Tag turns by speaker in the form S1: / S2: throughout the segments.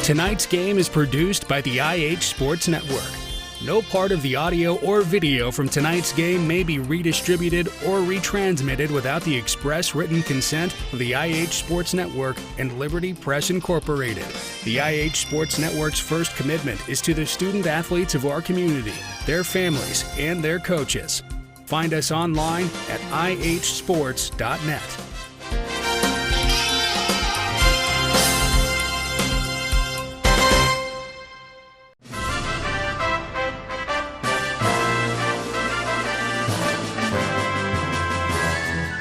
S1: Tonight's game is produced by the IH Sports Network. No part of the audio or video from tonight's game may be redistributed or retransmitted without the express written consent of the IH Sports Network and Liberty Press Incorporated. The IH Sports Network's first commitment is to the student athletes of our community, their families, and their coaches. Find us online at ihsports.net.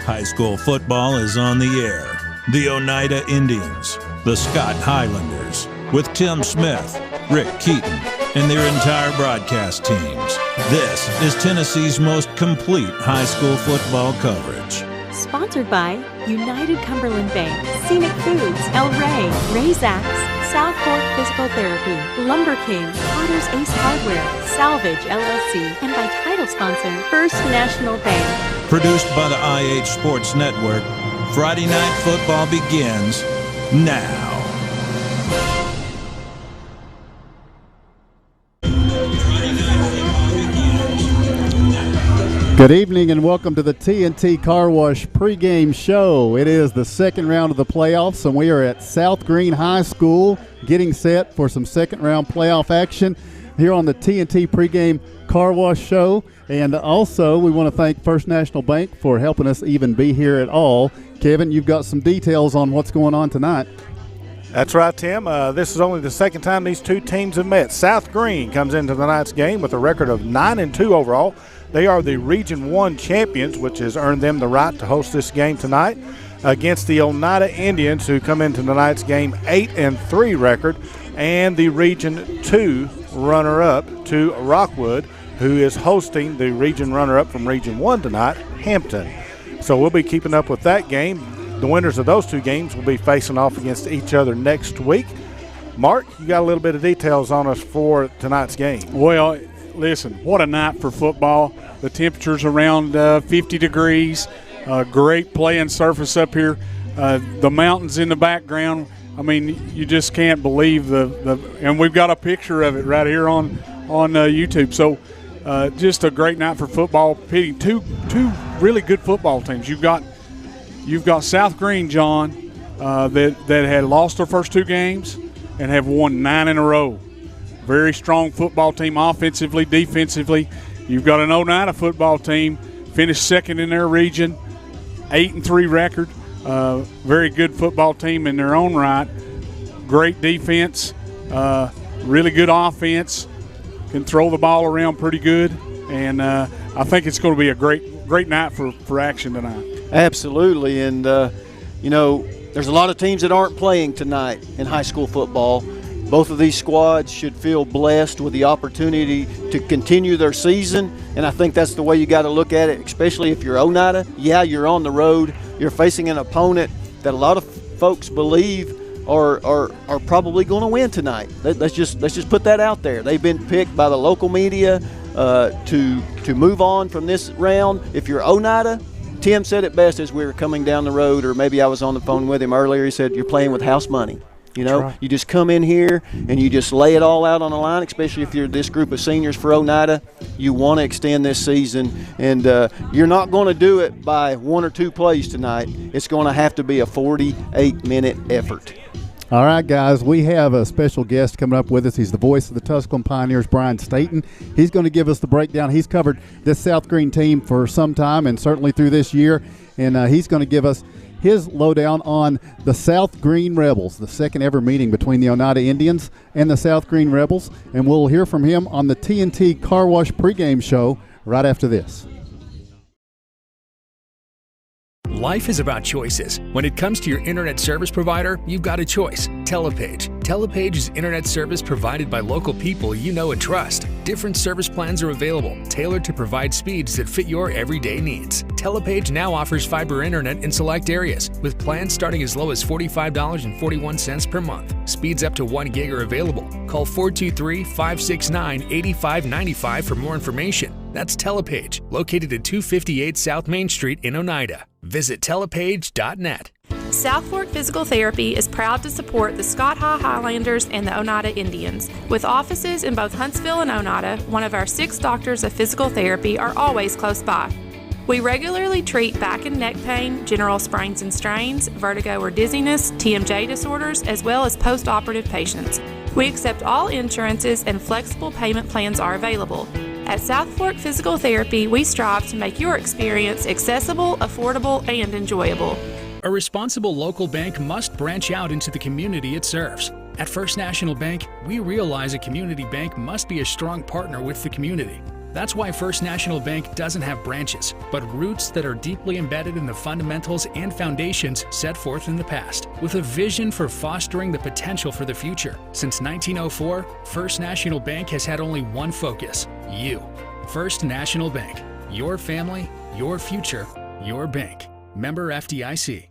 S2: High school football is on the air. The Oneida Indians, the Scott Highlanders, with Tim Smith, Rick Keaton, and their entire broadcast teams. This is Tennessee's most complete high school football coverage.
S3: Sponsored by United Cumberland Bank, Scenic Foods, El Rey, Ray's Axe, South Fork Physical Therapy, Lumber King, Potter's Ace Hardware, Salvage LLC, and by title sponsor, First National Bank.
S2: Produced by the IH Sports Network, Friday Night Football begins now.
S4: Good evening and welcome to the TNT Car Wash pregame show. It is the second round of the playoffs and we are at South Greene High School getting set for some second round playoff action here on the TNT pregame Car Wash show. And also we want to thank First National Bank for helping us even be here at all. Kevin, you've got some details on what's going on tonight.
S5: That's right, Tim. This is only the second time these two teams have met. South Greene comes into tonight's game with a record of 9-2 overall. They are the Region 1 champions, which has earned them the right to host this game tonight against the Oneida Indians, who come into tonight's game 8-3 record, and the Region 2 runner-up to Rockwood, who is hosting the region runner-up from Region 1 tonight, Hampton. So we'll be keeping up with that game. The winners of those two games will be facing off against each other next week. Mark, you got a little bit of details on us for tonight's game.
S6: Well, listen, what a night for football. The temperature's around 50 degrees. Great playing surface up here. The mountains in the background. I mean, you just can't believe and we've got a picture of it right here on YouTube. So just a great night for football, pitting two really good football teams. You've got South Greene, John, that had lost their first two games and have won 9 in a row. Very strong football team offensively, defensively. You've got an Oneida football team, finished second in their region, 8-3 record. Very good football team in their own right. Great defense, really good offense, can throw the ball around pretty good. And I think it's going to be a great night for action tonight.
S7: Absolutely. And, there's a lot of teams that aren't playing tonight in high school football. Both of these squads should feel blessed with the opportunity to continue their season, and I think that's the way you got to look at it, especially if you're Oneida. Yeah, you're on the road. You're facing an opponent that a lot of folks believe are probably going to win tonight. Let's just put that out there. They've been picked by the local media to move on from this round. If you're Oneida, Tim said it best as we were coming down the road, or maybe I was on the phone with him earlier. He said, you're playing with house money. Right. You just come in here and you just lay it all out on the line, especially if you're this group of seniors for Oneida. You want to extend this season, and you're not going to do it by 1 or 2 plays tonight. It's going to have to be a 48-minute effort.
S4: All right, guys, we have a special guest coming up with us. He's the voice of the Tusculum Pioneers, Brian Staten. He's going to give us the breakdown. He's covered this South Greene team for some time and certainly through this year, and he's going to give us his lowdown on the South Greene Rebels, the second ever meeting between the Oneida Indians and the South Greene Rebels, and we'll hear from him on the TNT Car Wash pregame show right after this.
S1: Life is about choices. When it comes to your internet service provider, you've got a choice. Telepage. Telepage is internet service provided by local people you know and trust. Different service plans are available, tailored to provide speeds that fit your everyday needs. Telepage now offers fiber internet in select areas, with plans starting as low as $45.41 per month. Speeds up to 1 gig are available. Call 423-569-8595 for more information. That's Telepage, located at 258 South Main Street in Oneida. Visit telepage.net.
S8: South Fork Physical Therapy is proud to support the Scott Highlanders and the Oneida Indians. With offices in both Huntsville and Oneida, one of our 6 doctors of physical therapy are always close by. We regularly treat back and neck pain, general sprains and strains, vertigo or dizziness, TMJ disorders, as well as post-operative patients. We accept all insurances and flexible payment plans are available. At South Fork Physical Therapy, we strive to make your experience accessible, affordable, and enjoyable.
S1: A responsible local bank must branch out into the community it serves. At First National Bank, we realize a community bank must be a strong partner with the community. That's why First National Bank doesn't have branches, but roots that are deeply embedded in the fundamentals and foundations set forth in the past, with a vision for fostering the potential for the future. Since 1904, First National Bank has had only one focus: you. First National Bank. Your family, your future, your bank. Member FDIC.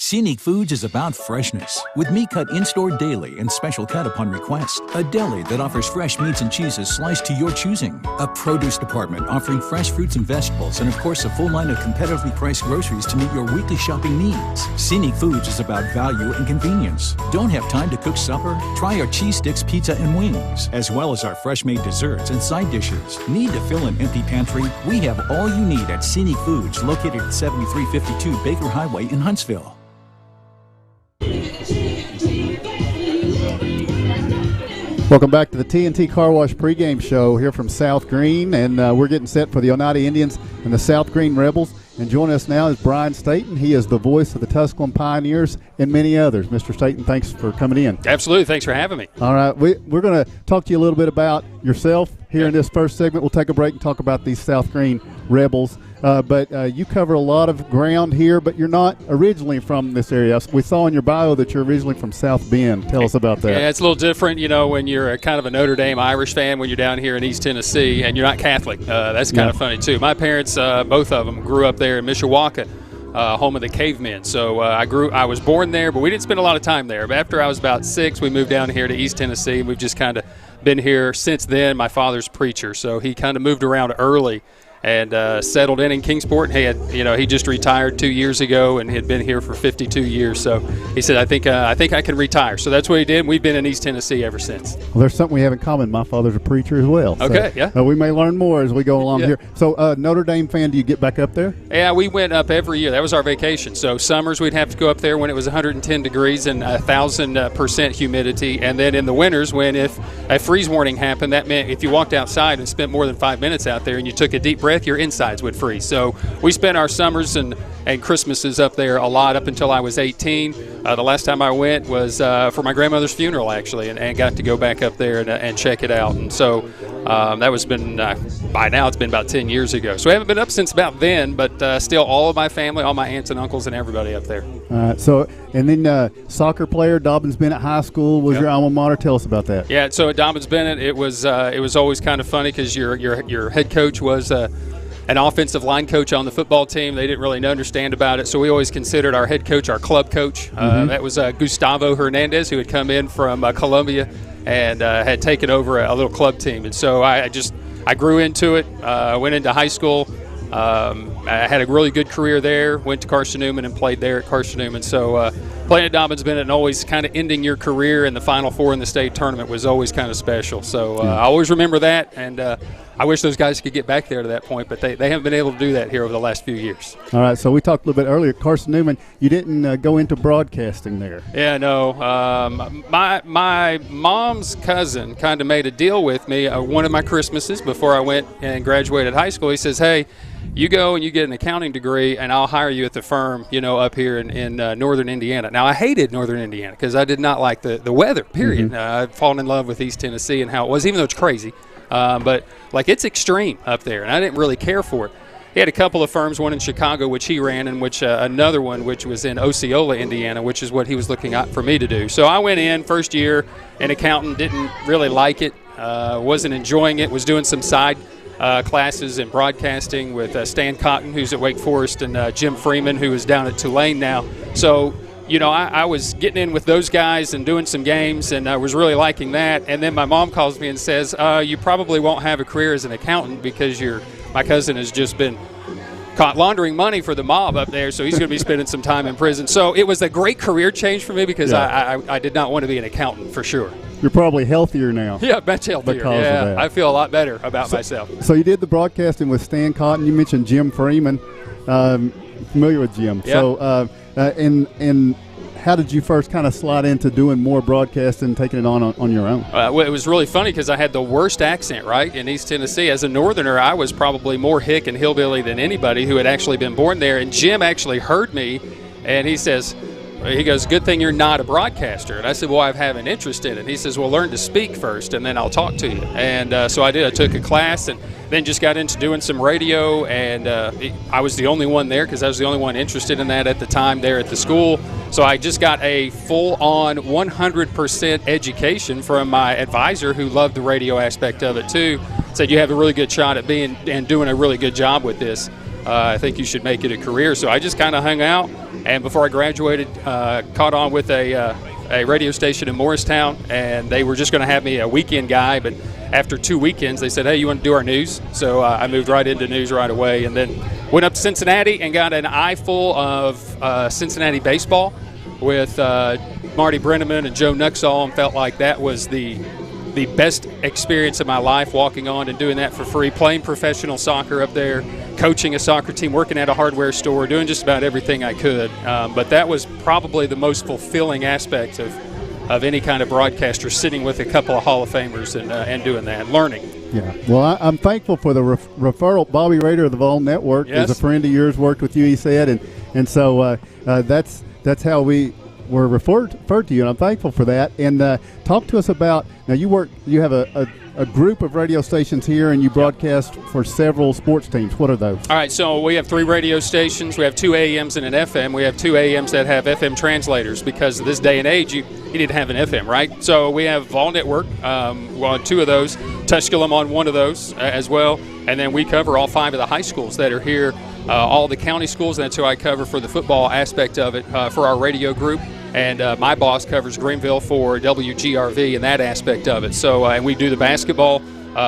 S9: Scenic Foods is about freshness, with meat cut in-store daily and special cut upon request. A deli that offers fresh meats and cheeses sliced to your choosing. A produce department offering fresh fruits and vegetables, and of course a full line of competitively priced groceries to meet your weekly shopping needs. Scenic Foods is about value and convenience. Don't have time to cook supper? Try our cheese sticks, pizza, and wings, as well as our fresh-made desserts and side dishes. Need to fill an empty pantry? We have all you need at Scenic Foods, located at 7352 Baker Highway in Huntsville.
S4: Welcome back to the TNT Car Wash pregame show here from South Greene, and we're getting set for the Oneida Indians and the South Greene Rebels. And joining us now is Brian Staten. He is the voice of the Tusculum Pioneers and many others. Mr. Staten, thanks for coming in.
S10: Absolutely. Thanks for having me.
S4: All right. We're going to talk to you a little bit about yourself here in this first segment. We'll take a break and talk about these South Greene Rebels. But you cover a lot of ground here, but you're not originally from this area. We saw in your bio that you're originally from South Bend. Tell us about that.
S10: Yeah, it's a little different, when you're a kind of a Notre Dame Irish fan when you're down here in East Tennessee and you're not Catholic. That's kind of funny, too. My parents, both of them, grew up there in Mishawaka, home of the cavemen. So I was born there, but we didn't spend a lot of time there. But after I was about 6, we moved down here to East Tennessee, and we've just kind of been here since then. My father's preacher, so he kind of moved around early and settled in Kingsport. He had, he just retired 2 years ago and had been here for 52 years. So he said, I think I can retire. So that's what he did. We've been in East Tennessee ever since.
S4: Well, there's something we have in common. My father's a preacher as well.
S10: Okay,
S4: so,
S10: yeah.
S4: We may learn more as we go along here. So Notre Dame fan, do you get back up there?
S10: Yeah, we went up every year. That was our vacation. So summers we'd have to go up there when it was 110 degrees and 1,000% humidity. And then in the winters, when if a freeze warning happened, that meant if you walked outside and spent more than 5 minutes out there and you took a deep breath, your insides would freeze. So we spent our summers and Christmases up there a lot up until I was 18. The last time I went was for my grandmother's funeral, actually, and got to go back up there and check it out. And so that was by now it's been about 10 years ago. So I haven't been up since about then, but still all of my family, all my aunts and uncles and everybody up there.
S4: And then soccer player, Dobyns-Bennett High School was your alma mater. Tell us about that.
S10: Yeah, so at Dobyns-Bennett, it was always kind of funny because your head coach was an offensive line coach on the football team. They didn't really understand about it, so we always considered our head coach our club coach. That was Gustavo Hernandez, who had come in from Colombia and had taken over a little club team. And so I grew into it, went into high school. I had a really good career there, went to Carson Newman and played there at Carson Newman. So playing at Dobyns-Bennett and always kind of ending your career in the Final Four in the state tournament was always kind of special. So I always remember that, and I wish those guys could get back there to that point, but they haven't been able to do that here over the last few years.
S4: All right, so we talked a little bit earlier. Carson Newman, you didn't go into broadcasting there.
S10: Yeah, no. My mom's cousin kind of made a deal with me one of my Christmases before I went and graduated high school. He says, hey, you go and you get an accounting degree, and I'll hire you at the firm, up here in northern Indiana. Now, I hated northern Indiana because I did not like the weather, period. I'd fallen in love with East Tennessee and how it was, even though it's crazy. But, it's extreme up there, and I didn't really care for it. He had a couple of firms, one in Chicago, which he ran, and another one, which was in Osceola, Indiana, which is what he was looking at for me to do. So I went in first year, an accountant, didn't really like it, wasn't enjoying it, was doing some side classes in broadcasting with Stan Cotton, who's at Wake Forest, and Jim Freeman, who is down at Tulane now. So, I was getting in with those guys and doing some games, and I was really liking that. And then my mom calls me and says, you probably won't have a career as an accountant because my cousin has just been caught laundering money for the mob up there, so he's going to be spending some time in prison. So it was a great career change for me because I did not want to be an accountant for sure.
S4: You're probably healthier now.
S10: Yeah, much healthier.
S4: Because of that.
S10: I feel a lot better about myself.
S4: So you did the broadcasting with Stan Cotton. You mentioned Jim Freeman. Familiar with Jim.
S10: Yeah.
S4: So and how did you first kind of slide into doing more broadcasting, taking it on your own?
S10: Well, it was really funny because I had the worst accent, right, in East Tennessee. As a northerner, I was probably more hick and hillbilly than anybody who had actually been born there. And Jim actually heard me, and he goes, good thing you're not a broadcaster. And I said, well, I have an interest in it. He says, well, learn to speak first, and then I'll talk to you. And so I did. I took a class and then just got into doing some radio. And I was the only one there because I was the only one interested in that at the time there at the school. So I just got a full-on 100% education from my advisor who loved the radio aspect of it too. Said, you have a really good shot at being and doing a really good job with this. I think you should make it a career. So I just kind of hung out, and before I graduated, caught on with a radio station in Morristown, and they were just going to have me a weekend guy, but after 2 weekends, they said, hey, you want to do our news? So I moved right into news right away, and then went up to Cincinnati and got an eye full of Cincinnati baseball with Marty Brenneman and Joe Nuxall, and felt like that was the best experience of my life, walking on and doing that for free, playing professional soccer up there, coaching a soccer team, working at a hardware store, doing just about everything I could. But that was probably the most fulfilling aspect of any kind of broadcaster, sitting with a couple of Hall of Famers and doing that, learning.
S4: Yeah. Well, I'm thankful for the referral. Bobby Rader of the Vol Network is a friend of yours, worked with you, he said, and so that's how we were referred to you, and I'm thankful for that. And talk to us about, now you have a group of radio stations here, and you broadcast for several sports teams. What are those?
S10: All right, so we have 3 radio stations. We have 2 AMs and an FM. We have 2 AMs that have FM translators because of this day and age, you need to have an FM, right? So we have Vol Network on 2 of those, Tusculum on 1 of those as well, and then we cover all 5 of the high schools that are here, all the county schools, and that's who I cover for the football aspect of it for our radio group. And my boss covers Greeneville for WGRV and that aspect of it. So, and we do the basketball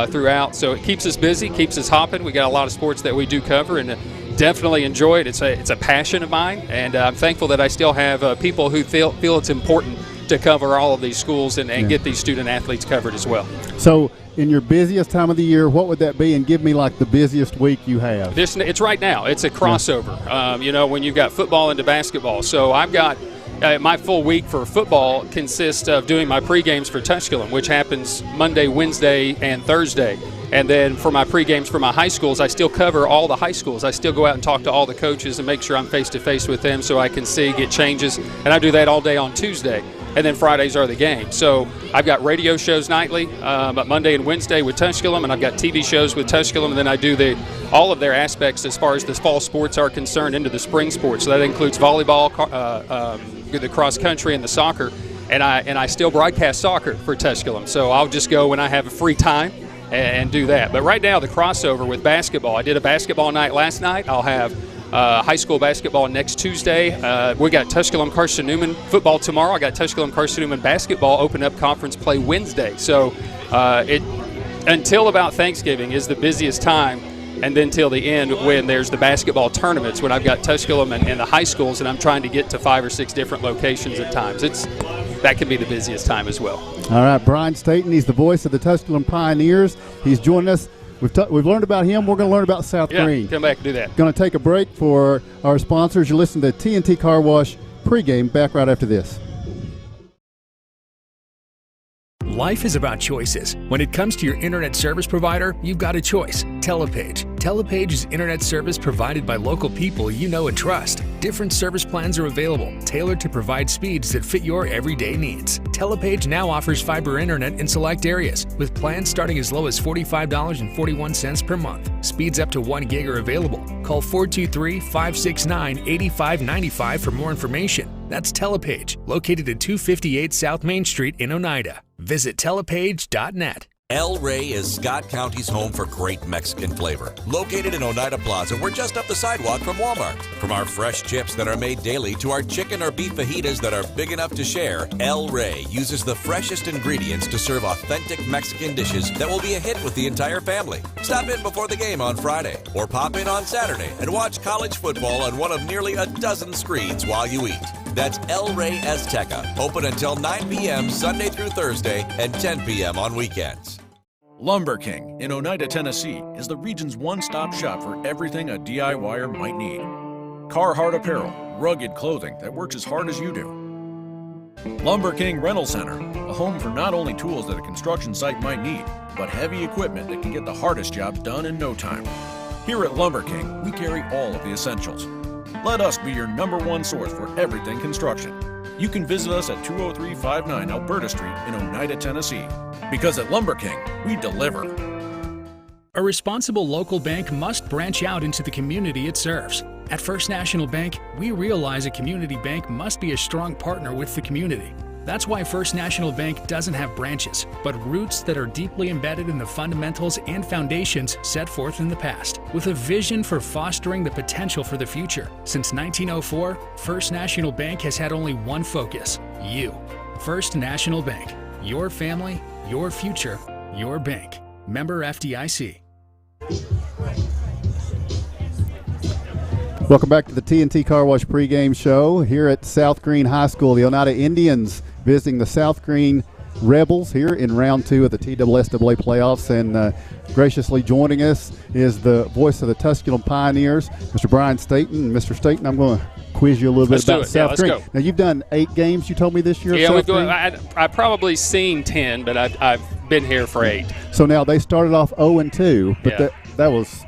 S10: throughout. So it keeps us busy, keeps us hopping. We got a lot of sports that we do cover, and definitely enjoy it. It's a passion of mine, and I'm thankful that I still have people who feel it's important to cover all of these schools and get these student athletes covered as well.
S4: So in your busiest time of the year, what would that be? And give me like the busiest week you have.
S10: It's right now. It's a crossover, when you've got football into basketball. So I've got my full week for football consists of doing my pre-games for Tusculum, which happens Monday, Wednesday, and Thursday. And then for my pre-games for my high schools, I still cover all the high schools. I still go out and talk to all the coaches and make sure I'm face-to-face with them so I can get changes. And I do that all day on Tuesday. And then Fridays are the games. So I've got radio shows nightly, Monday and Wednesday with Tusculum, and I've got TV shows with Tusculum, and then I do all of their aspects as far as the fall sports are concerned into the spring sports. So that includes volleyball, the cross country, and the soccer. And I still broadcast soccer for Tusculum. So I'll just go when I have a free time and do that. But right now the crossover with basketball, I did a basketball night last night. I'll have high school basketball next Tuesday. We got Tusculum Carson Newman football tomorrow. I got Tusculum Carson Newman basketball open up conference play Wednesday. So until about Thanksgiving is the busiest time, and then till the end when there's the basketball tournaments, when I've got Tusculum and the high schools, and I'm trying to get to 5 or 6 different locations at times. That can be the busiest time as well.
S4: All right, Brian Staten, he's the voice of the Tusculum Pioneers. He's joined us. We've learned about him. We're going to learn about South Greene.
S10: Come back and do that.
S4: Going to take a break for our sponsors. You listen to TNT Car Wash pregame. Back right after this.
S1: Life is about choices. When it comes to your internet service provider, you've got a choice. Telepage. Telepage is internet service provided by local people you know and trust. Different service plans are available, tailored to provide speeds that fit your everyday needs. Telepage now offers fiber internet in select areas, with plans starting as low as $45.41 per month. Speeds up to 1 gig are available. Call 423-569-8595 for more information. That's Telepage, located at 258 South Main Street in Oneida. Visit telepage.net.
S11: El Rey is Scott County's home for great Mexican flavor. Located in Oneida Plaza, we're just up the sidewalk from Walmart. From our fresh chips that are made daily to our chicken or beef fajitas that are big enough to share, El Rey uses the freshest ingredients to serve authentic Mexican dishes that will be a hit with the entire family. Stop in before the game on Friday or pop in on Saturday and watch college football on one of nearly a dozen screens while you eat. That's El Rey Azteca, open until 9 p.m. Sunday through Thursday and 10 p.m. on weekends.
S12: Lumber King in Oneida, Tennessee is the region's one-stop shop for everything a DIYer might need. Carhartt apparel, rugged clothing that works as hard as you do. Lumber King Rental Center, a home for not only tools that a construction site might need, but heavy equipment that can get the hardest jobs done in no time. Here at Lumber King, we carry all of the essentials. Let us be your #1 source for everything construction. You can visit us at 20359 Alberta Street in Oneida, Tennessee. Because at Lumber King, we deliver.
S1: A responsible local bank must branch out into the community it serves. At First National Bank, we realize a community bank must be a strong partner with the community. That's why First National Bank doesn't have branches, but roots that are deeply embedded in the fundamentals and foundations set forth in the past, with a vision for fostering the potential for the future. Since 1904, First National Bank has had only one focus: you. First National Bank. Your family, your future, your bank. Member FDIC.
S4: Welcome back to the TNT Car Wash pregame show here at South Greene High School. The Oneida Indians visiting the South Greene Rebels here in round 2 of the TSSAA playoffs. And graciously joining us is the voice of the Tusculum Pioneers, Mr. Brian Staten. Mr. Staten, I'm going to quiz you a little bit about South Greene.
S10: Go.
S4: Now, you've done 8 games, you told me, this year.
S10: Yeah, I've probably seen 10, but I've been here for 8.
S4: So now they started off 0-2, but that was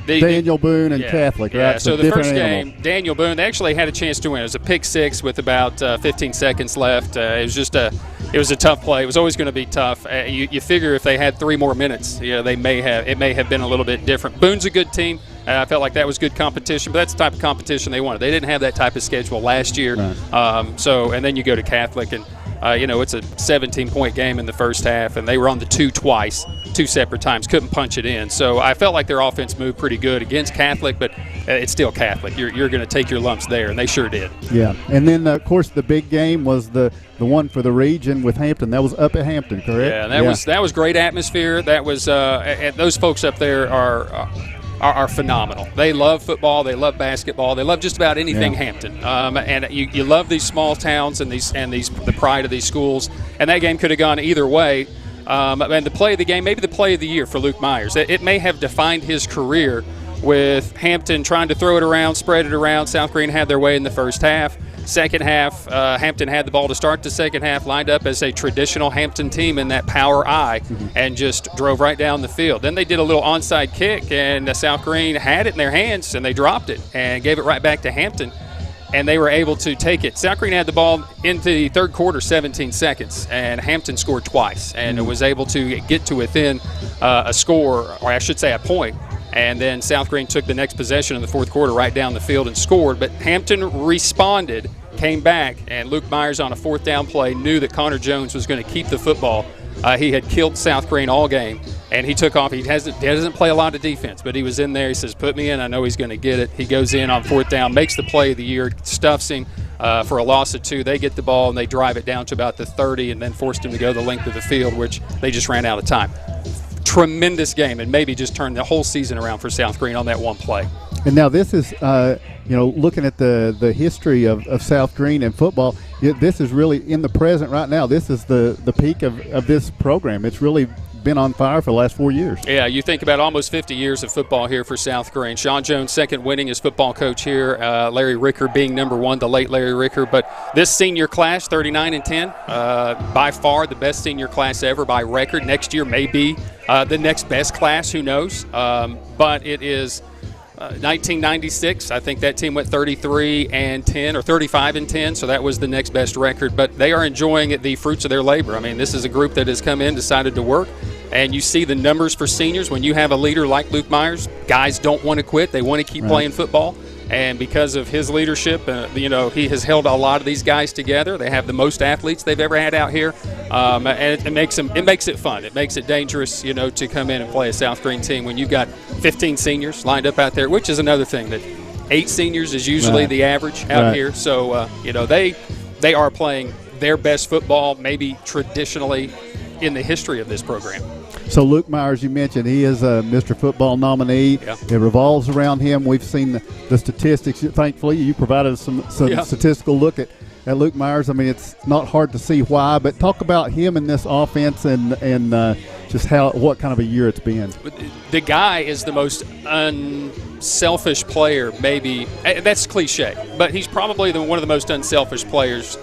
S4: Daniel Boone and Catholic, right?
S10: Yeah, so the first game, Daniel Boone, they actually had a chance to win. It was a pick 6 with about 15 seconds left. It was a tough play. It was always going to be tough. You figure if they had 3 more minutes, it may have been a little bit different. Boone's a good team. I felt like that was good competition, but that's the type of competition they wanted. They didn't have that type of schedule last year. Right. And then you go to Catholic, and it's a 17-point game in the first half, and they were on the 2 twice, 2 separate times, couldn't punch it in. So I felt like their offense moved pretty good against Catholic, but it's still Catholic. You're going to take your lumps there, and they sure did.
S4: Yeah, and then, of course, the big game was the one for the region with Hampton. That was up at Hampton, correct?
S10: Yeah, that was great atmosphere. That was and those folks up there are phenomenal. They love football. They love basketball. They love just about anything Hampton. And you love these small towns and the pride of these schools. And that game could have gone either way. And the play of the game, maybe the play of the year for Luke Myers. It may have defined his career with Hampton trying to throw it around, spread it around. South Greene had their way in the first half. Second half, Hampton had the ball to start the second half, lined up as a traditional Hampton team in that power I, and just drove right down the field. Then they did a little onside kick, and South Greene had it in their hands, and they dropped it and gave it right back to Hampton, and they were able to take it. South Greene had the ball into the third quarter, 17 seconds, and Hampton scored twice, and was able to get to within a score, or I should say a point. And then South Greene took the next possession in the fourth quarter right down the field and scored. But Hampton responded, came back, and Luke Myers on a 4th down play knew that Connor Jones was going to keep the football. He had killed South Greene all game, and he took off. He doesn't play a lot of defense, but he was in there. He says, put me in. I know he's going to get it. He goes in on 4th down, makes the play of the year, stuffs him for a loss of 2. They get the ball, and they drive it down to about the 30 and then forced him to go the length of the field, which they just ran out of time. Tremendous game, and maybe just turned the whole season around for South Greene on that one play.
S4: And now this is, looking at the history of South Greene and football, this is really in the present right now. This is the peak of this program. It's really been on fire for the last 4 years.
S10: Yeah, you think about almost 50 years of football here for South Greene. Sean Jones, second winningest football coach here. Larry Ricker being number 1, the late Larry Ricker. But this senior class, 39-10, by far the best senior class ever by record. Next year may be the next best class, who knows? But it is 1996, I think that team went 33-10 or 35-10, so that was the next best record. But they are enjoying the fruits of their labor. I mean, this is a group that has come in, decided to work, and you see the numbers for seniors. When you have a leader like Luke Myers, guys don't want to quit. They want to keep playing football. And because of his leadership, he has held a lot of these guys together. They have the most athletes they've ever had out here, and it makes it fun. It makes it dangerous, to come in and play a South Greene team when you've got 15 seniors lined up out there, which is another thing that 8 seniors is usually the average out here. So they are playing their best football, maybe traditionally, in the history of this program.
S4: So Luke Myers, you mentioned, he is a Mr. Football nominee.
S10: Yeah.
S4: It revolves around him. We've seen the statistics. Thankfully, you provided some statistical look at Luke Myers. I mean, it's not hard to see why, but talk about him in this offense and just what kind of a year it's been.
S10: The guy is the most unselfish player, maybe. That's cliche, but he's probably one of the most unselfish players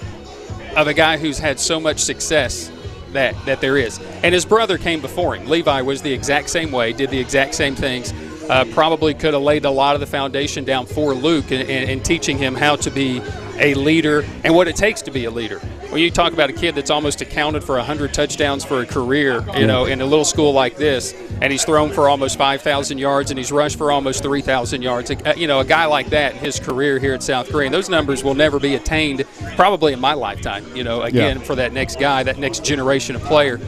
S10: of a guy who's had so much success that there is. And his brother came before him. Levi was the exact same way, did the exact same things. Probably could have laid a lot of the foundation down for Luke in teaching him how to be a leader and what it takes to be a leader. When you talk about a kid that's almost accounted for 100 touchdowns for a career, in a little school like this, and he's thrown for almost 5,000 yards and he's rushed for almost 3,000 yards. A guy like that in his career here at South Greene, those numbers will never be attained probably in my lifetime, for that next guy, that next generation of player.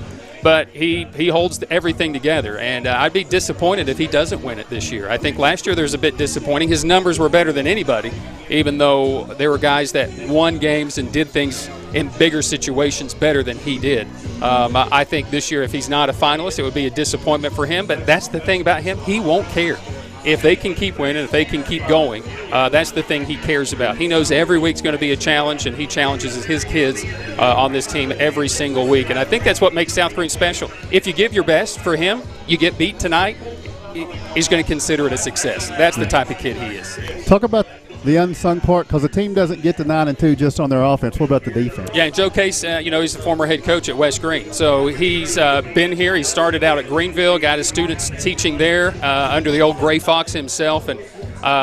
S10: But he holds everything together, and I'd be disappointed if he doesn't win it this year. I think last year there's a bit disappointing. His numbers were better than anybody, even though there were guys that won games and did things in bigger situations better than he did. I think this year if he's not a finalist, it would be a disappointment for him, but that's the thing about him. He won't care. If they can keep winning, if they can keep going, that's the thing he cares about. He knows every week's going to be a challenge, and he challenges his kids on this team every single week. And I think that's what makes South Greene special. If you give your best for him, you get beat tonight, he's going to consider it a success. That's the type of kid he is.
S4: Talk about the unsung part, because the team doesn't get to 9-2 just on their offense. What about the defense?
S10: Yeah, Joe Case, he's the former head coach at West Greene. So he's been here. He started out at Greeneville, got his students teaching there under the old Gray Fox himself, and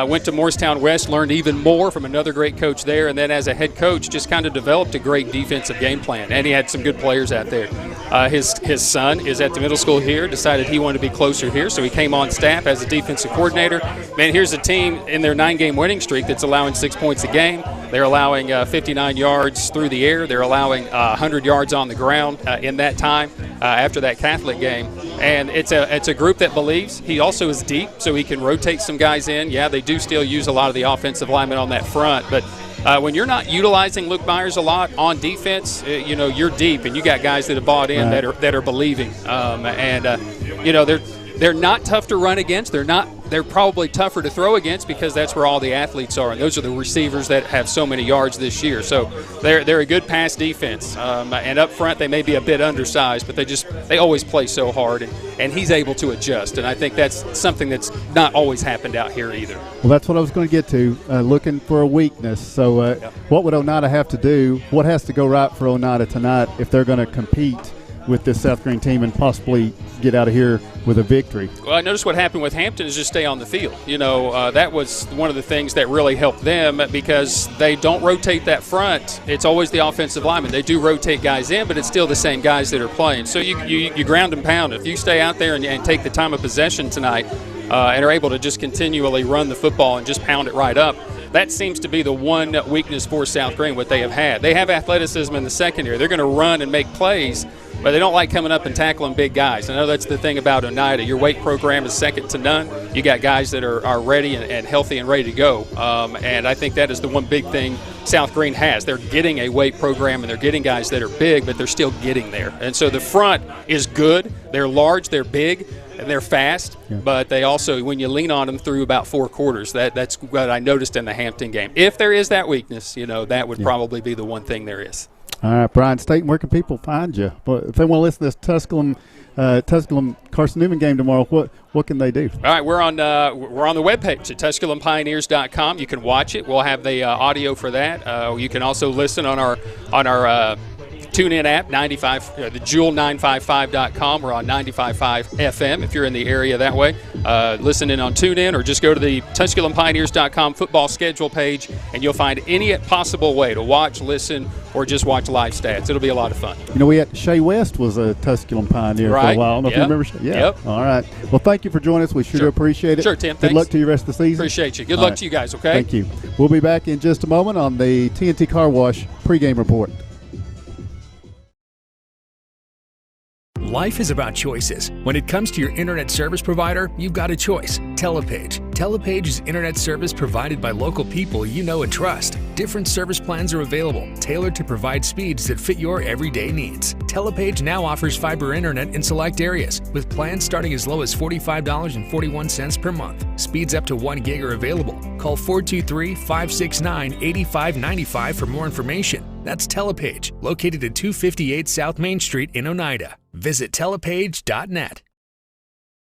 S10: went to Morristown West, learned even more from another great coach there, and then as a head coach just kind of developed a great defensive game plan, and he had some good players out there. His son is at the middle school here, decided he wanted to be closer here, so he came on staff as a defensive coordinator. Man, here's a team in their 9-game winning streak that's allowing 6 points a game. They're allowing 59 yards through the air. They're allowing 100 yards on the ground in that time after that Catholic game. And it's a group that believes. He also is deep, so he can rotate some guys in. Yeah, they do still use a lot of the offensive linemen on that front, but when you're not utilizing Luke Myers a lot on defense, you're deep, and you got guys that have bought in that are believing. They're not tough to run against. They're probably tougher to throw against because that's where all the athletes are, and those are the receivers that have so many yards this year. So they're a good pass defense, and up front they may be a bit undersized, but they always play so hard, and he's able to adjust, and I think that's something that's not always happened out here either.
S4: Well, that's what I was going to get to, looking for a weakness. So what would Oneida have to do? What has to go right for Oneida tonight if they're going to compete with this South Greene team and possibly get out of here with a victory?
S10: Well, I noticed what happened with Hampton is just stay on the field. That was one of the things that really helped them because they don't rotate that front. It's always the offensive linemen. They do rotate guys in, but it's still the same guys that are playing. So you ground and pound. If you stay out there and take the time of possession tonight and are able to just continually run the football and just pound it right up, that seems to be the one weakness for South Greene, what they have had. They have athleticism in the secondary. They're going to run and make plays, but they don't like coming up and tackling big guys. I know that's the thing about Oneida. Your weight program is second to none. You got guys that are ready and healthy and ready to go. And I think that is the one big thing South Greene has. They're getting a weight program, and they're getting guys that are big, but they're still getting there. And so the front is good. They're large, they're big, and they're fast, but they also, when you lean on them through about 4 quarters, that's what I noticed in the Hampton game. If there is that weakness, that would probably be the one thing there is.
S4: All right, Brian Staten, where can people find you? If they want to listen to this Tusculum Carson Newman game tomorrow, what can they do?
S10: All right, we're on the webpage at TusculumPioneers.com. You can watch it. We'll have the audio for that. You can also listen on our TuneIn app, the Jewel955.com. We're on 95.5 FM if you're in the area that way. Listen in on TuneIn, or just go to the TusculanPioneers.com football schedule page, and you'll find any possible way to watch, listen, or just watch live stats. It'll be a lot of fun.
S4: You know, we had Shay West was a Tusculum Pioneer for a while. I don't know if you remember Shay. Yeah.
S10: Yep.
S4: All right. Well, thank you for joining us. We sure do appreciate it.
S10: Sure, Tim.
S4: Good luck to you the rest of the season.
S10: Appreciate you. Good luck to you guys, okay?
S4: Thank you. We'll be back in just a moment on the TNT Car Wash pregame report.
S1: Life is about choices. When it comes to your internet service provider, you've got a choice. Telepage. Telepage is internet service provided by local people you know and trust. Different service plans are available, tailored to provide speeds that fit your everyday needs. Telepage now offers fiber internet in select areas, with plans starting as low as $45.41 per month. Speeds up to 1 gig are available. Call 423-569-8595 for more information. That's Telepage, located at 258 South Main Street in Oneida. Visit telepage.net.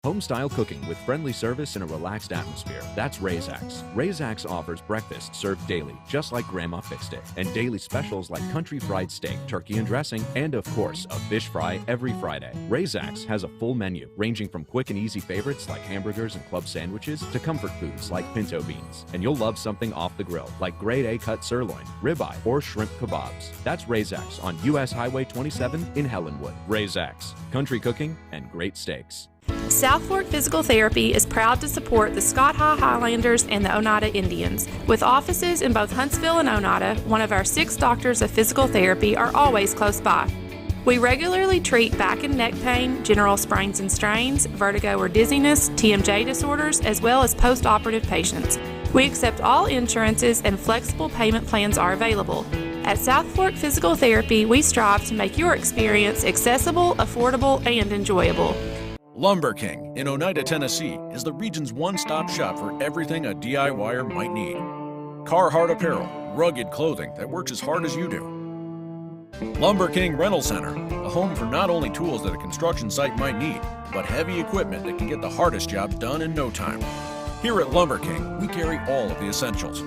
S13: Home-style cooking with friendly service and a relaxed atmosphere. That's Razak's. Razak's offers breakfast served daily, just like Grandma fixed it, and daily specials like country fried steak, turkey and dressing, and of course, a fish fry every Friday. Razak's has a full menu, ranging from quick and easy favorites like hamburgers and club sandwiches to comfort foods like pinto beans. And you'll love something off the grill, like grade A cut sirloin, ribeye, or shrimp kebabs. That's Razak's on U.S. Highway 27 in Helenwood. Razak's. Country cooking and great steaks.
S8: South Fork Physical Therapy is proud to support the Scott High Highlanders and the Oneida Indians. With offices in both Huntsville and Oneida, one of our 6 doctors of physical therapy are always close by. We regularly treat back and neck pain, general sprains and strains, vertigo or dizziness, TMJ disorders, as well as post-operative patients. We accept all insurances and flexible payment plans are available. At South Fork Physical Therapy, we strive to make your experience accessible, affordable, and enjoyable.
S12: Lumber King in Oneida, Tennessee is the region's one-stop shop for everything a DIYer might need. Carhartt apparel, rugged clothing that works as hard as you do. Lumber King Rental Center, a home for not only tools that a construction site might need, but heavy equipment that can get the hardest job done in no time. Here at Lumber King, we carry all of the essentials.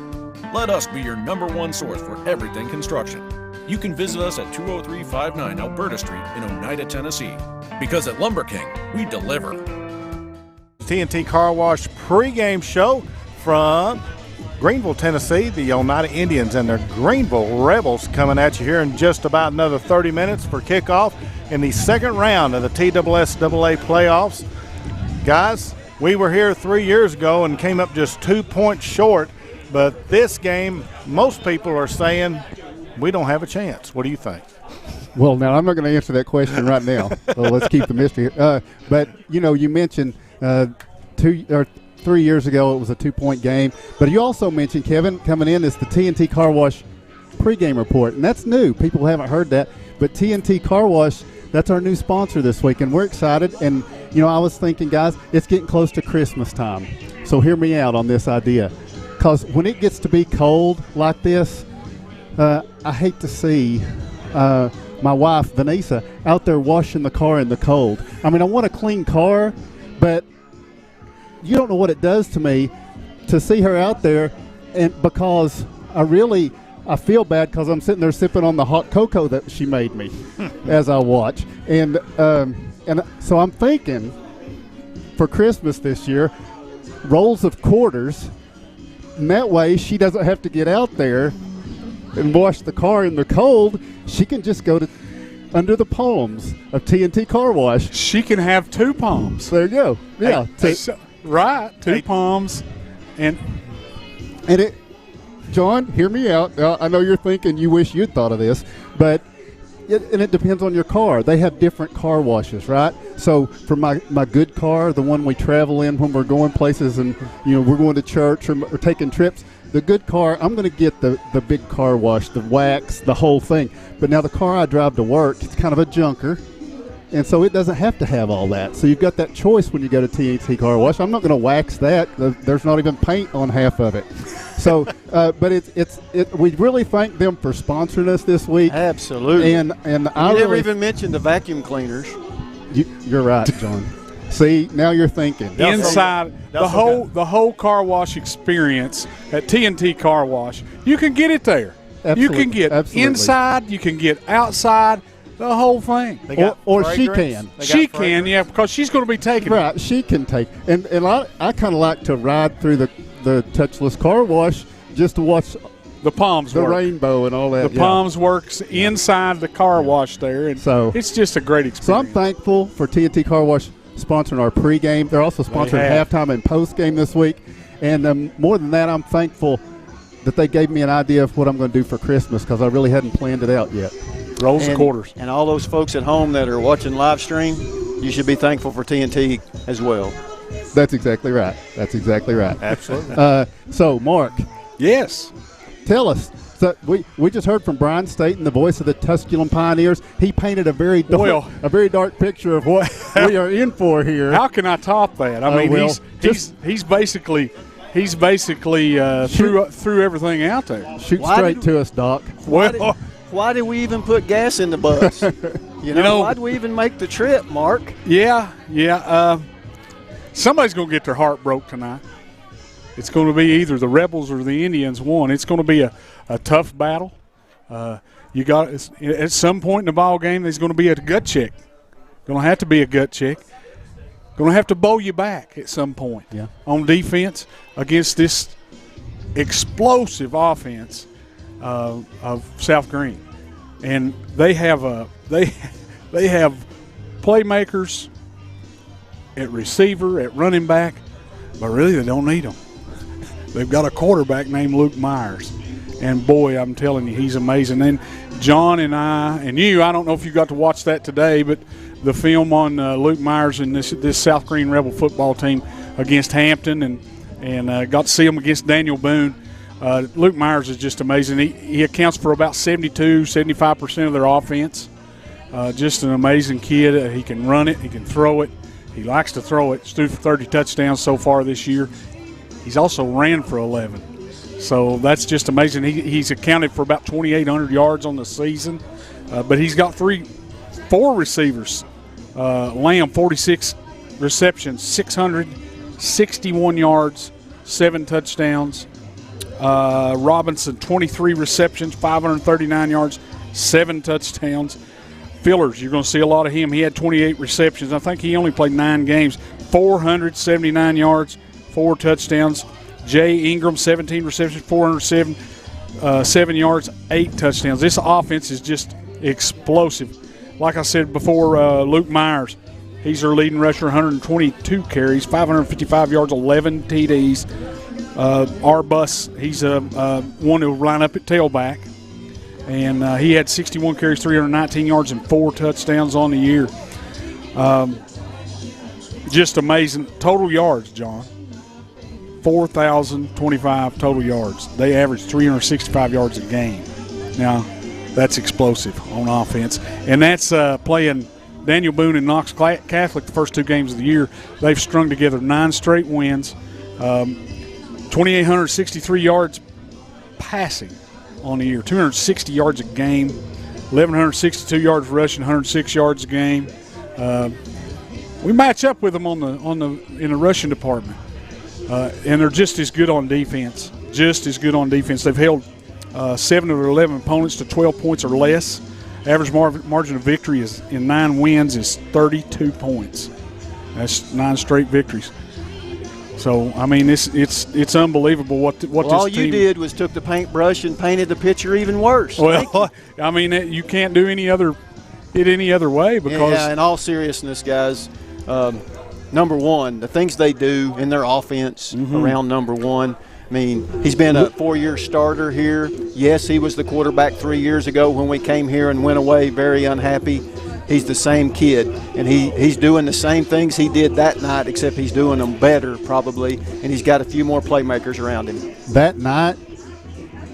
S12: Let us be your #1 source for everything construction. You can visit us at 20359 Alberta Street in Oneida, Tennessee. Because at Lumber King, we deliver.
S5: TNT Car Wash pregame show from Greeneville, Tennessee. The Oneida Indians and their Greeneville Rebels coming at you here in just about another 30 minutes for kickoff in the second round of the TSSAA playoffs. Guys, we were here 3 years ago and came up just 2 points short, but this game, most people are saying we don't have a chance. What do you think?
S4: Well, now, I'm not going to answer that question right now, so let's keep the mystery. But, you know, you mentioned 3 years ago it was a 2-point game. But you also mentioned, Kevin, coming in is the TNT Car Wash pregame report. And that's new. People haven't heard that. But TNT Car Wash, that's our new sponsor this week, and we're excited. And, you know, I was thinking, guys, it's getting close to Christmas time. So hear me out on this idea. Because when it gets to be cold like this, I hate to see my wife, Vanessa, out there washing the car in the cold. I mean, I want a clean car, but you don't know what it does to me to see her out there, and because I feel bad because I'm sitting there sipping on the hot cocoa that she made me as I watch. And so I'm thinking for Christmas this year, rolls of quarters, and that way she doesn't have to get out there and wash the car in the cold. She can just go to under the palms of TNT Car Wash.
S6: She can have 2 palms.
S4: There you go. Yeah.
S6: Right. 2 palms. And
S4: it, John, hear me out. I know you're thinking you wish you'd thought of this, but it depends on your car. They have different car washes, right? So for my good car, the one we travel in when we're going places and, you know, we're going to church or taking trips, the good car, I'm going to get the big car wash, the wax, the whole thing. But now the car I drive to work, it's kind of a junker, and so it doesn't have to have all that. So you've got that choice when you go to TNT Car Wash. I'm not going to wax that. There's not even paint on half of it. So, but we really thank them for sponsoring us this week.
S7: Absolutely.
S4: And I
S7: never even mentioned the vacuum cleaners.
S4: You're right, John. See, now you're thinking.
S6: Inside the whole car wash experience at TNT Car Wash, you can get it there. You can get inside, you can get outside, the whole thing.
S4: Or she can.
S6: She can, yeah, because she's going to be taking
S4: it. Right, she can take. And I kind of like to ride through the touchless car wash just to watch
S6: the palms
S4: the rainbow and all that.
S6: The palms works inside the car wash there, and so it's just a great experience.
S4: So I'm thankful for TNT Car Wash sponsoring our pregame. They're also sponsoring halftime and postgame this week. And more than that, I'm thankful that they gave me an idea of what I'm going to do for Christmas because I really hadn't planned it out yet.
S6: Rolls the quarters.
S7: And all those folks at home that are watching live stream, you should be thankful for TNT as well.
S4: That's exactly right.
S5: Absolutely.
S4: So, Mark.
S6: Yes.
S4: Tell us. So we just heard from Brian Staten, the voice of the Tusculum Pioneers. He painted a very dark picture of what we are in for here.
S6: How can I top that? I mean, he's basically threw everything out there.
S4: Shoot straight to us, Doc.
S7: Why did we even put gas in the bus? Why did we even make the trip, Mark?
S6: Yeah. Somebody's going to get their heart broke tonight. It's going to be either the Rebels or the Indians won. It's going to be a tough battle. You got at some point in the ball game, there's going to be a gut check. Going to have to be a gut check. Going to have to bow you back at some point on defense against this explosive offense of South Greene, and they have playmakers at receiver, at running back, but really they don't need them. They've got a quarterback named Luke Myers, and boy, I'm telling you, he's amazing. And John and I don't know if you got to watch that today, but the film on Luke Myers and this South Greene Rebel football team against Hampton, and got to see him against Daniel Boone. Luke Myers is just amazing. He accounts for about 75% of their offense. Just an amazing kid. He can run it. He can throw it. He likes to throw it. He's threw for 30 touchdowns so far this year. He's also ran for 11. So that's just amazing. He's accounted for about 2,800 yards on the season. But he's got four receivers. Lamb, 46 receptions, 661 yards, 7 touchdowns. Robinson, 23 receptions, 539 yards, 7 touchdowns. Fillers, you're going to see a lot of him. He had 28 receptions. I think he only played 9 games, 479 yards, 4 touchdowns. Jay Ingram, 17 receptions, 407 7 yards, 8 touchdowns. This offense is just explosive. Like I said before, Luke Myers, he's their leading rusher, 122 carries, 555 yards, 11 TDs. Our bus, he's one who will line up at tailback. And he had 61 carries, 319 yards, and 4 touchdowns on the year. Just amazing. Total yards, John. 4,025 total yards. They average 365 yards a game. Now, that's explosive on offense. And that's playing Daniel Boone and Knox Catholic the first 2 games of the year. They've strung together 9 straight wins. 2,863 yards passing on the year, 260 yards a game, 1,162 yards rushing, 106 yards a game. We match up with them in the rushing department, and they're just as good on defense. They've held 7 of their 11 opponents to 12 points or less. Average margin of victory is in 9 wins is 32 points. That's 9 straight victories. So, I mean, it's unbelievable what this
S7: all
S6: team.
S7: You did was took the paintbrush and painted the picture even worse.
S6: Well, I mean, you can't do any other way because.
S7: Yeah, in all seriousness, guys, number one, the things they do in their offense around number one. I mean, he's been a 4-year starter here. Yes, he was the quarterback 3 years ago when we came here and went away very unhappy. He's the same kid, and he's doing the same things he did that night, except he's doing them better probably, and he's got a few more playmakers around him.
S4: That night,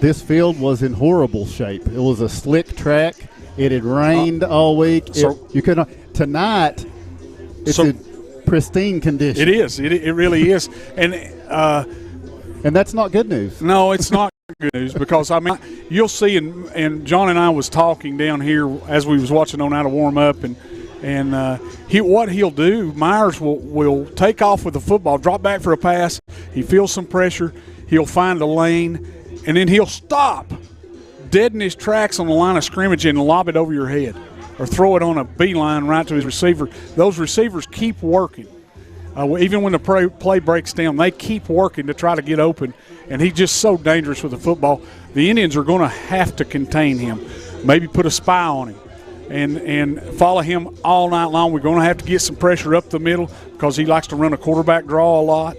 S4: this field was in horrible shape. It was a slick track. It had rained all week. Tonight, it's in pristine condition.
S6: It is. It really is. And
S4: that's not good news.
S6: No, it's not good news because, I mean, you'll see, and John and I was talking down here as we was watching Oneida warm up, and what he'll do, Myers will take off with the football, drop back for a pass. He feels some pressure. He'll find a lane, and then he'll stop deaden his tracks on the line of scrimmage and lob it over your head or throw it on a beeline right to his receiver. Those receivers keep working. Even when the play breaks down, they keep working to try to get open, and he's just so dangerous with the football. The Indians are going to have to contain him, maybe put a spy on him and follow him all night long. We're going to have to get some pressure up the middle because he likes to run a quarterback draw a lot.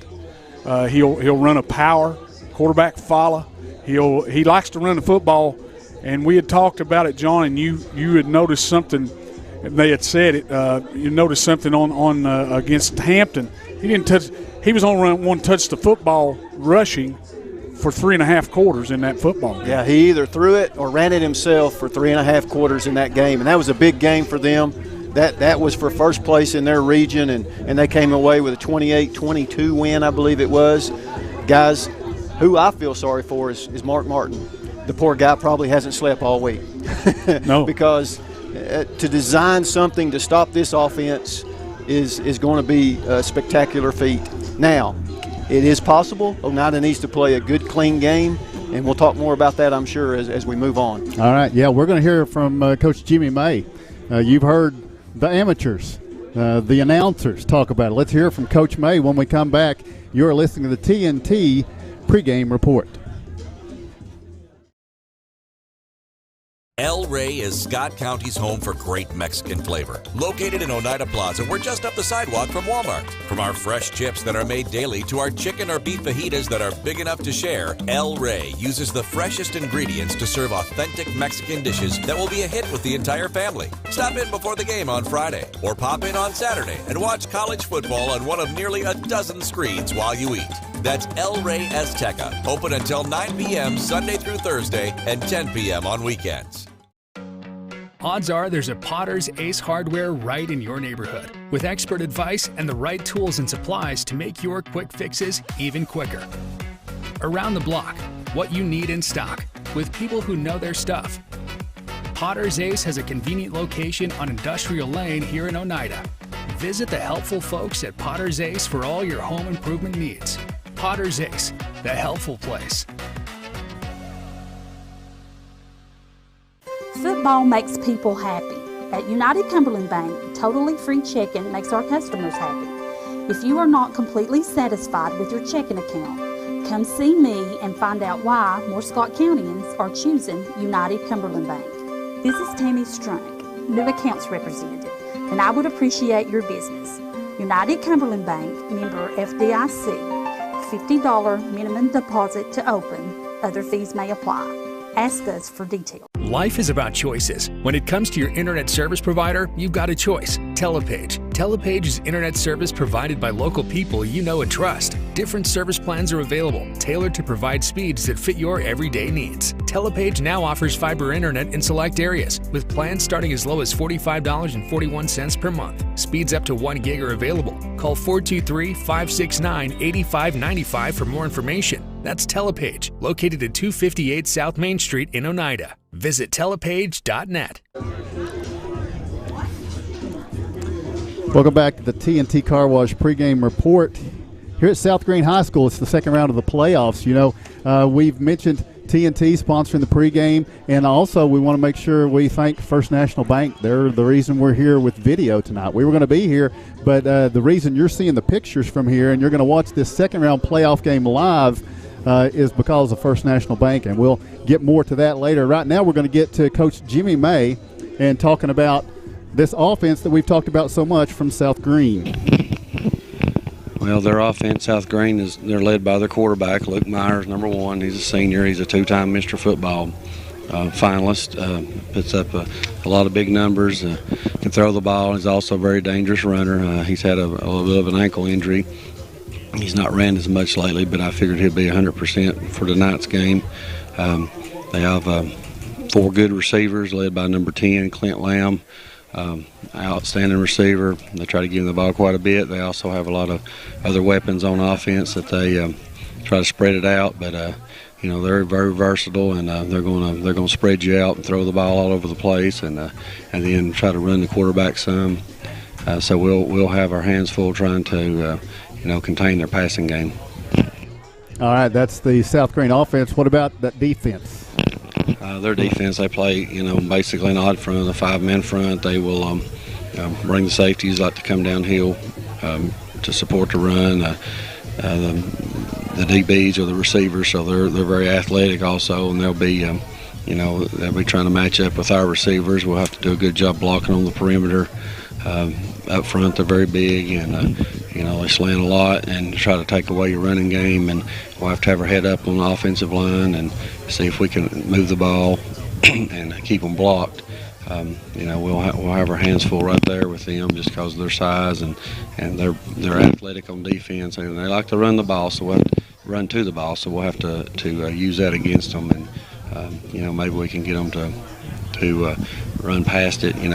S6: He'll run a power, quarterback follow. He likes to run the football, and we had talked about it, John, and you had noticed something. They had said it. You noticed something on against Hampton. He didn't touch. He was only one touch the football rushing for 3.5 quarters in that football game.
S7: Yeah, he either threw it or ran it himself for 3.5 quarters in that game, and that was a big game for them. That was for first place in their region, and they came away with a 28-22 win, I believe it was. Guys, who I feel sorry for is Mark Martin. The poor guy probably hasn't slept all week.
S6: No.
S7: Because to design something to stop this offense is going to be a spectacular feat. Now, it is possible. Oneida needs to play a good, clean game, and we'll talk more about that, I'm sure, as we move on.
S4: All right, yeah, we're going to hear from Coach Jimmy May. You've heard the amateurs, the announcers talk about it. Let's hear from Coach May when we come back. You're listening to the TNT pregame report.
S11: El Rey is Scott County's home for great Mexican flavor. Located in Oneida Plaza, we're just up the sidewalk from Walmart. From our fresh chips that are made daily to our chicken or beef fajitas that are big enough to share, El Rey uses the freshest ingredients to serve authentic Mexican dishes that will be a hit with the entire family. Stop in before the game on Friday or pop in on Saturday and watch college football on one of nearly a dozen screens while you eat. That's El Rey Azteca, open until 9 p.m. Sunday through Thursday and 10 p.m. on weekends.
S1: Odds are there's a Potter's Ace Hardware right in your neighborhood, with expert advice and the right tools and supplies to make your quick fixes even quicker. Around the block, what you need in stock, with people who know their stuff. Potter's Ace has a convenient location on Industrial Lane here in Oneida. Visit the helpful folks at Potter's Ace for all your home improvement needs. Potter's Ace, the helpful place.
S14: Football makes people happy. At United Cumberland Bank, totally free checking makes our customers happy. If you are not completely satisfied with your checking account, come see me and find out why more Scott Countyans are choosing United Cumberland Bank. This is Tammy Strunk, new accounts representative, and I would appreciate your business. United Cumberland Bank, member FDIC, $50 minimum deposit to open. Other fees may apply. Ask us for details.
S1: Life is about choices. When it comes to your internet service provider, you've got a choice. Telepage. Telepage is internet service provided by local people you know and trust. Different service plans are available, tailored to provide speeds that fit your everyday needs. Telepage now offers fiber internet in select areas, with plans starting as low as $45.41 per month. Speeds up to 1 gig are available. Call 423-569-8595 for more information. That's Telepage, located at 258 South Main Street in Oneida. Visit telepage.net.
S4: Welcome back to the TNT Car Wash pregame report. Here at South Greene High School, it's the second round of the playoffs. You know, we've mentioned TNT sponsoring the pregame, and also we want to make sure we thank First National Bank. They're the reason we're here with video tonight. We were going to be here, but the reason you're seeing the pictures from here and you're going to watch this second round playoff game live is because of First National Bank, and we'll get more to that later. Right now we're going to get to Coach Jimmy May and talking about this offense that we've talked about so much from South Greene.
S15: Well, their offense, South Greene, they're led by their quarterback, Luke Myers, number 1. He's a senior. He's a 2-time Mr. Football finalist. Puts up a lot of big numbers. Can throw the ball. He's also a very dangerous runner. He's had a little bit of an ankle injury. He's not ran as much lately, but I figured he'd be 100% for tonight's game. They have 4 good receivers led by number 10, Clint Lamb. Outstanding receiver. They try to give him the ball quite a bit. They also have a lot of other weapons on offense that they try to spread it out, but you know, they're very versatile, and they're going to spread you out and throw the ball all over the place, and then try to run the quarterback some. So we'll have our hands full trying to contain their passing game.
S4: All right, that's the South Greene offense. What about that defense?
S15: their defense. They play, basically an odd front, a 5-man front. They will bring the safeties, like to come downhill to support the run. The DBs or the receivers, so they're very athletic also, and they'll be trying to match up with our receivers. We'll have to do a good job blocking on the perimeter. Up front, they're very big, and they slant a lot and try to take away your running game. And we'll have to have our head up on the offensive line and see if we can move the ball and keep them blocked. We'll have our hands full right there with them just because of their size and they're athletic on defense, and they like to run the ball, so we'll have to run to the ball. So we'll have to use that against them, and maybe we can get them to run past it, and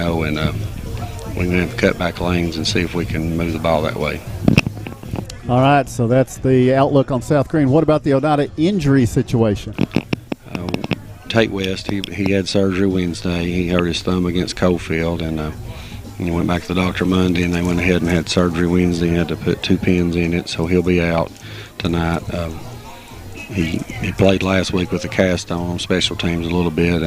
S15: we can have cutback lanes and see if we can move the ball that way.
S4: All right, so that's the outlook on South Greene. What about the Oneida injury situation?
S15: Tate West, he had surgery Wednesday. He hurt his thumb against Coalfield, and he went back to the doctor Monday, and they went ahead and had surgery Wednesday and had to put 2 pins in it, so he'll be out tonight. He played last week with a cast on special teams a little bit,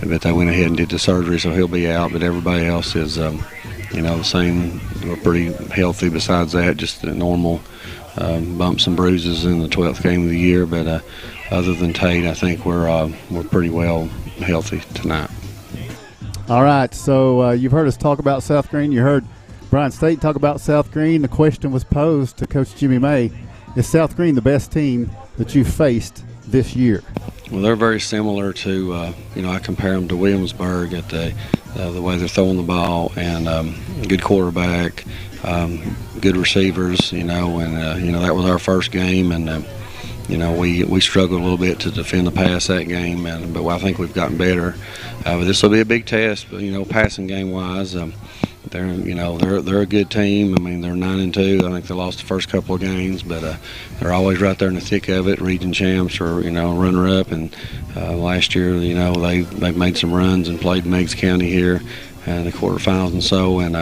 S15: but they went ahead and did the surgery, so he'll be out. But everybody else is, the same. We're pretty healthy besides that, just the normal bumps and bruises in the 12th game of the year. But other than Tate, I think we're pretty well healthy tonight.
S4: All right, so you've heard us talk about South Greene. You heard Brian State talk about South Greene. The question was posed to Coach Jimmy May: is South Greene the best team that you've faced this year?
S15: Well, they're very similar to, I compare them to Williamsburg at the way they're throwing the ball, and good quarterback, good receivers, and that was our first game, and we struggled a little bit to defend the pass that game, but I think we've gotten better. But this will be a big test, passing game wise. They're a good team. I mean, they're 9-2. I think they lost the first couple of games, but they're always right there in the thick of it. Region champs or runner up, and last year they made some runs and played Meigs County here in the quarterfinals and so, and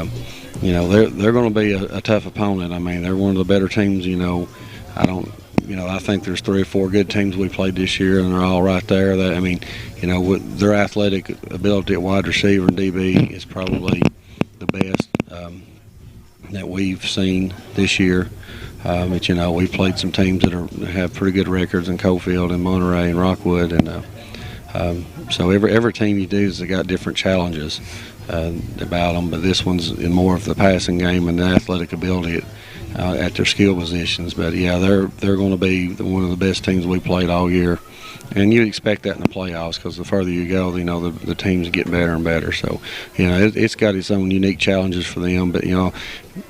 S15: they're going to be a tough opponent. I mean, they're one of the better teams. I think there's 3 or 4 good teams we played this year, and they're all right there. With their athletic ability at wide receiver and DB is probably the best that we've seen this year. But we've played some teams that have pretty good records in Coalfield and Monterey and Rockwood, and so every team you do has got different challenges about them. But this one's in more of the passing game and the athletic ability at their skill positions. But yeah, they're going to be one of the best teams we played all year. And you expect that in the playoffs, because the further you go, the teams get better and better. So, it's got its own unique challenges for them. But,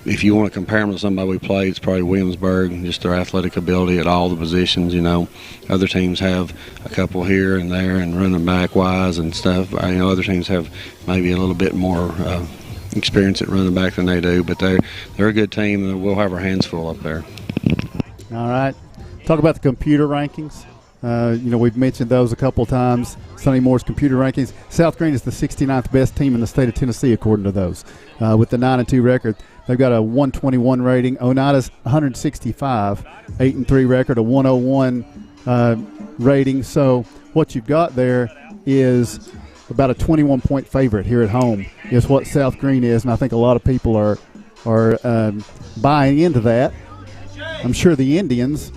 S15: if you want to compare them to somebody we played, it's probably Williamsburg, just their athletic ability at all the positions. Other teams have a couple here and there and running back wise and stuff. Other teams have maybe a little bit more experience at running back than they do. But they're a good team, and we'll have our hands full up there.
S4: All right. Talk about the computer rankings. We've mentioned those a couple times. Sonny Moore's computer rankings. South Greene is the 69th best team in the state of Tennessee, according to those. With the 9-2 record, they've got a 121 rating. Oneida's 165, 8-3 record, a 101 rating. So what you've got there is about a 21-point favorite here at home is what South Greene is, and I think a lot of people are buying into that. I'm sure the Indians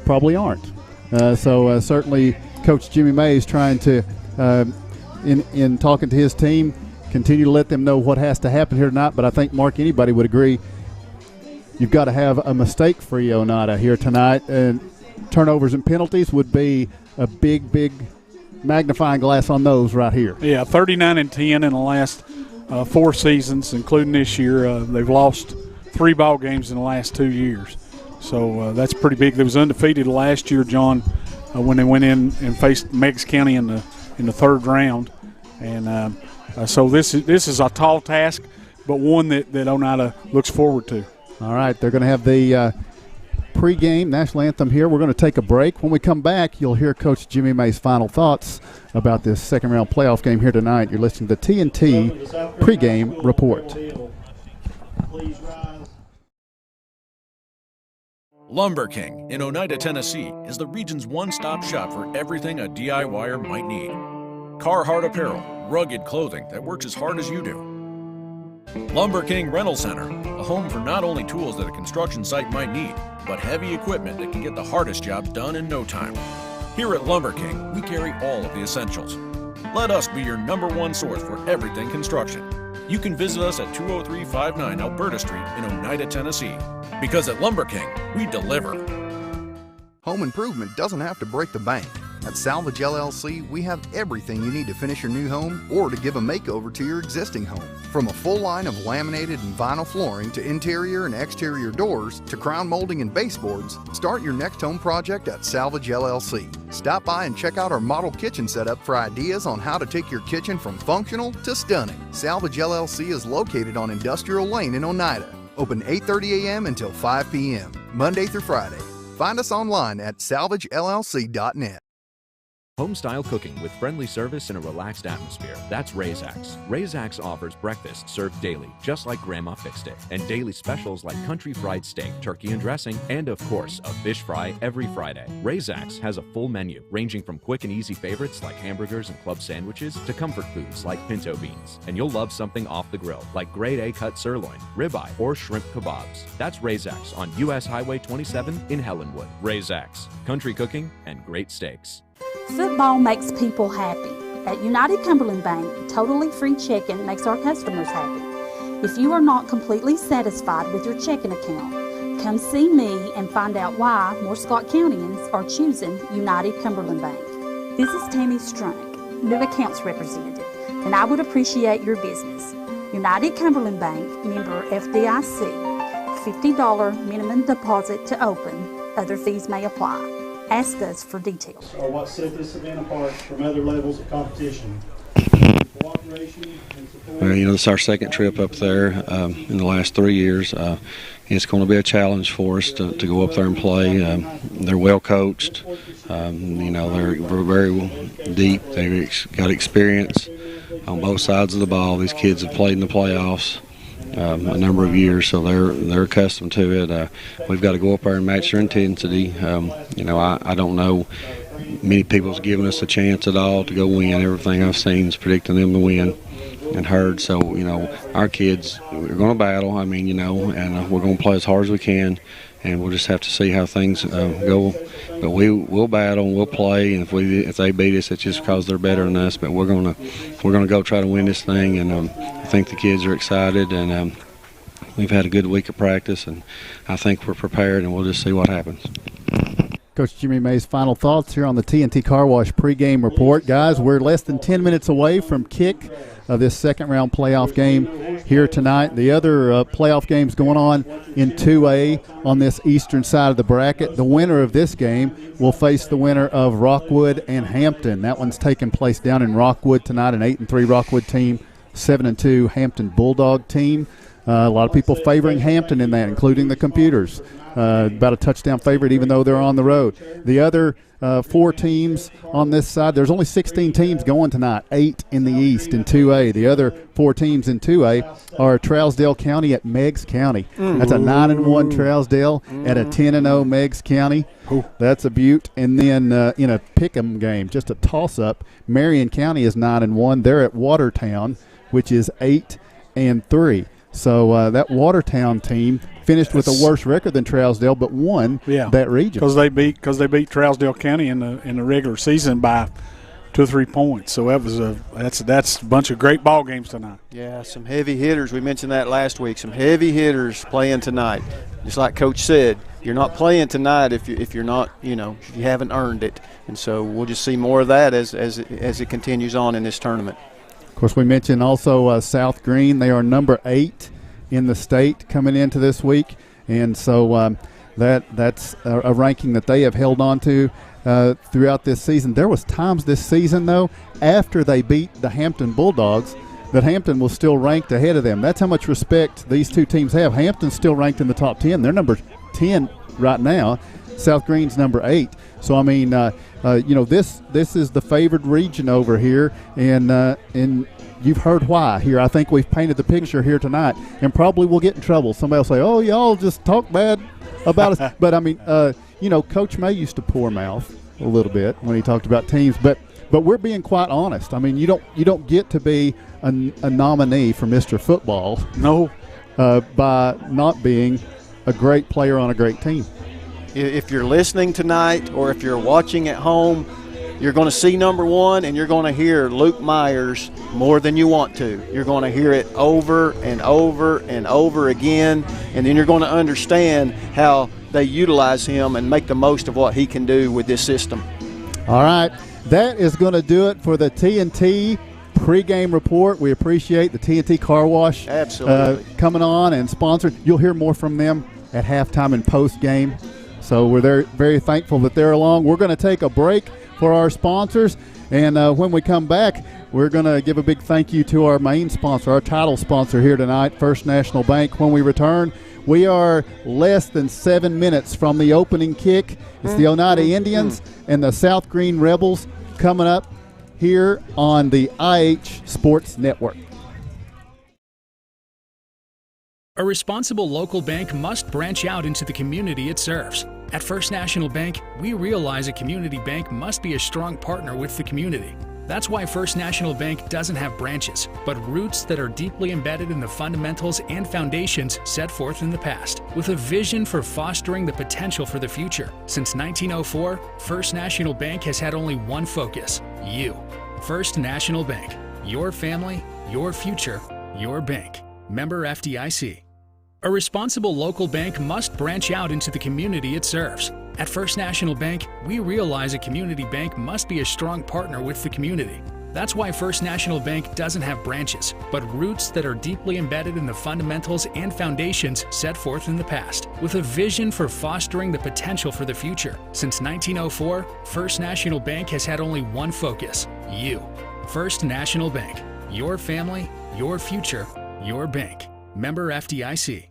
S4: probably aren't. So certainly Coach Jimmy May is trying to, in talking to his team, continue to let them know what has to happen here tonight. But I think, Mark, anybody would agree you've got to have a mistake-free Oneida here tonight. And turnovers and penalties would be a big, big magnifying glass on those right here.
S6: Yeah, 39-10 in the last 4 seasons, including this year. They've lost 3 ball games in the last 2 years. So that's pretty big. They was undefeated last year, John, when they went in and faced Meigs County in the 3rd round, and so this is a tall task, but one that Oneida looks forward to.
S4: All right, they're going to have the pregame national anthem here. We're going to take a break. When we come back, you'll hear Coach Jimmy May's final thoughts about this second-round playoff game here tonight. You're listening to TNT pregame report.
S12: Lumber King in Oneida, Tennessee is the region's one-stop shop for everything a DIYer might need. Carhartt apparel, rugged clothing that works as hard as you do. Lumber King Rental Center, a home for not only tools that a construction site might need, but heavy equipment that can get the hardest jobs done in no time. Here at Lumber King, we carry all of the essentials. Let us be your #1 source for everything construction. You can visit us at 20359 Alberta Street in Oneida, Tennessee. Because at Lumber King, we deliver.
S16: Home improvement doesn't have to break the bank. At Salvage LLC, we have everything you need to finish your new home or to give a makeover to your existing home. From a full line of laminated and vinyl flooring to interior and exterior doors to crown molding and baseboards, start your next home project at Salvage LLC. Stop by and check out our model kitchen setup for ideas on how to take your kitchen from functional to stunning. Salvage LLC is located on Industrial Lane in Oneida. Open 8:30 a.m. until 5 p.m., Monday through Friday. Find us online at salvagellc.net.
S13: Home-style cooking with friendly service and a relaxed atmosphere. That's Razax. Razax offers breakfast served daily, just like Grandma fixed it, and daily specials like country fried steak, turkey and dressing, and of course, a fish fry every Friday. Razax has a full menu, ranging from quick and easy favorites like hamburgers and club sandwiches to comfort foods like pinto beans. And you'll love something off the grill, like grade A cut sirloin, ribeye, or shrimp kebabs. That's Razax on U.S. Highway 27 in Helenwood. Razax, country cooking and great steaks.
S14: Football makes people happy. At United Cumberland Bank, totally free checking makes our customers happy. If you are not completely satisfied with your checking account, come see me and find out why more Scott Countyans are choosing United Cumberland Bank. This is Tammy Strunk, new accounts representative, and I would appreciate your business. United Cumberland Bank, member FDIC, $50 minimum deposit to open. Other fees may apply. Ask us for details.
S17: Or what set this event apart from other levels of competition? Cooperation and support.
S15: Well, this is our second trip up there in the last 3 years. It's going to be a challenge for us to go up there and play. They're well coached. They're very deep. They've got experience on both sides of the ball. These kids have played in the playoffs a number of years, so they're accustomed to it. We've got to go up there and match their intensity. I don't know many people's given us a chance at all to go win. Everything I've seen is predicting them to win and heard. So our kids, we're going to battle. And we're going to play as hard as we can, and we'll just have to see how things go. But we'll battle and we'll play, and if they beat us, it's just because they're better than us. But we're gonna go try to win this thing, and I think the kids are excited, and we've had a good week of practice, and I think we're prepared, and we'll just see what happens.
S4: Coach Jimmy May's final thoughts here on the TNT Car Wash pregame report. Guys, we're less than 10 minutes away from kick of this second-round playoff game here tonight. The other playoff games going on in 2A on this eastern side of the bracket. The winner of this game will face the winner of Rockwood and Hampton. That one's taking place down in Rockwood tonight, an 8-3 Rockwood team, 7-2 Hampton Bulldog team. A lot of people favoring Hampton in that, including the computers. About a touchdown favorite, even though they're on the road. The other 4 teams on this side, there's only 16 teams going tonight, 8 in the East in 2A. The other 4 teams in 2A are Trousdale County at Meigs County. That's a 9-1 Trousdale at a 10-0 Meigs County. That's a beaut. And then in a pick'em game, just a toss-up, Marion County is 9-1. They're at Watertown, which is 8-3. So that Watertown team finished with a worse record than Trousdale, but won that region
S6: because they beat Trousdale County in the regular season by 2 or 3 points. So that's a bunch of great ball games tonight.
S7: Yeah, some heavy hitters. We mentioned that last week. Some heavy hitters playing tonight. Just like Coach said, you're not playing tonight if you're not, if you haven't earned it. And so we'll just see more of that as it continues on in this tournament.
S4: Of course, we mentioned also South Greene. They are number 8 in the state coming into this week, and so that's a ranking that they have held on to throughout this season. There was times this season, though, after they beat the Hampton Bulldogs, that Hampton was still ranked ahead of them. That's how much respect these two teams have. Hampton's still ranked in the top 10. They're number 10 right now. South Greene's number 8. So I mean, this is the favored region over here, and you've heard why here. I think we've painted the picture here tonight, and probably we'll get in trouble. Somebody will say, "Oh, y'all just talk bad about us." But I mean, Coach May used to pour mouth a little bit when he talked about teams, but we're being quite honest. I mean, you don't get to be a nominee for Mr. Football, by not being a great player on a great team.
S7: If you're listening tonight or if you're watching at home, you're going to see number 1 and you're going to hear Luke Myers more than you want to. You're going to hear it over and over and over again, and then you're going to understand how they utilize him and make the most of what he can do with this system.
S4: All right, that is going to do it for the TNT pregame report. We appreciate the TNT Car Wash coming on and sponsored. You'll hear more from them at halftime and postgame. So we're very, very thankful that they're along. We're going to take a break for our sponsors, and when we come back, we're going to give a big thank you to our main sponsor, our title sponsor here tonight, First National Bank. When we return, we are less than 7 minutes from the opening kick. It's the Oneida Indians and the South Greene Rebels coming up here on the IH Sports Network.
S1: A responsible local bank must branch out into the community it serves. At First National Bank, we realize a community bank must be a strong partner with the community. That's why First National Bank doesn't have branches, but roots that are deeply embedded in the fundamentals and foundations set forth in the past, with a vision for fostering the potential for the future. Since 1904, First National Bank has had only one focus: you. First National Bank. Your family, your future, your bank. Member FDIC. A responsible local bank must branch out into the community it serves. At First National Bank, we realize a community bank must be a strong partner with the community. That's why First National Bank doesn't have branches, but roots that are deeply embedded in the fundamentals and foundations set forth in the past, with a vision for fostering the potential for the future. Since 1904, First National Bank has had only one focus: you. First National Bank. Your family, your future, your bank. Member FDIC.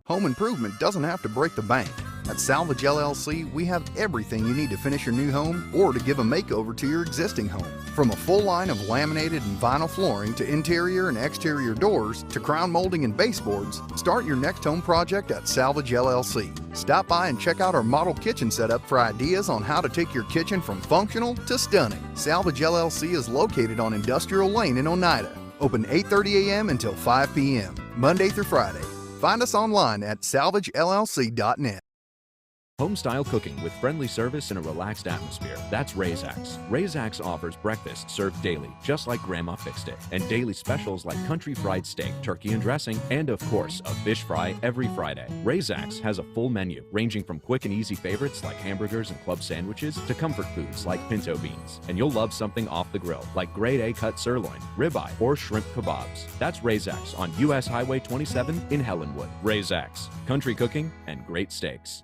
S16: Home improvement doesn't have to break the bank. At Salvage LLC, we have everything you need to finish your new home or to give a makeover to your existing home. From a full line of laminated and vinyl flooring to interior and exterior doors to crown molding and baseboards, start your next home project at Salvage LLC. Stop by and check out our model kitchen setup for ideas on how to take your kitchen from functional to stunning. Salvage LLC is located on Industrial Lane in Oneida. Open 8:30 a.m. until 5 p.m., Monday through Friday. Find us online at salvagellc.net.
S13: Home-style cooking with friendly service and a relaxed atmosphere. That's Razax. Razax offers breakfast served daily, just like Grandma fixed it, and daily specials like country fried steak, turkey and dressing, and of course, a fish fry every Friday. Razax has a full menu, ranging from quick and easy favorites like hamburgers and club sandwiches to comfort foods like pinto beans. And you'll love something off the grill, like grade A cut sirloin, ribeye, or shrimp kebabs. That's Razax on US Highway 27 in Helenwood. Razax, country cooking and great steaks.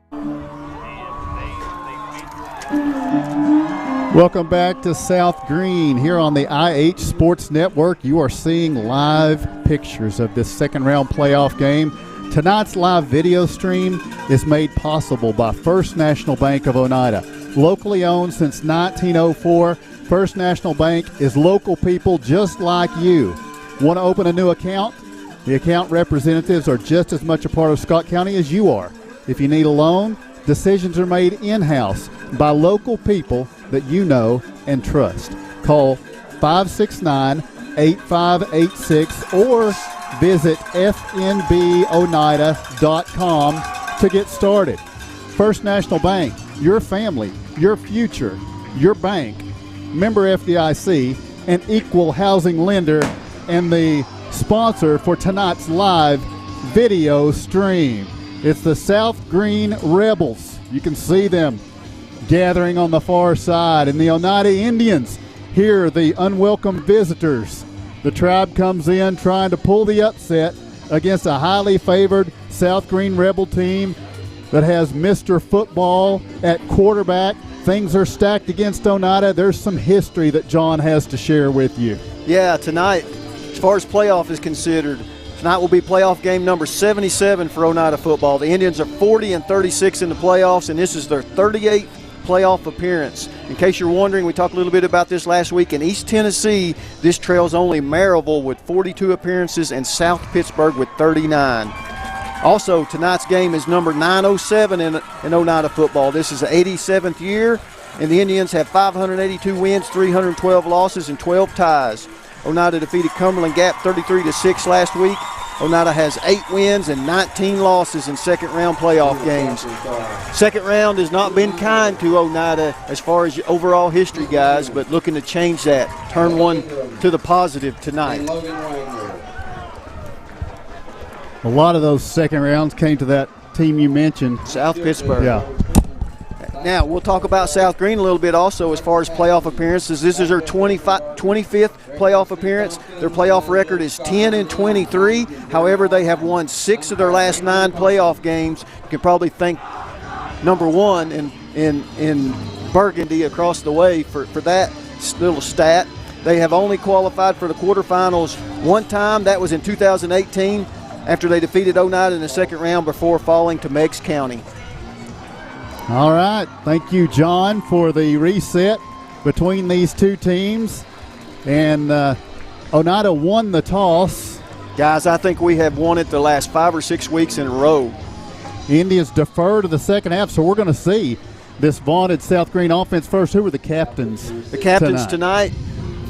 S4: Welcome back to South Greene here on the IH Sports Network. You are seeing live pictures of this second round playoff game. Tonight's live video stream is made possible by First National Bank of Oneida. Locally owned since 1904, First National Bank is local people just like you. Want to open a new account? The account representatives are just as much a part of Scott County as you are. If you need a loan, decisions are made in-house by local people that you know and trust. Call 569-8586 or visit fnboneida.com to get started. First National Bank, your family, your future, your bank. Member FDIC, an equal housing lender, and the sponsor for tonight's live video stream. It's the South Greene Rebels. You can see them gathering on the far side. And the Oneida Indians, here are the unwelcome visitors. The tribe comes in trying to pull the upset against a highly favored South Greene Rebel team that has Mr. Football at quarterback. Things are stacked against Oneida. There's some history that John has to share with you.
S7: Yeah, tonight, as far as playoff is considered, Tonight will be playoff game number 77 for Oneida football. The Indians are 40-36 in the playoffs, and this is their 38th playoff appearance. In case you're wondering, we talked a little bit about this last week. In East Tennessee, this trails only Maryville with 42 appearances and South Pittsburgh with 39. Also, tonight's game is number 907 in Oneida football. This is the 87th year, and the Indians have 582 wins, 312 losses, and 12 ties. Oneida defeated Cumberland Gap 33-6 last week. Oneida has 8 wins and 19 losses in second-round playoff games. Second round has not been kind to Oneida as far as overall history, guys, but looking to change that. Turn one to the positive tonight.
S4: A lot of those second rounds came to that team you mentioned.
S7: South Pittsburgh.
S4: Yeah.
S7: Now, we'll talk about South Greene a little bit also as far as playoff appearances. This is their 25th playoff appearance. Their playoff record is 10-23. However, they have won 6 of their last 9 playoff games. You can probably thank number 1 in Burgundy across the way for that little stat. They have only qualified for the quarterfinals one time. That was in 2018 after they defeated Oneida in the second round before falling to Meigs County.
S4: All right. Thank you, John, for the reset between these two teams. And Oneida won the toss.
S7: Guys, I think we have won it the last 5 or 6 weeks in a row.
S4: Indians defer to the second half, so we're going to see this vaunted South Greene offense first. Who were the captains?
S7: The captains tonight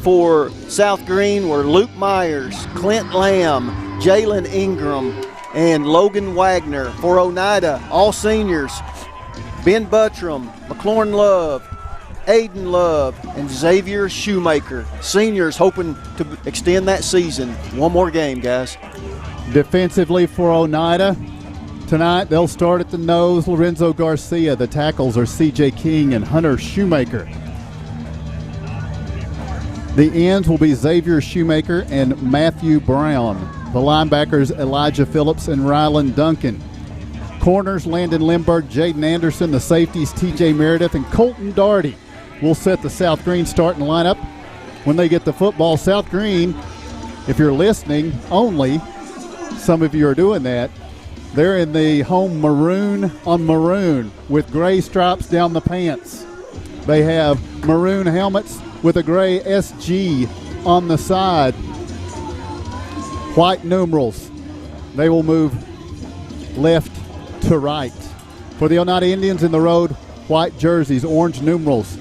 S7: for South Greene were Luke Myers, Clint Lamb, Jalen Ingram, and Logan Wagner. For Oneida, all seniors, Ben Buttram, McLaurin Love, Aiden Love, and Xavier Shoemaker. Seniors hoping to extend that season. One more game, guys.
S4: Defensively for Oneida tonight, they'll start at the nose, Lorenzo Garcia. The tackles are C.J. King and Hunter Shoemaker. The ends will be Xavier Shoemaker and Matthew Brown. The linebackers, Elijah Phillips and Rylan Duncan. Corners, Landon Lindbergh, Jaden Anderson. The safeties, T.J. Meredith and Colton Darty will set the South Greene starting lineup when they get the football. South Greene, if you're listening only, some of you are doing that, they're in the home maroon on maroon with gray stripes down the pants. They have maroon helmets with a gray SG on the side. White numerals. They will move left to right. For the Oneida Indians in the road, white jerseys, orange numerals,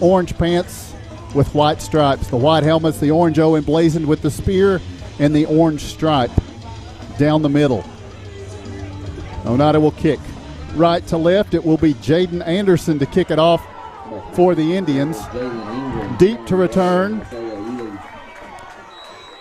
S4: orange pants with white stripes. The white helmets, the orange O emblazoned with the spear and the orange stripe down the middle. Oneida will kick right to left. It will be Jaden Anderson to kick it off for the Indians. Deep to return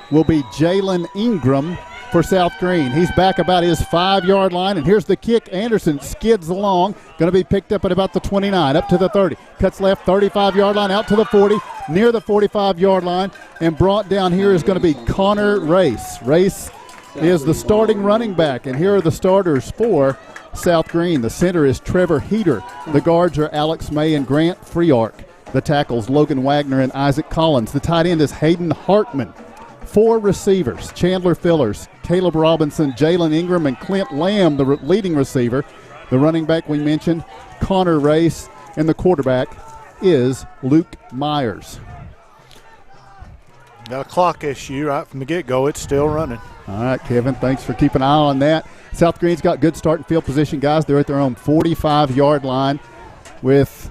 S4: will be Jalen Ingram for South Greene. He's back about his 5-yard line, and here's the kick. Anderson skids along, going to be picked up at about the 29, up to the 30. Cuts left, 35-yard line, out to the 40, near the 45-yard line, and brought down here is going to be Connor Race. Race is the starting running back, and here are the starters for South Greene. The center is Trevor Heater. The guards are Alex May and Grant Freeark. The tackles, Logan Wagner and Isaac Collins. The tight end is Hayden Hartman. 4 receivers, Chandler Fillers, Caleb Robinson, Jalen Ingram, and Clint Lamb, the leading receiver. The running back we mentioned, Connor Race, and the quarterback is Luke Myers.
S5: Got a clock issue right from the get-go. It's still running.
S4: All right, Kevin, thanks for keeping an eye on that. South Greene's got good starting field position, guys. They're at their own 45-yard line with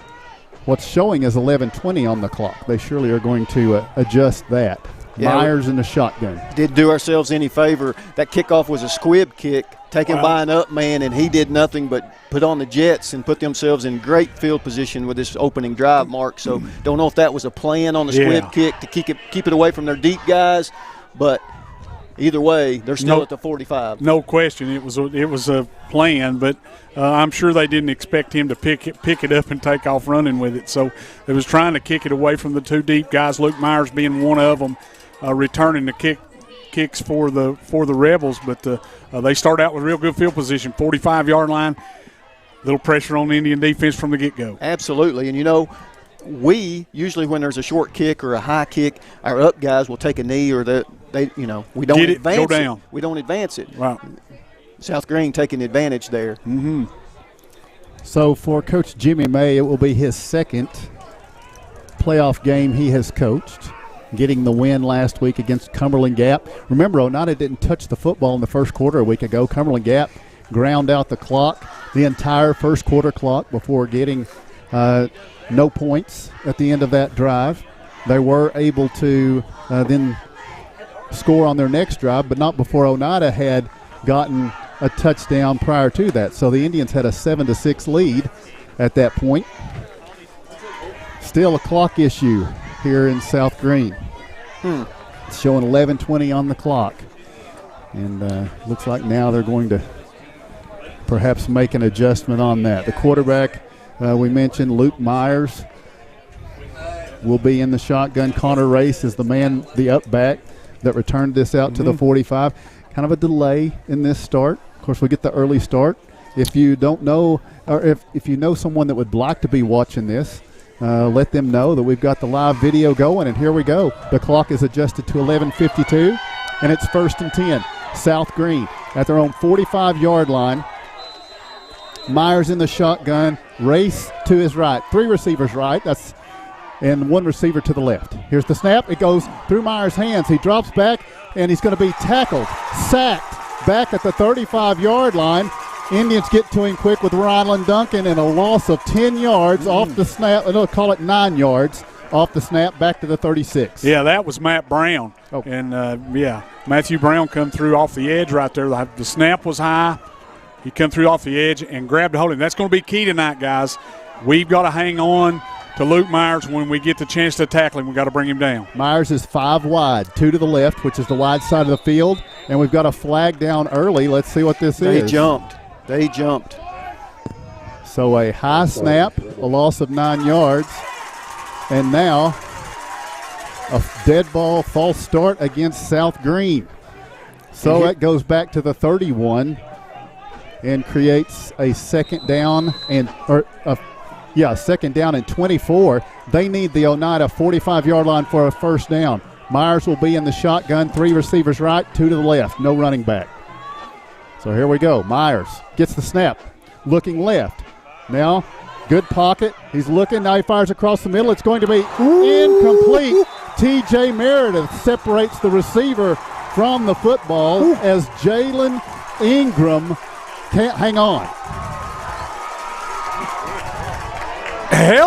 S4: what's showing as 11:20 on the clock. They surely are going to adjust that. Yeah, Myers in the shotgun.
S7: Didn't do ourselves any favor. That kickoff was a squib kick taken by an up man, and he did nothing but put on the Jets and put themselves in great field position with this opening drive, Mark. So don't know if that was a plan on the squib kick to keep it away from their deep guys, but either way, they're still at the 45.
S6: No question, it was a plan, but I'm sure they didn't expect him to pick it up and take off running with it. So they was trying to kick it away from the 2 deep guys, Luke Myers being one of them, returning the kicks for the Rebels. But they start out with real good field position, 45-yard line, little pressure on the Indian defense from the get-go.
S7: Absolutely, and we usually when there's a short kick or a high kick, our up guys will take a knee or we don't advance
S6: go down.
S7: We don't advance it.
S6: Right.
S7: South Greene taking advantage there.
S6: Mm-hmm.
S4: So for Coach Jimmy May, it will be his second playoff game he has coached, getting the win last week against Cumberland Gap. Remember, Oneida didn't touch the football in the first quarter a week ago. Cumberland Gap ground out the clock, the entire first quarter clock, before getting no points at the end of that drive. They were able to then score on their next drive, but not before Oneida had gotten a touchdown prior to that. So the Indians had a 7-6 lead at that point. Still a clock issue here in South Greene. It's showing 11:20 on the clock. And looks like now they're going to perhaps make an adjustment on that. The quarterback, we mentioned, Luke Myers, will be in the shotgun. Connor Race is the up back that returned this out to the 45. Kind of a delay in this start. Of course, we get the early start. If you don't know, or if you know someone that would like to be watching this, let them know that we've got the live video going, and here we go. The clock is adjusted to 11:52, and it's 1st and 10. South Greene at their own 45-yard line. Myers in the shotgun. Race to his right. 3 receivers right. And 1 receiver to the left. Here's the snap. It goes through Myers' hands. He drops back, and he's going to be tackled, sacked, back at the 35-yard line. Indians get to him quick with Ryland Duncan, and a loss of 10 yards off the snap. They'll call it 9 yards off the snap, back to the 36.
S6: Yeah, that was Matt Brown. Oh. And, Matthew Brown come through off the edge right there. The snap was high. He come through off the edge and grabbed a hold of him. That's going to be key tonight, guys. We've got to hang on to Luke Myers. When we get the chance to tackle him, we've got to bring him down. Myers is 5 wide, 2 to the left, which is the wide side of the field, and we've got a flag down early. Let's see what this is.
S7: They jumped.
S4: So a high snap, a loss of 9 yards, and now a dead ball false start against South Greene. So that goes back to the 31 and creates a second down and second down and 24. They need the Oneida 45-yard line for a first down. Myers will be in the shotgun, 3 receivers right, 2 to the left, no running back. So here we go. Myers gets the snap, looking left. Now, good pocket. He's looking. Now he fires across the middle. It's going to be incomplete. T.J. Meredith separates the receiver from the football as Jalen Ingram can't hang on.
S6: Hello,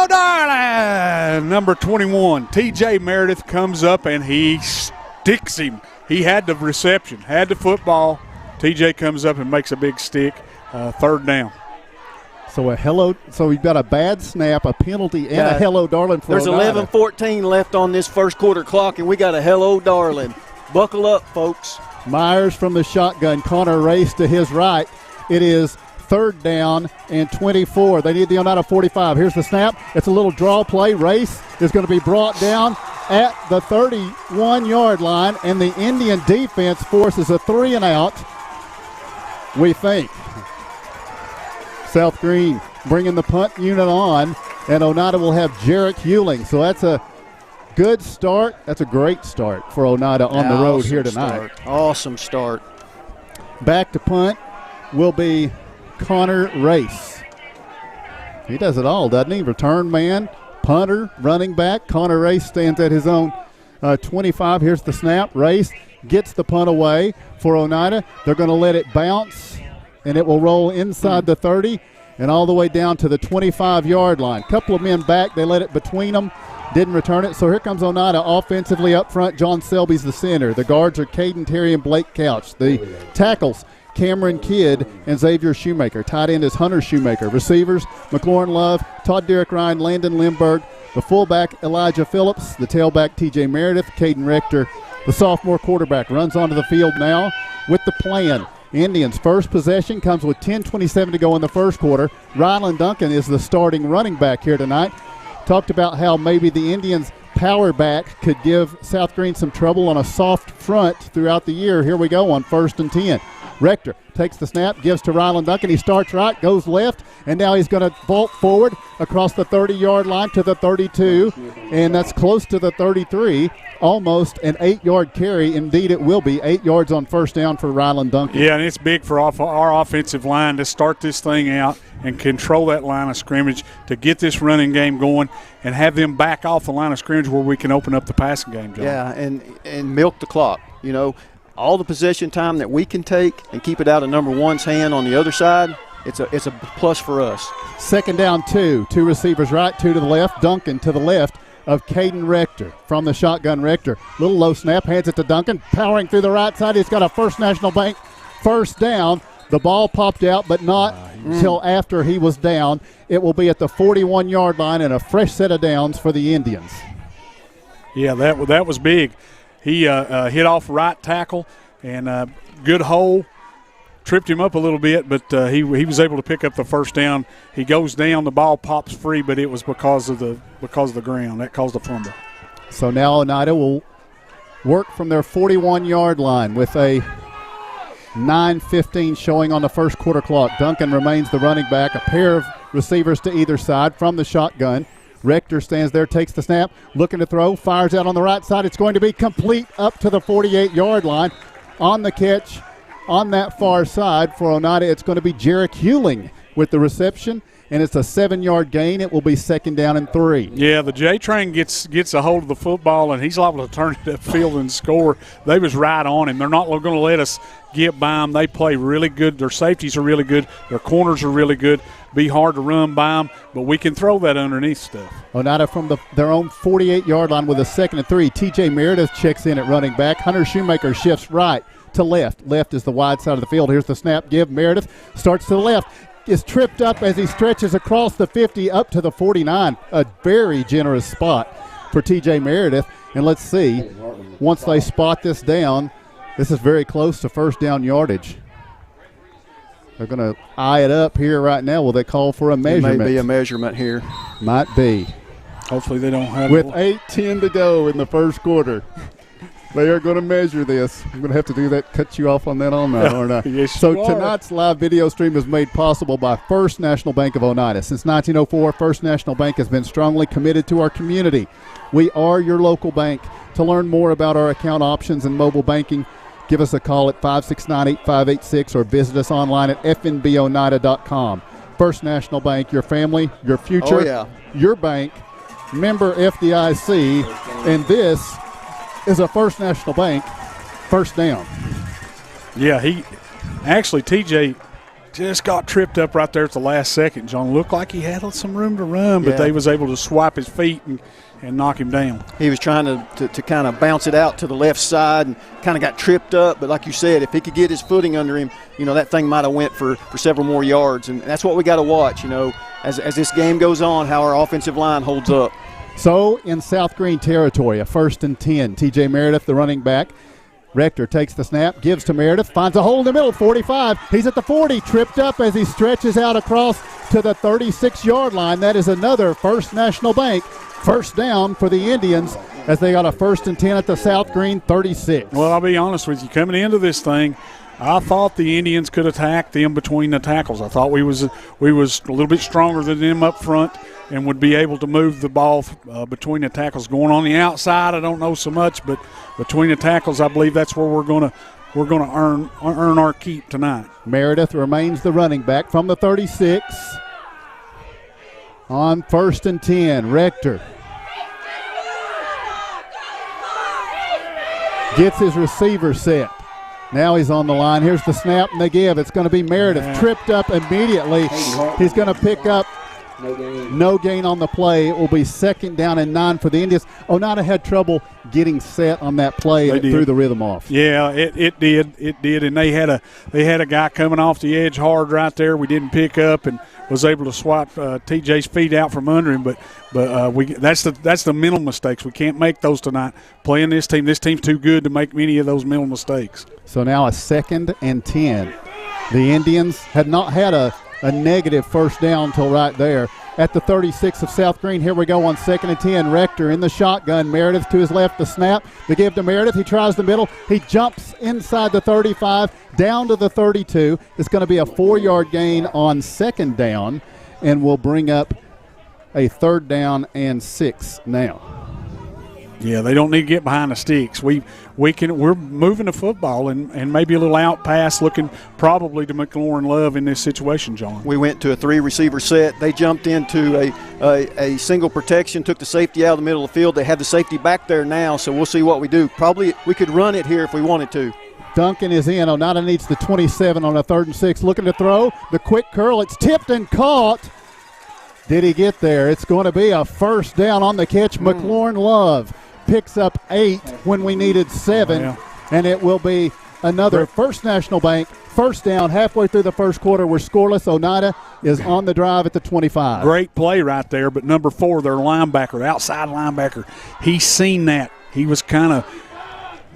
S6: darling! Number 21, T.J. Meredith comes up and he sticks him. He had the reception, had the football. T.J. comes up and makes a big stick, 3rd down.
S4: So we've got a bad snap, a penalty, and a hello, darling for
S7: There's 11:14 left on this first quarter clock, and we got a hello, darling. Buckle up, folks.
S4: Myers from the shotgun. Connor Race to his right. It is 3rd down and 24. They need the Oneida 45. Here's the snap. It's a little draw play. Race is going to be brought down at the 31-yard line, and the Indian defense forces a 3-and-out, we think. South Greene bringing the punt unit on, and Oneida will have Jarek Hewling. So that's a good start. That's a great start for Oneida on the road here tonight.
S7: Awesome start.
S4: Back to punt will be Connor Race. He does it all, doesn't he? Return man, punter, running back. Connor Race stands at his own 25. Here's the snap. Race gets the punt away for Oneida. They're going to let it bounce, and it will roll inside the 30 and all the way down to the 25-yard line. Couple of men back. They let it between them. Didn't return it. So here comes Oneida offensively up front. John Selby's the center. The guards are Caden Terry and Blake Couch. The tackles, Cameron Kidd and Xavier Shoemaker. Tight end is Hunter Shoemaker. Receivers, McLaurin Love, Todd Derrick Ryan, Landon Lindbergh. The fullback, Elijah Phillips. The tailback, TJ Meredith, Caden Rector. The sophomore quarterback runs onto the field now with the plan. Indians' first possession comes with 10:27 to go in the first quarter. Ryland Duncan is the starting running back here tonight. Talked about how maybe the Indians' power back could give South Greene some trouble on a soft front throughout the year. Here we go on 1st and 10. Rector takes the snap, gives to Ryland Duncan. He starts right, goes left, and now he's going to vault forward across the 30-yard line to the 32, and that's close to the 33. Almost an 8-yard carry. Indeed, it will be 8 yards on first down for Ryland Duncan.
S6: Yeah, and it's big for our offensive line to start this thing out and control that line of scrimmage to get this running game going and have them back off the line of scrimmage where we can open up the passing game, John.
S7: Yeah, and milk the clock. You know, all the possession time that we can take and keep it out of number one's hand on the other side, it's a plus for us.
S4: Second down 2. 2 receivers right, 2 to the left. Duncan to the left of Caden Rector from the shotgun. Rector, little low snap, hands it to Duncan, powering through the right side. He's got a First National Bank first down. The ball popped out, but not until after he was down. It will be at the 41-yard line and a fresh set of downs for the Indians.
S6: Yeah, that was big. He hit off right tackle and good hole. Tripped him up a little bit, but he was able to pick up the first down. He goes down, the ball pops free, but it was because of the ground. That caused the fumble.
S4: So now Oneida will work from their 41-yard line with a 9:15 showing on the first quarter clock. Duncan remains the running back, a pair of receivers to either side from the shotgun. Rector stands there, takes the snap, looking to throw, fires out on the right side. It's going to be complete up to the 48-yard line. On the catch on that far side for Oneida, it's going to be Jarek Hewling with the reception, and it's a 7-yard gain. It will be second down and 3.
S6: Yeah, the J-Train gets a hold of the football, and he's liable to turn it upfield and score. They was right on him. They're not going to let us get by them. They play really good. Their safeties are really good. Their corners are really good. Be hard to run by them, but we can throw that underneath stuff.
S4: Oneida from their own 48-yard line with a second and 3. T.J. Meredith checks in at running back. Hunter Shoemaker shifts right to left. Left is the wide side of the field. Here's the snap give. Meredith starts to the left. Is tripped up as he stretches across the 50 up to the 49. A very generous spot for T.J. Meredith. And let's see, once they spot this down, this is very close to first down yardage. They're going to eye it up here right now. Will they call for a measurement?
S7: It may be a measurement here.
S4: Might be.
S6: Hopefully they don't have
S4: with 8:10 to go in the first quarter. They are going to measure this. I'm going to have to do that, cut you off on that all night, aren't I?
S6: Yes,
S4: so tonight's live video stream is made possible by First National Bank of Oneida. Since 1904, First National Bank has been strongly committed to our community. We are your local bank. To learn more about our account options and mobile banking, give us a call at 569-8586 or visit us online at fnboneida.com. First National Bank, your family, your future, your bank, member FDIC, and this is a First National Bank first down.
S6: Yeah, TJ just got tripped up right there at the last second. John looked like he had some room to run, but they was able to swipe his feet and knock him down.
S7: He was trying to kind of bounce it out to the left side and kind of got tripped up. But like you said, if he could get his footing under him, that thing might have went for several more yards. And that's what we got to watch, as this game goes on, how our offensive line holds up.
S4: So in South Greene territory, a 1st and 10. T.J. Meredith, the running back. Rector takes the snap, gives to Meredith, finds a hole in the middle, 45. He's at the 40, tripped up as he stretches out across to the 36-yard line. That is another First National Bank first down for the Indians as they got a 1st and 10 at the South Greene 36.
S6: Well, I'll be honest with you. Coming into this thing, I thought the Indians could attack them between the tackles. I thought we was a little bit stronger than them up front and would be able to move the ball between the tackles. Going on the outside, I don't know so much, but between the tackles, I believe that's where we're going to earn our keep tonight.
S4: Meredith remains the running back from the 36 on 1st and 10. Rector gets his receiver set. Now he's on the line. Here's the snap and the give. It's going to be Meredith. Tripped up immediately. He's going to pick up no gain on the play. It will be second down and 9 for the Indians. Oneida had trouble getting set on that play, and it threw the rhythm off.
S6: Yeah, it did, and they had a guy coming off the edge hard right there. We didn't pick up and was able to swap TJ's feet out from under him, but that's the mental mistakes. We can't make those tonight. Playing this team's too good to make many of those mental mistakes.
S4: So now a 2nd and 10. The Indians had not had a negative first down until right there. at the 36 of South Greene. Here we go on 2nd and 10. Rector in the shotgun. Meredith to his left, the snap. The give to Meredith. He tries the middle. He jumps inside the 35, down to the 32. It's going to be a 4-yard gain on 2nd down, and will bring up a 3rd down and 6 now.
S6: Yeah, they don't need to get behind the sticks. We're moving the football and maybe a little out pass looking probably to McLaurin Love in this situation, John.
S7: We went to a 3-receiver set. They jumped into a single protection, took the safety out of the middle of the field. They have the safety back there now, so we'll see what we do. Probably we could run it here if we wanted to.
S4: Duncan is in. Oneida needs the 27 on a 3rd and 6. Looking to throw. The quick curl. It's tipped and caught. Did he get there? It's going to be a 1st down on the catch. McLaurin Love picks up 8 when we needed 7, and it will be another First National Bank 1st down halfway through the first quarter. We're scoreless. Oneida is on the drive at the 25.
S6: Great play right there, but number 4, their linebacker, outside linebacker, he's seen that. He was kind of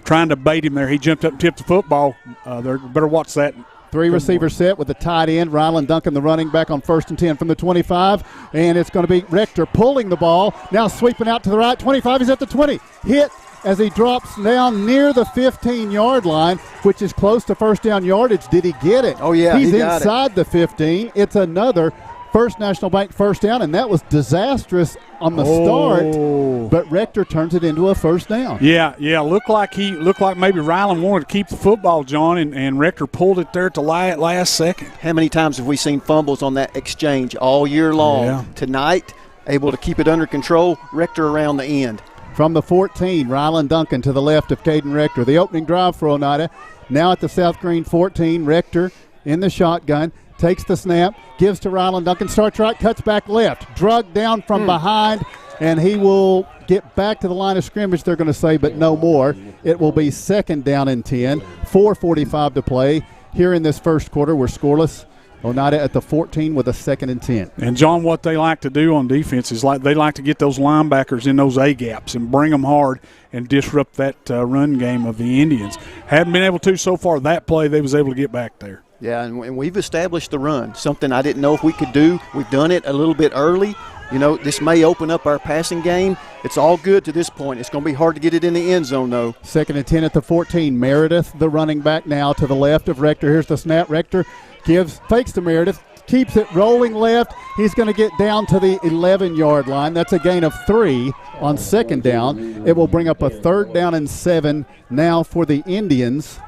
S6: trying to bait him there. He jumped up and tipped the football. They better watch that.
S4: 3-receiver set with the tight end, Rylan Duncan, the running back, on 1st and 10 from the 25. And it's going to be Rector pulling the ball. Now sweeping out to the right. 25, he's at the 20. Hit as he drops down near the 15-yard line, which is close to 1st down yardage. Did he get it?
S7: Oh, yeah.
S4: He's inside the 15. It's another First National Bank 1st down, and that was disastrous on the start, but Rector turns it into a 1st down.
S6: Yeah. Looked like maybe Rylan wanted to keep the football, John, and Rector pulled it there at the last second.
S7: How many times have we seen fumbles on that exchange all year long?
S6: Yeah.
S7: Tonight, able to keep it under control, Rector around the end.
S4: From the 14, Rylan Duncan to the left of Caden Rector. The opening drive for Oneida. Now at the South Greene 14, Rector in the shotgun. Takes the snap, gives to Rylan Duncan, starts right, cuts back left, drugged down from behind, and he will get back to the line of scrimmage, they're going to say, but no more. It will be 2nd down and 10, 4:45 to play. Here in this first quarter, we're scoreless. Oneida at the 14 with a 2nd and 10.
S6: And, John, what they like to do on defense is they like to get those linebackers in those A-gaps and bring them hard and disrupt that run game of the Indians. Hadn't been able to so far. That play, they was able to get back there.
S7: Yeah, and we've established the run, something I didn't know if we could do. We've done it a little bit early. You know, this may open up our passing game. It's all good to this point. It's going to be hard to get it in the end zone, though.
S4: 2nd and 10 at the 14. Meredith, the running back, now to the left of Rector. Here's the snap. Rector fakes to Meredith, keeps it rolling left. He's going to get down to the 11-yard line. That's a gain of 3 on 2nd down. It will bring up a 3rd down and 7 now for the Indians.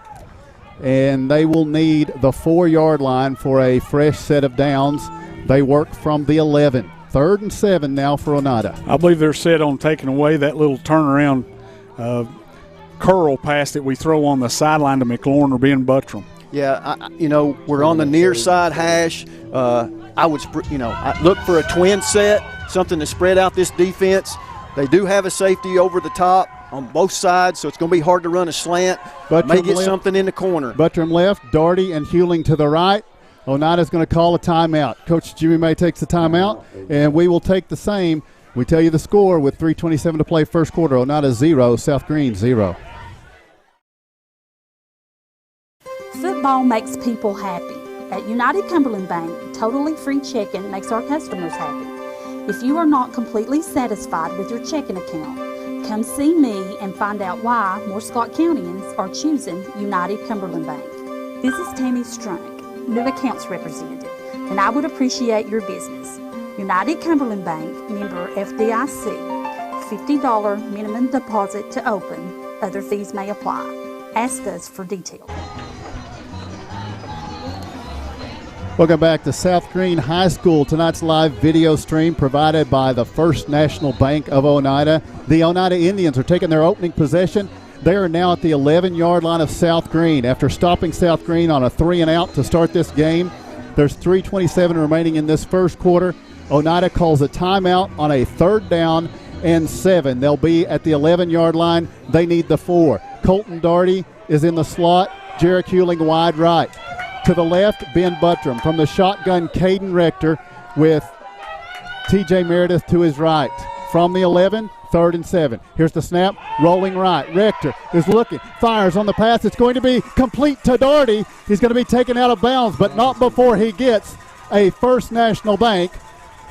S4: And they will need the 4-yard line for a fresh set of downs. They work from the 11. 3rd and 7 now for Oneida.
S6: I believe they're set on taking away that little turnaround curl pass that we throw on the sideline to McLaurin or Ben Buttram.
S7: Yeah, we're on the near side hash. I look for a twin set, something to spread out this defense. They do have a safety over the top on both sides, so it's going to be hard to run a slant. May get something in the corner.
S4: Buttram left, Daugherty and Hewling to the right. Oneida's going to call a timeout. Coach Jimmy May takes the timeout, and we will take the same. We tell you the score with 3:27 to play first quarter. Oneida 0, South Greene 0.
S14: Football makes people happy. At United Cumberland Bank, totally free checking makes our customers happy. If you are not completely satisfied with your checking account, come see me and find out why more Scott Countyans are choosing United Cumberland Bank. This is Tammy Strunk, new accounts representative, and I would appreciate your business. United Cumberland Bank, member FDIC, $50 minimum deposit to open. Other fees may apply. Ask us for details.
S4: Welcome back to South Greene High School. Tonight's live video stream provided by the First National Bank of Oneida. The Oneida Indians are taking their opening possession. They are now at the 11-yard line of South Greene. After stopping South Greene on a 3-and-out to start this game, there's 3:27 remaining in this first quarter. Oneida calls a timeout on a 3rd down and 7. They'll be at the 11-yard line. They need the 4. Colton Daugherty is in the slot. Jarek Hewling wide right. To the left, Ben Buttram. From the shotgun, Caden Rector with T.J. Meredith to his right. From the 11, 3rd and 7. Here's the snap, rolling right. Rector is looking, fires on the pass. It's going to be complete to Daugherty. He's going to be taken out of bounds, but not before he gets a First National Bank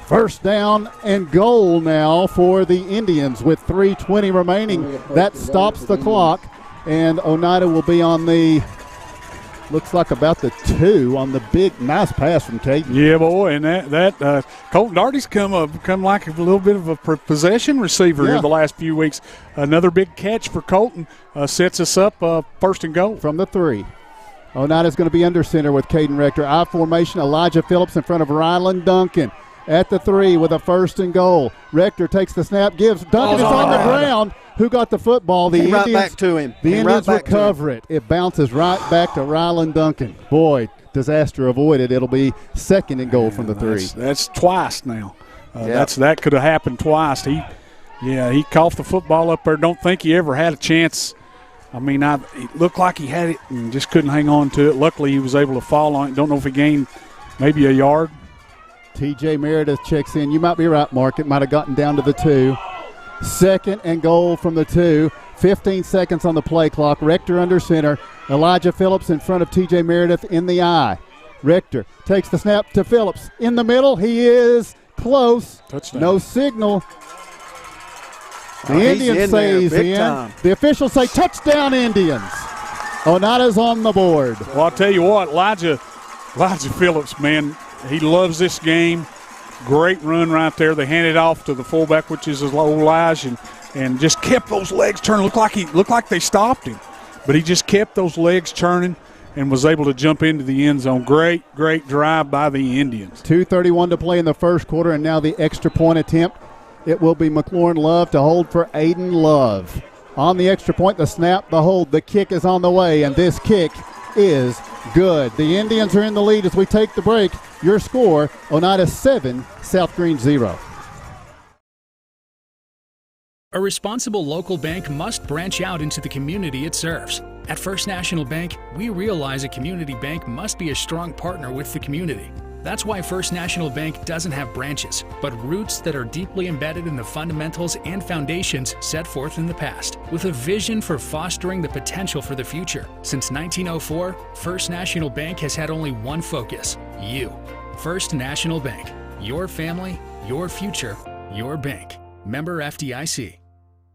S4: First down and goal now for the Indians with 3:20 remaining. That stops the clock, and Oneida will be on the, looks like about the 2 on the big, nice pass from Caden.
S6: Yeah, boy, and that Colton Darty's come like a little bit of a possession receiver here the last few weeks. Another big catch for Colton sets us up first and goal.
S4: From the 3. Oneida's going to be under center with Caden Rector. I formation, Elijah Phillips in front of Rylan Duncan. At the 3 with a first and goal. Rector takes the snap, gives. Duncan is on the ground. Who got the football? The Indians,
S7: right back to him.
S4: The Indians recover it. It bounces right back to Rylan Duncan. Boy, disaster avoided. It'll be second and goal from the 3.
S6: That's twice now. That could have happened twice. He coughed the football up there. Don't think he ever had a chance. I mean, it looked like he had it and just couldn't hang on to it. Luckily, he was able to fall on it. Don't know if he gained maybe a yard.
S4: T.J. Meredith checks in. You might be right, Mark. It might have gotten down to the 2. Second and goal from the 2. 15 seconds on the play clock. Rector under center. Elijah Phillips in front of T.J. Meredith in the eye. Rector takes the snap to Phillips. In the middle, he is close.
S6: Touchdown.
S4: No signal. The Indians say he's in. The officials say touchdown Indians. Oneida's on the board.
S6: Well, I'll tell you what, Elijah Phillips, man, he loves this game. Great run right there. They handed off to the fullback, which is Elijah, and just kept those legs turning. Looked like they stopped him, but he just kept those legs churning and was able to jump into the end zone. Great drive by the Indians.
S4: 2:31 to play in the first quarter, and now the extra point attempt. It will be McLaurin Love to hold for Aiden Love. On the extra point, the snap, the hold, the kick is on the way, and this kick is good. The Indians are in the lead as we take the break. Your score, Oneida 7, South Greene 0.
S1: A responsible local bank must branch out into the community it serves. At First National Bank, we realize a community bank must be a strong partner with the community. That's why First National Bank doesn't have branches, but roots that are deeply embedded in the fundamentals and foundations set forth in the past, with a vision for fostering the potential for the future. Since 1904, First National Bank has had only one focus: you. First National Bank. Your family, your future, your bank. Member FDIC.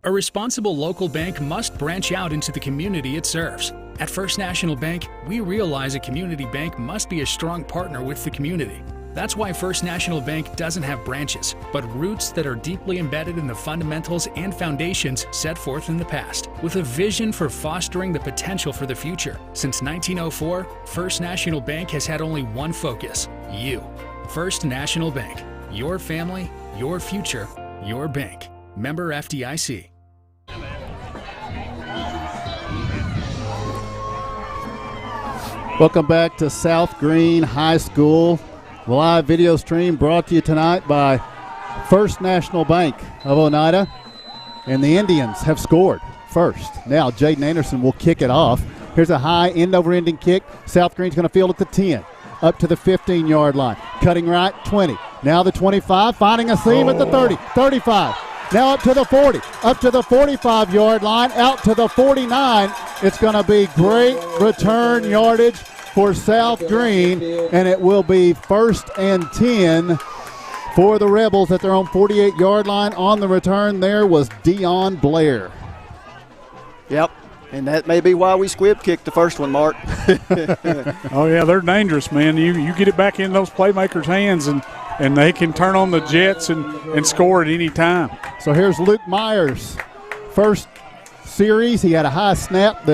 S1: A responsible local bank must branch out into the community it serves. At First National Bank, we realize a community bank must be a strong partner with the community. That's why First National Bank doesn't have branches, but roots that are deeply embedded in the fundamentals and foundations set forth in the past, with a vision for fostering the potential for the future. Since 1904, First National Bank has had only one focus: you. First National Bank. Your family, your future, your bank. Member FDIC.
S4: Welcome back to South Greene High School. Live video stream brought to you tonight by First National Bank of Oneida. And the Indians have scored first. Now Jaden Anderson will kick it off. Here's a high end-over-ending kick. South Greene's going to field at the 10, up to the 15-yard line. Cutting right, 20. Now the 25, finding a seam at the 30, 35. Now up to the 40, up to the 45-yard line, out to the 49. It's going to be great return yardage for South Greene, and it will be 1st and 10 for the Rebels at their own 48-yard line. On the return there was Dion Blair.
S7: Yep, and that may be why we squib kicked the first one, Mark.
S6: Oh, yeah, they're dangerous, man. You get it back in those playmakers' hands, and they can turn on the jets and score at any time.
S4: So here's Luke Myers. First series, he had a high snap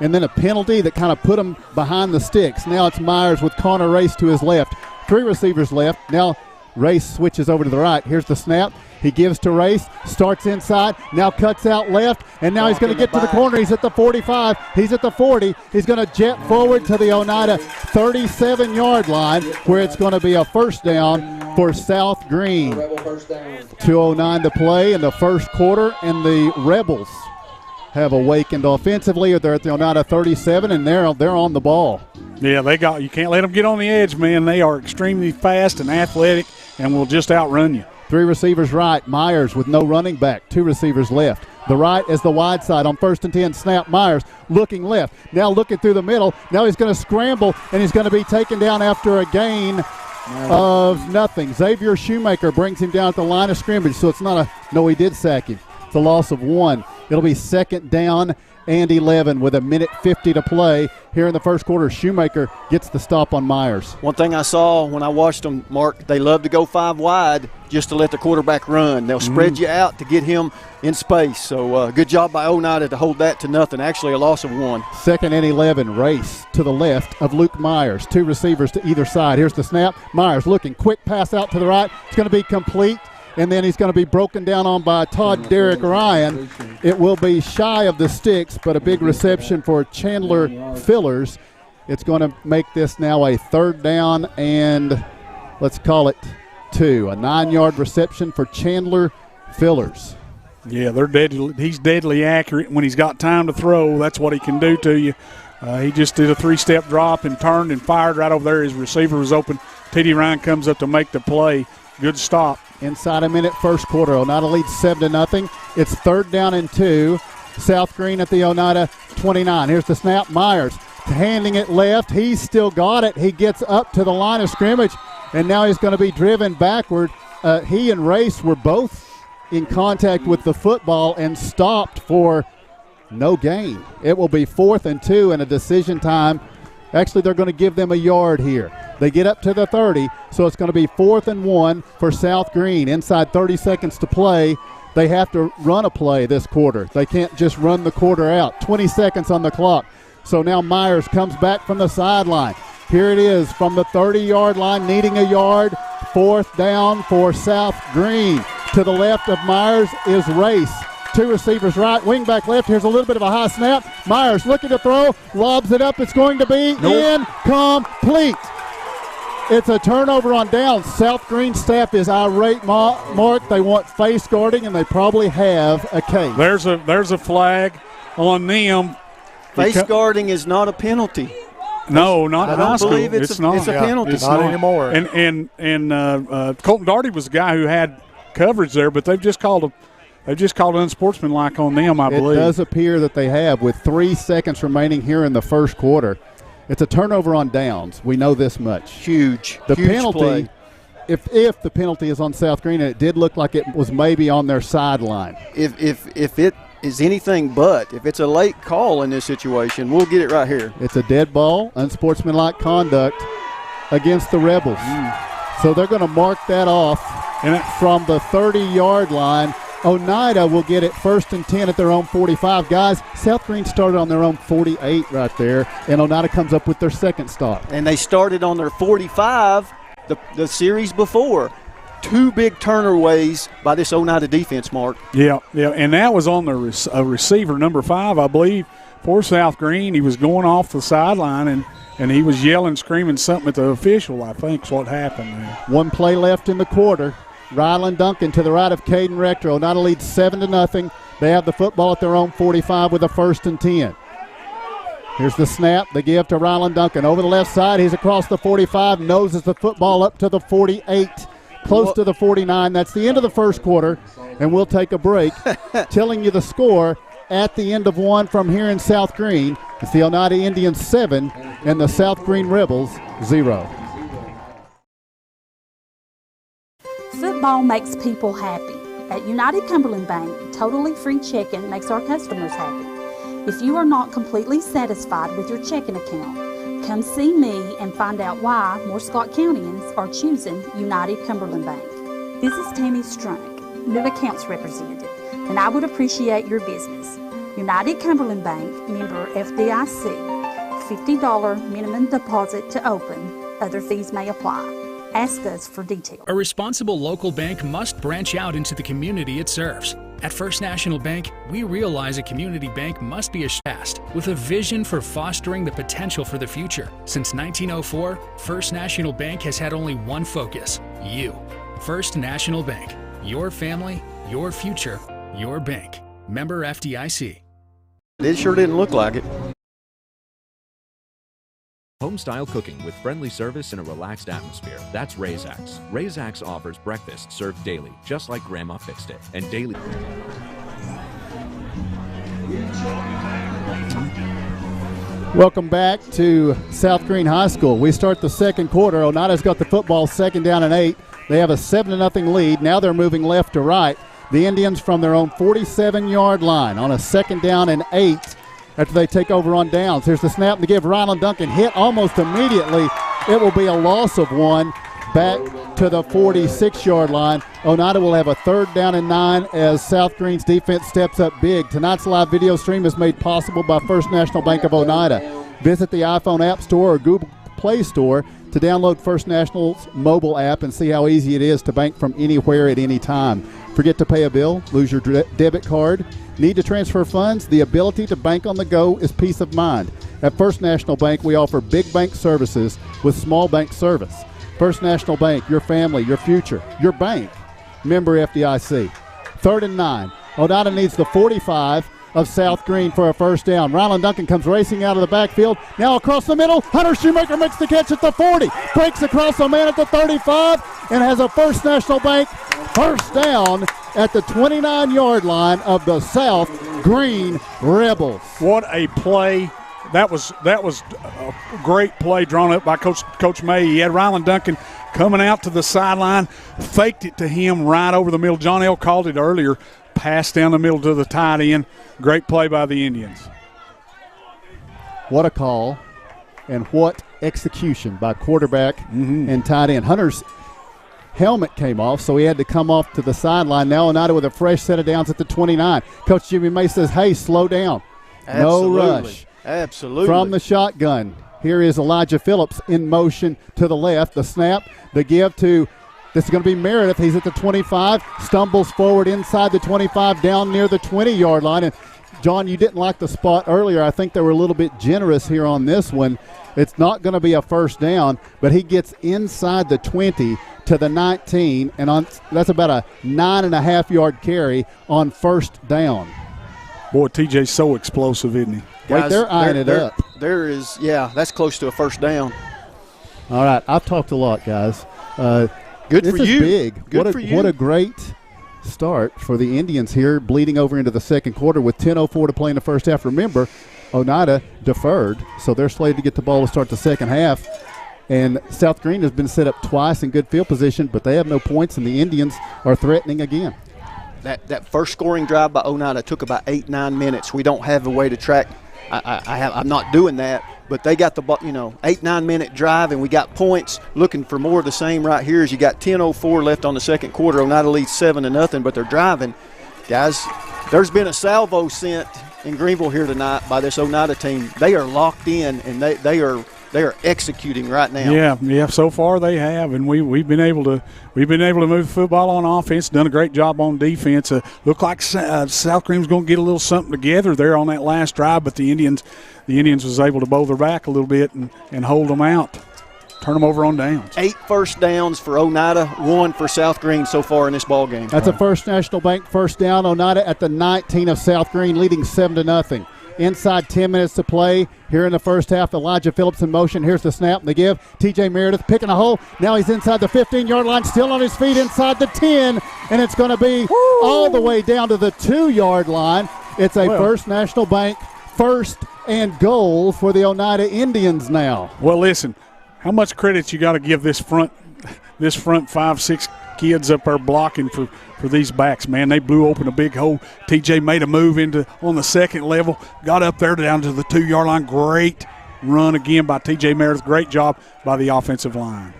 S4: and then a penalty that kind of put him behind the sticks. Now it's Myers with Connor Race to his left. 3 receivers left. Now Race switches over to the right. Here's the snap. He gives to Race, starts inside, now cuts out left, and now he's going to get to the corner. He's at the 45. He's at the 40. He's going to jet forward to the Oneida 37-yard line, where it's going to be a first down for South Greene. 2:09 to play in the first quarter, and the Rebels have awakened offensively. They're at the Oneida 37, and they're on the ball.
S6: Yeah, you can't let them get on the edge, man. They are extremely fast and athletic and will just outrun you.
S4: 3 receivers right. Myers with no running back. 2 receivers left. The right is the wide side on 1st and 10 snap. Myers looking left. Now looking through the middle. Now he's going to scramble, and he's going to be taken down after a gain of nothing. Xavier Shoemaker brings him down at the line of scrimmage, so it's not no, he did sack him. It's a loss of 1. It'll be 2nd down and 11 with 1:50 to play here in the first quarter. Shoemaker gets the stop on Myers.
S7: One thing I saw when I watched them, Mark, they love to go 5 wide just to let the quarterback run. They'll spread you out to get him in space. So good job by Oneida to hold that to nothing. Actually a loss of 1.
S4: 2nd and 11, race to the left of Luke Myers. 2 receivers to either side. Here's the snap. Myers looking, quick pass out to the right. It's going to be complete. And then he's going to be broken down on by Todd Derrick Ryan. It will be shy of the sticks, but a big reception for Chandler Fillers. It's going to make this now a 3rd down and let's call it 2. A 9-yard reception for Chandler Fillers.
S6: Yeah, they're deadly. He's deadly accurate when he's got time to throw. That's what he can do to you. He just did a 3-step drop and turned and fired right over there. His receiver was open. T.D. Ryan comes up to make the play. Good stop.
S4: Inside a minute, first quarter. Oneida leads 7-0. It's 3rd down and 2. South Greene at the Oneida 29. Here's the snap. Myers handing it left. He's still got it. He gets up to the line of scrimmage, and now he's going to be driven backward. He and Race were both in contact with the football and stopped for no gain. It will be 4th and 2 and a decision time. Actually, they're going to give them a yard here. They get up to the 30, so it's going to be 4th and 1 for South Greene. Inside 30 seconds to play. They have to run a play this quarter. They can't just run the quarter out. 20 seconds on the clock. So now Myers comes back from the sideline. Here it is from the 30-yard line, needing a yard. 4th down for South Greene. To the left of Myers is Race. 2 receivers right, wing back left. Here's a little bit of a high snap. Myers looking to throw, lobs it up. It's going to be incomplete. It's a turnover on downs. South Greene staff is irate, Mark. They want face guarding, and they probably have a case.
S6: There's a flag on them.
S7: Face guarding is not a penalty.
S6: No, not in high school.
S7: I don't believe it's a penalty.
S5: It's not anymore.
S6: And Colton Darty was the guy who had coverage there, but they've just called unsportsmanlike on them, I believe.
S4: It does appear that they have, with 3 seconds remaining here in the first quarter. It's a turnover on downs. We know this much.
S7: Huge.
S4: The
S7: huge
S4: penalty,
S7: play.
S4: if the penalty is on South Greene, and it did look like it was maybe on their sideline.
S7: If it is anything but, if it's a late call in this situation, we'll get it right here.
S4: It's a dead ball, unsportsmanlike conduct against the Rebels. So they're going to mark that off from the 30-yard line. Oneida will get it 1st and 10 at their own 45. Guys, South Greene started on their own 48 right there, and Oneida comes up with their second stop.
S7: And they started on their 45 the series before. 2 big turnaways by this Oneida defense, Mark.
S6: Yeah, and that was on the receiver, number 5, I believe, for South Greene. He was going off the sideline, and he was yelling, screaming something at the official, I think is what happened there.
S4: 1 play left in the quarter. Ryland Duncan to the right of Caden Rector. Oneida leads 7-0. They have the football at their own 45 with a 1st and 10. Here's the snap. They give to Ryland Duncan. Over the left side, he's across the 45, noses the football up to the 48, close to the 49. That's the end of the first quarter, and we'll take a break. Telling you the score at the end of 1 from here in South Greene. It's the Oneida Indians 7 and the South Greene Rebels 0.
S14: Football makes people happy. At United Cumberland Bank, totally free checking makes our customers happy. If you are not completely satisfied with your checking account, come see me and find out why more Scott Countyans are choosing United Cumberland Bank. This is Tammy Strunk, new accounts representative, and I would appreciate your business. United Cumberland Bank, member FDIC, $50 minimum deposit to open. Other fees may apply. Ask us for details.
S1: A responsible local bank must branch out into the community it serves. At First National Bank, we realize a community bank must be fast, with a vision for fostering the potential for the future. Since 1904, First National Bank has had only one focus: you. First National Bank. Your family, your future, your bank. Member FDIC.
S7: It sure didn't look like it.
S13: Home-style cooking with friendly service and a relaxed atmosphere. That's Razax. Razax offers breakfast served daily, just like Grandma fixed it. And daily...
S4: Welcome back to South Greene High School. We start the second quarter. Oneida's got the football, 2nd down and 8. They have a 7-0 lead. Now they're moving left to right. The Indians from their own 47-yard line on a 2nd down and 8 after they take over on downs. Here's the snap to give Ryland Duncan hit almost immediately. It will be a loss of 1 back to the 46-yard line. Oneida will have a 3rd down and 9 as South Greene's defense steps up big. Tonight's live video stream is made possible by First National Bank of Oneida. Visit the iPhone App Store or Google Play Store to download First National's mobile app and see how easy it is to bank from anywhere at any time. Forget to pay a bill, lose your debit card, need to transfer funds? The ability to bank on the go is peace of mind. At First National Bank, we offer big bank services with small bank service. First National Bank, your family, your future, your bank. Member FDIC. 3rd and 9. Oneida needs the 45 of South Greene for a 1st down. Ryland Duncan comes racing out of the backfield. Now across the middle. Hunter Shoemaker makes the catch at the 40. Breaks across a man at the 35 and has a First National Bank 1st down at the 29-yard line of the South Greene Rebels.
S6: What a play. That was a great play drawn up by Coach May. He had Ryland Duncan coming out to the sideline, faked it to him right over the middle. John L. called it earlier, pass down the middle to the tight end. Great play by the Indians.
S4: What a call and what execution by quarterback and tight end. Hunter's helmet came off, so he had to come off to the sideline. Now Oneida with a fresh set of downs at the 29. Coach Jimmy May says, hey, slow down.
S7: Absolutely.
S4: No rush.
S7: Absolutely.
S4: From the shotgun, here is Elijah Phillips in motion to the left. The snap, the give to, this is going to be Meredith. He's at the 25, stumbles forward inside the 25, down near the 20-yard line. And, John, you didn't like the spot earlier. I think they were a little bit generous here on this one. It's not going to be a 1st down, but he gets inside the 20 to the 19, and that's about a 9.5-yard carry on 1st down.
S6: Boy, TJ's so explosive, isn't he?
S4: Right there, eyeing it up.
S7: There is, that's close to a 1st down.
S4: All right, I've talked a lot, guys.
S7: Good
S4: this
S7: for
S4: is
S7: you.
S4: Big.
S7: Good for you.
S4: What a great start for the Indians here, bleeding over into the second quarter with 10:04 to play in the first half. Remember, Oneida deferred, so they're slated to get the ball to start the second half. And South Greene has been set up twice in good field position, but they have no points, and the Indians are threatening again.
S7: That first scoring drive by Oneida took about 8-9 minutes. We don't have a way to track. I'm not doing that, but they got the 8-9 minute drive, and we got points. Looking for more of the same right here. As you got 10:04 left on the second quarter. Oneida leads 7-0, but they're driving. Guys, there's been a salvo sent in Greeneville here tonight by this Oneida team. They are locked in, and they are executing right now.
S6: Yeah. So far they have, and we've been able to move football on offense. Done a great job on defense. Looked like South Greene's going to get a little something together there on that last drive, but the Indians was able to bowl their back a little bit and hold them out, turn them over on downs. 8
S7: 1st downs for Oneida, 1 for South Greene so far in this ball game.
S4: That's a First National Bank 1st down. Oneida at the 19 of South Greene, leading 7-0. Inside 10 minutes to play here in the first half. Elijah Phillips in motion. Here's the snap and the give. TJ Meredith picking a hole. Now he's inside the 15-yard line, still on his feet inside the 10, and it's going to be all the way down to the 2-yard line. It's a First National Bank 1st and goal for the Oneida Indians now.
S6: Well, listen, how much credit you got to give this front 5-6 kids up there blocking for these backs, man. They blew open a big hole. TJ made a move on the second level, got up there down to the 2-yard line. Great run again by TJ Meredith. Great job by the offensive line.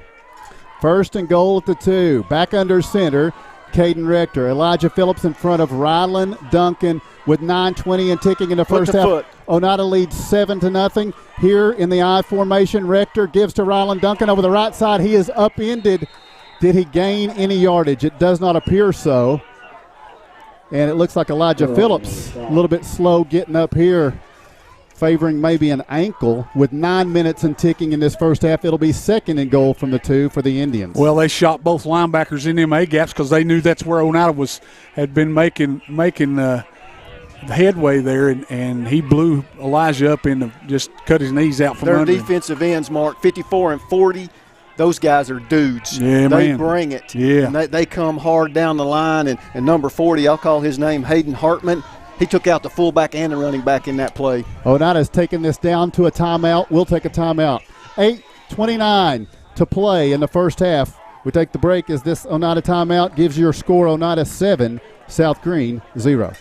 S4: 1st and goal at the 2. Back under center, Caden Rector. Elijah Phillips in front of Ryland Duncan with 9:20 and ticking in the first half. Oneida leads 7-0. Here in the I formation, Rector gives to Ryland Duncan over the right side. He is upended. Did he gain any yardage? It does not appear so. And it looks like Elijah Phillips a little bit slow getting up here, favoring maybe an ankle. With 9 minutes and ticking in this first half, it'll be 2nd and goal from the 2 for the Indians.
S6: Well, they shot both linebackers in them A-gaps because they knew that's where Oneida had been making headway there, and he blew Elijah up just cut his knees out from under.
S7: Their defensive ends, Mark, 54 and 40. Those guys are dudes.
S6: Yeah,
S7: they bring it.
S6: Yeah.
S7: And they come hard down the line. And number 40, I'll call his name Hayden Hartman. he took out the fullback and the running back in that play.
S4: Oneida's taking this down to a timeout. We'll take a timeout. 8:29 to play in the first half. We take the break as this Oneida timeout gives your score Oneida 7, South Greene 0.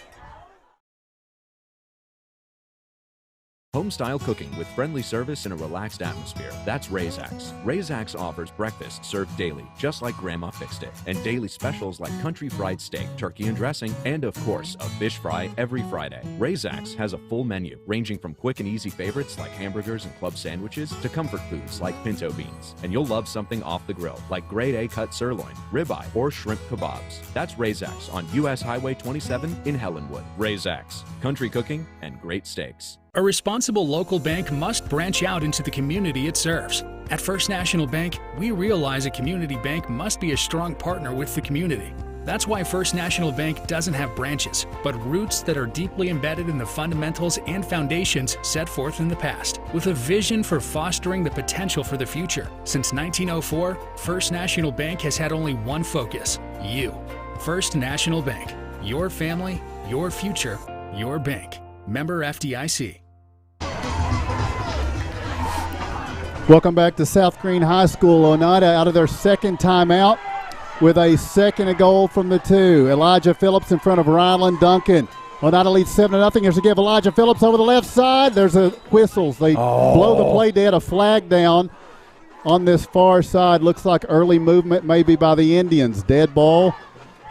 S13: Home-style cooking with friendly service and a relaxed atmosphere. That's Razak's. Razak's offers breakfast served daily, just like Grandma fixed it, and daily specials like country fried steak, turkey and dressing, and of course, a fish fry every Friday. Razak's has a full menu, ranging from quick and easy favorites like hamburgers and club sandwiches to comfort foods like pinto beans. And you'll love something off the grill, like grade A cut sirloin, ribeye, or shrimp kebabs. That's Razak's on U.S. Highway 27 in Helenwood. Razak's, country cooking and great steaks.
S1: A responsible local bank must branch out into the community it serves. At First National Bank, we realize a community bank must be a strong partner with the community. That's why First National Bank doesn't have branches, but roots that are deeply embedded in the fundamentals and foundations set forth in the past, with a vision for fostering the potential for the future. Since 1904, First National Bank has had only one focus: you. First National Bank. Your family, your future, your bank. Member FDIC.
S4: Welcome back to South Greene High School. Oneida out of their second timeout with a second and goal from the 2. Elijah Phillips in front of Rylan Duncan. Oneida leads 7-0. Here's a give. Elijah Phillips over the left side. There's a whistles. They blow the play dead. A flag down on this far side. Looks like early movement maybe by the Indians. Dead ball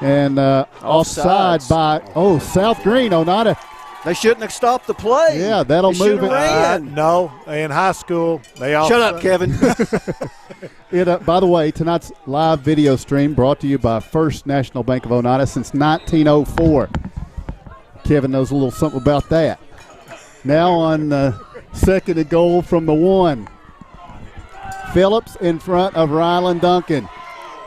S4: and offside by South Greene. Oneida.
S7: They shouldn't have stopped the play.
S4: Yeah, that'll move it.
S5: No, in high school, they all.
S7: Shut up, Kevin.
S4: By the way, tonight's live video stream brought to you by First National Bank of Oneida since 1904. Kevin knows a little something about that. Now on second and goal from the 1. Phillips in front of Rylan Duncan.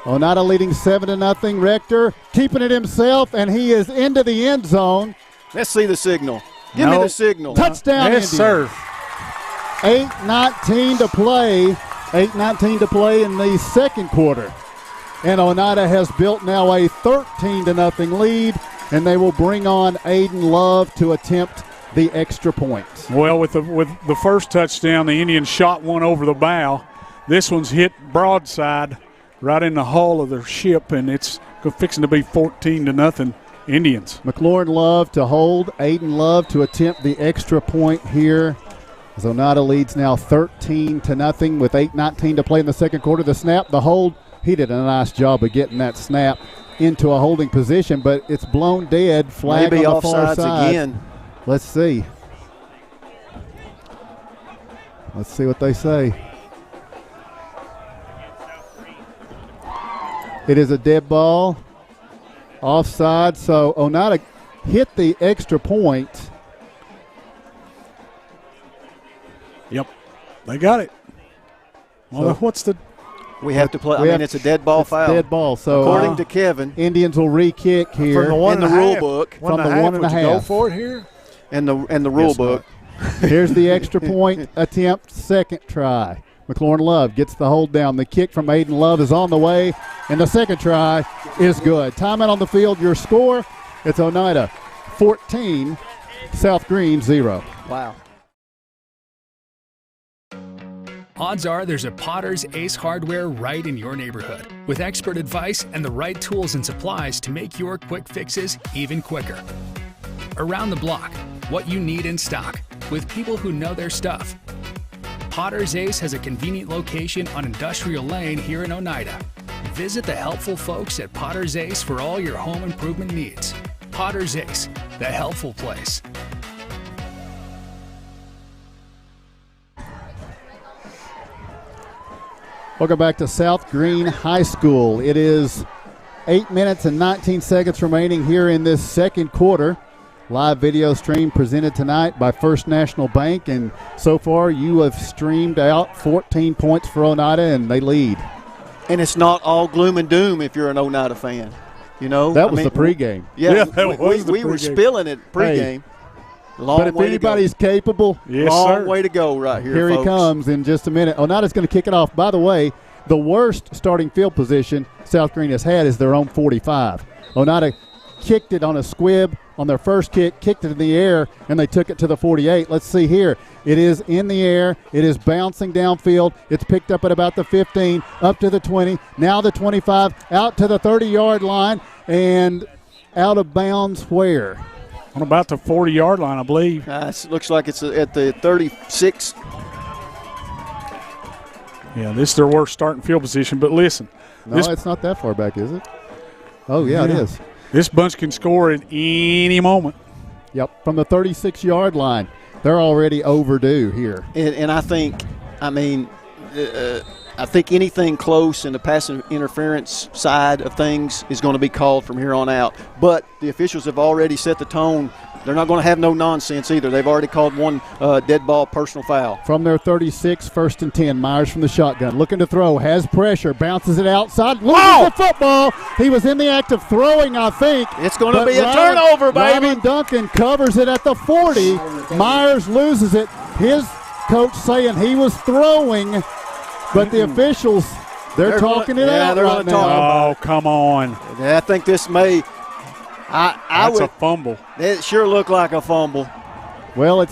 S4: Oneida leading 7-0. Rector keeping it himself, and he is into the end zone.
S7: Let's see the signal. Give me the signal.
S4: Touchdown,
S5: yes,
S4: Indians.
S5: sir.
S4: 8:19 to play. 8:19 to play in the second quarter. And Oneida has built now a 13-0 lead, and they will bring on Aiden Love to attempt the extra points.
S6: Well, with the first touchdown, the Indians shot one over the bow. This one's hit broadside right in the hull of their ship, and it's fixing to be 14-0. Indians.
S4: McLaurin Love to hold. Aiden Love to attempt the extra point here. As Oneida leads now 13-0 with 8:19 to play in the second quarter. The snap, the hold. He did a nice job of getting that snap into a holding position, but it's blown dead. Flag
S7: maybe
S4: on the far side.
S7: Again.
S4: Let's see. Let's see what they say. It is a dead ball. Offside, so Oneida hit the extra point.
S6: Yep, they got it. Well, what's the?
S7: We have to play. It's a dead ball foul.
S4: Dead ball. So
S7: according to Kevin,
S4: Indians will re-kick here
S5: from the one
S7: in the rule book.
S4: From the 1.5.
S5: Go for it here.
S7: And the rule book.
S4: Here's the extra point attempt. Second try. McLaurin Love gets the hold down. The kick from Aiden Love is on the way, and the second try is good. Timeout on the field. Your score, it's Oneida 14, South Greene 0.
S7: Wow.
S1: Odds are there's a Potter's Ace Hardware right in your neighborhood, with expert advice and the right tools and supplies to make your quick fixes even quicker. Around the block, what you need in stock, with people who know their stuff. Potter's Ace has a convenient location on Industrial Lane here in Oneida. Visit the helpful folks at Potter's Ace for all your home improvement needs. Potter's Ace, the helpful place.
S4: Welcome back to South Greene High School. It is 8 minutes and 19 seconds remaining here in this second quarter. Live video stream presented tonight by First National Bank, and so far you have streamed out 14 points for Oneida, and they lead.
S7: And it's not all gloom and doom if you're an Oneida fan. You know,
S4: that was the pregame.
S7: Yeah, we were spilling it pregame.
S4: Hey, but if anybody's capable,
S7: long way to go right here.
S4: Here
S7: folks.
S4: He comes in just a minute. Oneida's going to kick it off. By the way, the worst starting field position South Greene has had is their own 45. Oneida kicked it on a squib on their first kick, kicked it in the air, and they took it to the 48. Let's see here. It is in the air. It is bouncing downfield. It's picked up at about the 15, up to the 20, now the 25, out to the 30-yard line, and out of bounds where?
S6: On about the 40-yard line, I believe.
S7: It looks like it's at the 36.
S6: Yeah, this is their worst starting field position, but listen.
S4: No, it's not that far back, is it? Oh, yeah, it is.
S6: This bunch can score at any moment.
S4: Yep, from the 36-yard line. They're already overdue here.
S7: And I think anything close in the pass interference side of things is going to be called from here on out. But the officials have already set the tone. They're not going to have no nonsense either. They've already called one dead ball personal foul.
S4: From their 36, 1st and 10, Myers from the shotgun, looking to throw, has pressure, bounces it outside, loses the football. He was in the act of throwing, I think.
S7: It's going to be a turnover, baby.
S4: Rylan Duncan covers it at the 40. Myers loses it. His coach saying he was throwing, but the officials, they're talking it out right now.
S6: Oh, come on.
S7: Yeah, I think this may –
S6: That's a fumble.
S7: It sure looked like a fumble.
S4: Well,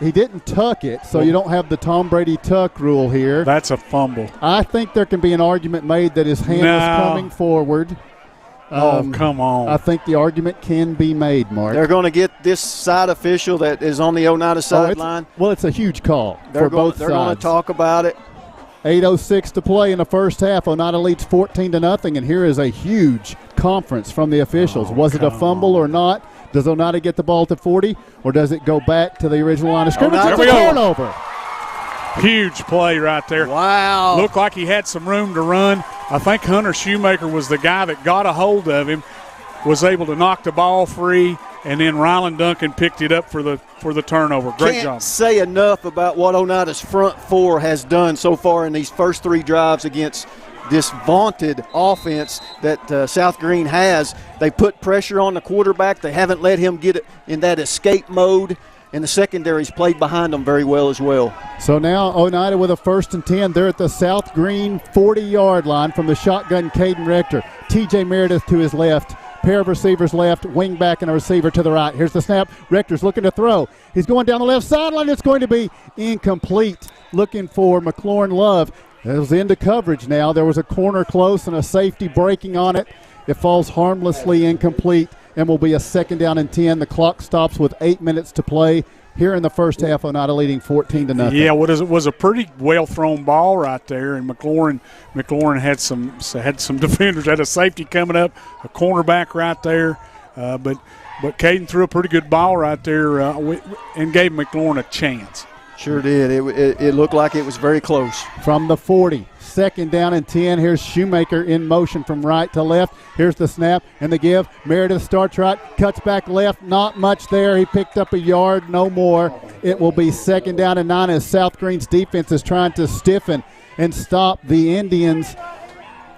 S4: he didn't tuck it, so you don't have the Tom Brady tuck rule here.
S6: That's a fumble.
S4: I think there can be an argument made that his hand was coming forward.
S6: Come on.
S4: I think the argument can be made, Mark.
S7: They're going to get this side official that is on the Oneida sideline.
S4: It's a huge call for both sides.
S7: They're going to talk about it.
S4: 8:06 to play in the first half. Oneida leads 14-0, and here is a huge conference from the officials. Was it a fumble or not? Does Oneida get the ball to 40, or does it go back to the original line of scrimmage? It's a turnover.
S6: Huge play right there.
S7: Wow.
S6: Looked like he had some room to run. I think Hunter Shoemaker was the guy that got a hold of him, was able to knock the ball free, and then Rylan Duncan picked it up for the turnover. Great job.
S7: Can't say enough about what Oneida's front four has done so far in these first three drives against this vaunted offense that South Greene has. They put pressure on the quarterback. They haven't let him get it in that escape mode, and the secondary's played behind them very well as well.
S4: So now Oneida with a 1st and 10. They're at the South Greene 40-yard line from the shotgun. Caden Rector, TJ Meredith to his left. Pair of receivers left, wing back and a receiver to the right. Here's the snap. Rector's looking to throw. He's going down the left sideline. It's going to be incomplete. Looking for McLaurin Love. It was into coverage now. There was a corner close and a safety breaking on it. It falls harmlessly incomplete and will be a 2nd down and 10. The clock stops with 8 minutes to play. Here in the first half, Oneida leading 14-0.
S6: Yeah, it was a pretty well thrown ball right there, and McLaurin had some defenders, had a safety coming up, a cornerback right there, but Caden threw a pretty good ball right there and gave McLaurin a chance.
S7: Sure did. It looked like it was very close.
S4: From the 40, 2nd down and 10. Here's Shoemaker in motion from right to left. Here's the snap and the give. Meredith starts right, cuts back left. Not much there. He picked up a yard, no more. It will be 2nd down and 9 as South Greene's defense is trying to stiffen and stop the Indians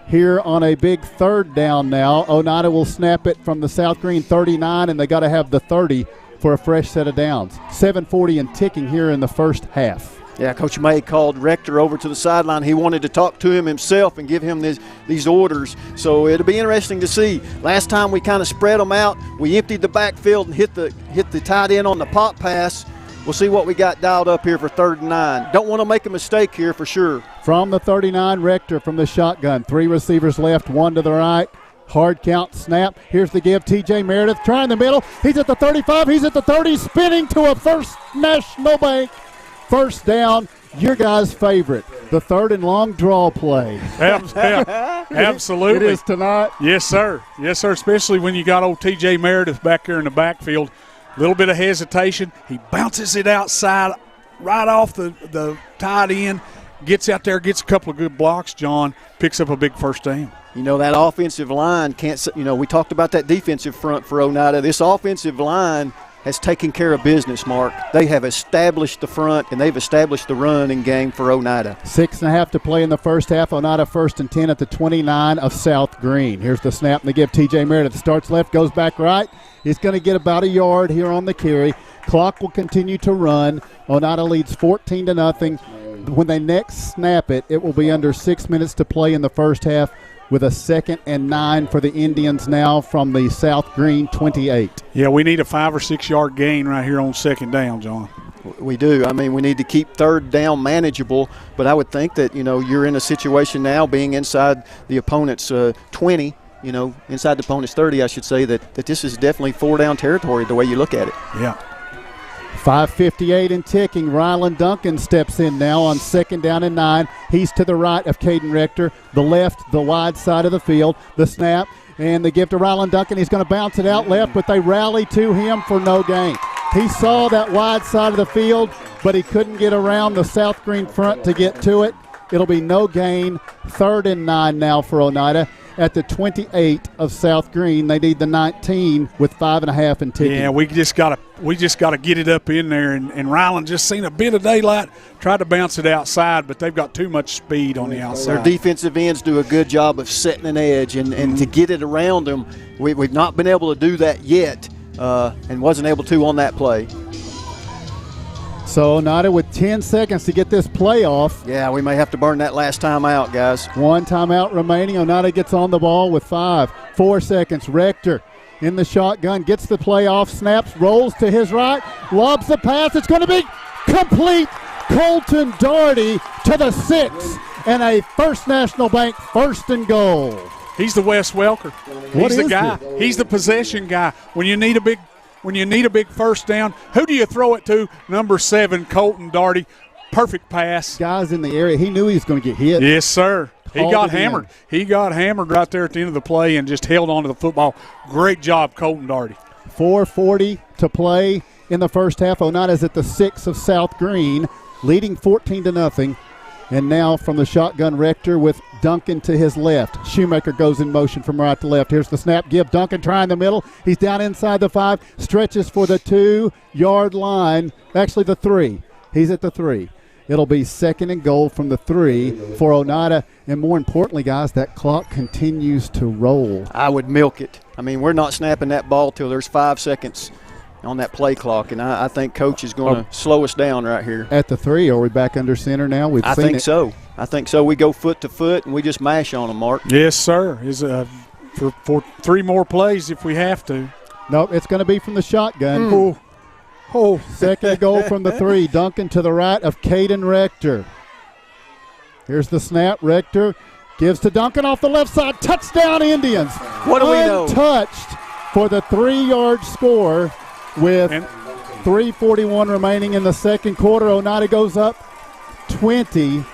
S4: here on a big 3rd down now. Oneida will snap it from the South Greene 39, and they got to have the 30 for a fresh set of downs. 7:40 and ticking here in the first half.
S7: Yeah, Coach May called Rector over to the sideline. He wanted to talk to him himself and give him these orders. So it'll be interesting to see. Last time we kind of spread them out. We emptied the backfield and hit the tight end on the pop pass. We'll see what we got dialed up here for 3rd and 9. Don't want to make a mistake here for sure.
S4: From the 39, Rector from the shotgun. 3 receivers left, 1 to the right. Hard count snap. Here's the give. TJ Meredith trying the middle. He's at the 35. He's at the 30. Spinning to a First National Bank. 1st down. Your guy's favorite. The 3rd and long draw play.
S6: Absolutely.
S4: It is tonight.
S6: Yes, sir. Yes, sir. Especially when you got old TJ Meredith back there in the backfield. A little bit of hesitation. He bounces it outside right off the tight end. Gets out there, gets a couple of good blocks, John. Picks up a big 1st down.
S7: You know, that offensive line can't – we talked about that defensive front for Oneida. This offensive line has taken care of business, Mark. They have established the front, and they've established the running game for Oneida.
S4: 6.5 to play in the first half. Oneida 1st and 10 at the 29 of South Greene. Here's the snap and the give. TJ Meredith starts left, goes back right. He's going to get about a yard here on the carry. Clock will continue to run. Oneida leads 14-0. When they next snap it, it will be under 6 minutes to play in the first half. with a 2nd and 9 for the Indians now from the South Greene 28.
S6: Yeah, we need a 5 or 6 yard gain right here on 2nd down, John.
S7: We do. I mean, we need to keep 3rd down manageable, but I would think that, you're in a situation now being inside the opponent's 20, inside the opponent's 30, I should say, that this is definitely 4 down territory the way you look at it.
S6: Yeah.
S4: 5:58 and ticking. Rylan Duncan steps in now on 2nd down and 9. He's to the right of Caden Rector, the left, the wide side of the field. The snap, and they give to Rylan Duncan. He's going to bounce it out left, but they rally to him for no gain. He saw that wide side of the field, but he couldn't get around the South Greene front to get to it. It'll be no gain. 3rd and 9 now for Oneida at the 28 of South Greene. They need the 19 with 5.5 and ticking.
S6: Yeah, we just gotta get it up in there, and Ryland just seen a bit of daylight, tried to bounce it outside, but they've got too much speed on the outside.
S7: Their defensive ends do a good job of setting an edge, and to get it around them, we've not been able to do that yet, and wasn't able to on that play.
S4: So Oneida with 10 seconds to get this play off.
S7: Yeah, we may have to burn that last timeout, guys.
S4: 1 timeout remaining. Oneida gets on the ball with 5. 4 seconds. Rector in the shotgun, gets the play off, snaps, rolls to his right, lobs the pass. It's going to be complete. Colton Doherty to the 6, and a First National Bank 1st and goal.
S6: He's the Wes Welker. He's the guy. He's the possession guy. When you need a big 1st down, who do you throw it to? Number 7, Colton Doherty. Perfect pass.
S4: Guys in the area. He knew he was going to get hit.
S6: Yes, sir. He got hammered. He got hammered right there at the end of the play and just held on to the football. Great job, Colton Doherty.
S4: 4:40 to play in the first half. Oneida's at the 6 of South Greene, leading 14-0. And now from the shotgun, Rector with Duncan to his left. Shoemaker goes in motion from right to left. Here's the snap give. Duncan trying the middle. He's down inside the 5. Stretches for the 2-yard line. Actually the 3. He's at the 3. It'll be 2nd and goal from the 3 for Oneida. And more importantly, guys, that clock continues to roll.
S7: I would milk it. I mean, we're not snapping that ball till there's 5 seconds on that play clock, and I think Coach is going to slow us down right here.
S4: At the 3, are we back under center now?
S7: I think so. I think so. We go foot to foot, and we just mash on them, Mark.
S6: Yes, sir. For 3 more plays if we have to.
S4: Nope, it's going to be from the shotgun. Oh, 2nd goal from the 3. Duncan to the right of Caden Rector. Here's the snap. Rector gives to Duncan off the left side. Touchdown, Indians.
S7: What do we know?
S4: Untouched for the 3-yard score with 3:41 remaining in the second quarter. Oneida goes up 20-0.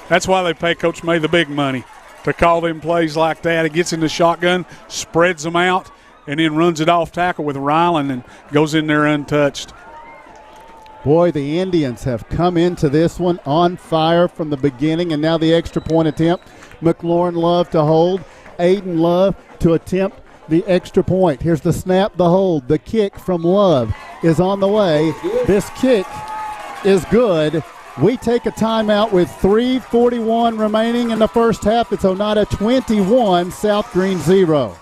S6: That's why they pay Coach May the big money, to call them plays like that. He gets in the shotgun, spreads them out, and then runs it off tackle with Ryland and goes in there untouched.
S4: Boy, the Indians have come into this one on fire from the beginning, and now the extra point attempt. McLaurin Love to hold. Aiden Love to attempt the extra point. Here's the snap, the hold. The kick from Love is on the way. This kick is good. We take a timeout with 3:41 remaining in the first half. It's Oneida 21, South Greene 0.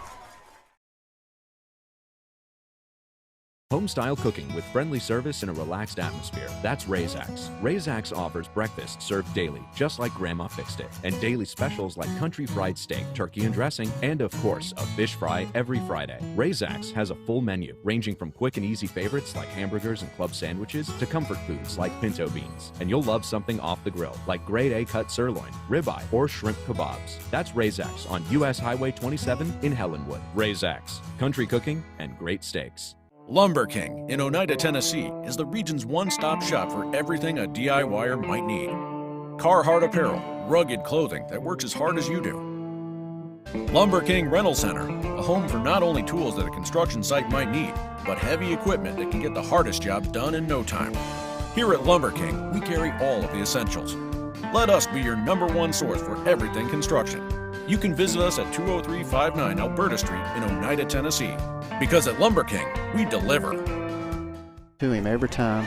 S13: Home-style cooking with friendly service and a relaxed atmosphere. That's Razax. Razax offers breakfast served daily, just like Grandma fixed it. And daily specials like country fried steak, turkey and dressing, and of course, a fish fry every Friday. Razax has a full menu, ranging from quick and easy favorites like hamburgers and club sandwiches to comfort foods like pinto beans. And you'll love something off the grill, like grade A cut sirloin, ribeye, or shrimp kebabs. That's Razax on U.S. Highway 27 in Helenwood. Razax, country cooking and great steaks.
S12: Lumber King in Oneida, Tennessee is the region's one-stop shop for everything a DIYer might need. Carhartt apparel, rugged clothing that works as hard as you do. Lumber King Rental Center, a home for not only tools that a construction site might need, but heavy equipment that can get the hardest jobs done in no time. Here at Lumber King, we carry all of the essentials. Let us be your #1 source for everything construction. You can visit us at 20359 Alberta Street in Oneida, Tennessee. Because at Lumber King, we deliver.
S7: To him every time.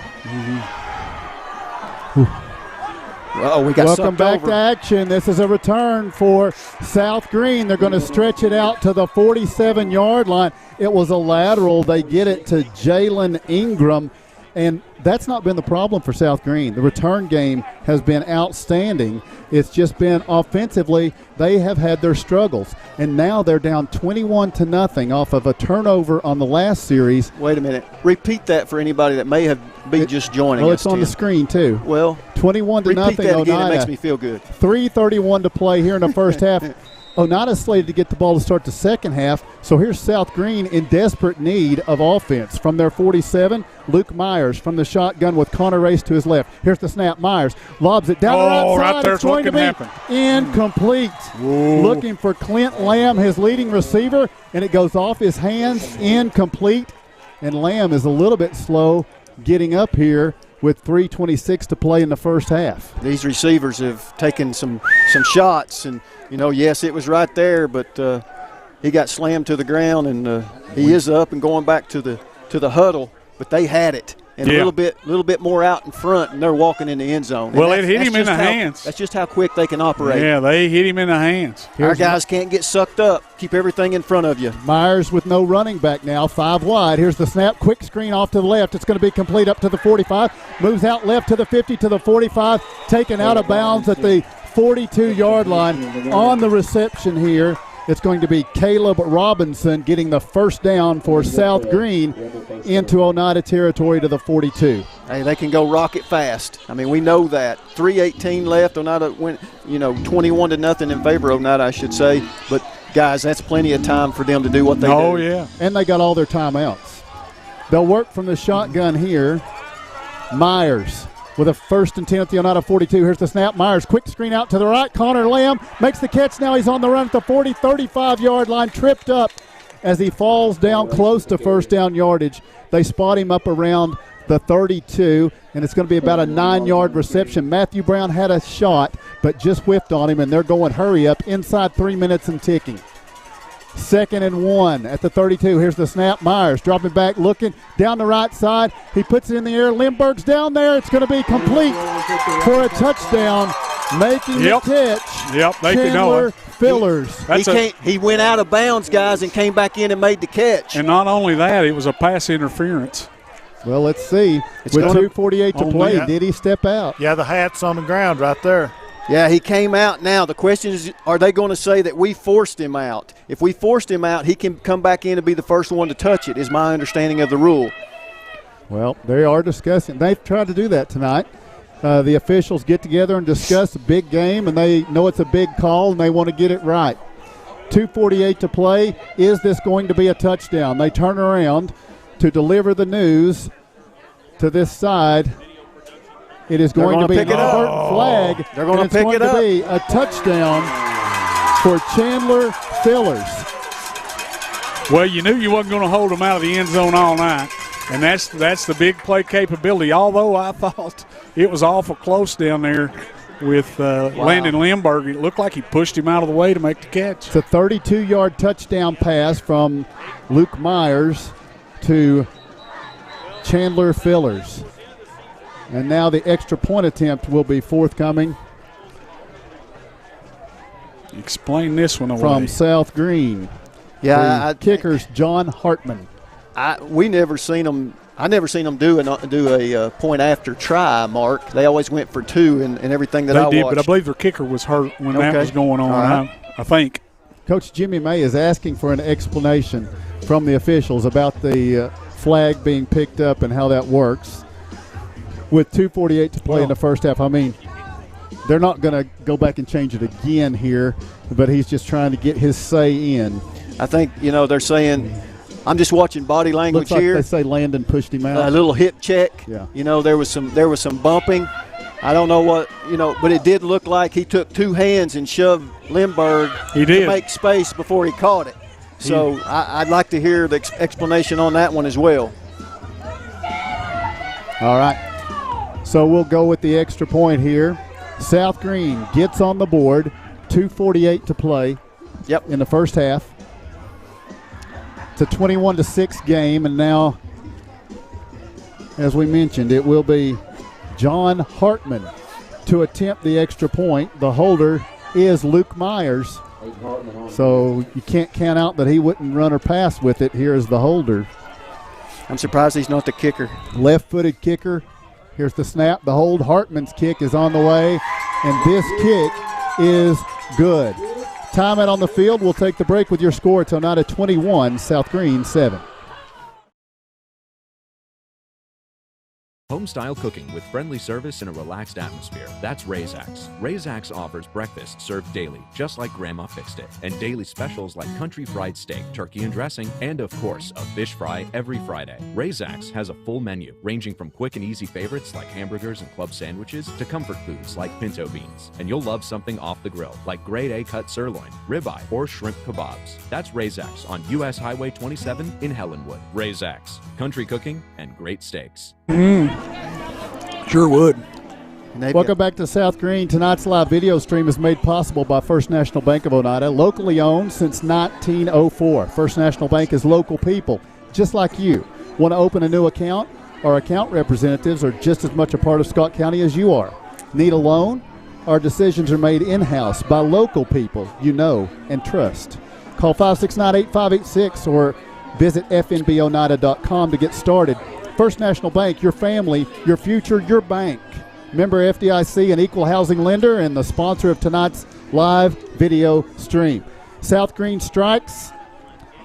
S4: Oh, we got welcome back to action. This is a return for South Greene. They're going to stretch it out to the 47-yard line. It was a lateral. They get it to Jalen Ingram. And that's not been the problem for South Greene. The return game has been outstanding. It's just been offensively, they have had their struggles. And now they're down 21-0 off of a turnover on the last series.
S7: Wait a minute. Repeat that for anybody that may have been just joining us.
S4: Well, it's on the screen, too.
S7: Well,
S4: 21-0
S7: repeat that again.
S4: Oneida.
S7: It makes me feel good.
S4: 3:31 to play here in the first half. Oneida slated to get the ball to start the second half, so here's South Greene in desperate need of offense. From their 47, Luke Myers from the shotgun with Connor Race to his left. Here's the snap. Myers lobs it down the right side.
S6: Right there's
S4: it's going to be
S6: happen.
S4: Incomplete.
S6: Whoa.
S4: Looking for Clint Lamb, his leading receiver, and it goes off his hands. Incomplete. And Lamb is a little bit slow getting up here with 3:26 to play in the first half.
S7: These receivers have taken some shots, and yes, it was right there, but he got slammed to the ground, and he is up and going back to the huddle. But they had it, and a little bit more out in front, and they're walking in the end zone.
S6: Well, it hit him in the hands.
S7: That's just how quick they can operate.
S6: Yeah, they hit him in the hands.
S7: Our guys can't get sucked up. Keep everything in front of you.
S4: Myers with no running back now, 5 wide. Here's the snap. Quick screen off to the left. It's going to be complete up to the 45. Moves out left to the 50 to the 45. Taken out of bounds at the 42-yard line. On the reception here, it's going to be Caleb Robinson getting the first down for South Greene into Oneida territory to the 42.
S7: Hey, they can go rocket fast. I mean, we know that. 3:18 left. Oneida went, 21-0 in favor of Oneida, I should say. But, guys, that's plenty of time for them to do what they do.
S6: Oh, yeah.
S4: And they got all their timeouts. They'll work from the shotgun here. Myers with a 1st and 10 at the Oneida 42. Here's the snap. Myers, quick screen out to the right. Connor Lamb makes the catch. Now he's on the run at the 40, 35-yard line, tripped up as he falls down close to first down yardage. They spot him up around the 32, and it's going to be about a 9-yard reception. Matthew Brown had a shot, but just whiffed on him, and they're going hurry up inside 3 minutes and ticking. 2nd and 1 at the 32. Here's the snap. Myers dropping back, looking down the right side. He puts it in the air. Lindbergh's down there. It's going to be complete for a touchdown. Making the catch.
S6: Yep, they
S4: Chandler Fillers.
S7: He went out of bounds, guys, and came back in and made the catch.
S6: And not only that, it was a pass interference.
S4: Well, let's see. With 2:48 to play, did he step out?
S5: Yeah, the hat's on the ground right there.
S7: Yeah, he came out. Now, the question is, are they going to say that we forced him out? If we forced him out, he can come back in and be the first one to touch it, is my understanding of the rule.
S4: Well, they are discussing. They've tried to do that tonight. The officials get together and discuss a big game, and they know it's a big call, and they want to get it right. 2:48 to play. Is this going to be a touchdown? They turn around to deliver the news to this side. It is going to be an alert flag.
S7: They're going to pick it up.
S4: It's going to be a touchdown for Chandler Fillers.
S6: Well, you knew you wasn't going to hold them out of the end zone all night, and that's the big play capability, although I thought it was awful close down there with Landon Lindbergh. It looked like he pushed him out of the way to make the catch.
S4: It's a 32-yard touchdown pass from Luke Myers to Chandler Fillers. And now the extra point attempt will be forthcoming.
S6: Explain this one away.
S4: From South Greene.
S7: Yeah,
S4: kicker's John Hartman.
S7: We never seen them. I never seen them do a point after try, Mark. They always went for 2 and everything that I watched.
S6: They did, but I believe their kicker was hurt when that was going on. Right. I think.
S4: Coach Jimmy May is asking for an explanation from the officials about the flag being picked up and how that works. With 2:48 to play in the first half, I mean, they're not going to go back and change it again here, but he's just trying to get his say in.
S7: I think, they're saying, I'm just watching body language
S4: Looks like
S7: here.
S4: They say Landon pushed him out.
S7: A little hip check.
S4: Yeah.
S7: There was some bumping. I don't know what, but it did look like he took 2 hands and shoved Lindbergh to make space before he caught it. So I'd like to hear the explanation on that one as well.
S4: All right. So we'll go with the extra point here. South Greene gets on the board. 2:48 to play.
S7: Yep.
S4: In the first half. It's a 21-6 game, and now, as we mentioned, it will be John Hartman to attempt the extra point. The holder is Luke Myers. So you can't count out that he wouldn't run or pass with it. Here is the holder.
S7: I'm surprised he's not the kicker.
S4: Left-footed kicker. Here's the snap, the hold. Hartman's kick is on the way, and this kick is good. Timeout on the field. We'll take the break with your score. It's Oneida 21, South Greene 7.
S13: Home-style cooking with friendly service and a relaxed atmosphere. That's Razax. Razax offers breakfast served daily, just like Grandma fixed it, and daily specials like country fried steak, turkey and dressing, and of course, a fish fry every Friday. Razax has a full menu, ranging from quick and easy favorites like hamburgers and club sandwiches to comfort foods like pinto beans. And you'll love something off the grill, like grade A cut sirloin, ribeye, or shrimp kebabs. That's Razax on U.S. Highway 27 in Helenwood. Razax, country cooking and great steaks.
S6: Sure would.
S4: Welcome back to South Greene. Tonight's live video stream is made possible by First National Bank of Oneida, locally owned since 1904. First National Bank is local people, just like you. Want to open a new account? Our account representatives are just as much a part of Scott County as you are. Need a loan? Our decisions are made in-house by local people you know and trust. Call 569-8586 or visit fnboneida.com to get started. First National Bank, your family, your future, your bank. Member FDIC, an equal housing lender, and the sponsor of tonight's live video stream. South Greene strikes,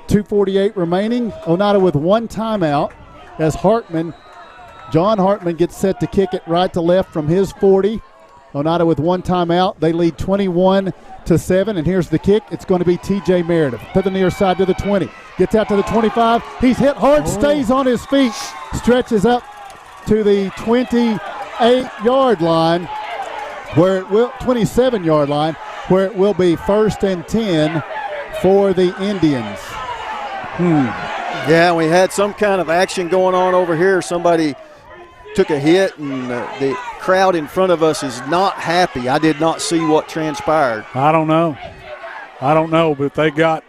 S4: 2:48 remaining. Oneida with one timeout as John Hartman gets set to kick it right to left from his 40. Oneida with one timeout. They lead 21-7, and here's the kick. It's going to be T.J. Meredith to the near side to the 20. Gets out to the 25. He's hit hard, stays on his feet, stretches up to the 28-yard line, where it will 27-yard line, where it will be 1st and 10 for the Indians.
S7: Yeah, we had some kind of action going on over here. Somebody took a hit, and the crowd in front of us is not happy. I did not see what transpired.
S6: I don't know, but they got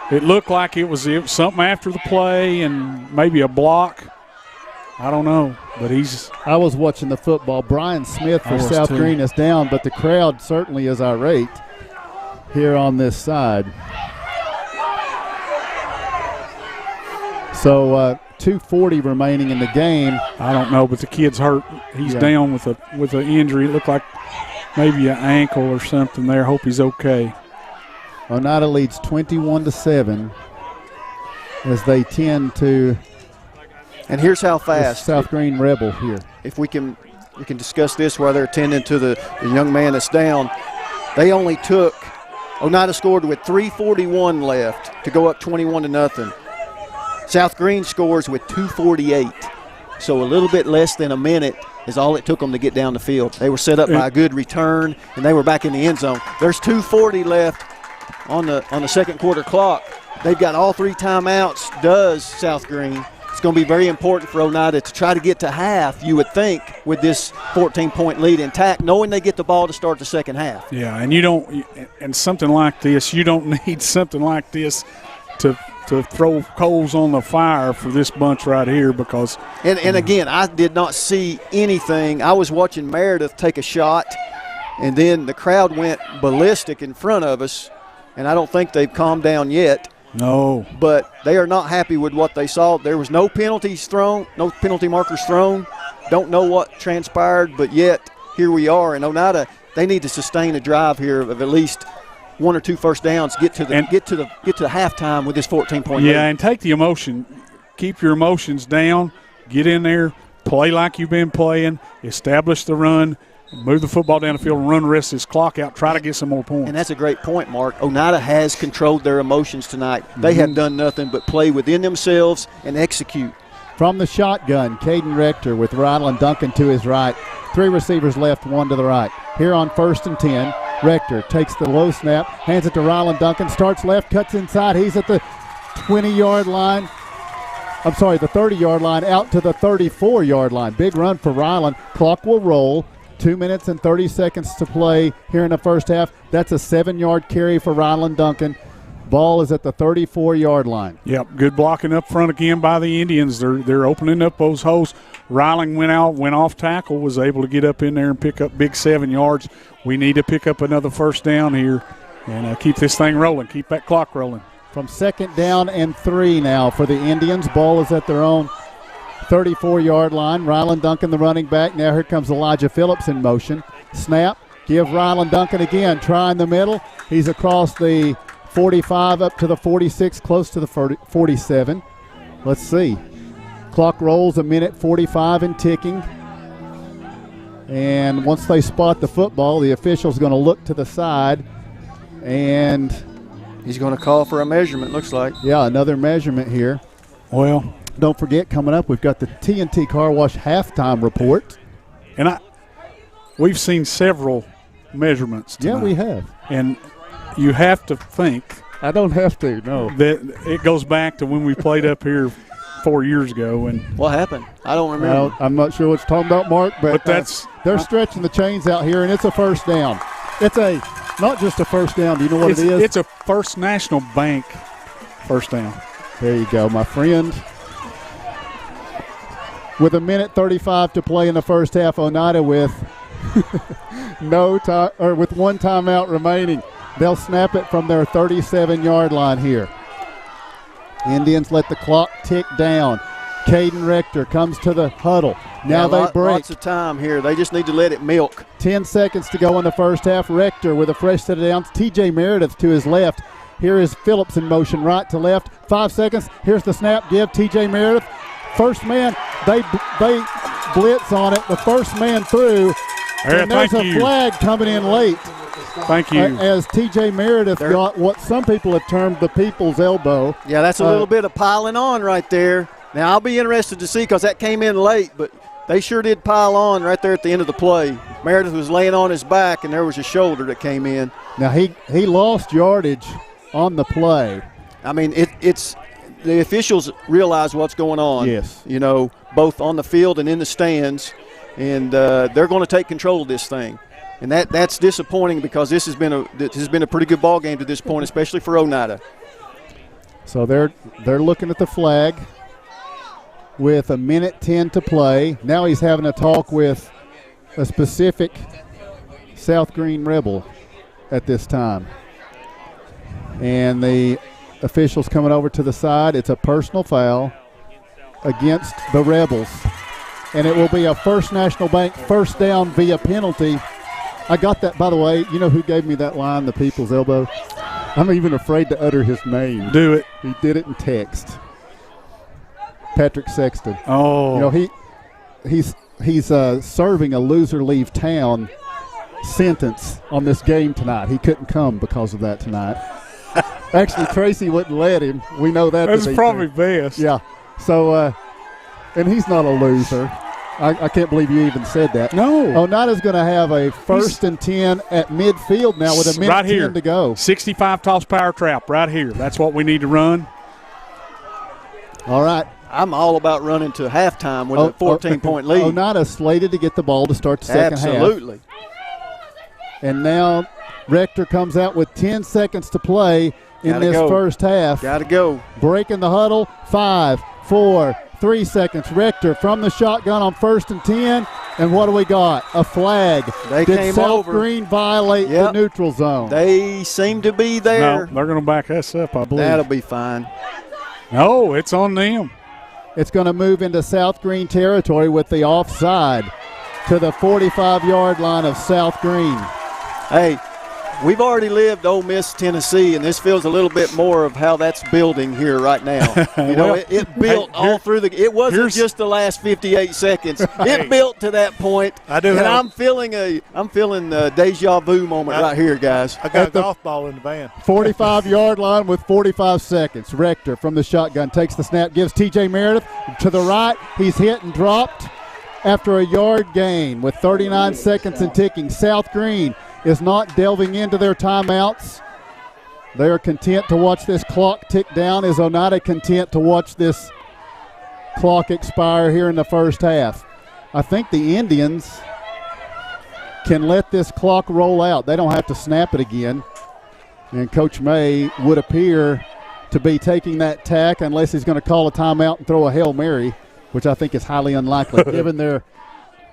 S6: it looked like it was something after the play and maybe a block. I don't know, but I
S4: was watching the football. Brian Smith for South Greene is down, but the crowd certainly is irate here on this side. So 2:40 remaining in the game.
S6: I don't know, but the kid's hurt. He's down with an injury. It looked like maybe an ankle or something there. Hope he's okay.
S4: Oneida leads 21-7 as they tend to.
S7: And here's how fast
S4: South Greene Rebel here.
S7: If we can discuss this while they're tending to the young man that's down. They only took. Oneida scored with 3:41 left to go up 21-0. South Greene scores with 2:48. So a little bit less than a minute is all it took them to get down the field. They were set up by a good return, and they were back in the end zone. There's 2:40 left on the second quarter clock. They've got all three timeouts, does South Greene. It's going to be very important for Oneida to try to get to half, you would think, with this 14-point lead intact, knowing they get the ball to start the second half.
S6: Yeah, and something like this, you don't need something like this to throw coals on the fire for this bunch right here because –
S7: And again, I did not see anything. I was watching Meredith take a shot, and then the crowd went ballistic in front of us, and I don't think they've calmed down yet.
S6: No.
S7: But they are not happy with what they saw. There was no penalties thrown, no penalty markers thrown. Don't know what transpired, but yet here we are. And Oneida, they need to sustain a drive here of at least one or two first downs, get to halftime with this 14-point lead.
S6: Yeah, and take the emotion. Keep your emotions down. Get in there, play like you've been playing, establish the run, move the football down the field and run the rest of this clock out. Try to get some more points.
S7: And that's a great point, Mark. Oneida has controlled their emotions tonight. They have done nothing but play within themselves and execute.
S4: From the shotgun, Caden Rector with Ryland Duncan to his right. Three receivers left, one to the right. Here on 1st and 10, Rector takes the low snap, hands it to Ryland Duncan, starts left, cuts inside. He's at the 20-yard line. The 30-yard line out to the 34-yard line. Big run for Ryland. Clock will roll. 2 minutes and 30 seconds to play here in the first half. That's a 7-yard carry for Ryland Duncan. Ball is at the 34-yard line.
S6: Yep, good blocking up front again by the Indians. They're opening up those holes. Ryland went off tackle, was able to get up in there and pick up big 7 yards. We need to pick up another first down here and keep this thing rolling, keep that clock rolling.
S4: from 2nd down and 3 now for the Indians. Ball is at their own 34-yard line. Ryland Duncan, the running back. Now here comes Elijah Phillips in motion. Snap. Give Ryland Duncan again. Try in the middle. He's across the 45 up to the 46, close to the 47. Let's see. Clock rolls 1:45 and ticking. And once they spot the football, the official's going to look to the side. And
S7: he's going to call for a measurement, looks like.
S4: Yeah, another measurement here.
S6: Well,
S4: don't forget, coming up, we've got the TNT Car Wash halftime report.
S6: And we've seen several measurements tonight.
S4: Yeah, we have.
S6: And you have to think.
S4: I don't have to, no.
S6: That it goes back to when we played up here 4 years ago. And
S7: what happened? I don't remember.
S4: I'm not sure what you're talking about, Mark, but
S6: that's
S4: they're stretching the chains out here, and it's a first down. It's not just a first down. Do you know what it is?
S6: It's a First National Bank first down.
S4: There you go, my friend. With 1:35 to play in the first half, Oneida with with one timeout remaining. They'll snap it from their 37-yard line here. Indians let the clock tick down. Caden Rector comes to the huddle. Now they break.
S7: Lots of time here. They just need to let it milk.
S4: 10 seconds to go in the first half. Rector with a fresh set of downs. TJ Meredith to his left. Here is Phillips in motion, right to left. 5 seconds. Here's the snap. Give TJ Meredith. First man, they blitz on it. The first man through. And there's a flag coming in late.
S6: Thank you.
S4: As TJ Meredith got what some people have termed the people's elbow.
S7: Yeah, that's a little bit of piling on right there. Now, I'll be interested to see because that came in late, but they sure did pile on right there at the end of the play. Meredith was laying on his back, and there was a shoulder that came in.
S4: Now, he lost yardage on the play.
S7: I mean, it's the officials realize what's going on.
S4: Yes.
S7: You know, both on the field and in the stands, and they're going to take control of this thing. And that's disappointing because this has been a pretty good ball game to this point, especially for Oneida.
S4: So they're looking at the flag with 1:10 to play. Now he's having a talk with a specific South Greene Rebel at this time. And the officials coming over to the side. It's a personal foul against the Rebels. And it will be a First National Bank first down via penalty. I got that, by the way. You know who gave me that line, the people's elbow? I'm even afraid to utter his name.
S6: Do it.
S4: He did it in text. Patrick Sexton.
S6: Oh.
S4: You know, he's serving a loser leave town sentence on this game tonight. He couldn't come because of that tonight. Actually, Tracy wouldn't let him. We know that.
S6: That's probably best.
S4: Yeah. So, and he's not a loser. I can't believe you even said that.
S6: No.
S4: Oneida's going to have a 1st and 10 at midfield now with 1:10 to go.
S6: 65 toss power trap right here. That's what we need to run.
S4: All right.
S7: I'm all about running to halftime with a 14-point lead.
S4: Oneida's slated to get the ball to start the second half.
S7: Absolutely.
S4: And now Rector comes out with 10 seconds to play in this first half.
S7: Got to go.
S4: Breaking the huddle. 5, 4, 3 seconds. Rector from the shotgun on 1st and 10. And what do we got? A flag. Did South Greene violate the neutral zone?
S7: They seem to be there.
S6: No, they're going to back us up, I believe.
S7: That'll be fine.
S6: No, it's on them.
S4: It's going to move into South Greene territory with the offside to the 45-yard line of South Greene.
S7: Hey, we've already lived Ole Miss, Tennessee, and this feels a little bit more of how that's building here right now. You know, it built all through it wasn't just the last 58 seconds. It built to that point. I'm feeling the deja vu moment right here, guys.
S5: I got a golf ball in the van.
S4: 45-yard line with 45 seconds. Rector from the shotgun takes the snap, gives TJ Meredith to the right. He's hit and dropped after a yard gain with 39 seconds and ticking. South Greene is not delving into their timeouts. They are content to watch this clock tick down. Is Oneida content to watch this clock expire here in the first half? I think the Indians can let this clock roll out. They don't have to snap it again. And Coach May would appear to be taking that tack unless he's going to call a timeout and throw a Hail Mary, which I think is highly unlikely given their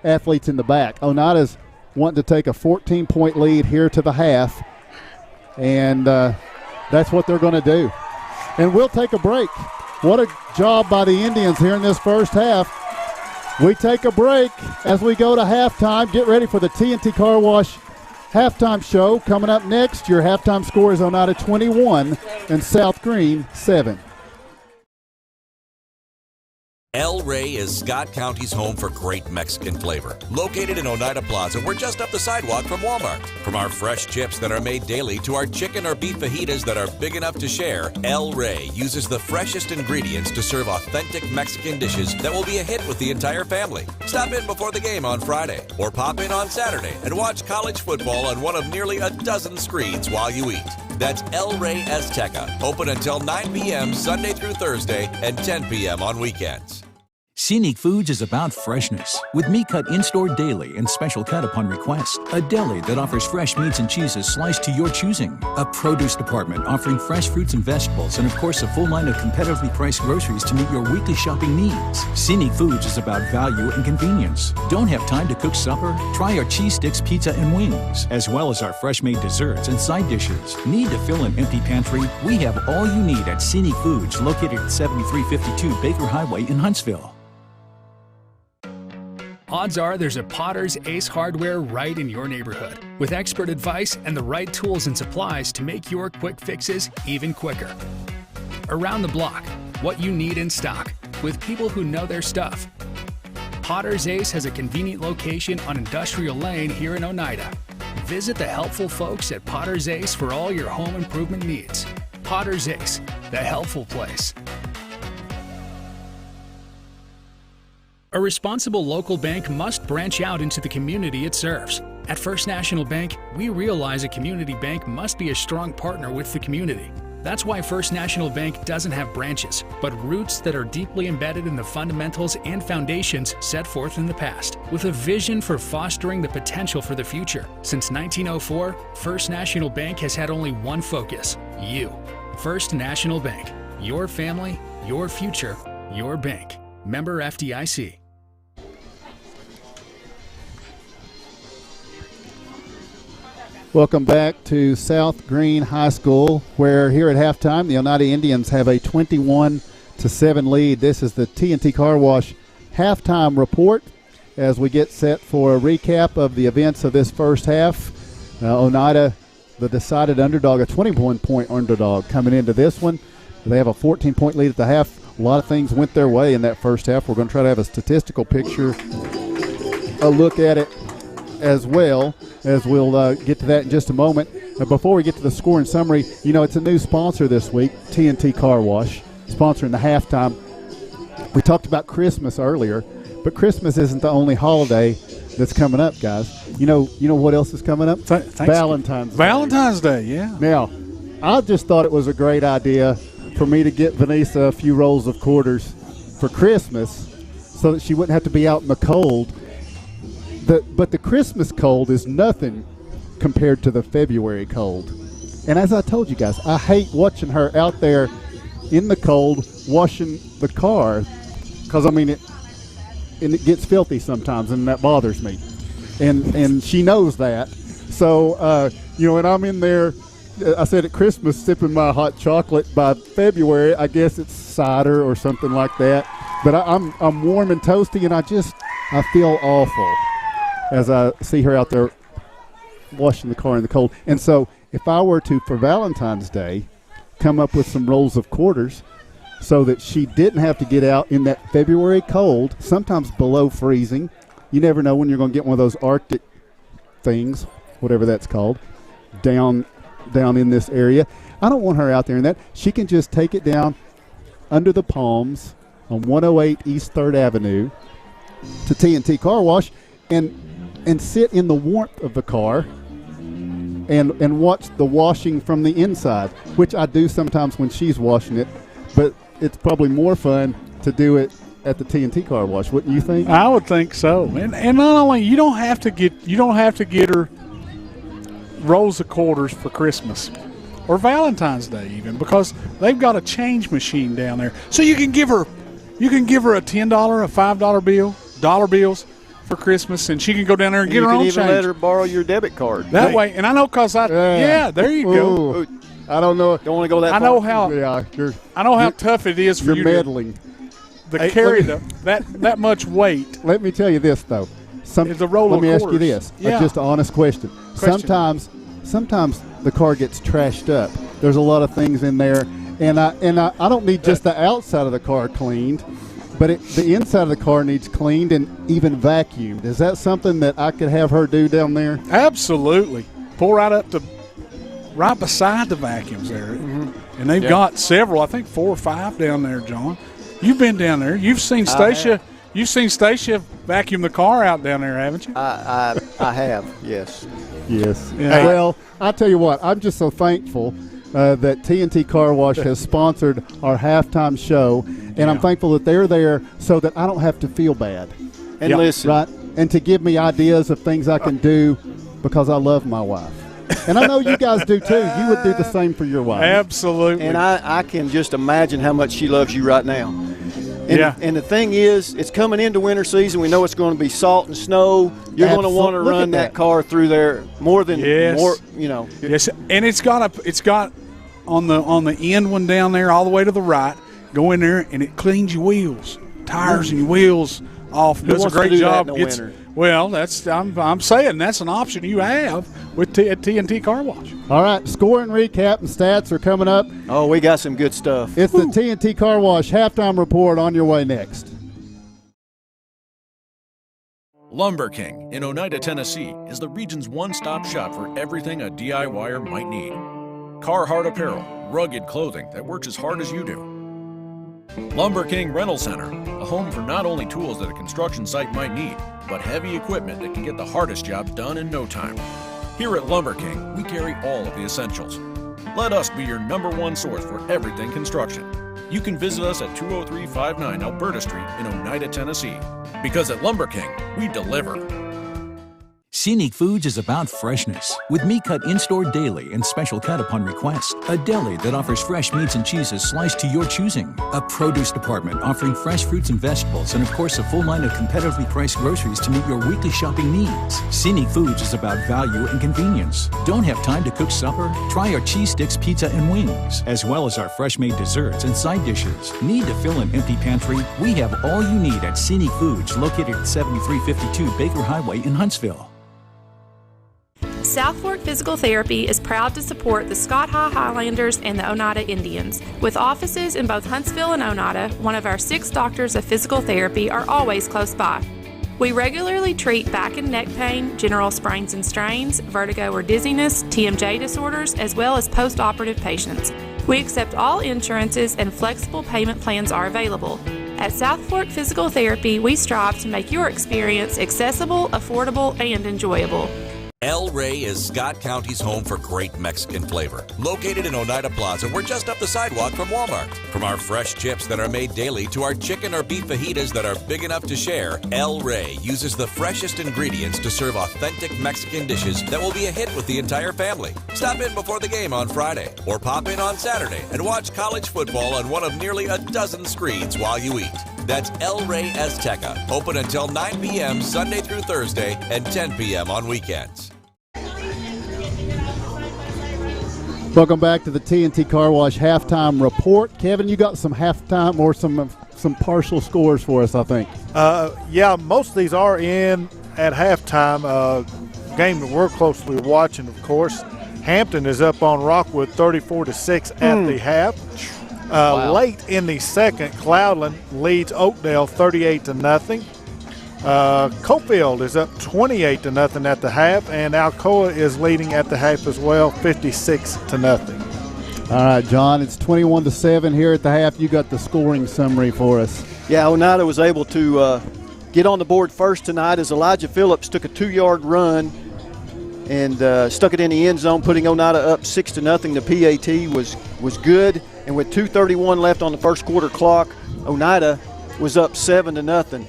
S4: athletes in the back. Oneida's wanting to take a 14-point lead here to the half, and that's what they're going to do. And we'll take a break. What a job by the Indians here in this first half. We take a break as we go to halftime. Get ready for the TNT Car Wash halftime show. Coming up next, your halftime score is Oneida 21 and South Greene 7.
S11: El Rey is Scott County's home for great Mexican flavor. Located in Oneida Plaza, we're just up the sidewalk from Walmart. From our fresh chips that are made daily to our chicken or beef fajitas that are big enough to share, El Rey uses the freshest ingredients to serve authentic Mexican dishes that will be a hit with the entire family. Stop in before the game on Friday or pop in on Saturday and watch college football on one of nearly a dozen screens while you eat. That's El Rey Azteca, open until 9 p.m. Sunday through Thursday and 10 p.m. on weekends.
S9: Scenic Foods is about freshness, with meat cut in-store daily and special cut upon request. A deli that offers fresh meats and cheeses sliced to your choosing. A produce department offering fresh fruits and vegetables, and of course a full line of competitively priced groceries to meet your weekly shopping needs. Scenic Foods is about value and convenience. Don't have time to cook supper? Try our cheese sticks, pizza, and wings, as well as our fresh-made desserts and side dishes. Need to fill an empty pantry? We have all you need at Scenic Foods, located at 7352 Baker Highway in Huntsville.
S1: Odds are there's a Potter's Ace Hardware right in your neighborhood, with expert advice and the right tools and supplies to make your quick fixes even quicker. Around the block, what you need in stock, with people who know their stuff. Potter's Ace has a convenient location on Industrial Lane here in Oneida. Visit the helpful folks at Potter's Ace for all your home improvement needs. Potter's Ace, the helpful place. A responsible local bank must branch out into the community it serves. At First National Bank, we realize a community bank must be a strong partner with the community. That's why First National Bank doesn't have branches, but roots that are deeply embedded in the fundamentals and foundations set forth in the past, with a vision for fostering the potential for the future. Since 1904, First National Bank has had only one focus: you. First National Bank. Your family, your future, your bank. Member FDIC.
S4: Welcome back to South Greene High School, where here at halftime the Oneida Indians have a 21-7 lead. This is the TNT Car Wash halftime report as we get set for a recap of the events of this first half. Oneida, the decided underdog, a 21-point underdog coming into this one. They have a 14-point lead at the half. A lot of things went their way in that first half. We're going to try to have a statistical picture, a look at it as well, as we'll get to that in just a moment. Before we get to the scoring summary, it's a new sponsor this week, TNT Car Wash, sponsoring the halftime. We talked about Christmas earlier, but Christmas isn't the only holiday that's coming up, guys. You know what else is coming up? Valentine's Day.
S6: Valentine's Day, yeah.
S4: Now, I just thought it was a great idea for me to get Vanessa a few rolls of quarters for Christmas so that she wouldn't have to be out in the cold. But the Christmas cold is nothing compared to the February cold. And as I told you guys, I hate watching her out there in the cold washing the car because, it gets filthy sometimes, and that bothers me. And she knows that. So, and I'm in there, I said at Christmas, sipping my hot chocolate. By February, I guess it's cider or something like that. But I'm warm and toasty, and I feel awful as I see her out there washing the car in the cold. And so if I were to, for Valentine's Day, come up with some rolls of quarters so that she didn't have to get out in that February cold, sometimes below freezing. You never know when you're going to get one of those Arctic things, whatever that's called, down in this area. I don't want her out there in that. She can just take it down under the palms on 108 East 3rd Avenue to TNT Car Wash and sit in the warmth of the car and watch the washing from the inside, which I do sometimes when she's washing it, but it's probably more fun to do it at the TNT Car Wash, wouldn't you think?
S6: I would think so. And not only you don't have to get her rolls of quarters for Christmas or Valentine's Day even, because they've got a change machine down there. So you can give her a $10, a $5 bill, dollar bills for Christmas, and she can go down there and get her own change.
S7: You can even let her borrow your debit card.
S6: That way, and I know there you go.
S4: I don't know.
S7: Don't want to go that
S6: I
S7: far.
S6: know how.
S4: Yeah,
S6: I know how tough it is for
S4: you're
S6: you
S4: meddling.
S6: to carry that much weight.
S4: Let me tell you this though.
S6: It's a roll
S4: let
S6: of
S4: me ask you
S6: quarters.
S4: this. Just an honest question. Sometimes the car gets trashed up. There's a lot of things in there, and I don't need just the outside of the car cleaned, but the inside of the car needs cleaned and even vacuumed. Is that something that I could have her do down there?
S6: Absolutely. Pull right beside the vacuums there. Mm-hmm. And they've got several, I think 4 or 5 down there, John. You've been down there. You've seen Stacia. You've seen Stacia vacuum the car out down there, haven't you?
S7: I have, yes.
S4: Yes.
S6: Yeah.
S4: Well, I'll tell you what. I'm just so thankful that TNT Car Wash has sponsored our halftime show, and I'm thankful that they're there so that I don't have to feel bad.
S7: And listen.
S4: Right? And to give me ideas of things I can do because I love my wife. And I know you guys do too. You would do the same for your wife.
S6: Absolutely.
S7: And I can just imagine how much she loves you right now. And the thing is, it's coming into winter season. We know it's going to be salt and snow. You're going to want to run that car through there more than more.
S6: Yes, and it's got on the end one down there all the way to the right. Go in there and it cleans your wheels, tires, and your wheels off. Does a great job. Well, I'm saying that's an option you have with at TNT Car Wash.
S4: All right, scoring recap and stats are coming up.
S7: Oh, we got some good stuff.
S4: It's the TNT Car Wash halftime report on your way next.
S12: Lumber King in Oneida, Tennessee is the region's one-stop shop for everything a DIYer might need. Carhartt apparel, rugged clothing that works as hard as you do. Lumber King Rental Center, a home for not only tools that a construction site might need, but heavy equipment that can get the hardest jobs done in no time. Here at Lumber King, we carry all of the essentials. Let us be your #1 source for everything construction. You can visit us at 20359 Alberta Street in Oneida, Tennessee. Because at Lumber King, we deliver.
S9: Scenic Foods is about freshness, with meat cut in-store daily and special cut upon request. A deli that offers fresh meats and cheeses sliced to your choosing. A produce department offering fresh fruits and vegetables, and of course a full line of competitively priced groceries to meet your weekly shopping needs. Scenic Foods is about value and convenience. Don't have time to cook supper? Try our cheese sticks, pizza, and wings, as well as our fresh-made desserts and side dishes. Need to fill an empty pantry? We have all you need at Scenic Foods, located at 7352 Baker Highway in Huntsville.
S8: South Fork Physical Therapy is proud to support the Scott High Highlanders and the Oneida Indians. With offices in both Huntsville and Oneida, one of our 6 doctors of physical therapy are always close by. We regularly treat back and neck pain, general sprains and strains, vertigo or dizziness, TMJ disorders, as well as post-operative patients. We accept all insurances and flexible payment plans are available. At South Fork Physical Therapy, we strive to make your experience accessible, affordable, and enjoyable.
S11: El Rey is Scott County's home for great Mexican flavor. Located in Oneida Plaza, we're just up the sidewalk from Walmart. From our fresh chips that are made daily to our chicken or beef fajitas that are big enough to share, El Rey uses the freshest ingredients to serve authentic Mexican dishes that will be a hit with the entire family. Stop in before the game on Friday, or pop in on Saturday and watch college football on one of nearly a dozen screens while you eat. That's El Rey Azteca, open until 9 p.m. Sunday through Thursday and 10 p.m. on weekends.
S4: Welcome back to the TNT Car Wash halftime report. Kevin, you got some halftime or some partial scores for us, I think.
S5: Yeah, most of these are in at halftime. Game that we're closely watching, of course. Hampton is up on Rockwood 34-6 at the half. Late in the second, Cloudland leads Oakdale 38-0. Cofield is up 28-0 at the half, and Alcoa is leading at the half as well, 56-0.
S4: All right, John, it's 21-7 here at the half. You got the scoring summary for us.
S7: Yeah, Oneida was able to get on the board first tonight as Elijah Phillips took a 2-yard run and stuck it in the end zone, putting Oneida up 6-0. The PAT was good, and with 2:31 left on the first quarter clock, Oneida was up 7-0.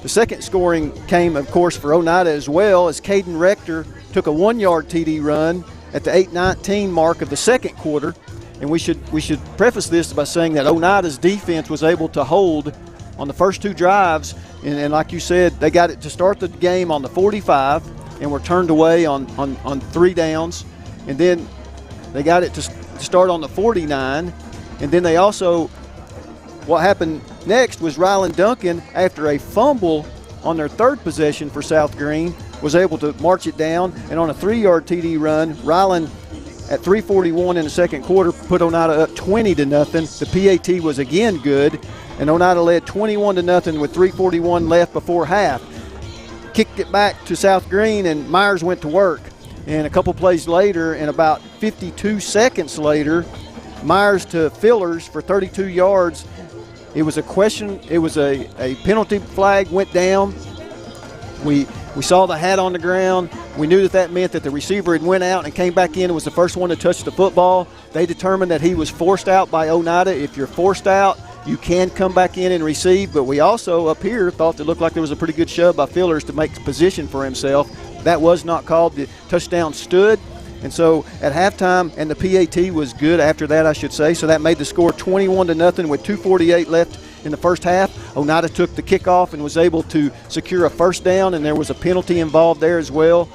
S7: The second scoring came, of course, for Oneida as well, as Caden Rector took a 1-yard TD run at the 8:19 mark of the second quarter. And we should preface this by saying that Oneida's defense was able to hold on the first 2 drives. And like you said, they got it to start the game on the 45 and were turned away on 3 downs. And then They got it to start on the 49, and then they also, what happened next was Rylan Duncan, after a fumble on their third possession for South Greene, was able to march it down, and on a 3-yard TD run, Rylan at 3:41 in the second quarter put Oneida up 20-0. The PAT was again good, and Oneida led 21-0 with 3:41 left before half. Kicked it back to South Greene, and Myers went to work. And a couple plays later, and about 52 seconds later, Myers to Fillers for 32 yards. It was a penalty flag went down. We saw the hat on the ground. We knew that meant that the receiver had went out and came back in and was the first one to touch the football. They determined that he was forced out by Oneida. If you're forced out, you can come back in and receive. But we also up here thought it looked like there was a pretty good shove by Fillers to make position for himself. That was not called. The touchdown stood. And so at halftime, and the PAT was good after that, I should say. So that made the score 21-0 with 2:48 left in the first half. Oneida took the kickoff and was able to secure a first down, and there was a penalty involved there as well.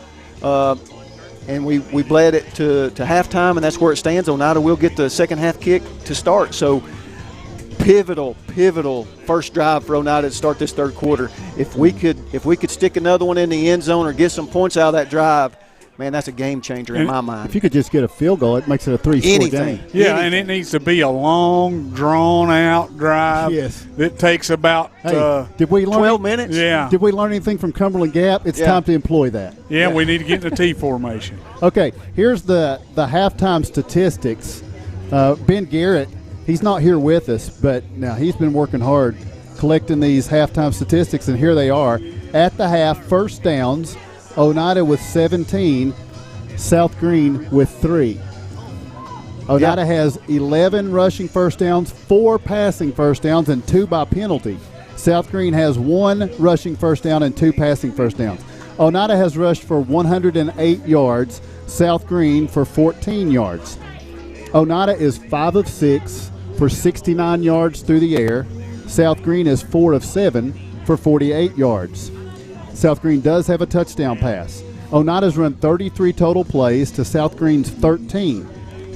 S7: And we bled it to halftime, and that's where it stands. Oneida will get the second half kick to start. So pivotal first drive for Oneida to start this third quarter. If we could stick another one in the end zone or get some points out of that drive, man, that's a game changer in my mind.
S4: If you could just get a field goal, it makes it a 3-score game.
S6: Yeah, and it needs to be a long, drawn-out drive.
S4: Yes.
S6: That takes about
S4: did we learn
S7: 12 minutes.
S6: Yeah.
S4: Did we learn anything from Cumberland Gap? It's time to employ that.
S6: Yeah, we need to get in the T formation.
S4: Okay, here's the halftime statistics. Ben Garrett, he's not here with us, but now he's been working hard collecting these halftime statistics, and here they are. At the half, first downs, Oneida with 17, South Greene with 3. Oneida has 11 rushing first downs, 4 passing first downs, and 2 by penalty. South Greene has 1 rushing first down and 2 passing first downs. Oneida has rushed for 108 yards, South Greene for 14 yards. Oneida is 5 of 6 for 69 yards through the air. South Greene is 4 of 7 for 48 yards. South Greene does have a touchdown pass. Oneida's run 33 total plays to South Greene's 13.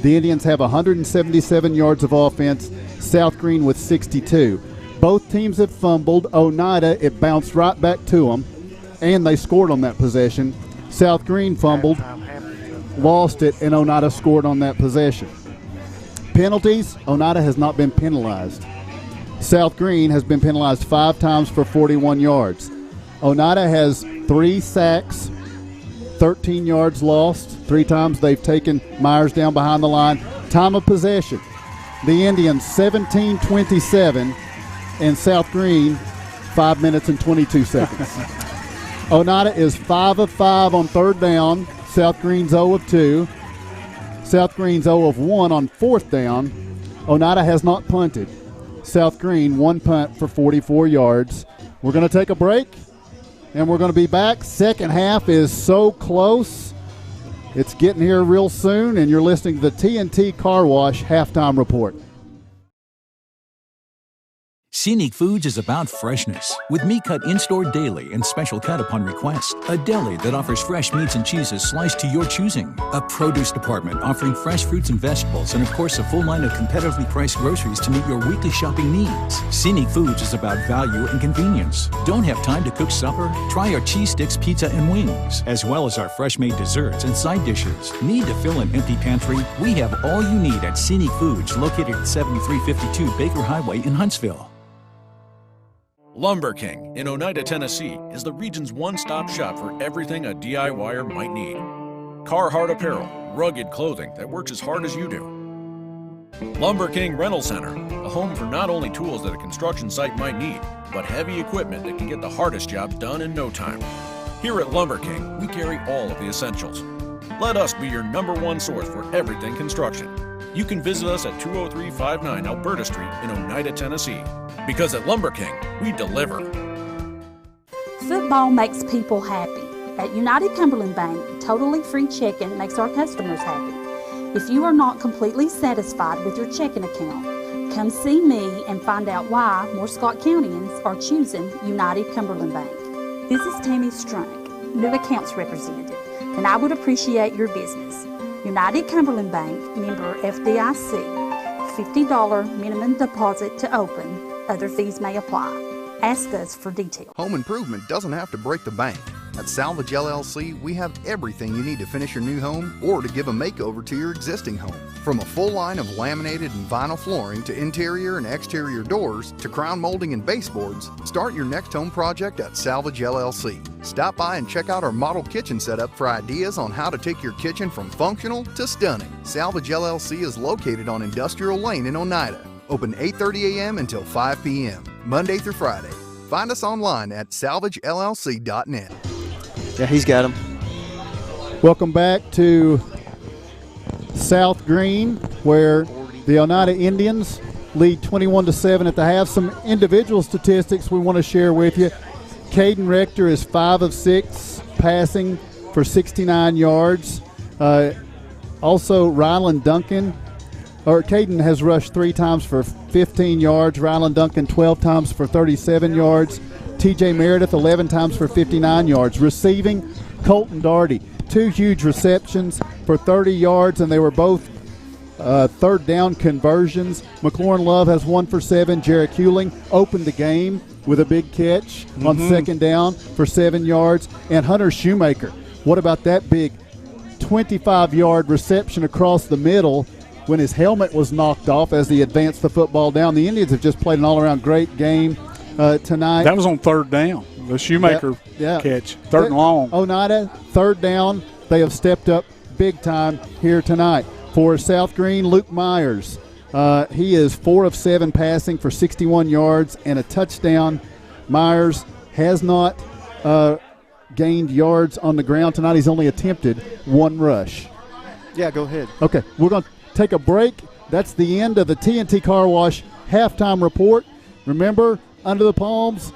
S4: The Indians have 177 yards of offense, South Greene with 62. Both teams have fumbled. Oneida, it bounced right back to them, and they scored on that possession. South Greene fumbled, lost it, and Oneida scored on that possession. Penalties, Oneida has not been penalized. South Greene has been penalized 5 times for 41 yards. Oneida has 3 sacks, 13 yards lost. 3 times they've taken Myers down behind the line. Time of possession, the Indians 17-27, and South Greene 5 minutes and 22 seconds. Oneida is 5 of 5 on third down. South Greene's 0 of 2. South Greene's 0 of 1 on fourth down. Oneida has not punted. South Greene 1 punt for 44 yards. We're going to take a break, and we're going to be back. Second half is so close. It's getting here real soon, and you're listening to the TNT Car Wash Halftime Report.
S9: Scenic Foods is about freshness, with meat cut in-store daily and special cut upon request. A deli that offers fresh meats and cheeses sliced to your choosing. A produce department offering fresh fruits and vegetables, and of course a full line of competitively priced groceries to meet your weekly shopping needs. Scenic Foods is about value and convenience. Don't have time to cook supper? Try our cheese sticks, pizza, and wings, as well as our fresh-made desserts and side dishes. Need to fill an empty pantry? We have all you need at Scenic Foods, located at 7352 Baker Highway in Huntsville.
S12: Lumber King in Oneida, Tennessee is the region's one-stop shop for everything a DIYer might need. Carhartt apparel, rugged clothing that works as hard as you do. Lumber King Rental Center, a home for not only tools that a construction site might need, but heavy equipment that can get the hardest jobs done in no time. Here at Lumber King, we carry all of the essentials. Let us be your #1 source for everything construction. You can visit us at 20359 Alberta Street in Oneida, Tennessee. Because at Lumber King, we deliver.
S14: Football makes people happy. At United Cumberland Bank, totally free checking makes our customers happy. If you are not completely satisfied with your checking account, come see me and find out why more Scott Countyans are choosing United Cumberland Bank. This is Tammy Strunk, new accounts representative, and I would appreciate your business. United Cumberland Bank, member FDIC. $50 minimum deposit to open. Other fees may apply. Ask us for details.
S16: Home improvement doesn't have to break the bank. At Salvage LLC, we have everything you need to finish your new home or to give a makeover to your existing home. From a full line of laminated and vinyl flooring to interior and exterior doors to crown molding and baseboards, start your next home project at Salvage LLC. Stop by and check out our model kitchen setup for ideas on how to take your kitchen from functional to stunning. Salvage LLC is located on Industrial Lane in Oneida. Open 8:30 a.m. until 5 p.m., Monday through Friday. Find us online at salvagellc.net.
S7: Yeah, he's got him.
S4: Welcome back to South Greene, where the Oneida Indians lead 21-7 at the half. Some individual statistics we want to share with you. Caden Rector is 5 of 6 passing for 69 yards. Also, Rylan Duncan, Caden has rushed 3 times for 15 yards. Rylan Duncan 12 times for 37 yards. TJ Meredith 11 times for 59 yards. Receiving, Colton Darty, 2 huge receptions for 30 yards, and they were both third down conversions. McLaurin Love has 1 for 7. Jarek Hewling opened the game with a big catch on second down for 7 yards. And Hunter Shoemaker, what about that big 25-yard reception across the middle when his helmet was knocked off as he advanced the football down? The Indians have just played an all-around great game tonight.
S6: That was on third down, the Shoemaker catch, third and long.
S4: Oneida, third down. They have stepped up big time here tonight. For South Greene, Luke Myers, he is 4 of 7 passing for 61 yards and a touchdown. Myers has not gained yards on the ground tonight. He's only attempted 1 rush.
S7: Yeah, go ahead.
S4: Okay, we're going to take a break. That's the end of the TNT Car Wash halftime report. Remember, Under the Palms,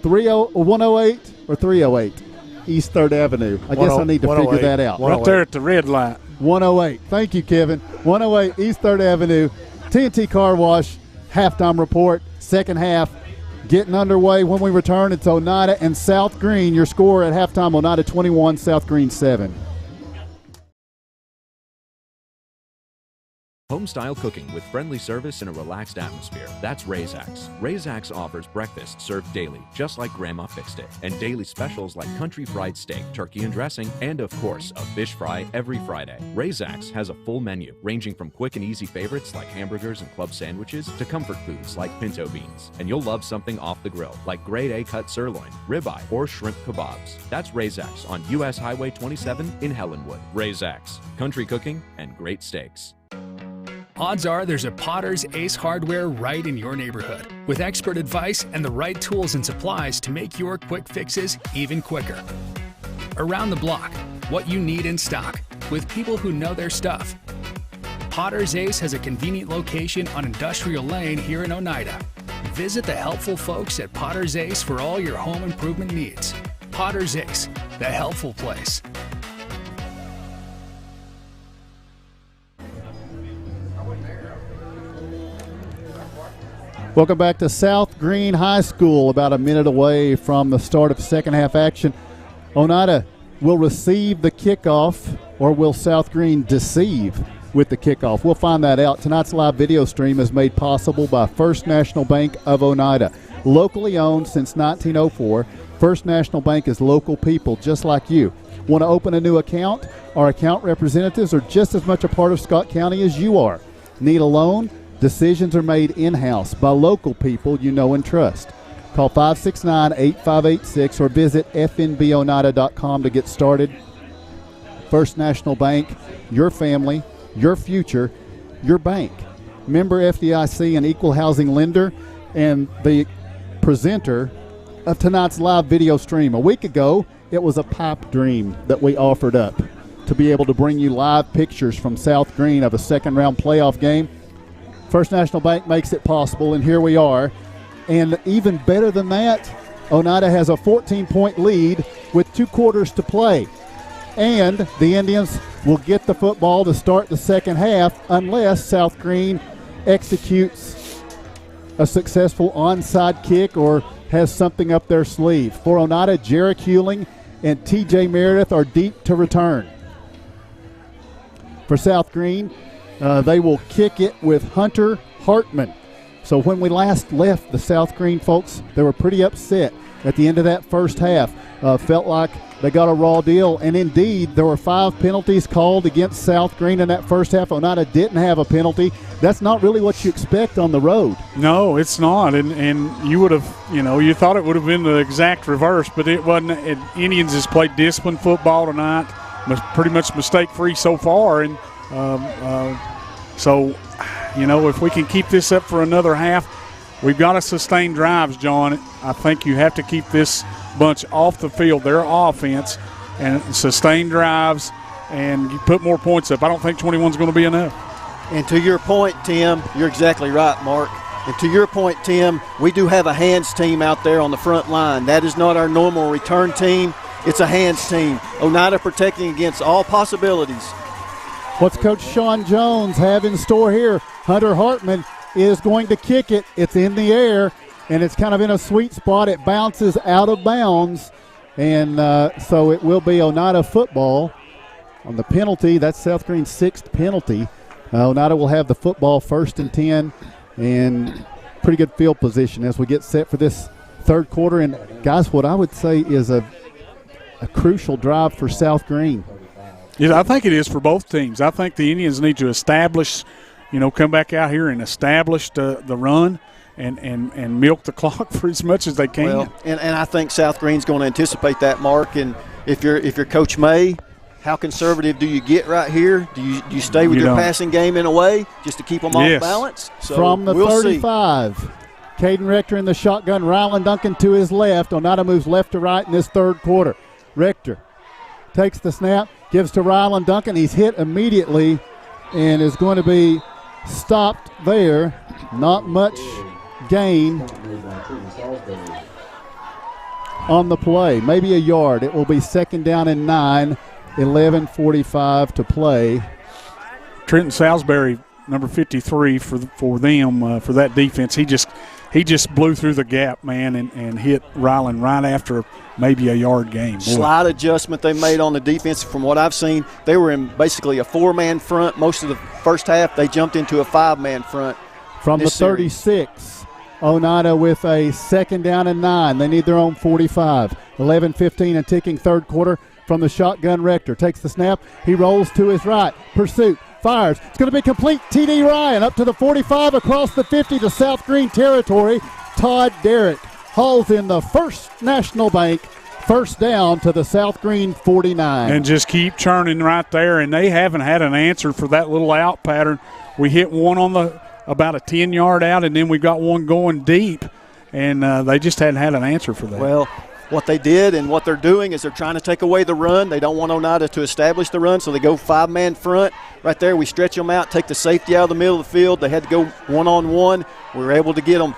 S4: 108 or 308 East 3rd Avenue. I guess I need to figure that out.
S6: Right there at the red light.
S4: 108. Thank you, Kevin. 108 East 3rd Avenue. TNT Car Wash halftime report. Second half getting underway. When we return, it's Oneida and South Greene. Your score at halftime, Oneida 21, South Greene 7.
S13: Home-style cooking with friendly service and a relaxed atmosphere. That's Razax. Razax offers breakfast served daily, just like Grandma fixed it. And daily specials like country fried steak, turkey and dressing, and of course, a fish fry every Friday. Razax has a full menu, ranging from quick and easy favorites like hamburgers and club sandwiches to comfort foods like pinto beans. And you'll love something off the grill, like grade A cut sirloin, ribeye, or shrimp kebabs. That's Razax on US Highway 27 in Helenwood. Razax. Country cooking and great steaks.
S1: Odds are there's a Potter's Ace Hardware right in your neighborhood, with expert advice and the right tools and supplies to make your quick fixes even quicker. Around the block, what you need in stock, with people who know their stuff. Potter's Ace has a convenient location on Industrial Lane here in Oneida. Visit the helpful folks at Potter's Ace for all your home improvement needs. Potter's Ace, the helpful place.
S4: Welcome back to South Greene High School, about a minute away from the start of second half action. Oneida will receive the kickoff, or will South Greene deceive with the kickoff? We'll find that out. Tonight's live video stream is made possible by First National Bank of Oneida. Locally owned since 1904, First National Bank is local people just like you. Want to open a new account? Our account representatives are just as much a part of Scott County as you are. Need a loan? Decisions are made in-house by local people you know and trust. Call 569-8586 or visit fnboneida.com to get started. First National Bank, your family, your future, your bank. Member FDIC, an equal housing lender, and the presenter of tonight's live video stream. A week ago, it was a pipe dream that we offered up to be able to bring you live pictures from South Greene of a second-round playoff game. First National Bank makes it possible, and here we are. And even better than that, Oneida has a 14-point lead with 2 quarters to play. And the Indians will get the football to start the second half unless South Greene executes a successful onside kick or has something up their sleeve. For Oneida, Jarek Hewling and TJ Meredith are deep to return. for South Greene. They will kick it with Hunter Hartman. So when we last left the South Greene folks, they were pretty upset at the end of that first half. Felt like they got a raw deal, and indeed there were 5 penalties called against South Greene in that first half. Oneida didn't have a penalty. That's not really what you expect on the road.
S6: No, it's not, and you would have, you thought it would have been the exact reverse, but it wasn't. Indians has played disciplined football tonight, pretty much mistake-free so far, and so, if we can keep this up for another half, we've got to sustain drives, John. I think you have to keep this bunch off the field, their offense, and sustain drives, and you put more points up. I don't think 21's going to be enough.
S7: And to your point, Tim, you're exactly right, Mark. And to your point, Tim, we do have a hands team out there on the front line. That is not our normal return team. It's a hands team. Oneida protecting against all possibilities.
S4: What's Coach Sean Jones have in store here? Hunter Hartman is going to kick it. It's in the air, and it's kind of in a sweet spot. It bounces out of bounds, and so it will be Oneida football on the penalty. That's South Greene's 6th penalty. Oneida will have the football 1st and 10, and pretty good field position as we get set for this third quarter. And, guys, what I would say is a crucial drive for South Greene.
S6: Yeah, I think it is for both teams. I think the Indians need to establish, come back out here and establish the run and milk the clock for as much as they can.
S7: Well, and I think South Greene's going to anticipate that, Mark. And if you're Coach May, how conservative do you get right here? Do you stay with your passing game in a way just to keep them off balance? So
S4: from the 35, Caden Rector in the shotgun, Rylan Duncan to his left. Oneida moves left to right in this third quarter. Rector takes the snap, gives to Rylan Duncan. He's hit immediately and is going to be stopped there. Not much gain on the play. Maybe a yard. It will be 2nd down and 9, 11:45 to play.
S6: Trenton Salisbury, number 53 for them, for that defense. He just blew through the gap, man, and hit Rylan right after maybe a yard gain. Boy.
S7: Slight adjustment they made on the defense. From what I've seen, they were in basically a 4-man front most of the first half. They jumped into a 5-man front.
S4: From the 36, Oneida with a 2nd down and 9. They need their own 45. 11:15 and ticking third quarter from the shotgun. Rector takes the snap. He rolls to his right. Pursuit. Fires. It's going to be complete. T.D. Ryan up to the 45, across the 50 to South Greene territory. Todd Derrick hauls in the First National Bank first down to the South Greene 49.
S6: And just keep churning right there, and they haven't had an answer for that little out pattern. We hit one on about a 10-yard out, and then we got one going deep, and they just hadn't had an answer for that.
S7: Well, what they did and what they're doing is they're trying to take away the run. They don't want Oneida to establish the run, so they go 5-man front. Right there, we stretch them out, take the safety out of the middle of the field. They had to go one-on-one. We were able to get them.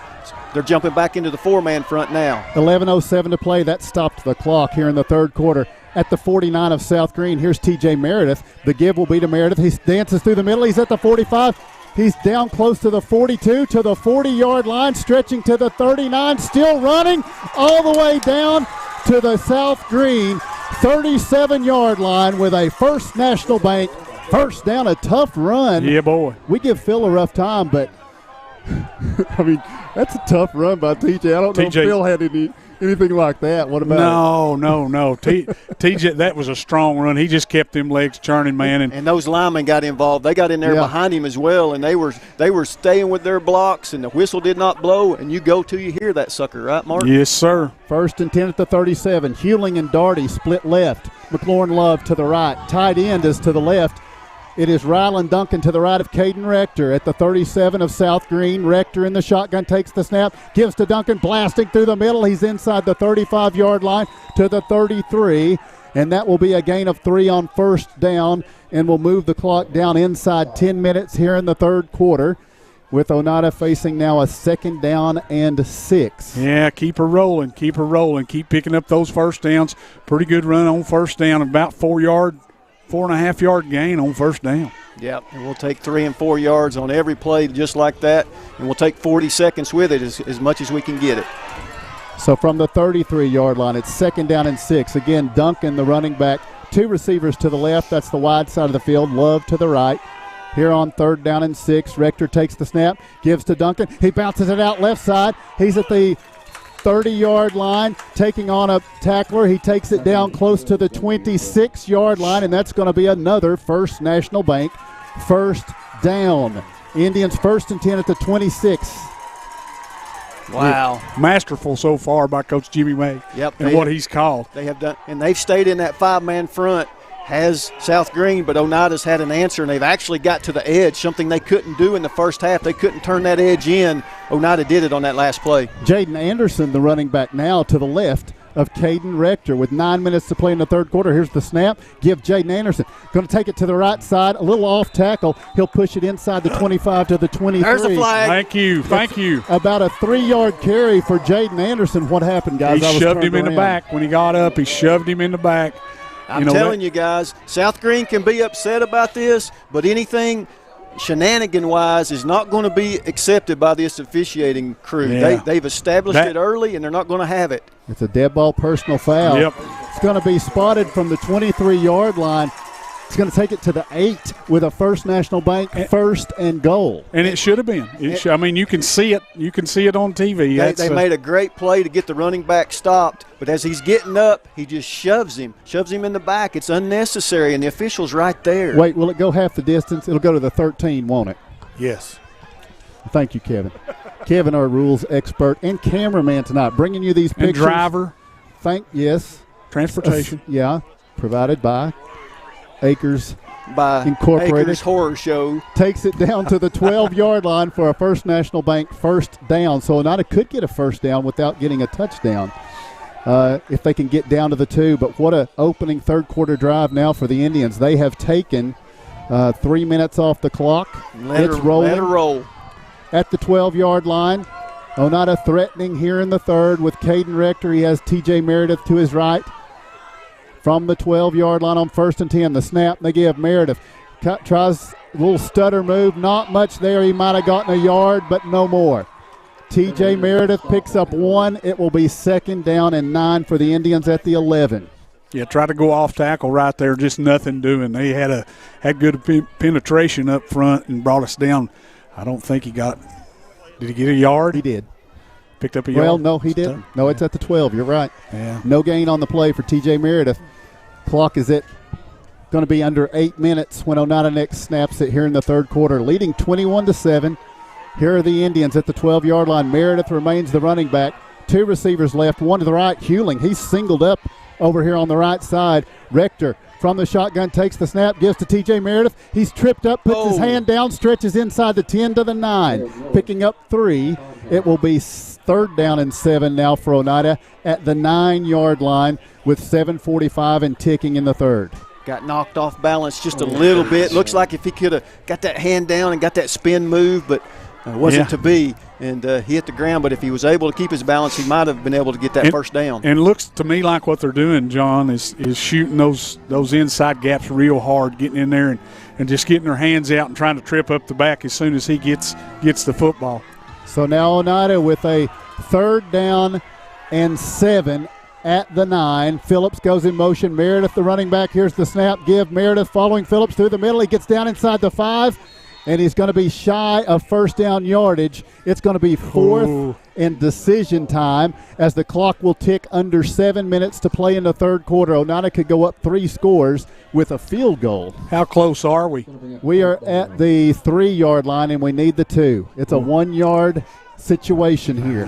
S7: They're jumping back into the 4-man front now.
S4: 11:07 to play. That stopped the clock here in the third quarter. At the 49 of South Greene, here's T.J. Meredith. The give will be to Meredith. He dances through the middle. He's at the 45. He's down close to the 42, to the 40-yard line, stretching to the 39, still running all the way down to the South Greene 37-yard line with a First National Bank first down. A tough run.
S6: Yeah, boy.
S4: We give Phil a rough time, but, I mean, that's a tough run by TJ. I don't know if Phil had anything like that. What about
S6: it? No. TJ, that was a strong run. He just kept them legs churning, man.
S7: And those linemen got involved. They got in there behind him as well, and they were staying with their blocks, and the whistle did not blow, and you go till you hear that sucker, right, Mark?
S6: Yes, sir.
S4: 1st and 10 at the 37. Hewling and Darty split left. McLaurin Love to the right. Tight end is to the left. It is Rylan Duncan to the right of Caden Rector at the 37 of South Greene. Rector in the shotgun takes the snap, gives to Duncan, blasting through the middle. He's inside the 35-yard line to the 33, and that will be a gain of 3 on first down, and will move the clock down inside 10 minutes here in the third quarter, with Oneida facing now a 2nd down and 6.
S6: Yeah, keep her rolling, keep picking up those first downs. Pretty good run on first down, about 4.5 yard gain on first down.
S7: Yep, and we'll take 3 and 4 yards on every play just like that, and we'll take 40 seconds with it as much as we can get it.
S4: So from the 33-yard line, it's 2nd down and 6. Again, Duncan, the running back, 2 receivers to the left. That's the wide side of the field. Love to the right. Here on 3rd down and 6, Rector takes the snap, gives to Duncan. He bounces it out left side. He's at the 30-yard line, taking on a tackler. He takes it down close to the 26-yard line, and that's going to be another First National Bank first down. Indians 1st and 10 at the 26.
S7: Wow.
S6: Masterful so far by Coach Jimmy May.
S7: Yep.
S6: And what he's called.
S7: They have done, and they've stayed in that 5-man front. Has South Greene, but Oneida's had an answer, and they've actually got to the edge, something they couldn't do in the first half. They couldn't turn that edge in. Oneida did it on that last play.
S4: Jaden Anderson, the running back, now to the left of Caden Rector with 9 minutes to play in the 3rd quarter. Here's the snap. Give Jaden Anderson. Going to take it to the right side. A little off tackle. He'll push it inside the 25 to the 23.
S7: There's the flag.
S6: Thank you.
S4: About a 3-yard carry for Jaden Anderson. What happened, guys?
S6: He shoved him in the back. When he got up, he shoved him in the back.
S7: I'm telling you guys, South Greene can be upset about this, but anything shenanigan-wise is not going to be accepted by this officiating crew.
S4: Yeah.
S7: They've established it early, and they're not going to have it.
S4: It's a dead ball personal foul.
S6: Yep.
S4: It's going to be spotted from the 23-yard line. It's going to take it to the 8 with a First National Bank 1st and goal.
S6: And it should have been. I mean, you can see it. You can see it on TV.
S7: They made a great play to get the running back stopped, but as he's getting up, he just shoves him in the back. It's unnecessary, and the official's right there.
S4: Wait, will it go half the distance? It'll go to the 13, won't it?
S5: Yes.
S4: Thank you, Kevin. Kevin, our rules expert and cameraman tonight, bringing you these pictures.
S6: And driver.
S4: Yes.
S6: Transportation.
S4: Yeah, provided by Acres
S7: by
S4: Incorporated.
S7: Acres Horror Show.
S4: Takes it down to the 12-yard line for a First National Bank first down. So Oneida could get a first down without getting a touchdown if they can get down to the 2. But what a opening 3rd quarter drive now for the Indians. They have taken 3 minutes off the clock. It's rolling.
S7: Let her roll.
S4: At the 12-yard line. Oneida threatening here in the 3rd with Caden Rector. He has T.J. Meredith to his right. From the 12-yard line on 1st and 10, the snap they give Meredith. Tries a little stutter move. Not much there. He might have gotten a yard, but no more. T.J. Meredith picks up 1. It will be 2nd down and 9 for the Indians at the 11.
S6: Yeah, try to go off tackle right there. Just nothing doing. They had good penetration up front and brought us down. I don't think he got – did he get a yard?
S4: He did.
S6: Picked up a yard?
S4: Well, no, he didn't. No, it's at the 12. You're right.
S6: Yeah.
S4: No gain on the play for T.J. Meredith. Clock is at going to be under 8 minutes when Oneida next snaps it here in the 3rd quarter, leading 21-7. Here are the Indians at the 12-yard line. Meredith remains the running back. 2 receivers left, 1 to the right. Hewling, he's singled up over here on the right side. Rector from the shotgun takes the snap, gives to T.J. Meredith. He's tripped up, puts his hand down, stretches inside the 10 to the 9, picking up 3. It will be 3rd down and 7 now for Oneida at the 9-yard line with 7:45 and ticking in the 3rd.
S7: Got knocked off balance just a little bit. Looks like if he could have got that hand down and got that spin move, but it wasn't to be. And he hit the ground, but if he was able to keep his balance, he might have been able to get that first down.
S6: And it looks to me like what they're doing, John, is shooting those inside gaps real hard, getting in there and just getting their hands out and trying to trip up the back as soon as he gets the football.
S4: So now Oneida with a 3rd down and 7 at the 9. Phillips goes in motion. Meredith, the running back. Here's the snap. Give Meredith following Phillips through the middle. He gets down inside the 5, and he's going to be shy of first down yardage. It's going to be 4th and decision time as the clock will tick under 7 minutes to play in the 3rd quarter. Oneida could go up 3 scores with a field goal.
S6: How close are we?
S4: We are at the 3-yard line, and we need the 2. It's a 1-yard situation here.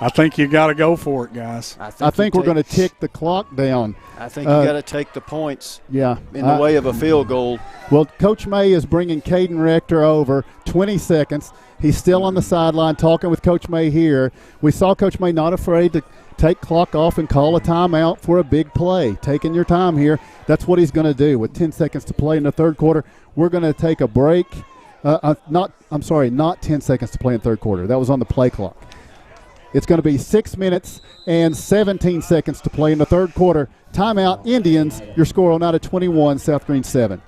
S6: I think you got to go for it, guys.
S4: I think we're going to tick the clock down.
S7: I think you got to take the points in the way of a field goal.
S4: Well, Coach May is bringing Caden Rector over, 20 seconds. He's still on the sideline talking with Coach May here. We saw Coach May not afraid to take clock off and call a timeout for a big play. Taking your time here. That's what he's going to do with 10 seconds to play in the 3rd quarter. We're going to take a break. Not 10 seconds to play in the 3rd quarter. That was on the play clock. It's going to be 6 minutes and 17 seconds to play in the 3rd quarter. Timeout, Indians. Your score Oneida 21, South Greene 7.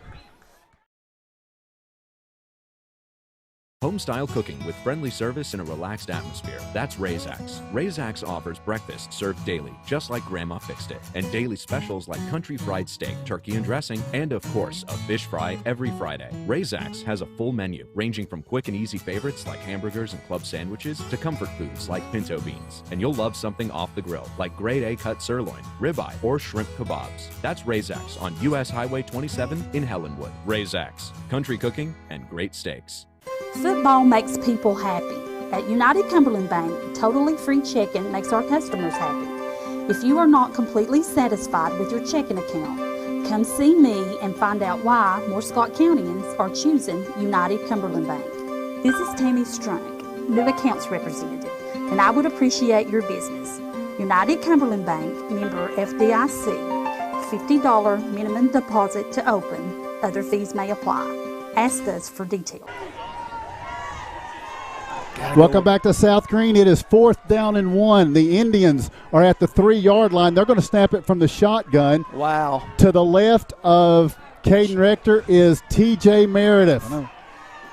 S13: Home-style cooking with friendly service and a relaxed atmosphere. That's Razax. Razax offers breakfast served daily, just like Grandma fixed it, and daily specials like country fried steak, turkey and dressing, and of course, a fish fry every Friday. Razax has a full menu, ranging from quick and easy favorites like hamburgers and club sandwiches to comfort foods like pinto beans. And you'll love something off the grill, like grade A cut sirloin, ribeye, or shrimp kebabs. That's Razax on U.S. Highway 27 in Helenwood. Razax, country cooking and great steaks.
S14: Football makes people happy. At United Cumberland Bank, totally free checking makes our customers happy. If you are not completely satisfied with your checking account, come see me and find out why more Scott Countyans are choosing United Cumberland Bank. This is Tammy Strunk, new accounts representative, and I would appreciate your business. United Cumberland Bank, member FDIC, $50 minimum deposit to open. Other fees may apply. Ask us for details.
S4: Welcome back to South Greene. It is 4th down and 1. The Indians are at the 3-yard line. They're going to snap it from the shotgun.
S7: Wow.
S4: To the left of Caden Rector is TJ Meredith.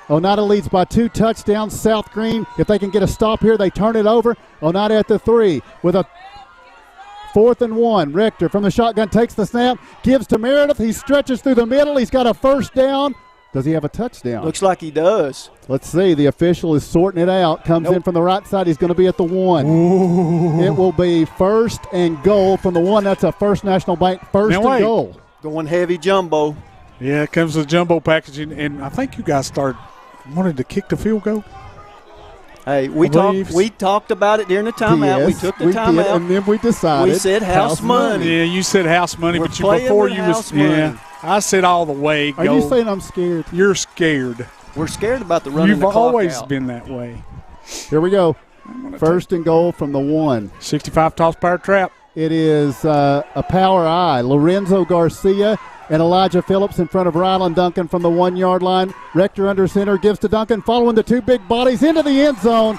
S4: Oneida leads by 2 touchdowns. South Greene, if they can get a stop here, they turn it over. Oneida at the 3 with a 4th and 1. Rector from the shotgun takes the snap, gives to Meredith. He stretches through the middle. He's got a first down. Does he have a touchdown?
S7: Looks like he does.
S4: Let's see. The official is sorting it out. Comes in from the right side. He's going to be at the 1. Ooh. It will be 1st and goal from the 1. That's a First National Bank first and goal.
S7: Going heavy jumbo.
S6: Yeah, it comes with jumbo packaging, and I think you guys wanted to kick the field goal.
S7: Hey, we talked about it during the timeout.
S4: Yes,
S7: we took the timeout,
S4: and then we decided.
S7: We said house money.
S6: Yeah, you said house money, but before you was
S7: money.
S6: I said all the way.
S4: Are you saying I'm scared?
S6: You're scared.
S7: We're scared about the running the clock
S6: You've always
S7: out.
S6: been that way.
S4: Here we go. 1st and goal from the 1.
S6: 65 toss power trap.
S4: It is a power eye. Lorenzo Garcia and Elijah Phillips in front of Rylan Duncan from the 1-yard line. Rector under center gives to Duncan, following the 2 big bodies into the end zone.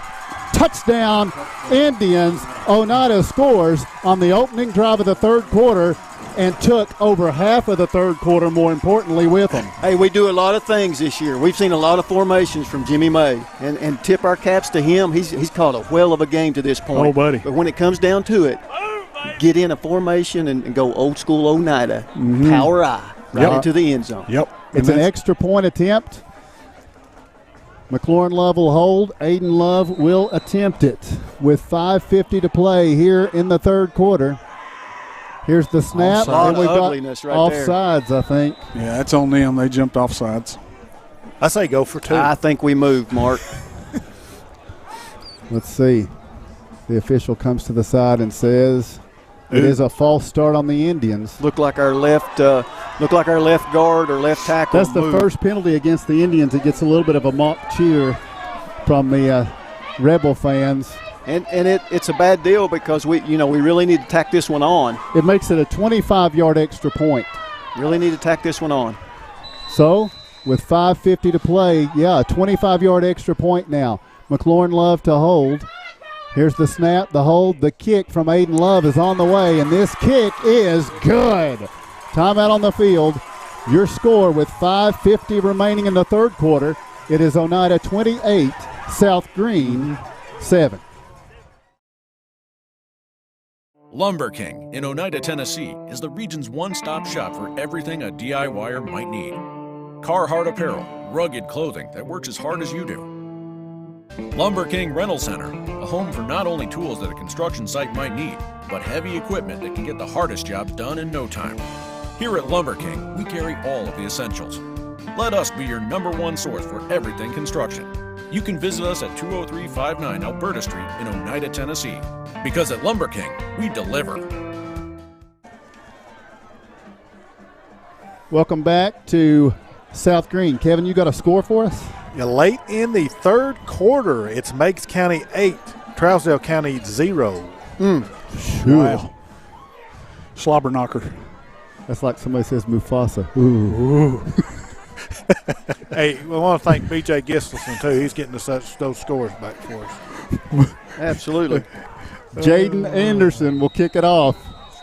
S4: Touchdown, Indians. Oneida scores on the opening drive of the 3rd quarter and took over half of the 3rd quarter, more importantly, with them.
S7: Hey, we do a lot of things this year. We've seen a lot of formations from Jimmy May, and tip our caps to him. He's called a whale of a game to this point.
S6: Oh, buddy.
S7: But when it comes down to it, get in a formation and go old school Oneida. Power eye right into the end zone.
S6: Yep.
S4: It's an extra point attempt. McLaurin Love will hold. Aiden Love will attempt it with 5:50 to play here in the 3rd quarter. Here's the snap.
S7: And we've got
S4: offsides, I think.
S6: Yeah, that's on them. They jumped offsides.
S5: I say go for 2.
S7: I think we moved, Mark.
S4: Let's see. The official comes to the side and says it is a false start on the Indians.
S7: Look like our left guard or left tackle.
S4: That's the first penalty against the Indians. It gets a little bit of a mock cheer from the Rebel fans.
S7: And it's a bad deal because we really need to tack this one on.
S4: It makes it a 25-yard extra point.
S7: Really need to tack this one on.
S4: So, with 5:50 to play, a 25-yard extra point now. McLaurin Love to hold. Here's the snap, the hold, the kick from Aiden Love is on the way, and this kick is good. Timeout on the field. Your score with 5:50 remaining in the 3rd quarter. It is Oneida 28, South Greene 7.
S12: Lumber King in Oneida, Tennessee is the region's one-stop shop for everything a DIYer might need. Carhartt apparel, rugged clothing that works as hard as you do. Lumber King Rental Center, a home for not only tools that a construction site might need, but heavy equipment that can get the hardest jobs done in no time. Here at Lumber King, we carry all of the essentials. Let us be your #1 source for everything construction. You can visit us at 20359 Alberta Street in Oneida, Tennessee. Because at Lumber King, we deliver.
S4: Welcome back to South Greene. Kevin, you got a score for us?
S5: Yeah, late in the 3rd quarter, it's Meigs County 8, Trousdale County 0.
S6: Wow. Slobber knocker.
S4: That's like somebody says Mufasa. Ooh.
S5: Hey, we want to thank B.J. Giselson, too. He's getting those scores back for us.
S7: Absolutely.
S4: Jaden Anderson will kick it off.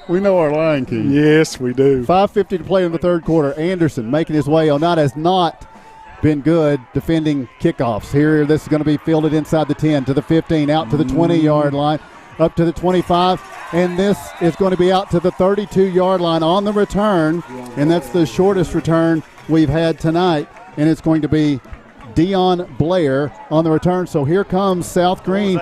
S4: We know our line, King.
S6: Yes, we do.
S4: 5:50 to play in the 3rd quarter. Anderson making his way. Oneida has not been good defending kickoffs. Here, this is going to be fielded inside the 10 to the 15, out to the 20-yard line, up to the 25, and this is going to be out to the 32-yard line on the return, and that's the shortest return we've had tonight, and it's going to be Dion Blair on the return. So here comes South Greene,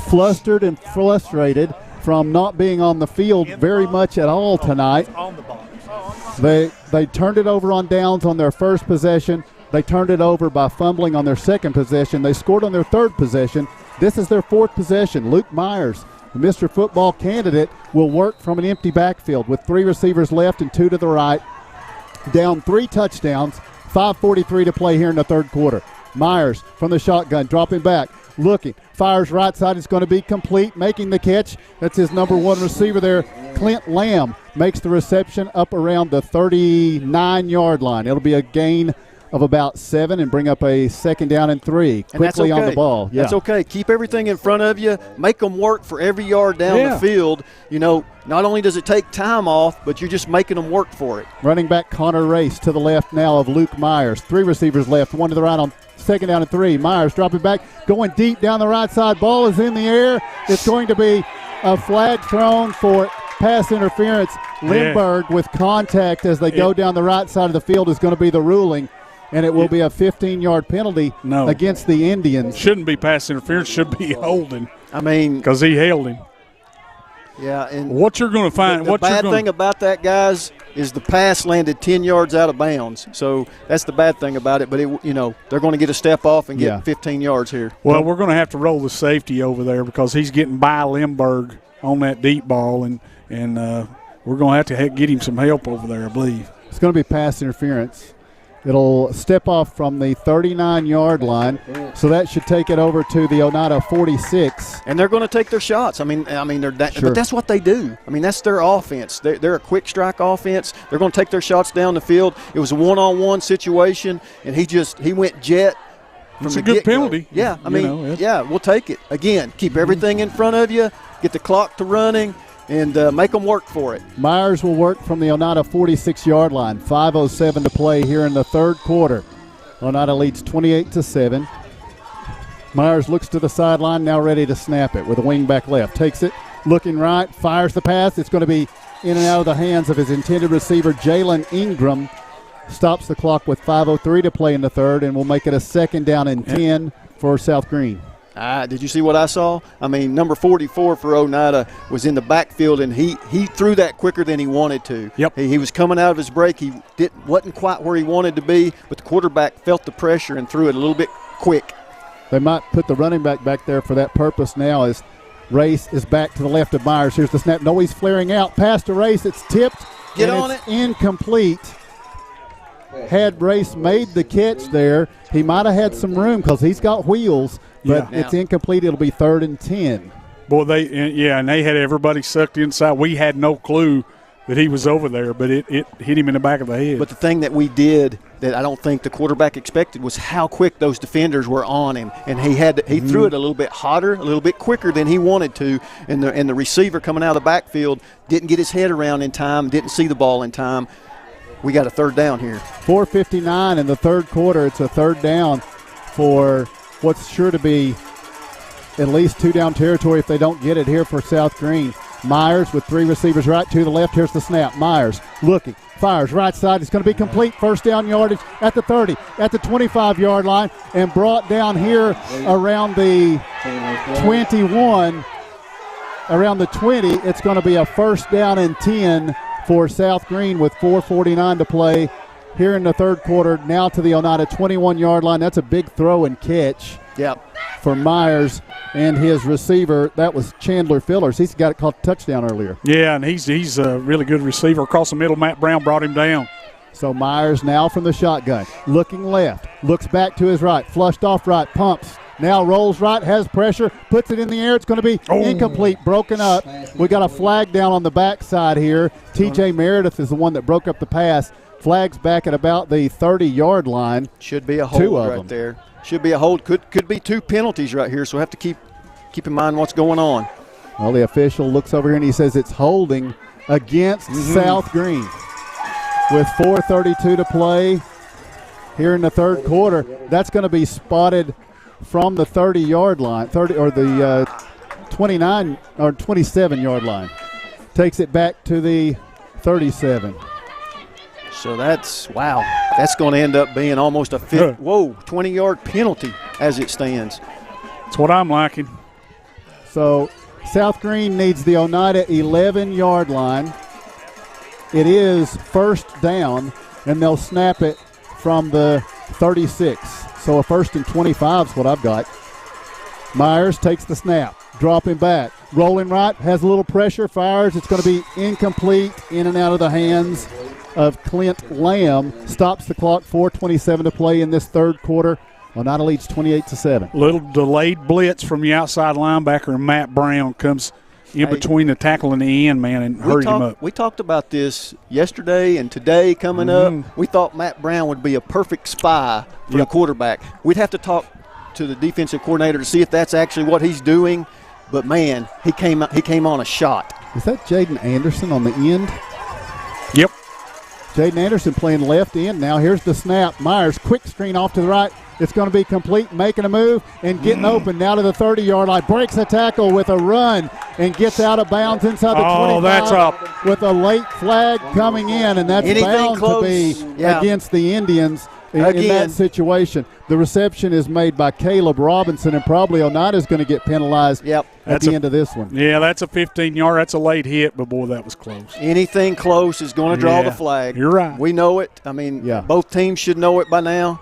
S4: flustered and frustrated from not being on the field very much at all tonight. They turned it over on downs on their first possession. They turned it over by fumbling on their second possession. They scored on their third possession. This is their fourth possession. Luke Myers, the Mr. Football candidate, will work from an empty backfield with 3 receivers left and 2 to the right. Down 3 touchdowns, 5:43 to play here in the third quarter. Myers from the shotgun, dropping back, looking, fires right side. It's going to be complete, making the catch. That's his number 1 receiver there. Clint Lamb makes the reception up around the 39-yard line. It'll be a gain of about 7 and bring up a 2nd down and 3. Quickly on the ball. Yeah.
S7: That's okay. Keep everything in front of you. Make them work for every yard down the field. You know, not only does it take time off, but you're just making them work for it.
S4: Running back Connor Race to the left now of Luke Myers. 3 receivers left, 1 to the right on 2nd down and 3. Myers dropping back, going deep down the right side. Ball is in the air. It's going to be a flag thrown for pass interference. Lindbergh with contact as they go down the right side of the field is going to be the ruling. And it will be a 15-yard penalty against the Indians.
S6: Shouldn't be pass interference. Should be holding.
S7: I mean,
S6: because he held him.
S7: Yeah, and
S6: what you're going to find.
S7: The bad thing about that, guys, is the pass landed 10 yards out of bounds. So that's the bad thing about it. But they're going to get a step off and get 15 yards here.
S6: Well, we're going to have to roll the safety over there because he's getting by Lindbergh on that deep ball, and we're going to have to get him some help over there, I believe.
S4: It's going to be pass interference. It'll step off from the 39-yard line, so that should take it over to the Oneida 46.
S7: And they're going to take their shots. But that's what they do. I mean, that's their offense. They're a quick strike offense. They're going to take their shots down the field. It was a one-on-one situation, and he went jet.
S6: It's a good penalty.
S7: Yeah, we'll take it. Again, keep everything in front of you, get the clock to running, and make them work for it.
S4: Myers will work from the Oneida 46-yard line. 5:07 to play here in the third quarter. Oneida leads 28-7. Myers looks to the sideline, now ready to snap it with a wing back left. Takes it, looking right, fires the pass. It's going to be in and out of the hands of his intended receiver, Jalen Ingram. Stops the clock with 5:03 to play in the third, and will make it a 2nd down and 10 for South Greene.
S7: Did you see what I saw? I mean, number 44 for Oneida was in the backfield, and he threw that quicker than he wanted to.
S6: Yep.
S7: He was coming out of his break. He wasn't quite where he wanted to be, but the quarterback felt the pressure and threw it a little bit quick.
S4: They might put the running back there for that purpose now as Race is back to the left of Myers. Here's the snap. No, he's flaring out. Pass to Race. It's tipped.
S7: Get on it.
S4: Incomplete. Had Race made the catch there, he might have had some room because he's got wheels. But it's incomplete. It'll be 3rd and 10.
S6: Boy, and they had everybody sucked inside. We had no clue that he was over there, but it hit him in the back of the head.
S7: But the thing that we did that I don't think the quarterback expected was how quick those defenders were on him, and he threw it a little bit hotter, a little bit quicker than he wanted to, and the receiver coming out of the backfield didn't get his head around in time, didn't see the ball in time. We got a 3rd down here.
S4: 4:59 in the third quarter. It's a 3rd down for what's sure to be at least 2 down territory if they don't get it here for South Greene. Myers with 3 receivers right to the left. Here's the snap. Myers looking, fires right side. It's going to be complete. 1st down yardage at the 30, at the 25-yard line, and brought down here around the 21, around the 20. It's going to be a 1st down and 10 for South Greene with 4:49 to play here in the third quarter. Now to the Oneida 21-yard line. That's a big throw and catch for Myers and his receiver. That was Chandler Fillers. He's got it called a touchdown earlier.
S6: Yeah, and he's a really good receiver. Across the middle, Matt Brown brought him down.
S4: So Myers now from the shotgun, looking left, looks back to his right, flushed off right, pumps, now rolls right, has pressure, puts it in the air. It's going to be incomplete, broken up. We got a flag down on the backside here. TJ Meredith is the one that broke up the pass. Flags back at about the 30-yard line.
S7: Should be a hold right there. Should be a hold. Could be 2 penalties right here, so we have to keep in mind what's going on.
S4: Well, the official looks over here and he says it's holding against South Greene. With 4:32 to play, here in the third quarter. That's going to be spotted from the 30-yard line, or the 29 or 27-yard line. Takes it back to the 37.
S7: So that's going to end up being almost a 20-yard penalty as it stands.
S6: That's what I'm liking.
S4: So South Greene needs the Oneida 11-yard line. It is first down, and they'll snap it from the 36. So a 1st and 25 is what I've got. Myers takes the snap, dropping back, rolling right, has a little pressure, fires. It's going to be incomplete, in and out of the hands of Clint Lamb. Stops the clock, 4:27 to play in this third quarter. Oneida leads 28-7.
S6: Little delayed blitz from the outside linebacker, and Matt Brown comes in between the tackle and the end man and hurried him up.
S7: We talked about this yesterday and today coming up. We thought Matt Brown would be a perfect spy for the quarterback. We'd have to talk to the defensive coordinator to see if that's actually what he's doing. But, man, he came on a shot.
S4: Is that Jaden Anderson on the end?
S6: Yep.
S4: Jaden Anderson playing left end now. Here's the snap. Myers, quick screen off to the right. It's going to be complete, making a move and getting open now to the 30-yard line. Breaks a tackle with a run and gets out of bounds inside the 25.
S6: Oh, that's up.
S4: With a late flag coming in, and that's bound to be against the Indians in that situation. The reception is made by Caleb Robinson, and probably Oneida is going to get penalized at the end of this one.
S6: Yeah, that's a 15-yard. That's a late hit, but, boy, that was close.
S7: Anything close is going to draw the flag.
S6: You're right.
S7: We know it. I mean, both teams should know it by now.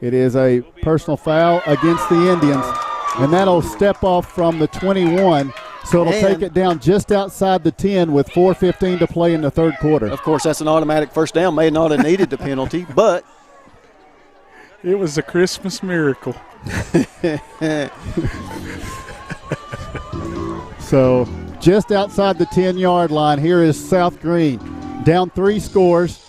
S4: It is a personal foul against the Indians, and that'll step off from the 21, so it'll take it down just outside the 10 with 4:15 to play in the third quarter.
S7: Of course, that's an automatic first down. May not have needed the penalty, but
S6: it was a Christmas miracle.
S4: So just outside the 10-yard line, here is South Greene. Down 3 scores.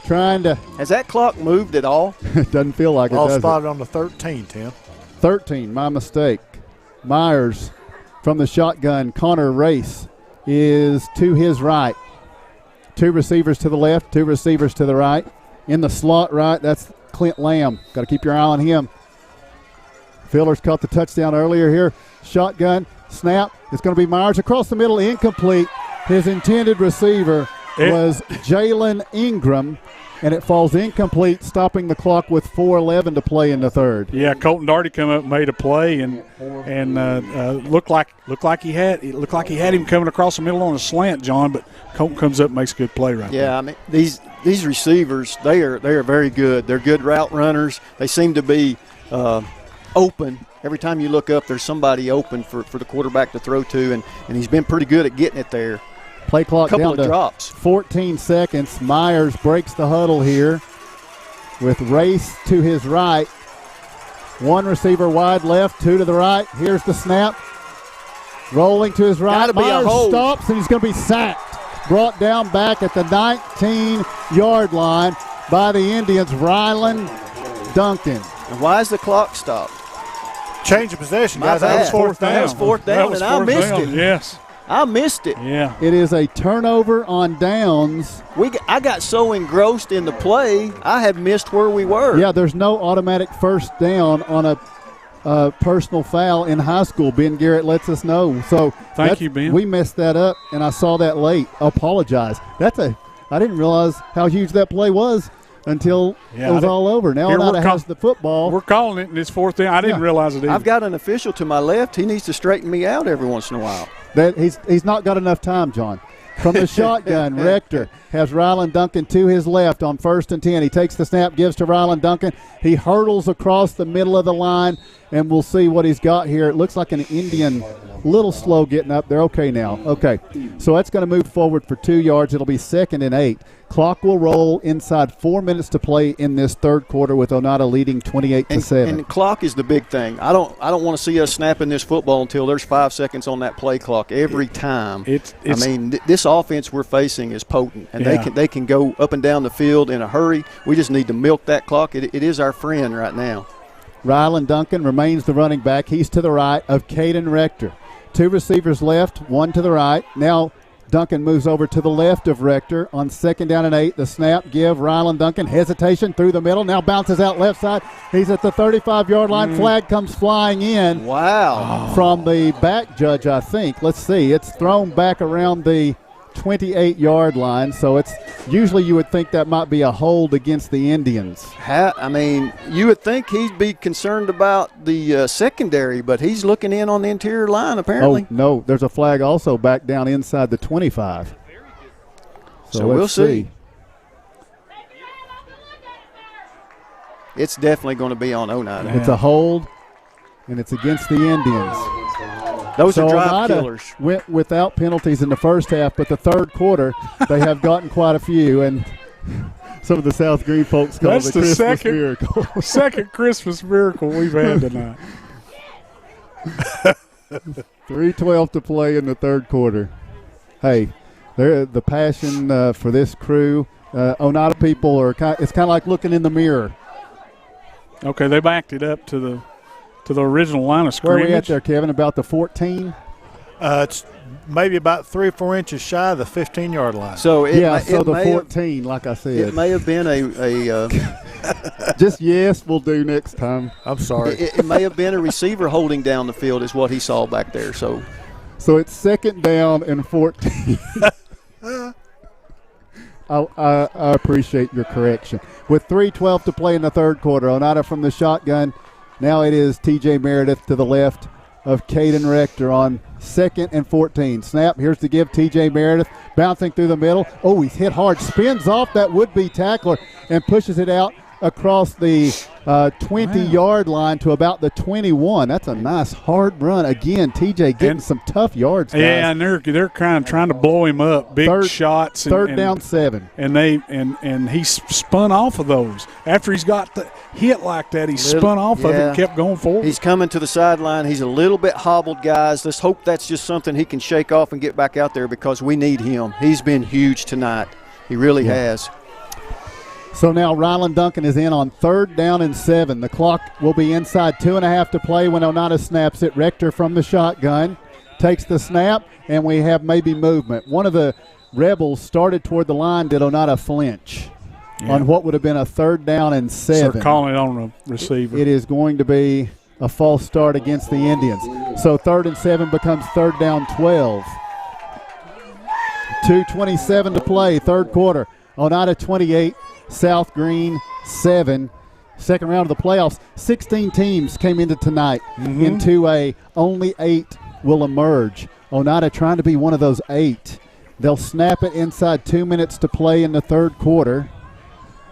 S4: Trying to.
S7: Has that clock moved at all?
S4: It doesn't feel like it, does it?
S5: Spotted on the 13, Tim.
S4: 13, my mistake. Myers from the shotgun. Connor Race is to his right. 2 receivers to the left, 2 receivers to the right. In the slot right, that's Clint Lamb. Got to keep your eye on him. Fillers caught the touchdown earlier here. Shotgun, snap. It's going to be Myers across the middle, incomplete. His intended receiver was Jalen Ingram, and it falls incomplete, stopping the clock with 4:11 to play in the third.
S6: Yeah, Colton Darty come up and made a play, and looked like he had him coming across the middle on a slant, John. But Colton comes up and makes a good play right there.
S7: Yeah, I mean these receivers, they are very good. They're good route runners. They seem to be open. Every time you look up, there's somebody open for the quarterback to throw to, and he's been pretty good at getting it there.
S4: Play clock down to
S7: drops.
S4: 14 seconds. Myers breaks the huddle here with Race to his right. 1 receiver wide left, 2 to the right. Here's the snap. Rolling to his right. Myers stops, and he's going to be sacked. Brought down back at the 19-yard line by the Indians, Rylan Duncan.
S7: And why is the clock stopped?
S5: Change of possession, guys.
S7: That
S5: was 4th down.
S7: That was 4th down, and I missed it.
S6: Yes.
S7: I missed it.
S6: Yeah.
S4: It is a turnover on downs.
S7: I got so engrossed in the play, I had missed where we were.
S4: Yeah, there's no automatic first down on a personal foul in high school. Ben Garrett lets us know. So
S6: thank you, Ben.
S4: We messed that up, and I saw that late. Apologize. I didn't realize how huge that play was until it was all over. Now Oneida has the football.
S6: We're calling it, and it's 4th down. I didn't realize it either.
S7: I've got an official to my left. He needs to straighten me out every once in a while.
S4: That he's not got enough time, John. From the shotgun, Rector has Rylan Duncan to his left on 1st and 10. He takes the snap, gives to Rylan Duncan. He hurdles across the middle of the line, and we'll see what he's got here. It looks like an Indian, little slow getting up. They're okay now. Okay, so that's going to move forward for 2 yards. It'll be 2nd and 8. Clock will roll inside 4 minutes to play in this third quarter with Oneida leading 28-7.
S7: And the clock is the big thing. I don't want to see us snapping this football until there's 5 seconds on that play clock every time. This offense we're facing is potent, and they can go up and down the field in a hurry. We just need to milk that clock. It is our friend right now.
S4: Rylan Duncan remains the running back. He's to the right of Caden Rector. 2 receivers left, 1 to the right. Now Duncan moves over to the left of Rector on 2nd down and 8. The snap, give, Rylan Duncan, hesitation through the middle, now bounces out left side. He's at the 35-yard line. Flag comes flying in.
S7: Wow.
S4: From the back judge, I think. Let's see. It's thrown back around the 28-yard line, so it's usually you would think that might be a hold against the Indians.
S7: I mean, you would think he'd be concerned about the secondary, but he's looking in on the interior line apparently.
S4: Oh, no, there's a flag also back down inside the 25.
S7: So we'll see. It's definitely going to be on Oneida.
S4: It's a hold, and it's against the Indians.
S7: Those are drive
S4: Oneida
S7: killers.
S4: Went without penalties in the first half, but the third quarter they have gotten quite a few, and some of the South Greene folks call it the Christmas miracle.
S6: Second Christmas miracle we've had tonight.
S4: 3:12 to play in the third quarter. Hey, the passion for this crew. Oneida people are it's kind of like looking in the mirror.
S6: Okay, they backed it up to the original line of scrimmage.
S4: Where are we at there, Kevin? About the 14?
S5: It's maybe about 3 or 4 inches shy of the 15-yard line.
S7: So
S4: the 14, like I said.
S7: It may have been a
S4: just yes, we'll do next time.
S5: I'm sorry.
S7: It may have been a receiver holding down the field is what he saw back there. So
S4: it's 2nd down and 14. I appreciate your correction. With 3:12 to play in the third quarter, Oneida from the shotgun. Now it is T.J. Meredith to the left of Caden Rector on 2nd and 14. Snap, here's the give, T.J. Meredith bouncing through the middle. Oh, he's hit hard, spins off that would-be tackler and pushes it out across the 20-yard line to about the 21. That's a nice hard run. Again, TJ getting some tough yards, guys.
S6: Yeah, and they're kind of trying to blow him up. Big shots.
S4: Third down 7.
S6: And he spun off of those. After he's got the hit like that, he spun off of it and kept going forward.
S7: He's coming to the sideline. He's a little bit hobbled, guys. Let's hope that's just something he can shake off and get back out there because we need him. He's been huge tonight. He really has.
S4: So now Rylan Duncan is in on 3rd down and 7. The clock will be inside 2.5 to play when Oneida snaps it. Rector from the shotgun takes the snap, and we have maybe movement. One of the Rebels started toward the line. Did Oneida flinch on what would have been a 3rd down and 7?
S6: They're calling it on the receiver.
S4: It is going to be a false start against the Indians. So 3rd and 7 becomes 3rd down 12. 2:27 to play, third quarter. Oneida 28. South Greene 7. Second round of the playoffs. 16 teams came into tonight. Into only 8 will emerge. Oneida trying to be one of those 8. They'll snap it inside 2 minutes to play in the third quarter.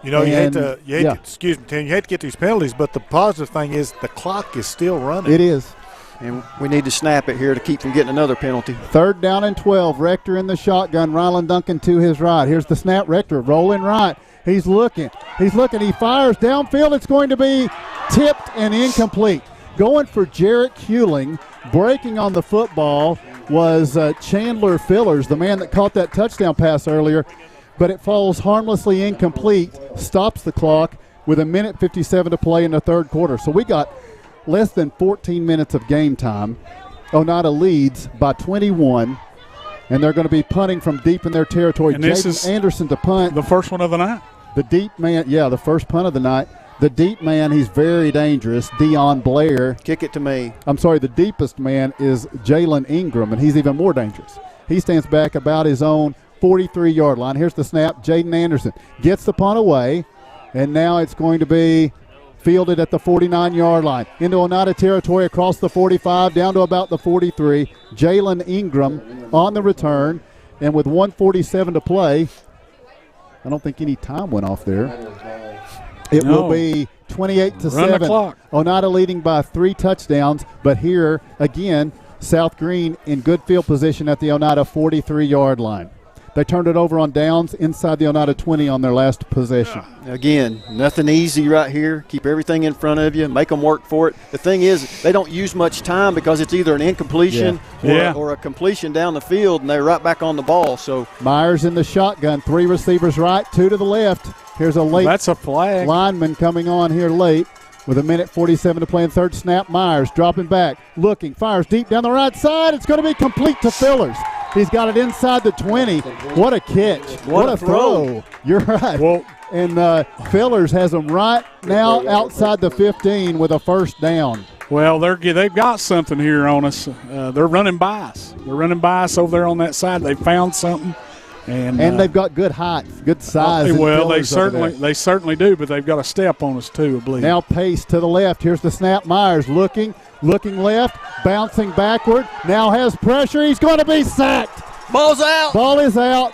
S5: You know, you hate to, excuse me, Tim, you hate to get these penalties, but the positive thing is the clock is still running.
S4: It is.
S7: And we need to snap it here to keep from getting another penalty.
S4: 3rd down and 12. Rector in the shotgun. Rylan Duncan to his right. Here's the snap. Rector rolling right. He's looking. He fires downfield. It's going to be tipped and incomplete. Going for Jarrett Hewling. Breaking on the football was Chandler Fillers, the man that caught that touchdown pass earlier. But it falls harmlessly incomplete. Stops the clock with 1:57 to play in the third quarter. So we got less than 14 minutes of game time. Oneida leads by 21. And they're going to be punting from deep in their territory.
S6: And this is
S4: Anderson to punt.
S6: The first one of the night.
S4: The deep man, the first punt of the night. The deep man, he's very dangerous. Dion Blair.
S7: Kick it to me.
S4: I'm sorry, the deepest man is Jalen Ingram, and he's even more dangerous. He stands back about his own 43-yard line. Here's the snap. Jaden Anderson gets the punt away, and now it's going to be fielded at the 49-yard line. Into Oneida territory across the 45, down to about the 43. Jalen Ingram on the return, and with 1:47 to play, I don't think any time went off there. It will be 28-7. Oneida leading by 3 touchdowns, but here, again, South Greene in good field position at the Oneida 43-yard line. They turned it over on downs inside the Oneida 20 on their last possession.
S7: Again, nothing easy right here. Keep everything in front of you. Make them work for it. The thing is, they don't use much time because it's either an incompletion or a completion down the field, and they're right back on the ball. So
S4: Myers in the shotgun. 3 receivers right, 2 to the left. Here's a late
S6: That's a flag.
S4: Lineman coming on here late with 1:47 to play in third snap. Myers dropping back, looking, fires deep down the right side. It's going to be complete to Fillers. He's got it inside the 20. What a catch. What a throw. You're right.
S6: Well,
S4: and Fillers has them right now outside the 15 with a first down.
S6: Well, they've got something here on us. They're running by us. They're running by us over there on that side. They found something. And
S4: they've got good height, good size.
S6: Well, they certainly do, but they've got a step on us too, I believe.
S4: Now Pace to the left. Here's the snap. Myers looking left, bouncing backward. Now has pressure. He's going to be sacked.
S7: Ball's out.
S4: Ball is out,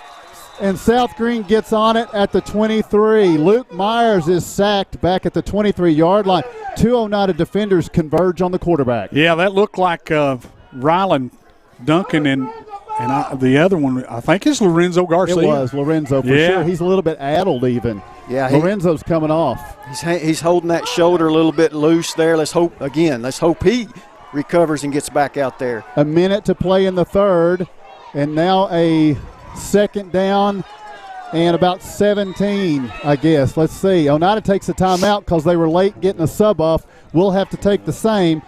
S4: and South Greene gets on it at the 23. Luke Myers is sacked back at the 23-yard line. Two Oneida defenders converge on the quarterback.
S6: Yeah, that looked like Ryland Duncan and the other one, I think, is Lorenzo Garcia.
S4: It was Lorenzo for sure. He's a little bit addled even.
S7: Yeah,
S4: Lorenzo's coming off.
S7: He's holding that shoulder a little bit loose there. Let's hope he recovers and gets back out there.
S4: A minute to play in the third, and now a second down and about 17, I guess. Let's see. Oneida takes a timeout because they were late getting a sub off. We'll have to take the same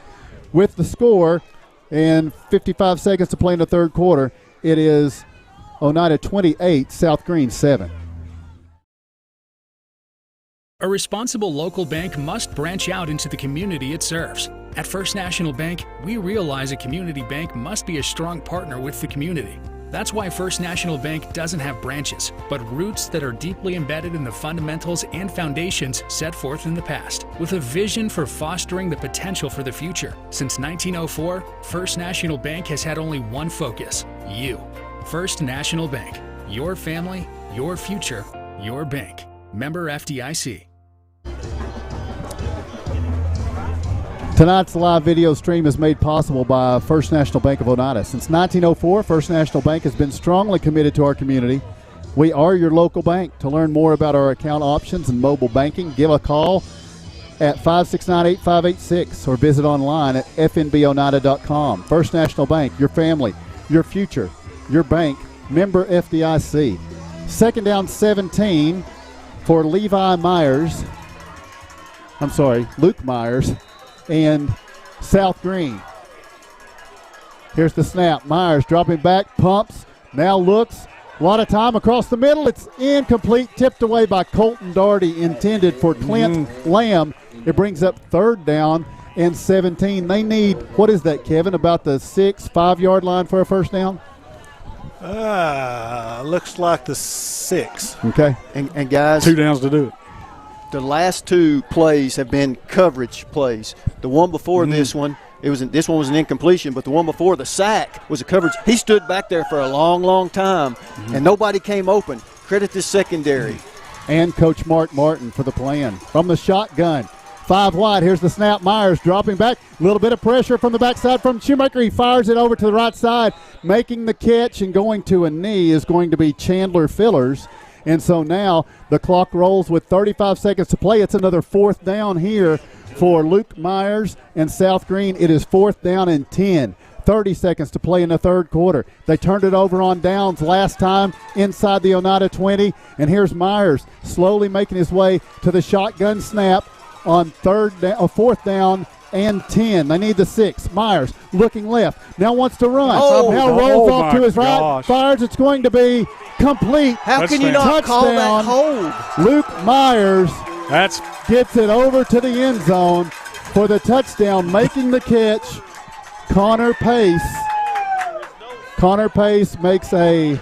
S4: with the score. And 55 seconds to play in the third quarter. It is Oneida 28, South Greene 7.
S1: A responsible local bank must branch out into the community it serves. At First National Bank, we realize a community bank must be a strong partner with the community. That's why First National Bank doesn't have branches, but roots that are deeply embedded in the fundamentals and foundations set forth in the past, with a vision for fostering the potential for the future. Since 1904, First National Bank has had only one focus: you. First National Bank. Your family, your future, your bank. Member FDIC.
S4: Tonight's live video stream is made possible by First National Bank of Oneida. Since 1904, First National Bank has been strongly committed to our community. We are your local bank. To learn more about our account options and mobile banking, give a call at 569-8586 or visit online at fnboneida.com. First National Bank, your family, your future, your bank, member FDIC. Second down 17 for Luke Myers and South Greene. Here's the snap. Myers dropping back, pumps, now looks. A lot of time across the middle. It's incomplete, tipped away by Colton Doherty, intended for Clint Lamb. It brings up third down and 17. They need, what is that, Kevin, about the 5-yard line for a first down?
S5: Looks like the 6.
S4: Okay.
S7: And guys,
S6: 2 downs to do it.
S7: The last 2 plays have been coverage plays. The one before this one, this one was an incompletion, but the one before, the sack, was a coverage. He stood back there for a long, long time, and nobody came open. Credit this secondary.
S4: And Coach Mark Martin for the plan. From the shotgun, 5 wide. Here's the snap. Myers dropping back. A little bit of pressure from the backside from Shoemaker. He fires it over to the right side. Making the catch and going to a knee is going to be Chandler Fillers. And so now the clock rolls with 35 seconds to play. It's another fourth down here for Luke Myers and South Greene. It is fourth down and 10. 30 seconds to play in the third quarter. They turned it over on downs last time inside the Oneida 20. And here's Myers slowly making his way to the shotgun snap on fourth down and 10. They need the 6. Myers looking left. Now wants to run. Now rolls off to his right. Fires. It's going to be complete.
S7: How can you not call that hold?
S4: Luke Myers gets it over to the end zone for the touchdown, making the catch. Connor Pace makes a,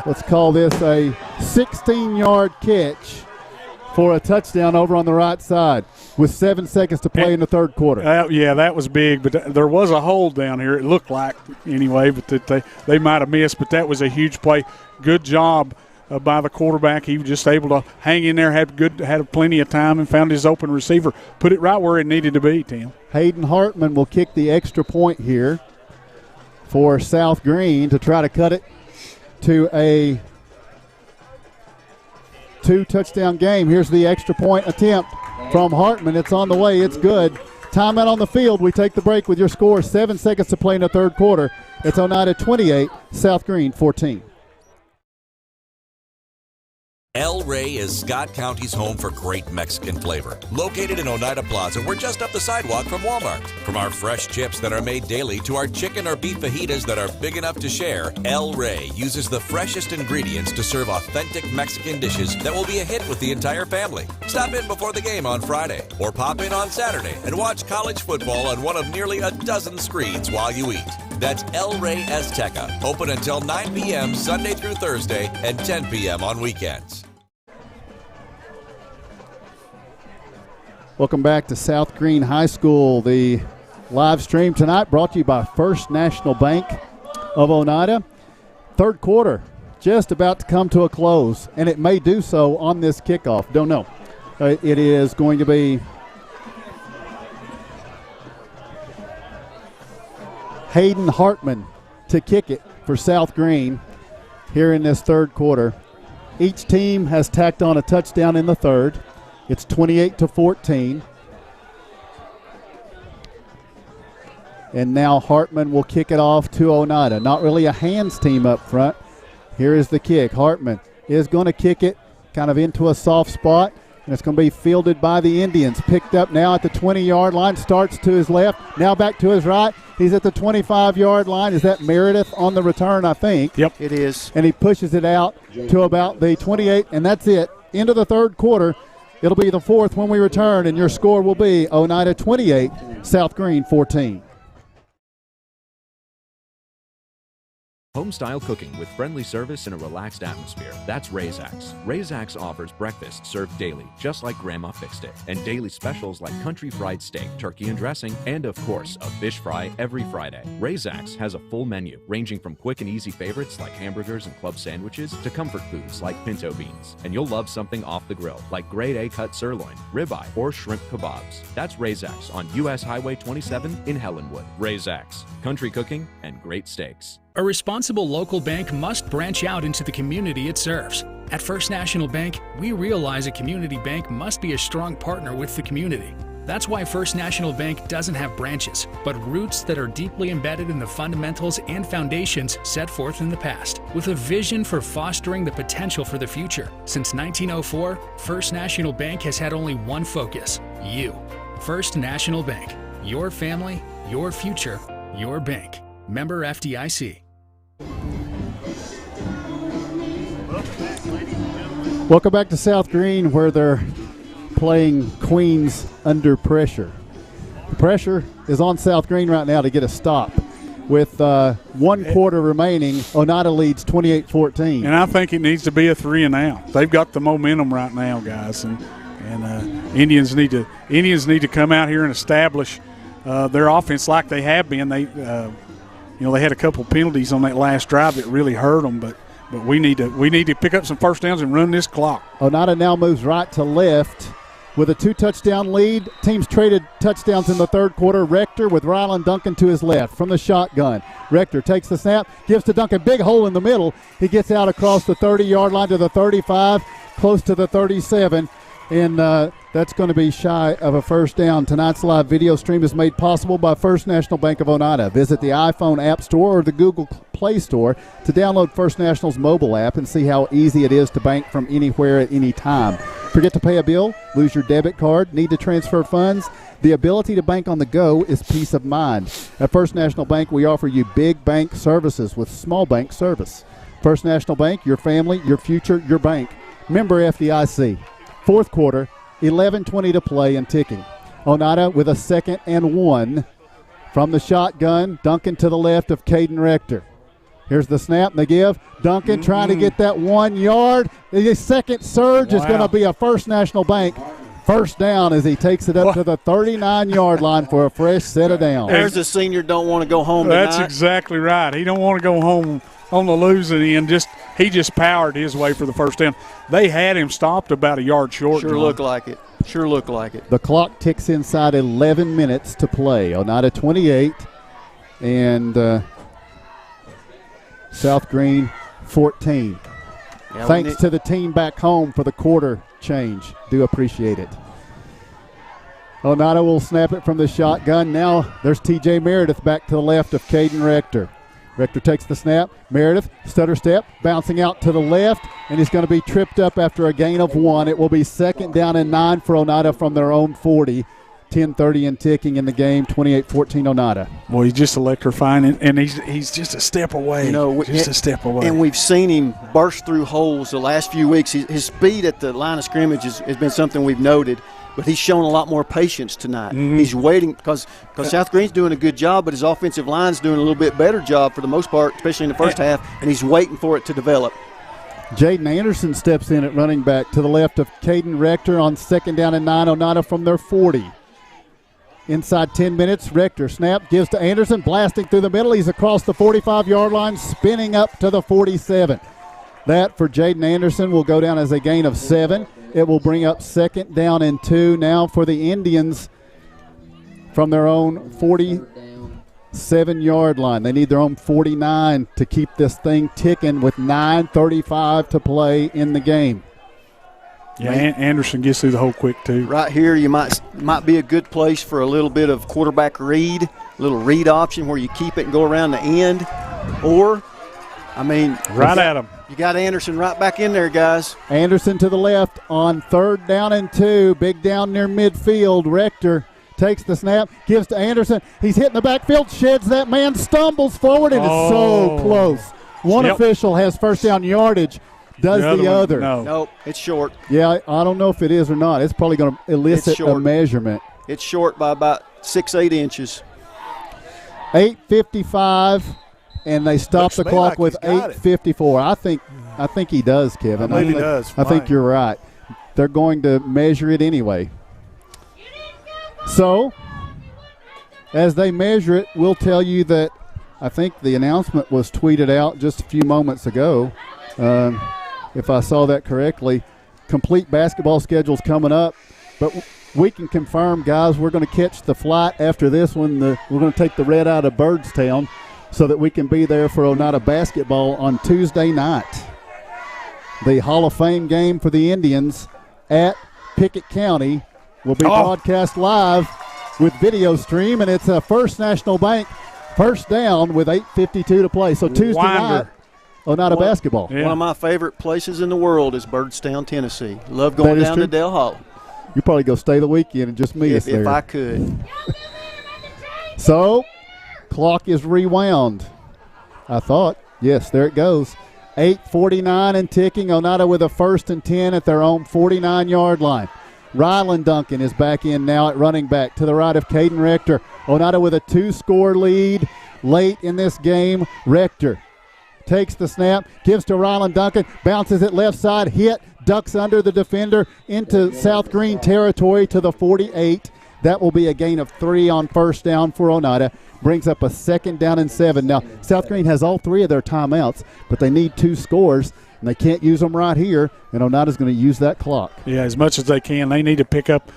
S4: let's call this a 16-yard catch for a touchdown over on the right side with 7 seconds to play in the third quarter.
S6: That was big, but there was a hold down here, it looked like anyway, but that they might have missed, but that was a huge play. Good job by the quarterback. He was just able to hang in there, had plenty of time, and found his open receiver. Put it right where it needed to be, Tim.
S4: Hayden Hartman will kick the extra point here for South Greene to try to cut it to a 2-touchdown game. Here's the extra point attempt from Hartman. It's on the way. It's good. Timeout on the field. We take the break with your score. 7 seconds to play in the third quarter. It's Oneida 28, South Greene 14.
S11: El Rey is Scott County's home for great Mexican flavor. Located in Oneida Plaza, we're just up the sidewalk from Walmart. From our fresh chips that are made daily to our chicken or beef fajitas that are big enough to share, El Rey uses the freshest ingredients to serve authentic Mexican dishes that will be a hit with the entire family. Stop in before the game on Friday or pop in on Saturday and watch college football on one of nearly a dozen screens while you eat. That's El Rey Azteca, open until 9 p.m. Sunday through Thursday and 10 p.m. on weekends.
S4: Welcome back to South Greene High School. The live stream tonight brought to you by First National Bank of Oneida. Third quarter just about to come to a close, and it may do so on this kickoff. Don't know. It is going to be Hayden Hartman to kick it for South Greene here in this third quarter. Each team has tacked on a touchdown in the third. It's 28-14. And now Hartman will kick it off to Oneida. Not really a hands team up front. Here is the kick. Hartman is going to kick it kind of into a soft spot, and it's going to be fielded by the Indians. Picked up now at the 20-yard line. Starts to his left. Now back to his right. He's at the 25-yard line. Is that Meredith on the return, I think?
S7: Yep, it is.
S4: And he pushes it out to about the 28, and that's it. Into the third quarter. It'll be the fourth when we return, and your score will be Oneida 28, South Greene 14.
S13: Home-style cooking with friendly service and a relaxed atmosphere. That's Razax. Razax offers breakfast served daily, just like Grandma fixed it, and daily specials like country fried steak, turkey and dressing, and of course, a fish fry every Friday. Razax has a full menu, ranging from quick and easy favorites like hamburgers and club sandwiches to comfort foods like pinto beans. And you'll love something off the grill, like grade A cut sirloin, ribeye, or shrimp kebabs. That's Razax on US Highway 27 in Helenwood. Razax, country cooking and great steaks.
S1: A responsible local bank must branch out into the community it serves. At First National Bank, we realize a community bank must be a strong partner with the community. That's why First National Bank doesn't have branches, but roots that are deeply embedded in the fundamentals and foundations set forth in the past, with a vision for fostering the potential for the future. Since 1904, First National Bank has had only one focus: you. First National Bank. Your family, your future, your bank. Member FDIC.
S4: Welcome back to South Greene, where they're playing Queens under pressure. The pressure is on South Greene right now to get a stop. With 1 quarter remaining, Oneida leads 28-14.
S6: And I think it needs to be a 3-and-out. They've got the momentum right now, guys, and Indians need to come out here and establish their offense like they have been. They had a couple penalties on that last drive that really hurt them, but we need to pick up some first downs and run this clock.
S4: Oneida now moves right to left with a 2-touchdown lead. Teams traded touchdowns in the third quarter. Rector with Rylan Duncan to his left from the shotgun. Rector takes the snap, gives to Duncan, big hole in the middle. He gets out across the 30-yard line to the 35, close to the 37. And that's going to be shy of a first down. Tonight's live video stream is made possible by First National Bank of Oneida. Visit the iPhone App Store or the Google Play Store to download First National's mobile app and see how easy it is to bank from anywhere at any time. Forget to pay a bill? Lose your debit card? Need to transfer funds? The ability to bank on the go is peace of mind. At First National Bank, we offer you big bank services with small bank service. First National Bank, your family, your future, your bank. Member FDIC. Fourth quarter, 11:20 to play and ticking. Oneida with a 2nd and 1 from the shotgun. Duncan to the left of Caden Rector. Here's the snap and the give. Duncan trying to get that 1 yard. The second surge is going to be a First National Bank first down as he takes it up to the 39-yard line for a fresh set of downs.
S7: There's the senior don't want to go home tonight.
S6: That's exactly right. He don't want to go home on the losing end. He just powered his way for the first down. They had him stopped about a yard short.
S7: Sure looked like it.
S4: The clock ticks inside 11 minutes to play. Oneida 28 and South Greene 14.
S7: Yeah,
S4: Thanks to the team back home for the quarter change. Do appreciate it. Oneida will snap it from the shotgun. Now there's T.J. Meredith back to the left of Caden Rector. Rector takes the snap. Meredith, stutter step, bouncing out to the left, and he's going to be tripped up after a gain of 1. It will be 2nd down and 9 for Oneida from their own 40. 10:30 and ticking in the game, 28-14 Oneida.
S6: Well, he's just electrifying, and he's just a step away. Just a step away.
S7: And we've seen him burst through holes the last few weeks. His speed at the line of scrimmage has been something we've noted. But he's shown a lot more patience tonight.
S6: Mm-hmm.
S7: He's waiting because South Greene's doing a good job, but his offensive line's doing a little bit better job for the most part, especially in the first half, and he's waiting for it to develop.
S4: Jaden Anderson steps in at running back to the left of Caden Rector on 2nd down and 9, Oneida from their 40. Inside 10 minutes, Rector snap, gives to Anderson, blasting through the middle. He's across the 45-yard line, spinning up to the 47. That for Jaden Anderson will go down as a gain of 7. It will bring up 2nd down and 2 now for the Indians from their own 47-yard line. They need their own 49 to keep this thing ticking with 9:35 to play in the game.
S6: Yeah, Anderson gets through the hole quick too.
S7: Right here, you might be a good place for a little bit of quarterback read, a little read option where you keep it and go around the end. Or,
S6: right at him.
S7: You got Anderson right back in there, guys.
S4: Anderson to the left on 3rd down and 2. Big down near midfield. Rector takes the snap, gives to Anderson. He's hitting the backfield, sheds that man, stumbles forward, and is so close. One official has first down yardage. Does the other?
S6: No.
S7: Nope, it's short.
S4: Yeah, I don't know if it is or not. It's probably going to elicit a measurement.
S7: It's short by about 6-8 inches.
S4: 8:55. And they stop the clock with 8:54. I think he does, Kevin.
S5: I believe he does.
S4: I think you're right. They're going to measure it anyway. So, as they measure it, we'll tell you that I think the announcement was tweeted out just a few moments ago. If I saw that correctly, complete basketball schedule's coming up. But we can confirm, guys, we're going to catch the flight after this one. We're going to take the red out of Byrdstown, so that we can be there for Oneida basketball on Tuesday night. The Hall of Fame game for the Indians at Pickett County will be broadcast live with video stream, and it's a First National Bank first down with 8:52 to play. So Tuesday night, Oneida basketball.
S7: Yeah. One of my favorite places in the world is Byrdstown, Tennessee. Love going down to Dale Hall.
S4: You probably go stay the weekend and just meet us there.
S7: If I could.
S4: So, clock is rewound. I thought. Yes, there it goes. 8:49 and ticking. Oneida with a 1st and 10 at their own 49-yard line. Ryland Duncan is back in now at running back to the right of Caden Rector. Oneida with a 2-score lead late in this game. Rector takes the snap, gives to Ryland Duncan, bounces it left side, hit, ducks under the defender into South Greene territory to the 48. That will be a gain of 3 on first down for Oneida. Brings up a 2nd down and 7. Now, South Greene has all 3 of their timeouts, but they need 2 scores, and they can't use them right here, and Oneida's going to use that clock.
S6: Yeah, as much as they can. They need to pick up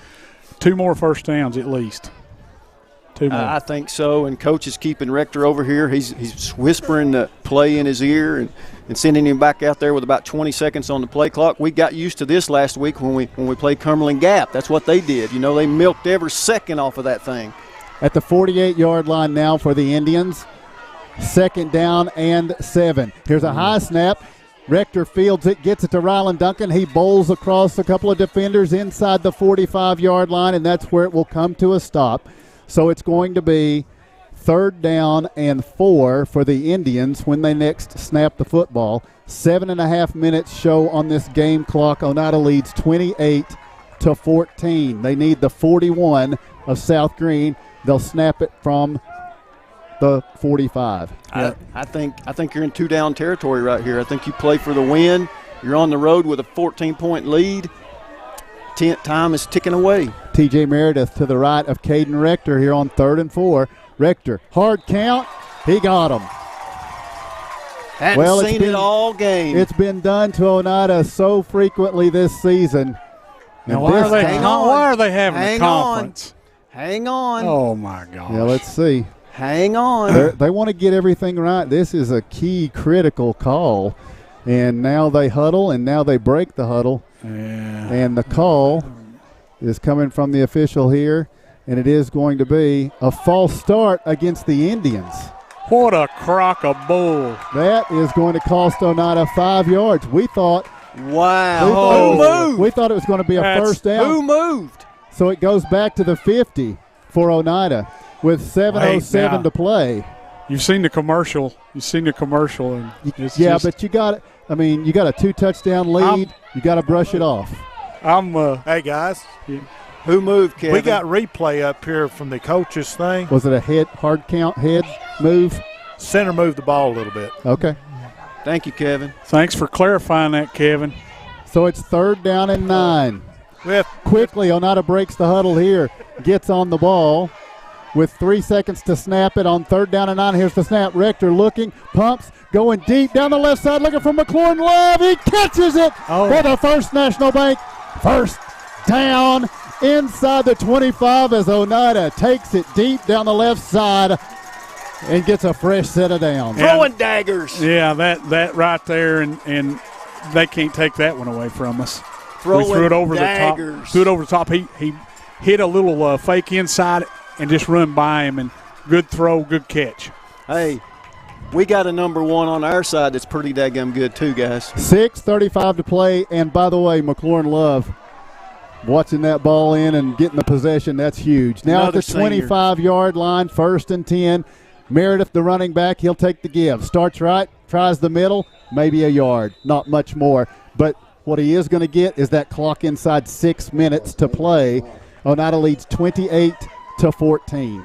S6: 2 more first downs at least. 2 more.
S7: I think so, and Coach is keeping Rector over here. He's whispering the play in his ear and sending him back out there with about 20 seconds on the play clock. We got used to this last week when we played Cumberland Gap. That's what they did. They milked every second off of that thing.
S4: At the 48-yard line now for the Indians. 2nd down and 7. Here's a high snap. Rector fields it, gets it to Ryland Duncan. He bowls across a couple of defenders inside the 45-yard line, and that's where it will come to a stop. So it's going to be 3rd down and 4 for the Indians when they next snap the football. 7.5 minutes show on this game clock. Oneida leads 28-14. They need the 41 of South Greene. They'll snap it from the 45.
S7: I think you're in 2-down territory right here. I think you play for the win. You're on the road with a 14-point lead. Time is ticking away.
S4: TJ Meredith to the right of Caden Rector here on 3rd and 4. Rector, hard count. He got him.
S7: Hadn't seen it all game.
S4: It's been done to Oneida so frequently this season.
S6: Now, why are they having a conference?
S7: Hang on.
S6: Oh, my gosh.
S4: Yeah, let's see.
S7: Hang on.
S4: They want to get everything right. This is a key, critical call. And now they huddle, and now they break the huddle.
S6: Yeah.
S4: And the call is coming from the official here, and it is going to be a false start against the Indians.
S6: What a crock of bull.
S4: That is going to cost Oneida 5 yards. We thought.
S7: Wow.
S4: Who moved? We thought it was going to be a first down.
S7: Who moved?
S4: So it goes back to the 50 for Oneida with 7:07 to play.
S6: You've seen the commercial. And
S4: but you got it. I mean, you got a 2-touchdown lead. You got to brush it off.
S5: Hey, guys.
S7: Who moved, Kevin?
S5: We got replay up here from the coach's thing.
S4: Was it a hard count head move?
S5: Center moved the ball a little bit.
S4: Okay.
S7: Thank you, Kevin.
S6: Thanks for clarifying that, Kevin.
S4: So it's 3rd down and 9. Quickly, Oneida breaks the huddle here, gets on the ball with 3 seconds to snap it on 3rd down and 9. Here's the snap. Rector looking, pumps, going deep down the left side, looking for McLaurin Love. He catches it for the First National Bank. First down inside the 25 as Oneida takes it deep down the left side and gets a fresh set of downs.
S7: Throwing daggers.
S6: Yeah, that right there, and they can't take that one away from us.
S7: Throwing
S6: we threw it over
S7: daggers.
S6: the top. He hit a little fake inside and just run by him, and good throw, good catch.
S7: Hey, we got a number 1 on our side that's pretty daggum good too, guys.
S4: 6:35 to play, and by the way, McLaurin Love watching that ball in and getting the possession, that's huge. Now
S7: Another
S4: at the 25-yard line, 1st and 10. Meredith, the running back, he'll take the give. Starts right, tries the middle, maybe a yard, not much more. But what he is going to get is that clock inside 6 minutes to play. Oneida leads 28-14.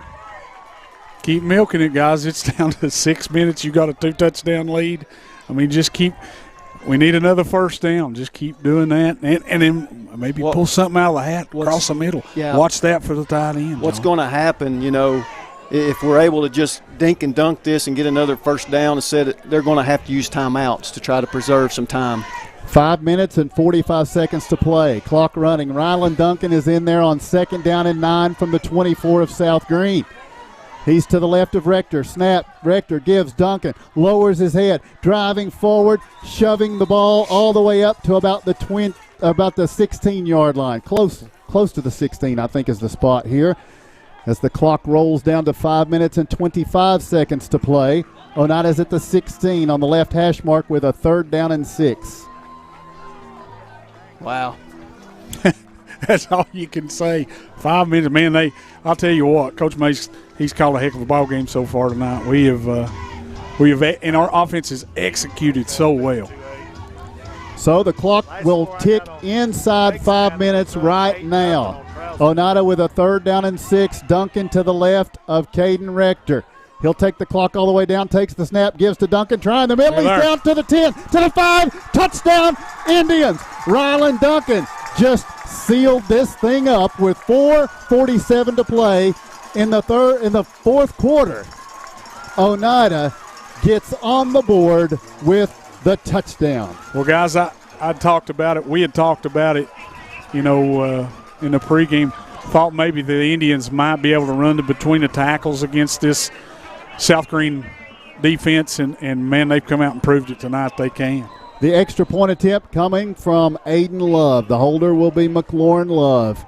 S6: Keep milking it, guys. It's down to 6 minutes. You got a 2-touchdown lead. I mean, we need another first down. Just keep doing that. And then maybe pull something out of the hat across the middle.
S7: Yeah.
S6: Watch that for the tight end.
S7: What's going to happen, if we're able to just dink and dunk this and get another first down, they're going to have to use timeouts to try to preserve some time.
S4: 5 minutes and 45 seconds to play. Clock running. Rylan Duncan is in there on 2nd down and 9 from the 24 of South Greene. He's to the left of Rector. Snap. Rector gives Duncan. Lowers his head. Driving forward. Shoving the ball all the way up to about the 16-yard line. Close to the 16, I think, is the spot here. As the clock rolls down to 5 minutes and 25 seconds to play. Oneida's at the 16 on the left hash mark with a 3rd down and 6.
S7: Wow.
S6: That's all you can say. 5 minutes, man. I'll tell you what, Coach Mace, he's called a heck of a ball game so far tonight. We have, and our offense has executed so well.
S4: So the clock will tick inside 5 minutes right now. Oneida with a 3rd down and 6. Duncan to the left of Caden Rector. He'll take the clock all the way down, takes the snap, gives to Duncan, trying the middle. He's down to the 10, to the 5. Touchdown, Indians. Rylan Duncan just sealed this thing up with 4:47 to play in the 4th quarter. Oneida gets on the board with the touchdown.
S6: Well, guys, I talked about it. We had talked about it, in the pregame. Thought maybe the Indians might be able to run to between the tackles against this South Greene defense, and man, they've come out and proved it tonight. They can.
S4: The extra point attempt coming from Aiden Love. The holder will be McLaurin Love.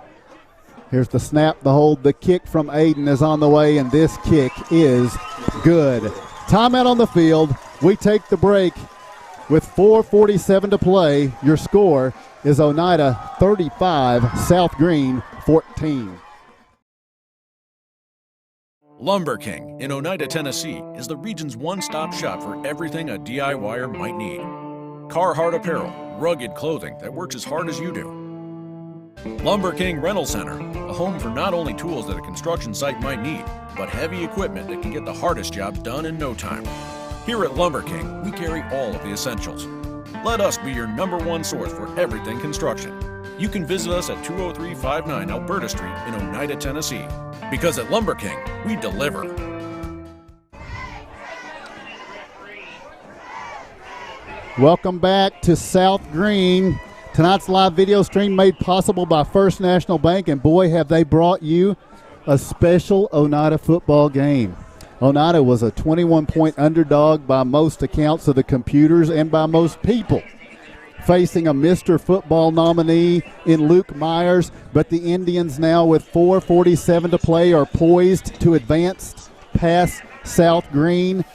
S4: Here's the snap, the hold. The kick from Aiden is on the way, and this kick is good. Timeout on the field. We take the break with 4:47 to play. Your score is Oneida 35, South Greene 14.
S12: Lumber King in Oneida, Tennessee is the region's one-stop shop for everything a DIYer might need. Carhartt apparel, rugged clothing that works as hard as you do. Lumber King Rental Center, a home for not only tools that a construction site might need, but heavy equipment that can get the hardest job done in no time. Here at Lumber King, we carry all of the essentials. Let us be your #1 source for everything construction. You can visit us at 20359 Alberta Street in Oneida, Tennessee. Because at Lumber King, we deliver.
S4: Welcome back to South Greene. Tonight's live video stream made possible by First National Bank, and boy, have they brought you a special Oneida football game. Oneida was a 21-point underdog by most accounts of the computers and by most people, facing a Mr. Football nominee in Luke Myers, but the Indians now with 4:47 to play are poised to advance past South Greene.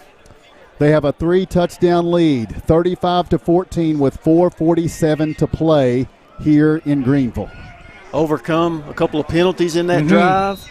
S4: They have a 3-touchdown lead, 35-14 with 4:47 to play here in Greeneville.
S7: Overcome a couple of penalties in that drive.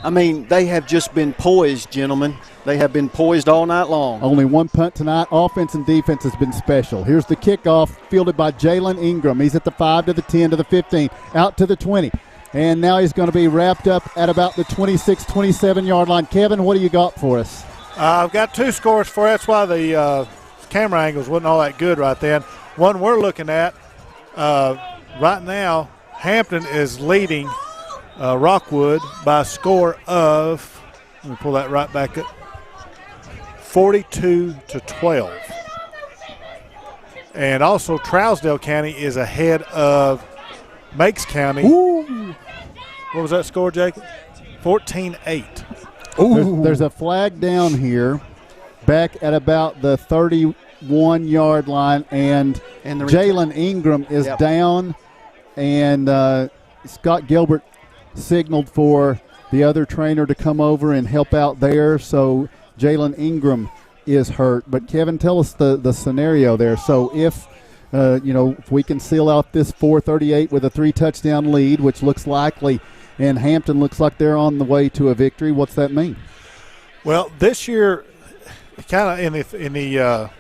S7: I mean, they have just been poised, gentlemen. They have been poised all night long.
S4: Only one punt tonight. Offense and defense has been special. Here's the kickoff fielded by Jalen Ingram. He's at the 5 to the 10 to the 15, out to the 20. And now he's going to be wrapped up at about the 26, 27-yard line. Kevin, what do you got for us?
S5: I've got two scores for you. That's why the camera angles wasn't all that good right then. One we're looking at right now, Hampton is leading Rockwood by a score of, let me pull that right back up, 42-12. And also Trousdale County is ahead of Meigs County.
S4: Ooh.
S5: What was that score, Jacob? 14-8.
S4: There's a flag down here back at about the 31-yard line, and Jalen Ingram is down, and Scott Gilbert signaled for the other trainer to come over and help out there, so Jalen Ingram is hurt. But, Kevin, tell us the scenario there. So if if we can seal out this 4:38 with a 3-touchdown lead, which looks likely, and Hampton looks like they're on the way to a victory, what's that mean?
S5: Well, this year, kind of in the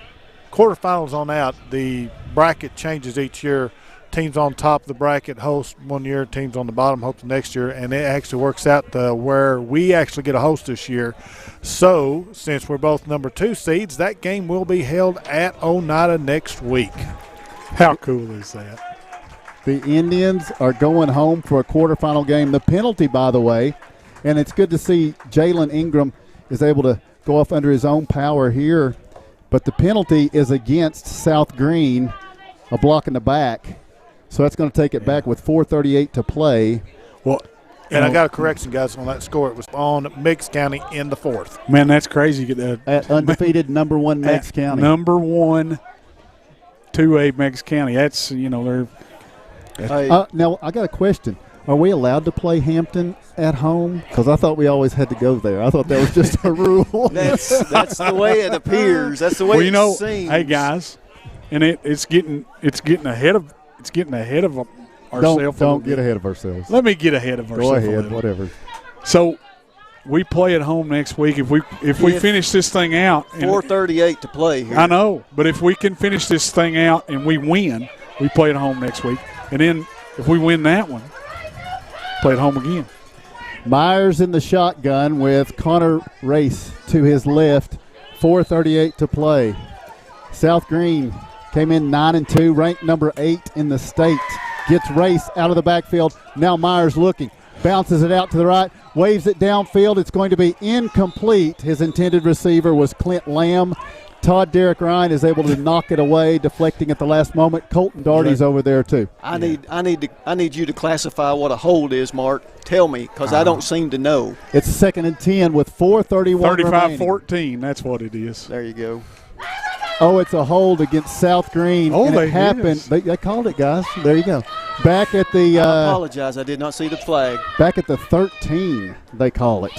S5: quarterfinals on out, the bracket changes each year. Teams on top of the bracket host one year, teams on the bottom host the next year, and it actually works out where we actually get a host this year. So, since we're both number 2 seeds, that game will be held at Oneida next week. How cool is that?
S4: The Indians are going home for a quarterfinal game. The penalty, by the way, and it's good to see Jalen Ingram is able to go off under his own power here, but the penalty is against South Greene, a block in the back. So that's going to take it back with 4:38 to play.
S5: Well, and I got a correction, guys, on that score. It was on Meigs County in the 4th.
S6: Man, that's crazy.
S4: At undefeated number 1 Meigs County.
S6: Number 1, 2A Meigs County. That's, they're.
S4: Now, I got a question. Are we allowed to play Hampton at home? Because I thought we always had to go there. I thought that was just a rule.
S7: That's the way it appears. That's the way it seems.
S6: Hey, guys, and it's getting ahead of ourselves.
S4: Don't get ahead of ourselves.
S6: Let me get ahead of ourselves.
S4: Go ahead, whatever.
S6: So we play at home next week. If we finish this thing out,
S7: 4:38 to play here.
S6: I know, but if we can finish this thing out and we win, we play at home next week. And then if we win that one, play at home again.
S4: Myers in the shotgun with Connor Race to his left. 4:38 to play. South Greene came in 9-2, ranked number 8 in the state. Gets Race out of the backfield. Now Myers looking. Bounces it out to the right. Waves it downfield. It's going to be incomplete. His intended receiver was Clint Lamb. Todd Derrick Ryan is able to knock it away, deflecting at the last moment. Colton Darty's over there too.
S7: I need you to classify what a hold is, Mark. Tell me, because I don't seem to know.
S4: It's 2nd and 10 with 4:31 remaining.
S6: 35-14, that's what it is.
S7: There you go.
S4: Oh, it's a hold against South Greene.
S6: Oh,
S4: and it happened. They called it, guys. There you go. Back at the
S7: I apologize. I did not see the flag.
S4: Back at the 13, they call it.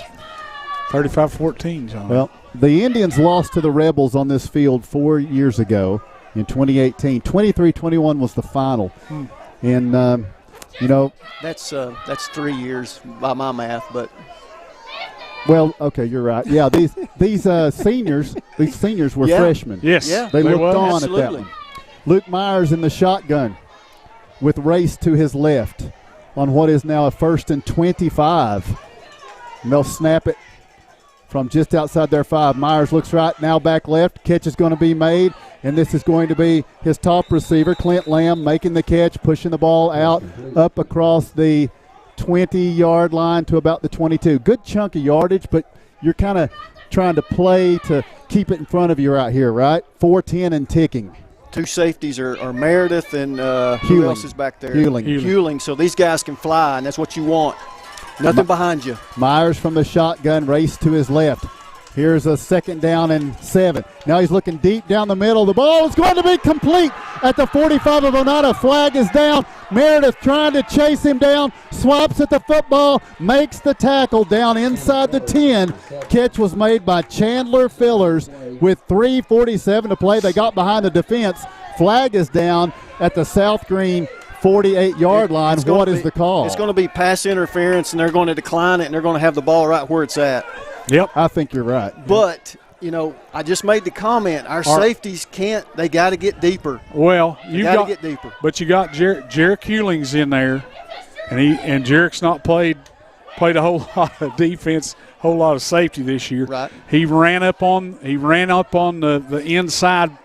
S6: 35-14, John.
S4: Well, the Indians lost to the Rebels on this field 4 years ago in 2018. 23-21 was the final. And,
S7: That's 3 years by my math, but.
S4: Well, okay, you're right. Yeah, these seniors were freshmen.
S6: Yes.
S7: Yeah,
S4: they looked on
S7: absolutely.
S4: at that one. Luke Myers in the shotgun with Race to his left on what is now a 1st and 25. And they'll snap it from just outside their 5. Myers looks right, now back left. Catch is going to be made, and this is going to be his top receiver, Clint Lamb, making the catch, pushing the ball out, up across the 20-yard line to about the 22. Good chunk of yardage, but you're kind of trying to play to keep it in front of you right here, right? 4:10 and ticking.
S7: 2 safeties are Meredith and who else is back there? Hewling. So these guys can fly, and that's what you want. Nothing behind you.
S4: Myers from the shotgun, Race to his left. Here's a 2nd down and 7. Now he's looking deep down the middle. The ball is going to be complete at the 45 of Oneida. Flag is down. Meredith trying to chase him down, swipes at the football, makes the tackle down inside the 10. Catch was made by Chandler Fillers with 3:47 to play. They got behind the defense. Flag is down at the South Greene 48-yard line. What is the call?
S7: It's going to be pass interference, and they're going to decline it, and they're going to have the ball right where it's at.
S4: Yep. I think you're right.
S7: But, I just made the comment. Our safeties can't. They got to get deeper.
S6: Well, you got to
S7: get deeper.
S6: But you got Jarek Hewling's in there, and Jarek's not played a whole lot of defense, whole lot of safety this year.
S7: Right.
S6: He ran up on the inside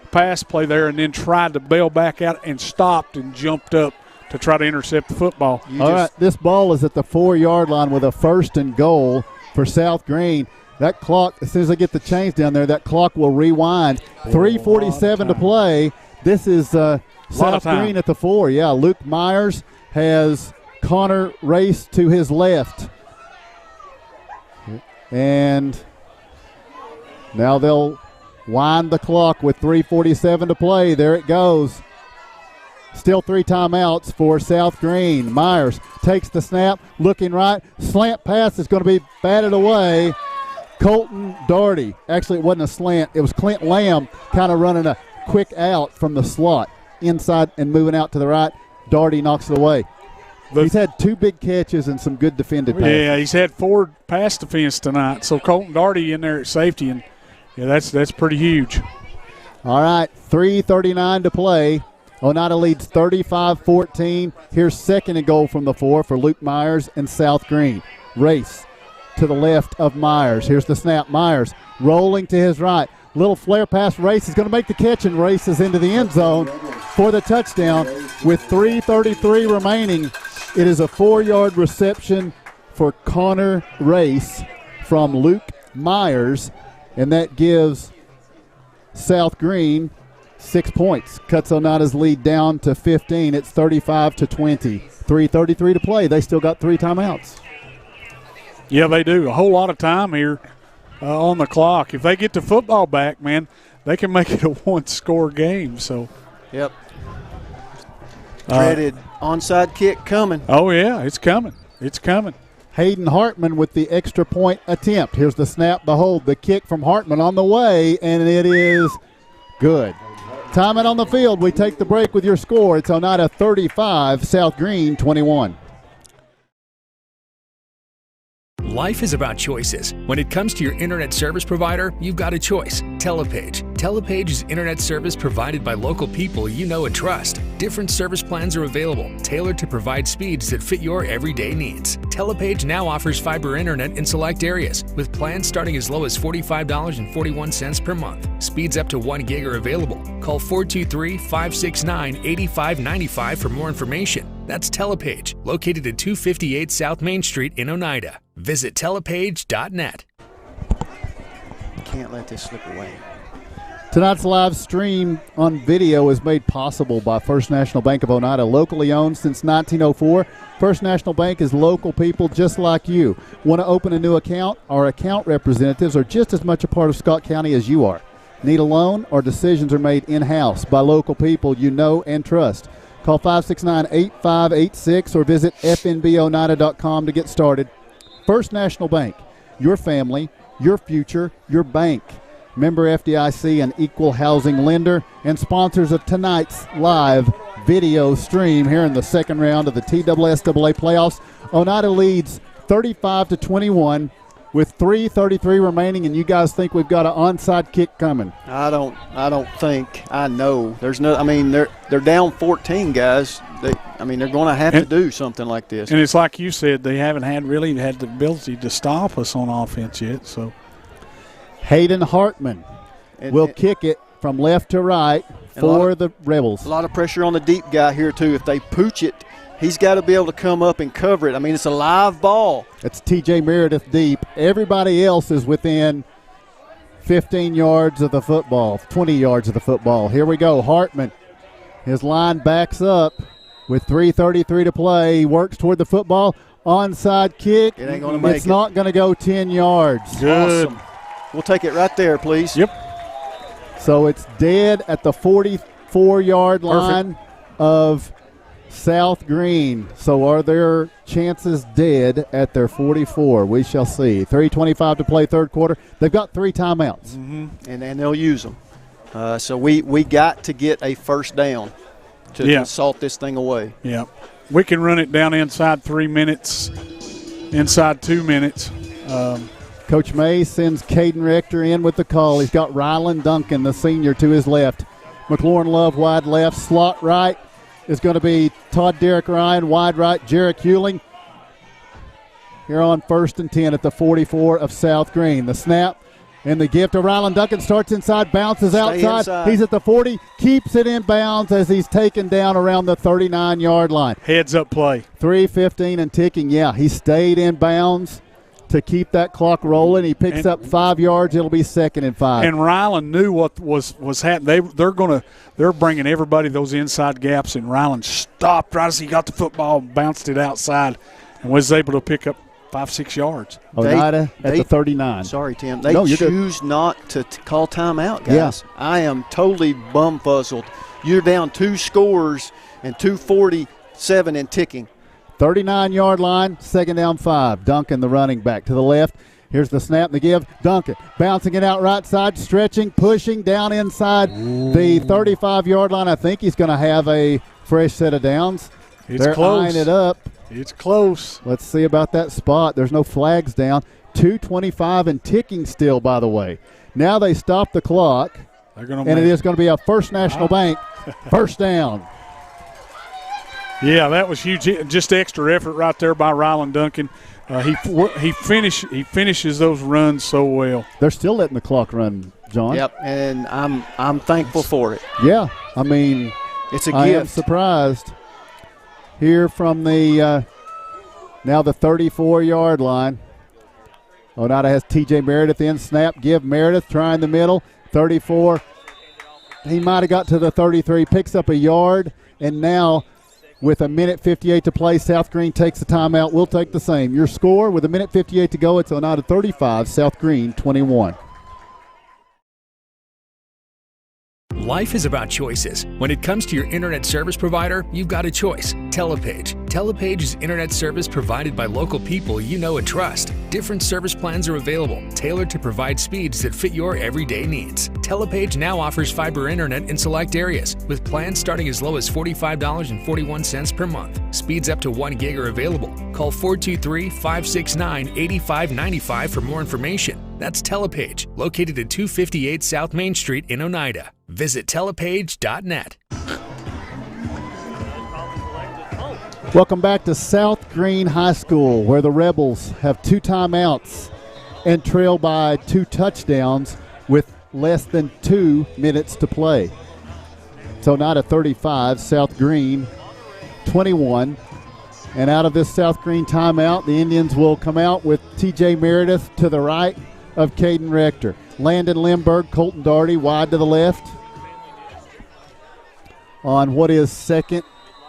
S6: pass play there, and then tried to bail back out and stopped and jumped up to try to intercept the football.
S4: All right, this ball is at the 4-yard line with a 1st and goal for South Greene. That clock, as soon as they get the chains down there, that clock will rewind. 3:47 to play. This is South Greene at the 4. Yeah, Luke Myers has Connor Race to his left. And now they'll wind the clock with 3:47 to play. There it goes. Still 3 timeouts for South Greene. Myers takes the snap, looking right. Slant pass is going to be batted away. Colton Doherty. Actually, it wasn't a slant. It was Clint Lamb kind of running a quick out from the slot inside and moving out to the right. Doherty knocks it away. He's had 2 big catches and some good defended passes.
S6: Yeah, he's had 4 pass defense tonight. So Colton Doherty in there at safety, and that's pretty huge.
S4: All right, 3:39 to play. Oneida leads 35-14. Here's 2nd and goal from the 4 for Luke Myers and South Greene. Race to the left of Myers. Here's the snap. Myers rolling to his right. Little flare pass. Race is going to make the catch and races into the end zone for the touchdown with 3:33 remaining. It is a 4-yard reception for Connor Race from Luke Myers, and that gives South Greene 6 points. Cuts Oneida's lead down to 15. It's 35-20. 3:33 to play. They still got 3 timeouts.
S6: Yeah, they do. A whole lot of time here on the clock. If they get the football back, man, they can make it a 1-score game. So,
S7: yep. Dreaded onside kick coming.
S6: Oh, yeah, it's coming. It's coming.
S4: Hayden Hartman with the extra point attempt. Here's the snap. Behold, the kick from Hartman on the way, and it is good. Time out on the field. We take the break with your score. It's Oneida 35, South Greene 21.
S1: Life is about choices. When it comes to your internet service provider, you've got a choice. Telepage. Telepage is internet service provided by local people you know and trust. Different service plans are available, tailored to provide speeds that fit your everyday needs. Telepage now offers fiber internet in select areas, with plans starting as low as $45.41 per month. Speeds up to 1 gig are available. Call 423-569-8595 for more information. That's Telepage, located at 258 South Main Street in Oneida. Visit telepage.net.
S7: Can't let this slip away.
S4: Tonight's live stream on video is made possible by First National Bank of Oneida, locally owned since 1904. First National Bank is local people just like you. Want to open a new account? Our account representatives are just as much a part of Scott County as you are. Need a loan? Our decisions are made in-house by local people you know and trust. Call 569-8586 or visit fnboneida.com to get started. First National Bank, your family, your future, your bank. Member FDIC, an equal housing lender, and sponsors of tonight's live video stream here in the 2nd round of the TSSAA playoffs. Oneida leads 35-21 with 3:33 remaining, and you guys think we've got an onside kick coming?
S7: I don't think. I know. There's no. I mean, they're down 14, guys. They're going to have to do something like this.
S6: And it's like you said, they haven't really had the ability to stop us on offense yet. So,
S4: Hayden Hartman will kick it from left to right for the Rebels.
S7: A lot of pressure on the deep guy here too. If they pooch it, he's got to be able to come up and cover it. I mean, it's a live ball.
S4: It's T.J. Meredith deep. Everybody else is within 15 yards of the football, 20 yards of the football. Here we go. Hartman, his line backs up with 3:33 to play. He works toward the football. Onside kick.
S7: It ain't going to make it.
S4: It's not going to go 10 yards.
S6: Good.
S7: Awesome. We'll take it right there, please.
S6: Yep.
S4: So it's dead at the 44-yard line of South Greene. So are their chances dead at their 44? We shall see. 3:25 to play third quarter. They've got 3 timeouts.
S7: Mm-hmm. And they'll use them. So we got to get a first down to salt this thing away.
S6: Yeah. We can run it down inside 3 minutes, inside 2 minutes.
S4: Coach May sends Caden Rector in with the call. He's got Rylan Duncan, the senior, to his left. McLaurin Love wide left. Slot right is going to be Todd Derek Ryan. Wide right, Jarek Hewling. Here on 1st and 10 at the 44 of South Greene. The snap and the gift of Rylan Duncan starts inside, bounces outside. He's at the 40, keeps it in bounds as he's taken down around the 39-yard line.
S6: Heads up play.
S4: 3:15 and ticking. Yeah, he stayed in bounds to keep that clock rolling. He picks up 5 yards. It'll be 2nd and 5.
S6: And Rylan knew what was happening. They're bringing everybody those inside gaps, and Rylan stopped right as he got the football, bounced it outside, and was able to pick up 5-6 yards.
S4: Oneida at the 39.
S7: Sorry, Tim. They choose not to call timeout, guys.
S4: Yeah.
S7: I am totally bum-fuzzled. You're down 2 scores and 2:47 and ticking.
S4: 39-yard line, 2nd down 5. Duncan, the running back, to the left. Here's the snap and the give. Duncan bouncing it out right side, stretching, pushing down inside the 35-yard line. I think he's going to have a fresh set of downs.
S6: They're close.
S4: Eyeing it up.
S6: It's close.
S4: Let's see about that spot. There's no flags down. 2:25 and ticking still, by the way. Now they stop the clock, and it is going to be a First National Bank first down.
S6: Yeah, that was huge. Just extra effort right there by Rylan Duncan. He finishes those runs so well.
S4: They're still letting the clock run, John.
S7: Yep, and I'm thankful for it.
S4: Yeah, I mean,
S7: it's a gift.
S4: I am surprised. Here from the now the 34-yard line. Oneida has T.J. Meredith in. Snap, give Meredith, trying the middle. 34. He might have got to the 33. Picks up a yard, and now with 1:58 to play, South Greene takes the timeout. We'll take the same. Your score with 1:58 to go, it's Oneida 35, South Greene 21.
S1: Life is about choices. When it comes to your internet service provider, you've got a choice. Telepage. Telepage is internet service provided by local people you know and trust. Different service plans are available, tailored to provide speeds that fit your everyday needs. Telepage now offers fiber internet in select areas, with plans starting as low as $45.41 per month. Speeds up to 1 gig are available. Call 423-569-8595 for more information. That's Telepage, located at 258 South Main Street in Oneida. Visit telepage.net.
S4: Welcome back to South Greene High School, where the Rebels have 2 timeouts and trail by 2 touchdowns with less than 2 minutes to play. So Oneida 35, South Greene 21. And out of this South Greene timeout, the Indians will come out with T.J. Meredith to the right of Caden Rector. Landon Lindbergh, Colton Daugherty wide to the left on what is 2nd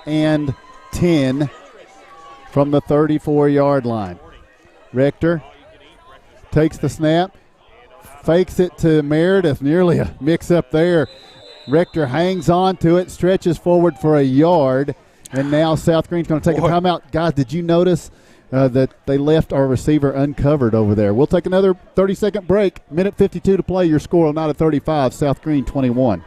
S4: and 10 from the 34-yard line. Rector takes the snap, fakes it to Meredith, nearly a mix-up there. Rector hangs on to it, stretches forward for a yard, and now South Greene's going to take a timeout. Guys, did you notice that they left our receiver uncovered over there? We'll take another 30-second break. 1:52 to play. Your score on Oneida 35, South Greene 21.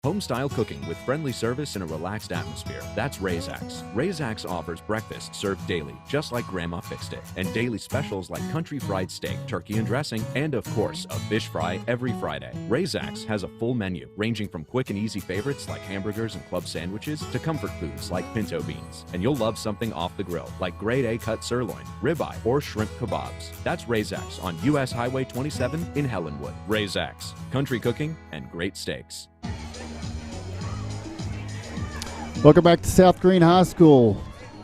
S13: Home-style cooking with friendly service and a relaxed atmosphere. That's Razak's. Razak's offers breakfast served daily, just like Grandma fixed it. And daily specials like country fried steak, turkey and dressing, and of course, a fish fry every Friday. Razak's has a full menu, ranging from quick and easy favorites like hamburgers and club sandwiches to comfort foods like pinto beans. And you'll love something off the grill, like grade A cut sirloin, ribeye, or shrimp kebabs. That's Razak's on US Highway 27 in Helenwood. Razak's. Country cooking and great steaks.
S4: Welcome back to South Greene High School.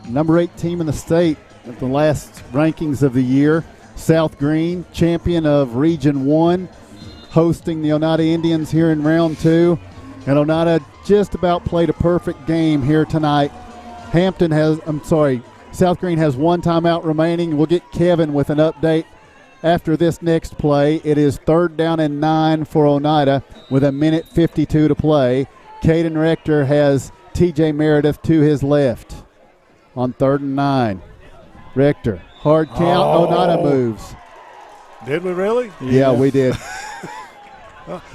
S4: Number 8 team in the state at the last rankings of the year. South Greene, champion of Region 1, hosting the Oneida Indians here in round 2. And Oneida just about played a perfect game here tonight. South Greene has 1 timeout remaining. We'll get Kevin with an update after this next play. It is 3rd down and 9 for Oneida with 1:52 to play. Caden Rector has TJ Meredith to his left on 3rd and 9. Rector, hard count. Oneida moves.
S5: Did we really?
S4: Yeah, we did.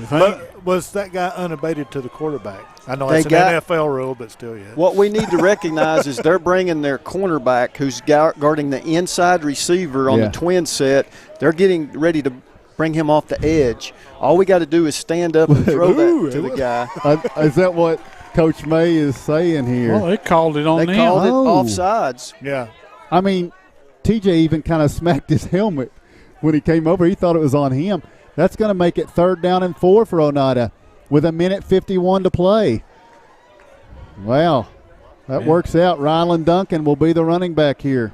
S5: But was that guy unabated to the quarterback? I know it's an NFL rule, but still, yeah.
S7: What we need to recognize is they're bringing their cornerback who's guarding the inside receiver on the twin set. They're getting ready to bring him off the edge. All we got to do is stand up and throw that to the guy.
S4: Is that what Coach May is saying here?
S6: Well, they called it on them.
S7: They called it offsides.
S5: Yeah.
S4: I mean, TJ even kind of smacked his helmet when he came over. He thought it was on him. That's going to make it 3rd down and 4 for Oneida with 1:51 to play. Wow. That works out. Rylan Duncan will be the running back here.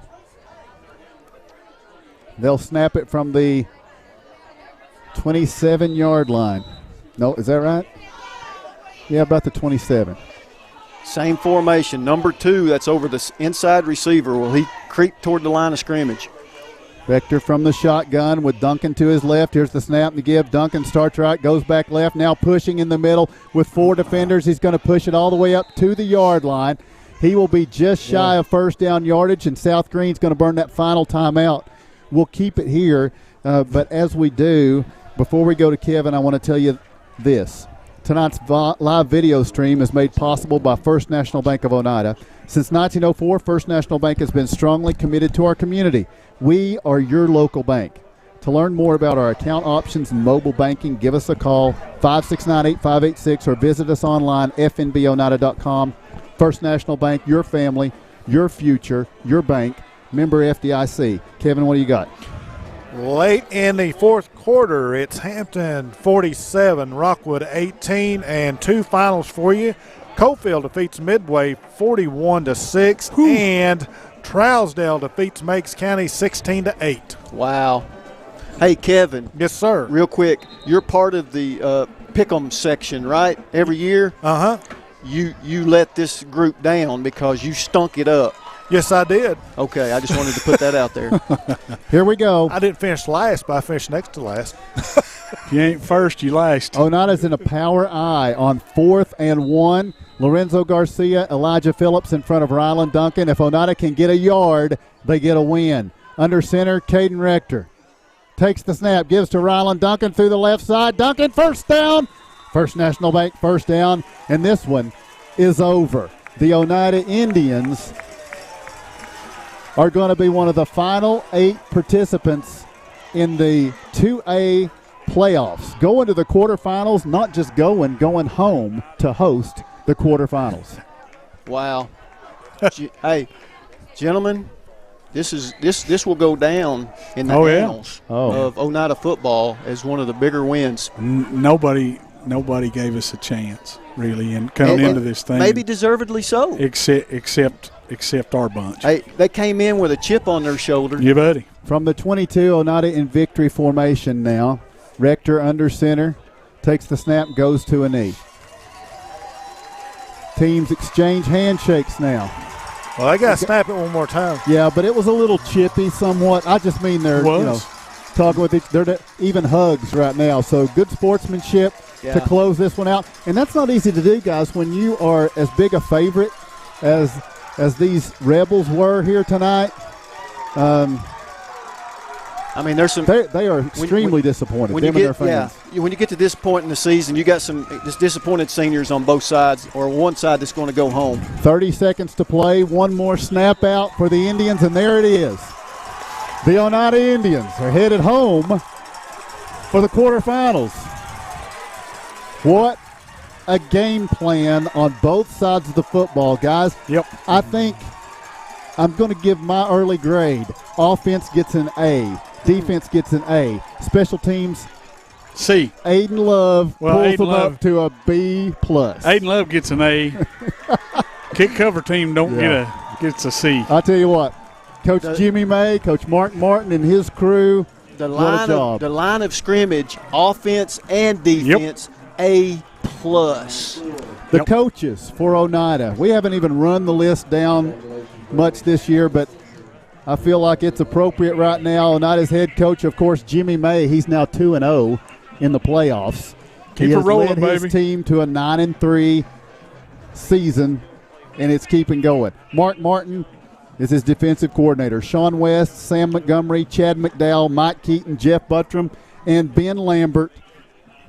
S4: They'll snap it from the 27-yard line. No, is that right? Yeah, about the 27.
S7: Same formation. Number 2, that's over the inside receiver. Will he creep toward the line of scrimmage?
S4: Rector from the shotgun with Duncan to his left. Here's the snap and give. Duncan starts right, goes back left, now pushing in the middle with 4 defenders. He's going to push it all the way up to the yard line. He will be just shy of 1st down yardage, and South Greene's going to burn that final timeout. We'll keep it here, but as we do, before we go to Kevin, I want to tell you this. Tonight's live video stream is made possible by First National Bank of Oneida. Since 1904, First National Bank has been strongly committed to our community. We are your local bank. To learn more about our account options and mobile banking, give us a call, 569-8586, or visit us online, fnboneida.com. First National Bank, your family, your future, your bank, member FDIC. Kevin, what do you got?
S5: Late in the 4th quarter, it's Hampton 47, Rockwood 18, and 2 finals for you. Coalfield defeats Midway 41-6, and Trousdale defeats Meigs County 16-8.
S7: Wow. Hey, Kevin.
S5: Yes, sir.
S7: Real quick, you're part of the Pick'em section, right? Every year?
S5: Uh-huh.
S7: You let this group down because you stunk it up.
S5: Yes, I did.
S7: Okay, I just wanted to put that out there.
S4: Here we go.
S5: I didn't finish last, but I finished next to last.
S6: If you ain't first, you last.
S4: Oneida's in a power I on 4th and 1. Lorenzo Garcia, Elijah Phillips in front of Rylan Duncan. If Oneida can get a yard, they get a win. Under center, Caden Rector takes the snap, gives to Rylan Duncan through the left side. Duncan, 1st down. First National Bank, 1st down. And this one is over. The Oneida Indians are going to be one of the final 8 participants in the 2A playoffs. Going to the quarterfinals, not just going home to host the quarterfinals.
S7: Wow. Hey, gentlemen, this will go down in the annals of Oneida football as one of the bigger wins.
S6: Nobody gave us a chance, really, in coming into this thing.
S7: Maybe deservedly so.
S6: Except our bunch.
S7: Hey, they came in with a chip on their shoulder.
S6: Yeah, buddy.
S4: From the 22, Oneida in victory formation now. Rector under center, takes the snap, goes to a knee. Teams exchange handshakes now.
S5: Well, they got to snap it one more time.
S4: Yeah, but it was a little chippy somewhat. I just mean they're talking with each other. They're even hugs right now. So good sportsmanship to close this one out. And that's not easy to do, guys, when you are as big a favorite as these Rebels were here tonight.
S7: I mean, there's some.
S4: They are extremely disappointed. Them and their fans.
S7: Yeah, when you get to this point in the season, you got some just disappointed seniors on both sides, or one side that's going to go home.
S4: 30 seconds to play. One more snap out for the Indians, and there it is. The Oneida Indians are headed home for the quarterfinals. What a game plan on both sides of the football, guys.
S6: Yep.
S4: I think I'm going to give my early grade. Offense gets an A. Defense gets an A. Special teams,
S6: C.
S4: Aiden Love pulls them up to a B+.
S6: Aiden Love gets an A. Kick cover team gets a C.
S4: I'll tell you what, Coach Jimmy May, Coach Mark Martin, and his crew,
S7: the line of scrimmage, offense and defense, A+.
S4: The coaches for Oneida. We haven't even run the list down much this year, but I feel like it's appropriate right now. Oneida's head coach, of course, Jimmy May. He's now 2-0 in the playoffs.
S6: Keep
S4: he has
S6: it rolling,
S4: led
S6: baby.
S4: his team to a 9-3 season, and it's keeping going. Mark Martin is his defensive coordinator. Sean West, Sam Montgomery, Chad McDowell, Mike Keaton, Jeff Buttram, and Ben Lambert.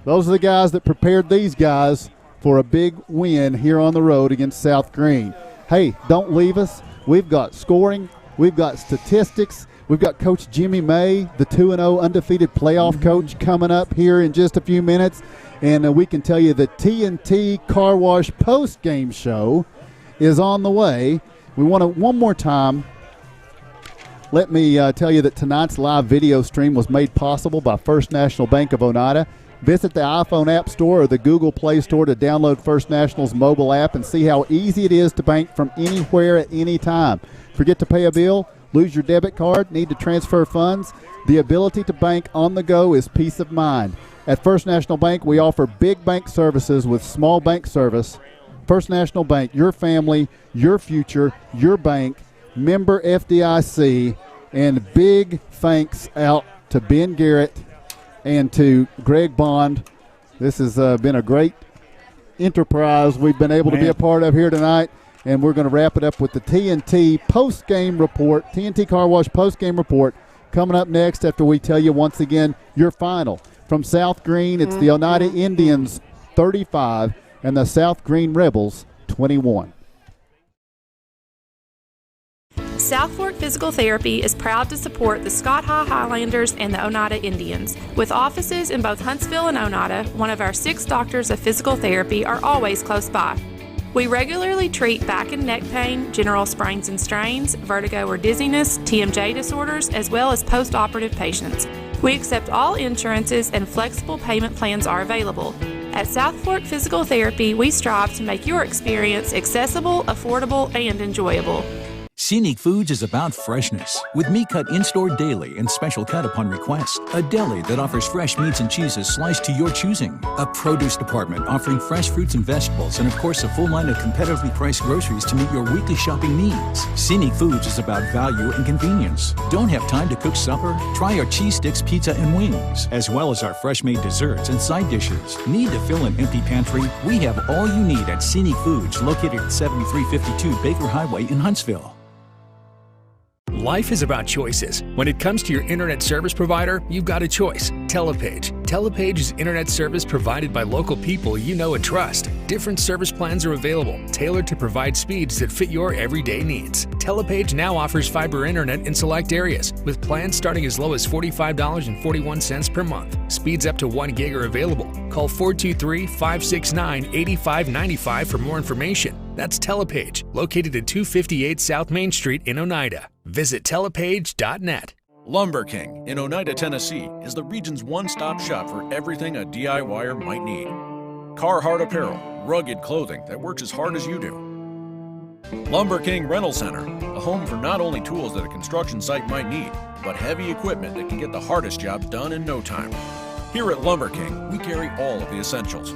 S4: Those are the guys that prepared these guys for a big win here on the road against South Greene. Hey, don't leave us. We've got scoring. We've got statistics. We've got Coach Jimmy May, the 2-0 undefeated playoff coach, coming up here in just a few minutes. And we can tell you the TNT Car Wash post-game show is on the way. We want to, one more time, let me tell you that tonight's live video stream was made possible by First National Bank of Oneida. Visit the iPhone App Store or the Google Play Store to download First National's mobile app and see how easy it is to bank from anywhere at any time. Forget to pay a bill, lose your debit card, need to transfer funds? The ability to bank on the go is peace of mind. At First National Bank, we offer big bank services with small bank service. First National Bank, your family, your future, your bank, member FDIC, and big thanks out to Ben Garrett and to Greg Bond. This has been a great enterprise we've been able to be a part of here tonight, and we're going to wrap it up with the TNT post-game report, TNT Car Wash post-game report, coming up next after we tell you once again your final. From South Greene, it's the Oneida Indians 35 and the South Greene Rebels 21.
S8: South Fork Physical Therapy is proud to support the Scott High Highlanders and the Oneida Indians. With offices in both Huntsville and Oneida, one of our 6 doctors of physical therapy are always close by. We regularly treat back and neck pain, general sprains and strains, vertigo or dizziness, TMJ disorders, as well as post-operative patients. We accept all insurances and flexible payment plans are available. At South Fork Physical Therapy, we strive to make your experience accessible, affordable, and enjoyable.
S9: Scenic Foods is about freshness, with meat cut in-store daily and special cut upon request. A deli that offers fresh meats and cheeses sliced to your choosing. A produce department offering fresh fruits and vegetables, and of course a full line of competitively priced groceries to meet your weekly shopping needs. Scenic Foods is about value and convenience. Don't have time to cook supper? Try our cheese sticks, pizza, and wings, as well as our fresh-made desserts and side dishes. Need to fill an empty pantry? We have all you need at Scenic Foods, located at 7352 Baker Highway in Huntsville.
S1: Life is about choices. When it comes to your internet service provider, you've got a choice. Telepage. Telepage is internet service provided by local people you know and trust. Different service plans are available, tailored to provide speeds that fit your everyday needs. Telepage now offers fiber internet in select areas, with plans starting as low as $45.41 per month. Speeds up to 1 gig are available. Call 423-569-8595 for more information. That's Telepage, located at 258 South Main Street in Oneida. Visit telepage.net.
S12: Lumber King in Oneida, Tennessee is the region's one-stop shop for everything a DIYer might need. Carhartt apparel, rugged clothing that works as hard as you do. Lumber King Rental Center, a home for not only tools that a construction site might need, but heavy equipment that can get the hardest jobs done in no time. Here at Lumber King, we carry all of the essentials.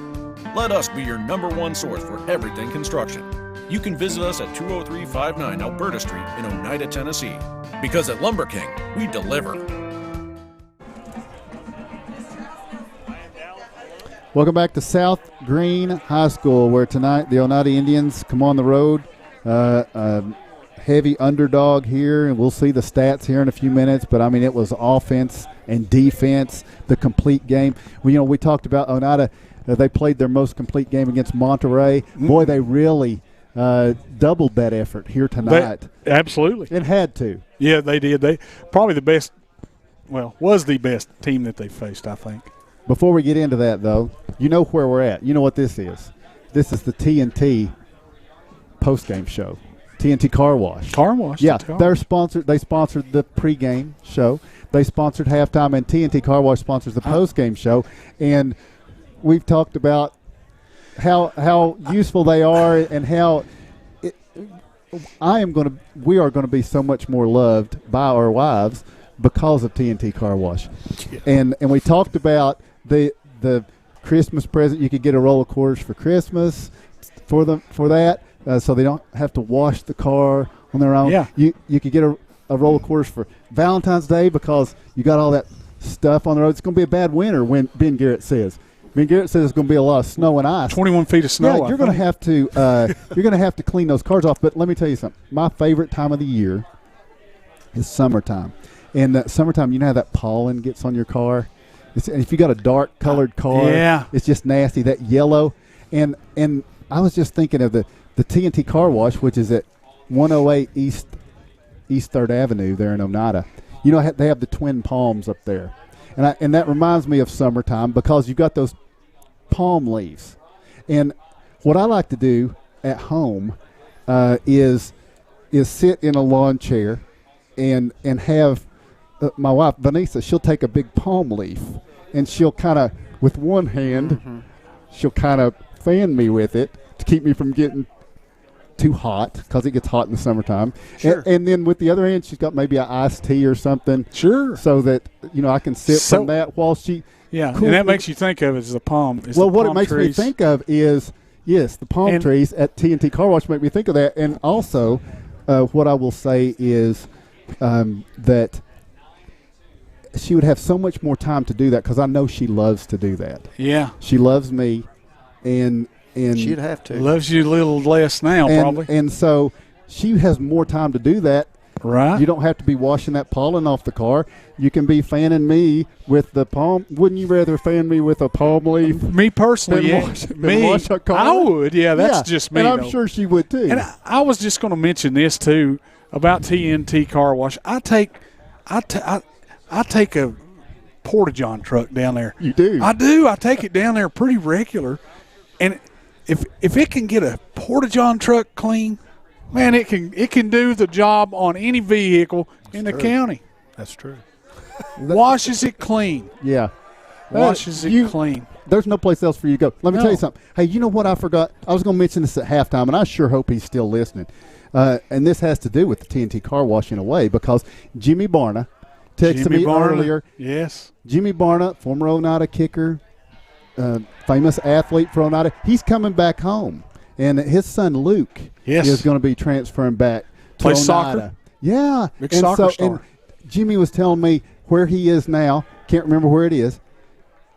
S12: Let us be your #1 source for everything construction. You can visit us at 20359 Alberta Street in Oneida, Tennessee. Because at Lumber King, we deliver.
S4: Welcome back to South Greene High School, where tonight the Oneida Indians come on the road. Heavy underdog here, and we'll see the stats here in a few minutes. But, I mean, it was offense and defense, the complete game. Well, we talked about Oneida. They played their most complete game against Monterey. Boy, they really doubled that effort here tonight.
S6: Absolutely.
S4: It had to.
S6: Yeah, they did. They probably was the best team that they faced, I think.
S4: Before we get into that, though, you know where we're at. You know what this is. This is the TNT postgame show. TNT Car Wash.
S6: Car Wash.
S4: Yeah, they're sponsored. They sponsored the pregame show. They sponsored halftime, and TNT Car Wash sponsors the postgame show. And we've talked about how useful they are, and how we are going to be so much more loved by our wives because of TNT Car Wash. Yeah. And we talked about the Christmas present. You could get a roll of quarters for Christmas for that, so they don't have to wash the car on their own.
S6: Yeah.
S4: You could get a roller coaster for Valentine's Day because you got all that stuff on the road. It's going to be a bad winter when Ben Garrett says. Ben Garrett says there's going to be a lot of snow and ice.
S6: 21 feet of snow.
S4: Yeah, you're going to have to you're going to have to clean those cars off. But let me tell you something. My favorite time of the year is summertime. And summertime, you know how that pollen gets on your car? If you got a dark colored car, it's just nasty. That yellow. And I was just thinking of the TNT Car Wash, which is at 108 East 3rd Avenue there in Oneida. You know, they have the twin palms up there. And that reminds me of summertime because you've got those palm leaves. And what I like to do at home is sit in a lawn chair and have my wife, Vanessa, she'll take a big palm leaf and she'll kind of, with one hand, she'll kind of fan me with it to keep me from getting too hot because it gets hot in the summertime.
S7: Sure.
S4: And then with the other hand, she's got maybe an iced tea or something.
S6: Sure.
S4: So that, I can sit from that while she.
S6: Yeah, and that makes you think of it as the palm.
S4: What it makes me think of is, yes, the palm trees at TNT Car Wash make me think of that. And also, what I will say is that she would have so much more time to do that because I know she loves to do that.
S6: Yeah.
S4: She loves me, and
S7: she'd have to.
S6: Loves you a little less now, probably.
S4: And so she has more time to do that.
S6: Right.
S4: You don't have to be washing that pollen off the car. You can be fanning me with the palm. Wouldn't you rather fan me with a palm leaf?
S6: Me personally,
S4: wash a car?
S6: I would. Yeah, that's just me.
S4: And I'm sure she would too.
S6: And I was just going to mention this too about TNT Car Wash. I take a Porta-John truck down there.
S4: You do?
S6: I do. I take it down there pretty regular, and if it can get a Porta-John truck clean, man, it can do the job on any vehicle in the county.
S5: That's true.
S6: Washes it clean.
S4: Yeah.
S6: Washes it clean.
S4: There's no place else for you to go. Let me tell you something. Hey, you know what I forgot? I was going to mention this at halftime, and I sure hope he's still listening. And this has to do with the TNT Car Wash in a way because Jimmy Barna texted me earlier.
S6: Yes.
S4: Jimmy Barna, former Oneida kicker, famous athlete for Oneida. He's coming back home. And his son Luke is going to be transferring back to Oneida.
S6: Soccer?
S4: Yeah.
S6: Big soccer star.
S4: And Jimmy was telling me where he is now. Can't remember where it is.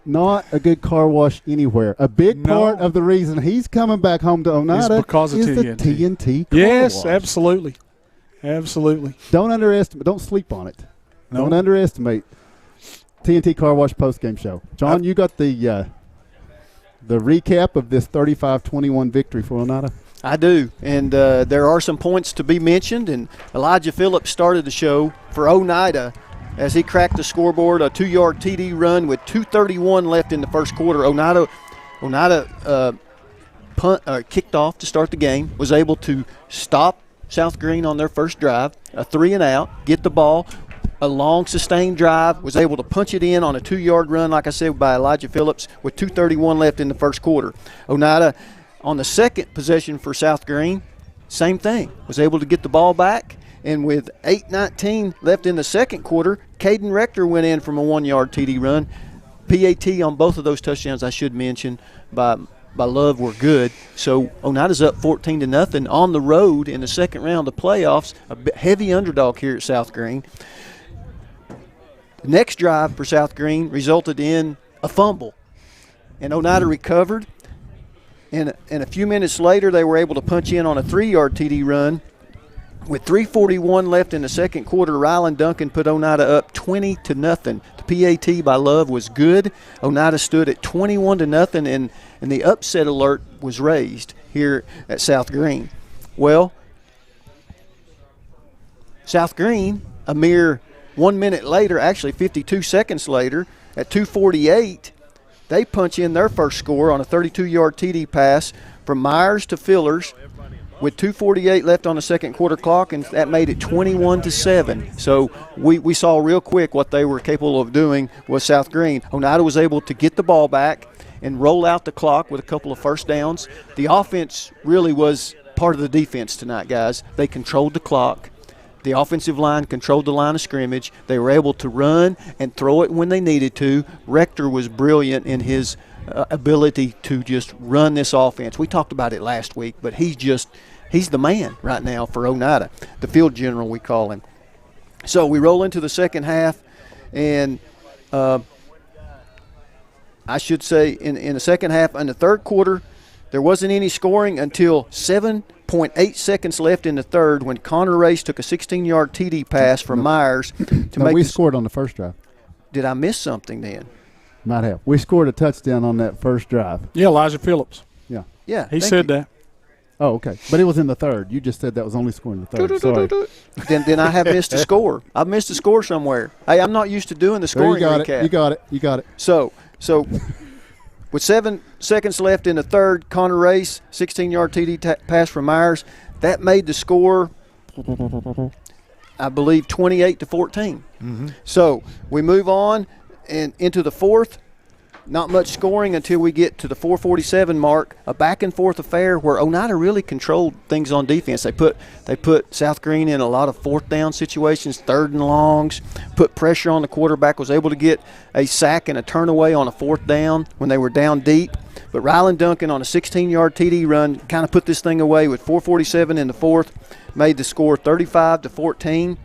S4: Not a good car wash anywhere. A big part of the reason he's coming back home to Oneida
S6: is because of
S4: the TNT car
S6: Yes,
S4: wash.
S6: absolutely. Absolutely.
S4: Don't underestimate. Don't sleep on it.
S6: No.
S4: Don't underestimate TNT Car Wash postgame show. John, you got the recap of this 35-21 victory for Oneida?
S7: I do, and there are some points to be mentioned, and Elijah Phillips started the show for Oneida as he cracked the scoreboard, a 2-yard TD run with 2:31 left in the first quarter. Oneida kicked off to start the game, was able to stop South Greene on their first drive, a 3-and-out, get the ball, a long sustained drive, was able to punch it in on a 2-yard run, like I said, by Elijah Phillips with 2:31 left in the first quarter. Oneida on the second possession for South Greene, same thing, was able to get the ball back, and with 8:19 left in the second quarter, Caden Rector went in from a 1-yard TD run. PAT on both of those touchdowns, I should mention, by Love were good. So Oneida's up 14-0 on the road in the second round of playoffs, a heavy underdog here at South Greene. The next drive for South Greene resulted in a fumble, and Oneida recovered. And a few minutes later, they were able to punch in on a 3-yard TD run. With 3:41 left in the second quarter, Rylan Duncan put Oneida up 20-0. The PAT by Love was good. Oneida stood at 21-0, and the upset alert was raised here at South Greene. Well, South Greene, a mere 1 minute later, actually 52 seconds later, at 2:48, they punch in their first score on a 32-yard TD pass from Myers to Fillers with 2:48 left on the second quarter clock, and that made it 21-7. So we saw real quick what they were capable of doing with South Greene. Oneida was able to get the ball back and roll out the clock with a couple of first downs. The offense really was part of the defense tonight, guys. They controlled the clock. The offensive line controlled the line of scrimmage. They were able to run and throw it when they needed to. Rector was brilliant in his ability to just run this offense. We talked about it last week, but he's the man right now for Oneida, the field general we call him. So we roll into the second half, and I should say in the second half, in the third quarter, there wasn't any scoring until 7.8 seconds left in the third when Connor Race took a 16-yard TD pass from Myers to make.
S4: We scored on the first drive.
S7: Did I miss something then?
S4: Might have. We scored a touchdown on that first drive.
S5: Yeah, Elijah Phillips.
S4: Yeah.
S7: Yeah.
S5: He said that.
S4: Oh, okay. But it was in the third. You just said that was only scoring the third. Sorry.
S7: Then I have missed a score. I've missed a score somewhere. Hey, I'm not used to doing the scoring recap.
S4: You got it.
S7: So with 7 seconds left in the third, Connor Race, 16-yard TD pass from Myers. That made the score, I believe, 28-14.
S5: Mm-hmm.
S7: So we move on and into the fourth. Not much scoring until we get to the 4:47 mark. A back-and-forth affair where Oneida really controlled things on defense. They put South Greene in a lot of fourth down situations, third and longs, put pressure on the quarterback, was able to get a sack and a turnaway on a fourth down when they were down deep. But Ryland Duncan on a 16-yard TD run kind of put this thing away with 4:47 in the fourth, made the score 35-14.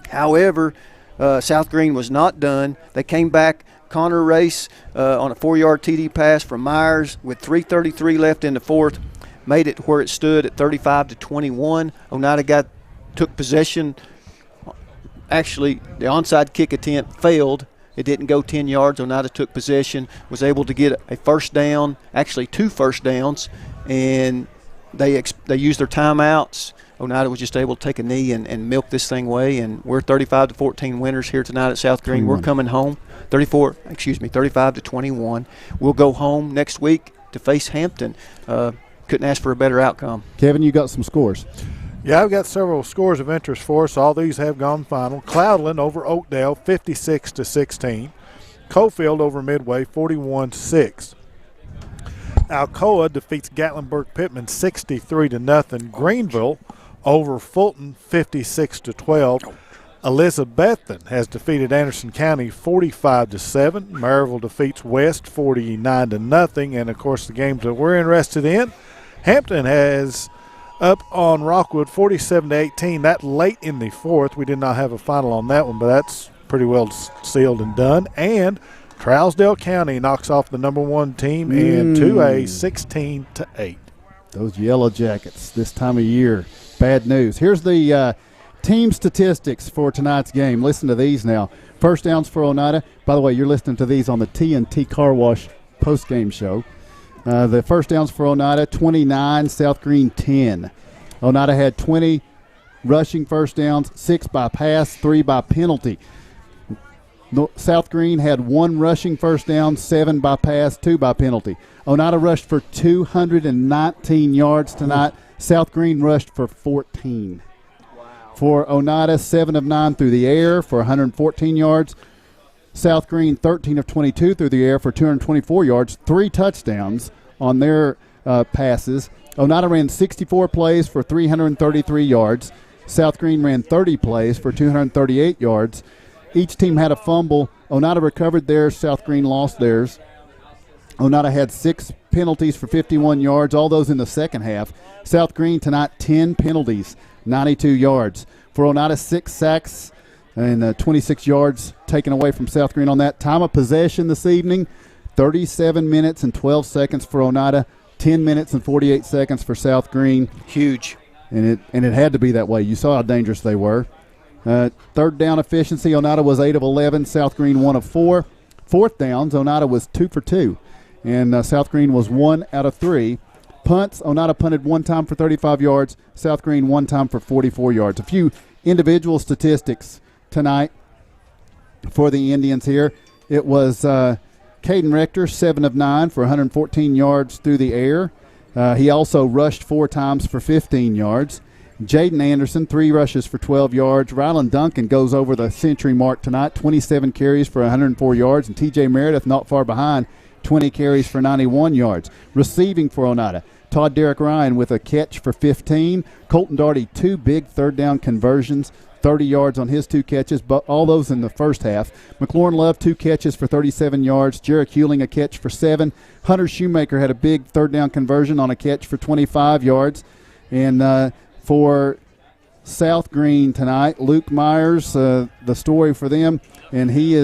S7: However, South Greene was not done. They came back. Connor Race on a 4-yard TD pass from Myers with 3:33 left in the fourth, made it where it stood at 35-21. Oneida took possession. Actually, the onside kick attempt failed. It didn't go 10 yards. Oneida took possession, was able to get a first down, actually 2 first downs, and they used their timeouts. Oneida was just able to take a knee and milk this thing away, and we're 35-14 winners here tonight at South Greene. We're coming home 35-21. We'll go home next week to face Hampton. Couldn't ask for a better outcome.
S4: Kevin, you got some scores.
S5: Yeah, I've got several scores of interest for us. All these have gone final. Cloudland over Oakdale, 56-16. Cofield over Midway, 41-6. Alcoa defeats Gatlinburg-Pittman 63-0. Greeneville over Fulton 56-12. Elizabethton has defeated Anderson County 45-7. Maryville defeats West 49-0. And of course, the games that we're interested in, Hampton has up on Rockwood 47-18. That late in the fourth. We did not have a final on that one, but that's pretty well sealed and done. And Trousdale County knocks off the number 1 team in 2A 16-8.
S4: Those Yellow Jackets this time of year. Bad news. Here's the team statistics for tonight's game. Listen to these now. First downs for Oneida. By the way, you're listening to these on the T&T Car Wash post-game show. The first downs for Oneida, 29, South Greene 10. Oneida had 20 rushing first downs, 6 by pass, 3 by penalty. South Greene had 1 rushing first down, 7 by pass, 2 by penalty. Oneida rushed for 219 yards tonight. South Greene rushed for 14. Wow. For Oneida, 7 of 9 through the air for 114 yards. South Greene, 13 of 22 through the air for 224 yards, 3 touchdowns on their passes. Oneida ran 64 plays for 333 yards. South Greene ran 30 plays for 238 yards. Each team had a fumble. Oneida recovered theirs. South Greene lost theirs. Oneida had 6 penalties for 51 yards, all those in the second half. South Greene tonight, 10 penalties, 92 yards. For Oneida, 6 sacks and 26 yards taken away from South Greene on that. Time of possession this evening, 37 minutes and 12 seconds for Oneida, 10 minutes and 48 seconds for South Greene.
S7: Huge.
S4: And it had to be that way. You saw how dangerous they were. Third down efficiency, Oneida was 8 of 11, South Greene 1 of 4. Fourth downs, Oneida was 2 for 2. And South Greene was 1 out of 3. Punts, Oneida punted 1 time for 35 yards. South Greene 1 time for 44 yards. A few individual statistics tonight for the Indians here. It was Caden Rector, 7 of 9 for 114 yards through the air. He also rushed 4 times for 15 yards. Jaden Anderson, 3 rushes for 12 yards. Ryland Duncan goes over the century mark tonight, 27 carries for 104 yards. And T.J. Meredith not far behind, 20 carries for 91 yards. Receiving for Oneida, Todd Derrick Ryan with a catch for 15. Colton Darty, 2 big third down conversions, 30 yards on his 2 catches, but all those in the first half. McLaurin Love, 2 catches for 37 yards. Jarek Hewling, a catch for 7. Hunter Shoemaker had a big third down conversion on a catch for 25 yards. And for South Greene tonight. Luke Myers, the story for them, and he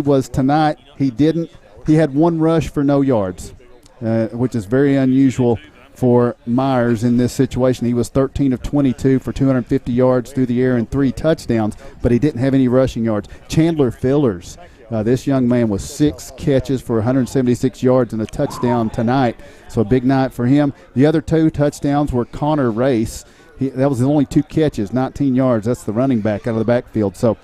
S4: was tonight. He had one rush for no yards, which is very unusual for Myers in this situation. He was 13 of 22 for 250 yards through the air and 3 touchdowns, but he didn't have any rushing yards. Chandler Fillers, this young man was 6 catches for 176 yards and a touchdown tonight, so a big night for him. The other 2 touchdowns were Connor Race. That was his only 2 catches, 19 yards. That's the running back out of the backfield. So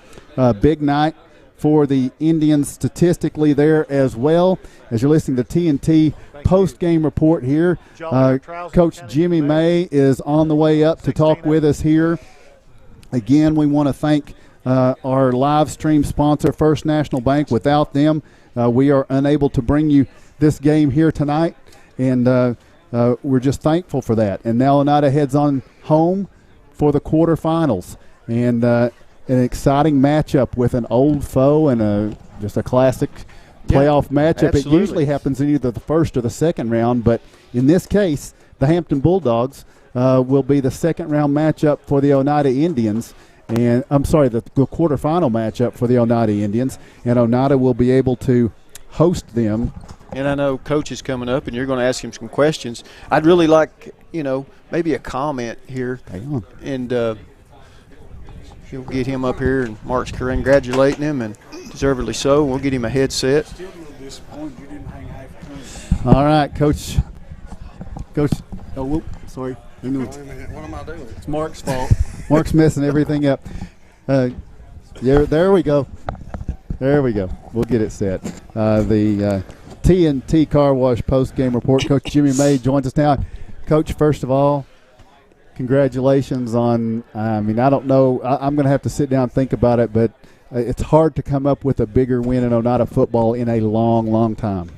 S4: big night for the Indians statistically there as well. As you're listening to TNT post-game report here, Coach Jimmy May is on the way up to talk with us here. Again, we want to thank our live stream sponsor, First National Bank. Without them, we are unable to bring you this game here tonight, and we're just thankful for that. And now Oneida heads on home for the quarterfinals, and an exciting matchup with an old foe and just a classic playoff matchup.
S7: Absolutely.
S4: It usually happens in either the first or the second round, but in this case, the Hampton Bulldogs will be the second round matchup for the Oneida Indians. And I'm sorry, the quarterfinal matchup for the Oneida Indians, and Oneida will be able to host them.
S7: And I know Coach is coming up, and you're going to ask him some questions. I'd really like, maybe a comment here.
S4: Hang on.
S7: And you'll get him up here, and Mark's congratulating him, and deservedly so. We'll get him a headset.
S4: All right, Coach. Oh, whoop, sorry.
S18: Wait a minute, what am I doing?
S4: It's Mark's fault. Mark's messing everything up. There we go. There we go. We'll get it set. The TNT Car Wash post-game report. Coach Jimmy May joins us now. Coach, first of all, congratulations on, I don't know. I'm going to have to sit down and think about it, but it's hard to come up with a bigger win in Oneida football in a long, long time.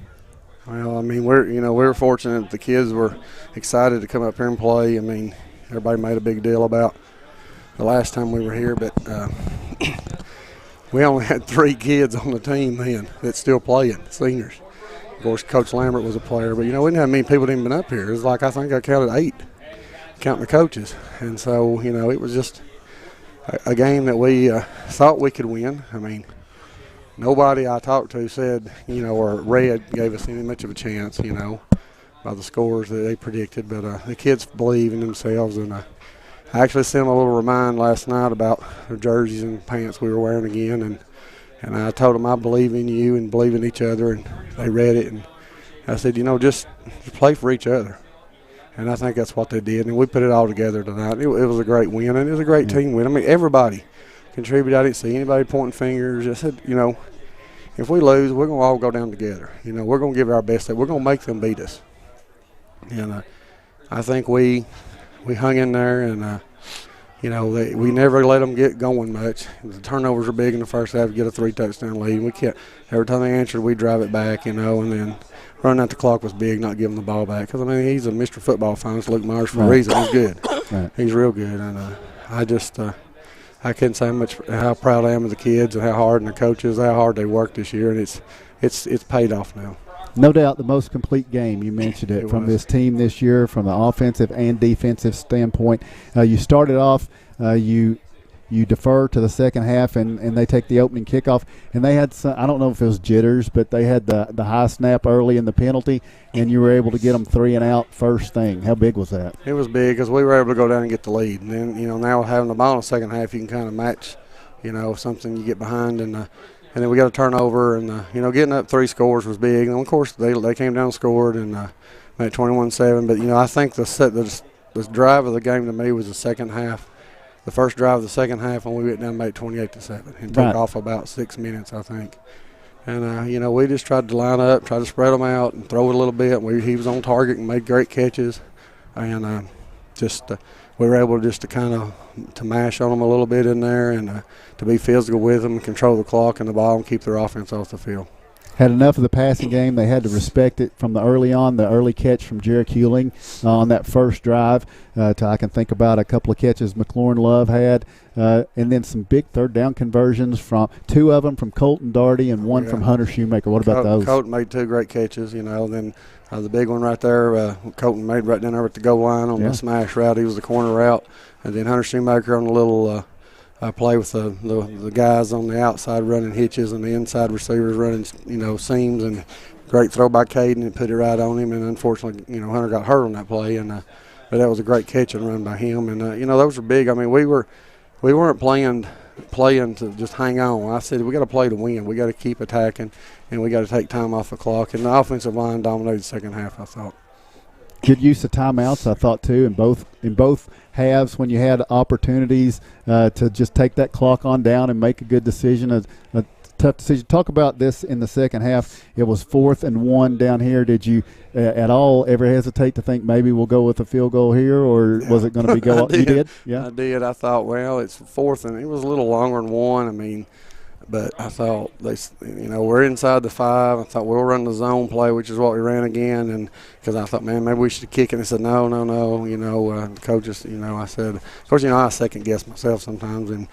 S18: Well, we're fortunate. The kids were excited to come up here and play. Everybody made a big deal about the last time we were here, but we only had 3 kids on the team then that's still playing, seniors. Of course, Coach Lambert was a player, but we didn't have many people that even been up here. It was like, I think I counted 8, counting the coaches. And so, it was just a game that we thought we could win. Nobody I talked to said, or read gave us any much of a chance, by the scores that they predicted. But the kids believe in themselves, and I actually sent them a little remind last night about the jerseys and pants we were wearing again, and I told them I believe in you and believe in each other, and they read it, and I said, just play for each other. And I think that's what they did, and we put it all together tonight. It was a great win, and it was a great team win. Everybody contributed. I didn't see anybody pointing fingers. I said, if we lose, we're going to all go down together. We're going to give our best. We're going to make them beat us. And I think we hung in there, and we never let them get going much. The turnovers were big in the first half to get a 3-touchdown lead. We kept, every time they answered, we drive it back, and then running out the clock was big, not giving the ball back. Because, he's a Mr. Football finalist, Luke Myers, for a reason. He's good.
S4: Right.
S18: He's real good. And I couldn't say how proud I am of the kids and how hard, and the coaches, how hard they worked this year, and it's paid off now.
S4: No doubt the most complete game, you mentioned it from this team this year from the offensive and defensive standpoint. You started off, you defer to the second half, and they take the opening kickoff. And they had some, I don't know if it was jitters, but they had the high snap early in the penalty, and you were able to get them 3 and out first thing. How big was that?
S18: It was big because we were able to go down and get the lead. And then, now having the ball in the second half, you can kind of match, something you get behind. And then we got a turnover, and, getting up 3 scores was big. And, of course, they came down and scored and made 21-7. But, I think the drive of the game to me was the second half. The first drive of the second half when we went down and made 28-7 and took off about 6 minutes, I think. And, we just tried to line up, tried to spread them out and throw it a little bit. He was on target and made great catches. And we were able just to kind of to mash on them a little bit in there and to be physical with them and control the clock and the ball and keep their offense off the field.
S4: had enough of the passing game. They had to respect it from the early catch from Jarek Hewling on that first drive. I can think about a couple of catches McLaurin Love had, and then some big third down conversions from two of them from Colton Darty and one from Hunter Shoemaker. What about those?
S18: Colton made two great catches, then the big one right there, Colton made right down there at the goal line on the smash route. He was the corner route. And then Hunter Shoemaker on the little play with the guys on the outside running hitches and the inside receivers running, seams, and great throw by Caden and put it right on him. And unfortunately, Hunter got hurt on that play, but that was a great catch and run by him. And those were big. I mean, we weren't playing to just hang on. I said we got to play to win. We got to keep attacking, and we got to take time off the clock. And the offensive line dominated the second half, I thought.
S4: Good use of timeouts, I thought, too, in both halves when you had opportunities to just take that clock on down and make a good decision, a tough decision. Talk about this in the second half. It was 4th and 1 down here. Did you at all ever hesitate to think maybe we'll go with a field goal here, or was it going to be go? You did? Yeah,
S18: I did. I thought, well, it's 4th, and it was a little longer than 1. I mean, but I thought we're inside the 5. I thought we'll run the zone play, which is what we ran again, and because I thought, man, maybe we should kick it. And they said, no. The coaches, I said, of course, I second guess myself sometimes, and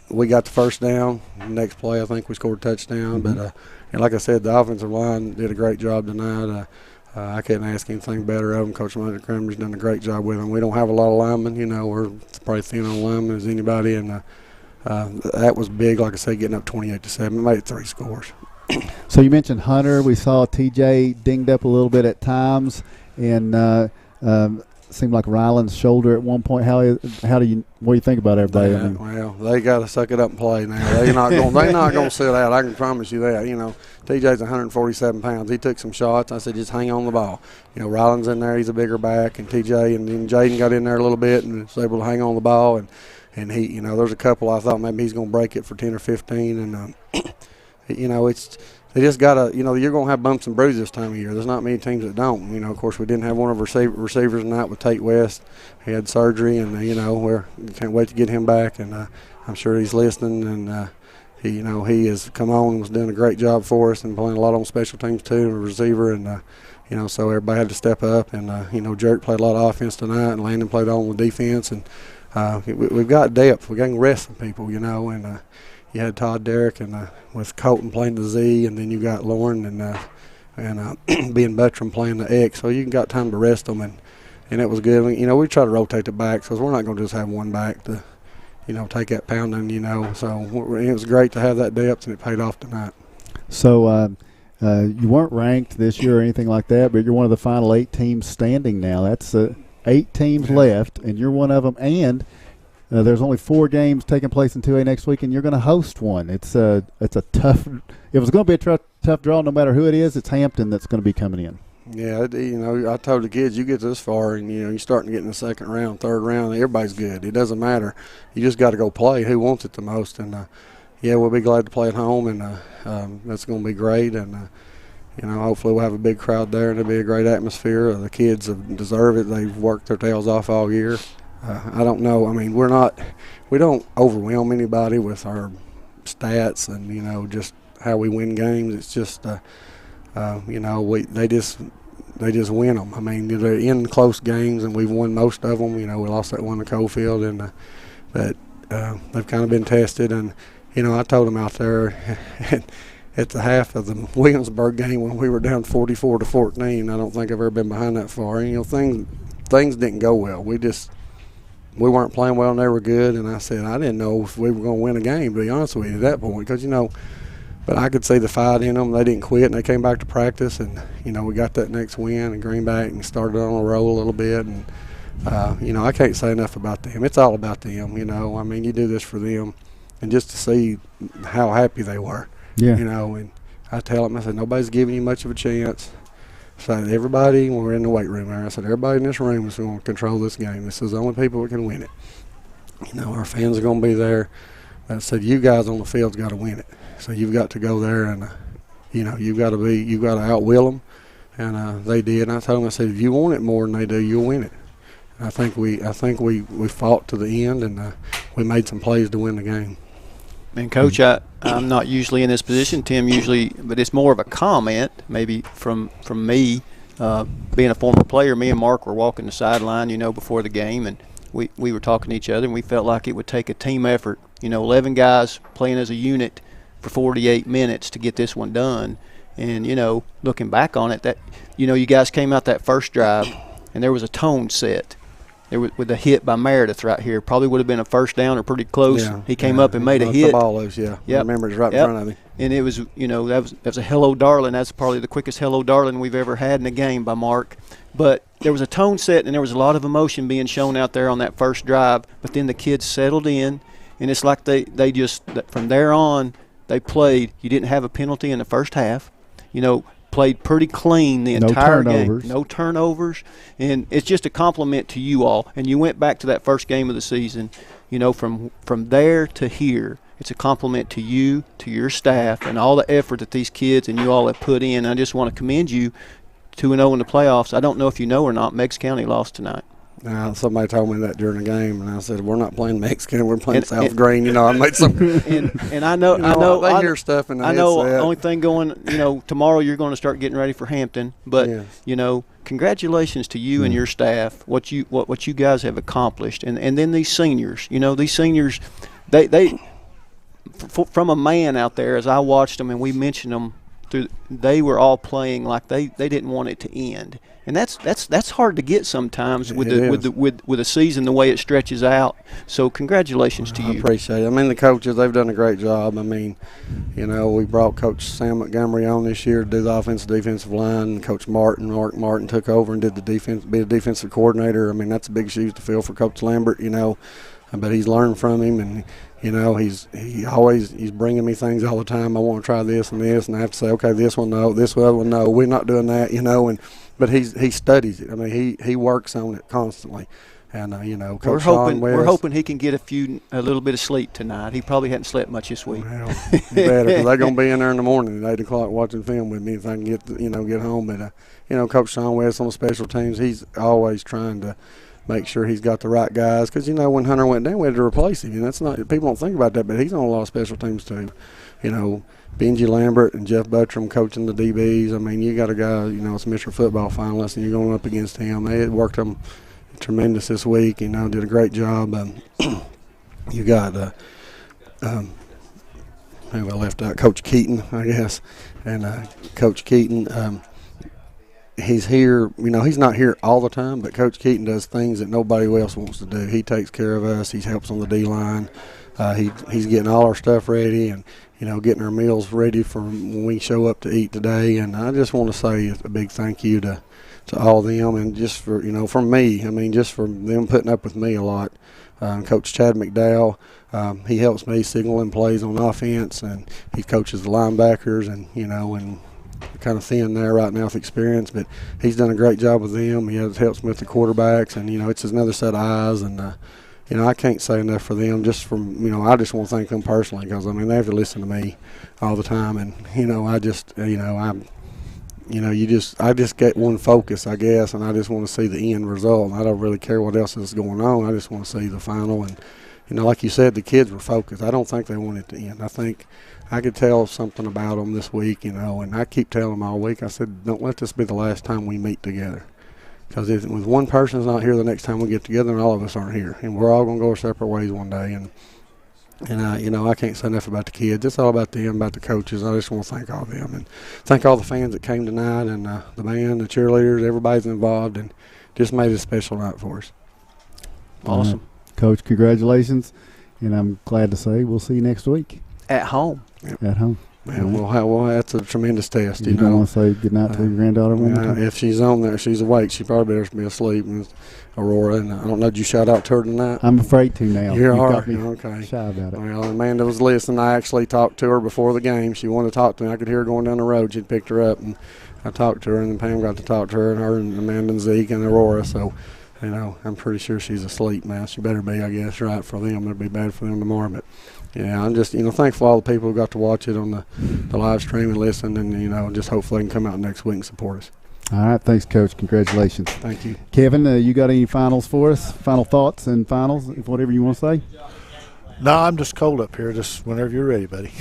S18: we got the first down. The next play, I think we scored a touchdown. Mm-hmm. But and like I said, the offensive line did a great job tonight. I couldn't ask anything better of them. Coach Montgomery's done a great job with them. We don't have a lot of linemen. We're probably thin on linemen as anybody, and that was big, like I said, getting up 28-7. It made it 3 scores.
S4: So you mentioned Hunter. We saw TJ dinged up a little bit at times, and seemed like Ryland's shoulder at one point. What do you think about everybody?
S18: Well, they got to suck it up and play now. They're not going to sit out. I can promise you that. TJ's 147 pounds. He took some shots. I said, just hang on the ball. Ryland's in there. He's a bigger back, and TJ and then Jaden got in there a little bit and was able to hang on the ball. And he, there's a couple I thought maybe he's going to break it for 10 or 15. And, they just got to, you're going to have bumps and bruises this time of year. There's not many teams that don't. Of course, we didn't have one of our receivers tonight with Tate West. He had surgery, and, we can't wait to get him back. And I'm sure he's listening. And, he has come on and was doing a great job for us and playing a lot on special teams, too, and a receiver. And, so everybody had to step up. And, Jerk played a lot of offense tonight, and Landon played on with defense. And, we've got depth. We can rest some people, and you had Todd Derrick and with Colton playing the Z, and then you got Lauren and being Buttram playing the X. So you got time to rest them, and it was good. We try to rotate the backs because we're not going to just have one back to, take that pounding, So it was great to have that depth, and it paid off tonight.
S4: So you weren't ranked this year or anything like that, but you're one of the final 8 teams standing now. That's 8 teams left, and you're one of them. And there's only 4 games taking place in 2A next week, and you're going to host one. It's a tough. It was going to be a tough draw, no matter who it is. It's Hampton that's going to be coming in.
S18: Yeah, I told the kids, you get this far, and you're starting to get in the second round, third round. Everybody's good. It doesn't matter. You just got to go play. Who wants it the most? And we'll be glad to play at home, and that's going to be great. And hopefully we'll have a big crowd there, and it'll be a great atmosphere. The kids deserve it. They've worked their tails off all year. I don't know. I mean, we don't overwhelm anybody with our stats and just how we win games. It's just they just win them. I mean, they're in close games, and we've won most of them. We lost that one to Cofield, and but they've kind of been tested. And I told them out there at the half of the Williamsburg game when we were down 44-14. I don't think I've ever been behind that far. Things didn't go well. We weren't playing well, and they were good. And I said, I didn't know if we were going to win a game, to be honest with you, at that point. Because, but I could see the fight in them. They didn't quit, and they came back to practice. And, we got that next win and Greenback and started on a roll a little bit. And, I can't say enough about them. It's all about them, I mean, you do this for them. And just to see how happy they were, And I tell them, I said, nobody's giving you much of a chance. So everybody, when we're in the weight room there, I said, everybody in this room is going to control this game. This is the only people that can win it. Our fans are going to be there. I said, you guys on the field's got to win it. So you've got to go there and, you've got to outwill them. And they did. And I told them, I said, if you want it more than they do, you'll win it. And I think we fought to the end, and we made some plays to win the game.
S7: And Coach, I'm not usually in this position. Tim usually, but it's more of a comment maybe from me. Being a former player, me and Mark were walking the sideline, before the game, and we were talking to each other, and we felt like it would take a team effort. 11 guys playing as a unit for 48 minutes to get this one done. And, looking back on it, that, you guys came out that first drive, and there was a tone set. There was, with a hit by Meredith right here, probably would have been a first down or pretty close. Yeah, he came up and made a hit.
S18: The ball loose, yeah. Yep. I remember it's right in front of me.
S7: And it was, that was a hello darling. That's probably the quickest hello darling we've ever had in a game by Mark. But there was a tone set, and there was a lot of emotion being shown out there on that first drive. But then the kids settled in, and it's like they just, from there on, they played. You didn't have a penalty in the first half. Played pretty clean the entire game. No turnovers. And it's just a compliment to you all. And you went back to that first game of the season, from there to here. It's a compliment to you, to your staff, and all the effort that these kids and you all have put in. I just want to commend you 2-0 in the playoffs. I don't know if you know or not, Meigs County lost tonight.
S18: Somebody told me that during the game, and I said, "We're not playing Mexican. We're playing South Greene." I made some.
S7: and I know.
S18: They hear stuff, and
S7: I know. The only thing going, tomorrow you're going to start getting ready for Hampton. But congratulations to you and your staff. What you guys have accomplished, and then these seniors. These seniors, they from a man out there, as I watched them, and we mentioned them. They were all playing like they didn't want it to end. And that's hard to get sometimes with a season the way it stretches out. So congratulations to you.
S18: I appreciate it. The coaches, they've done a great job. We brought Coach Sam Montgomery on this year to do the defensive line. And Coach Mark Martin took over and did the defense, be a defensive coordinator. That's a big shoes to fill for Coach Lambert. But he's learned from him, and he's bringing me things all the time. I want to try this, and I have to say, okay, this one no, this other one no. We're not doing that, But he studies it. He works on it constantly, and Coach
S7: we're hoping he can get a little bit of sleep tonight. He probably hadn't slept much this week.
S18: Well, better, because they're gonna be in there in the morning at 8 o'clock watching film with me if I can get home. But Coach Sean West on the special teams, he's always trying to make sure he's got the right guys, because when Hunter went down, we had to replace him. That's not, people don't think about that, but he's on a lot of special teams too. Benji Lambert and Jeff Buttram coaching the DBs. You got a guy, it's Mr. Football finalist, and you're going up against him. They had worked him tremendous this week. Did a great job. You got who I left out, Coach Keaton, I guess, and Coach Keaton. He's here, he's not here all the time, but Coach Keaton does things that nobody else wants to do. He takes care of us. He helps on the D-line. He's getting all our stuff ready and, getting our meals ready for when we show up to eat today. And I just want to say a big thank you to all of them, and just for, from me, just for them putting up with me a lot. Coach Chad McDowell, he helps me signaling plays on offense, and he coaches the linebackers, and, and kind of thin there right now with experience, but he's done a great job with them. He helps me with the quarterbacks, and it's another set of eyes, and I can't say enough for them. Just from I just want to thank them personally, because they have to listen to me all the time, and I just I just get one focus, I guess, and I just want to see the end result. I don't really care what else is going on. I just want to see the final, and like you said, the kids were focused. I don't think they want it to end. I think I could tell something about them this week, and I keep telling them all week. I said, don't let this be the last time we meet together, because if one person's not here the next time we get together, and all of us aren't here, and we're all going to go our separate ways one day. And I can't say enough about the kids. It's all about them, about the coaches. I just want to thank all of them, and thank all the fans that came tonight, and the band, the cheerleaders, everybody's involved, and just made it a special night for us.
S7: Awesome.
S4: Coach, congratulations, and I'm glad to say we'll see you next week.
S7: At home.
S4: Yep. At home.
S18: Man, well, that's a tremendous test.
S4: You don't want to say good night to your granddaughter one more time?
S18: If she's on there, she's awake. She probably better be asleep. And Aurora, and I don't know, did you shout out to her tonight?
S4: I'm afraid to now.
S18: You are?
S4: Got me
S18: okay.
S4: Shy about it.
S18: Well, Amanda was listening. I actually talked to her before the game. She wanted to talk to me. I could hear her going down the road. She'd picked her up, and I talked to her, and then Pam got to talk to her and Amanda and Zeke and Aurora. So, I'm pretty sure she's asleep now. She better be, I guess, right, for them. It'll be bad for them tomorrow, but yeah, I'm just, thankful for all the people who got to watch it on the live stream and listen, and, just hopefully they can come out next week and support us.
S4: All right. Thanks, Coach. Congratulations.
S18: Thank you.
S4: Kevin, you got any finals for us? Final thoughts and finals, whatever you want to say?
S5: No, I'm just cold up here. Just whenever you're ready, buddy.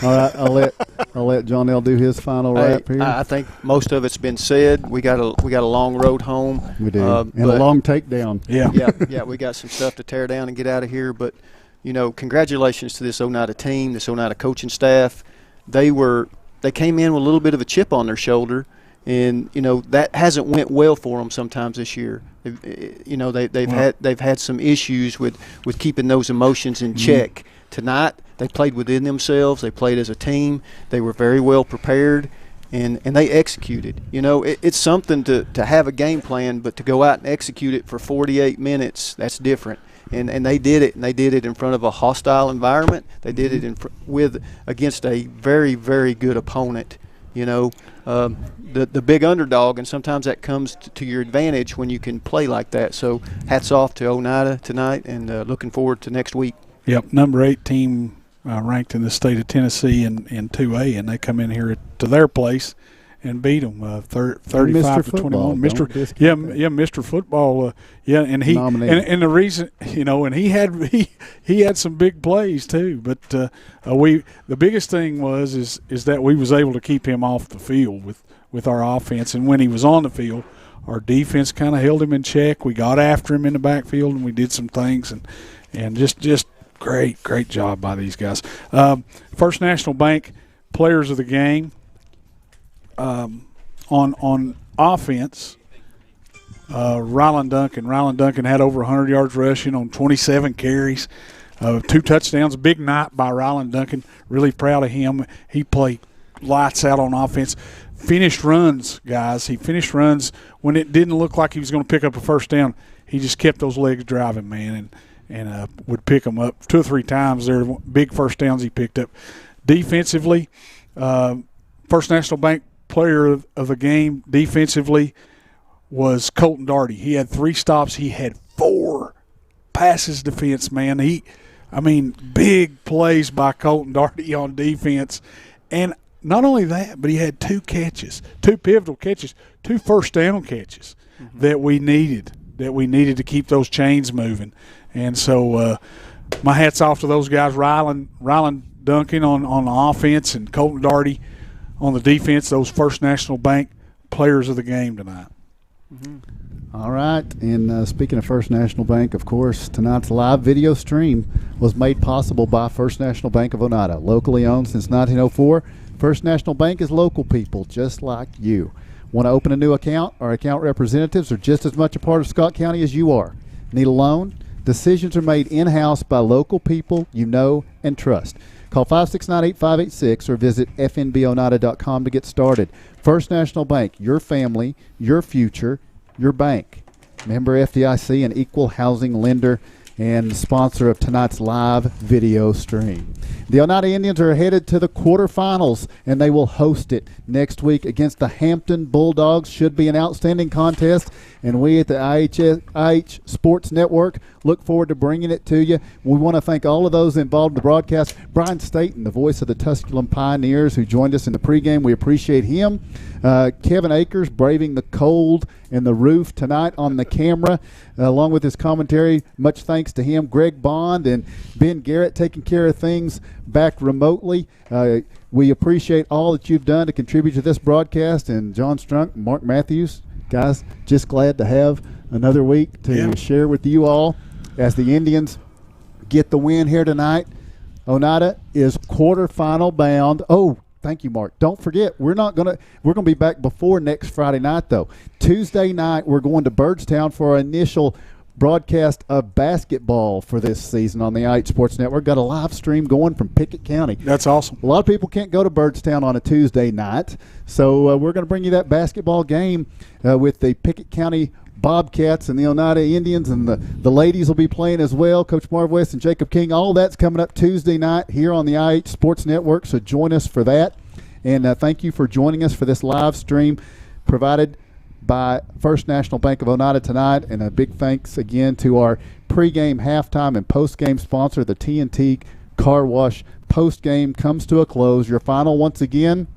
S4: All right, I'll let John L. do his final wrap here.
S7: I think most of it's been said. We got a long road home.
S4: We do, and a long takedown.
S7: Yeah. We got some stuff to tear down and get out of here. But congratulations to this Oneida team, this Oneida coaching staff. They came in with a little bit of a chip on their shoulder, and that hasn't went well for them sometimes this year. They've had some issues with keeping those emotions in check. Tonight they played within themselves. They played as a team. They were very well prepared, and they executed. It's something to have a game plan, but to go out and execute it for 48 minutes, that's different. And they did it, and they did it in front of a hostile environment. They did it against a very, very good opponent. The big underdog, and sometimes that comes to your advantage when you can play like that. So hats off to Oneida tonight, and looking forward to next week.
S6: Yep, number 8 team ranked in the state of Tennessee in 2A, and they come in here to their place and beat them 35 to 21. Mr. Football. And he and the reason and he had some big plays too. But the biggest thing is that we was able to keep him off the field with our offense, and when he was on the field, our defense kind of held him in check. We got after him in the backfield, and we did some things, and just great job by these guys. First National Bank players of the game. On offense, Ryland Duncan had over 100 yards rushing on 27 carries, 2 touchdowns. A big night by Ryland Duncan. Really proud of him. He played lights out on offense. Finished runs, guys. He finished runs when it didn't look like he was going to pick up a first down. He just kept those legs driving, man, and would pick them up 2 or 3 times. They're big first downs he picked up. Defensively, First National Bank player of the game defensively was Colton Darty. He had 3 stops. He had 4 passes defense, man. Big plays by Colton Darty on defense. And not only that, but he had 2 catches, 2 pivotal catches, 2 first down catches that we needed to keep those chains moving. And so my hat's off to those guys, Ryland Duncan on the offense and Colton Darty on the defense, those First National Bank players of the game tonight.
S4: All right, and speaking of First National Bank, of course, tonight's live video stream was made possible by First National Bank of Oneida. Locally owned since 1904, First National Bank is local people just like you. Want to open a new account? Our account representatives are just as much a part of Scott County as you are. Need a loan? Decisions are made in-house by local people you know and trust. Call 569-8586 or visit fnboneida.com to get started. First National Bank, your family, your future, your bank. Member FDIC, an equal housing lender and sponsor of tonight's live video stream. The Oneida Indians are headed to the quarterfinals, and they will host it next week against the Hampton Bulldogs. Should be an outstanding contest, and we at the IH Sports Network look forward to bringing it to you. We want to thank all of those involved in the broadcast. Brian Staten, the voice of the Tusculum Pioneers, who joined us in the pregame. We appreciate him. Kevin Akers braving the cold and the roof tonight on the camera, along with his commentary. Much thanks to him. Greg Bond and Ben Garrett taking care of things back remotely. We appreciate all that you've done to contribute to this broadcast. And John Strunk, Mark Matthews, guys, just glad to have another week to share with you all as the Indians get the win here tonight. Oneida is quarterfinal bound. Oh, thank you, Mark. Don't forget, we're gonna be back before next Friday night, though. Tuesday night, we're going to Byrdstown for our initial broadcast of basketball for this season on the IH Sports Network. Got a live stream going from Pickett County.
S6: That's awesome.
S4: A lot of people can't go to Byrdstown on a Tuesday night, so we're going to bring you that basketball game with the Pickett County Bobcats and the Oneida Indians, and the ladies will be playing as well. Coach Marv West and Jacob King. All that's coming up Tuesday night here on the IH Sports Network, so join us for that. And thank you for joining us for this live stream provided by First National Bank of Oneida tonight. And a big thanks again to our pregame, halftime, and postgame sponsor, the TNT Car Wash. Postgame comes to a close. Your final once again,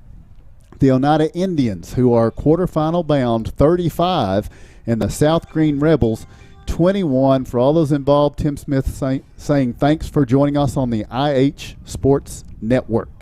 S4: the Oneida Indians, who are quarterfinal bound 35, and the South Greene Rebels 21. For all those involved, Tim Smith saying thanks for joining us on the IH Sports Network.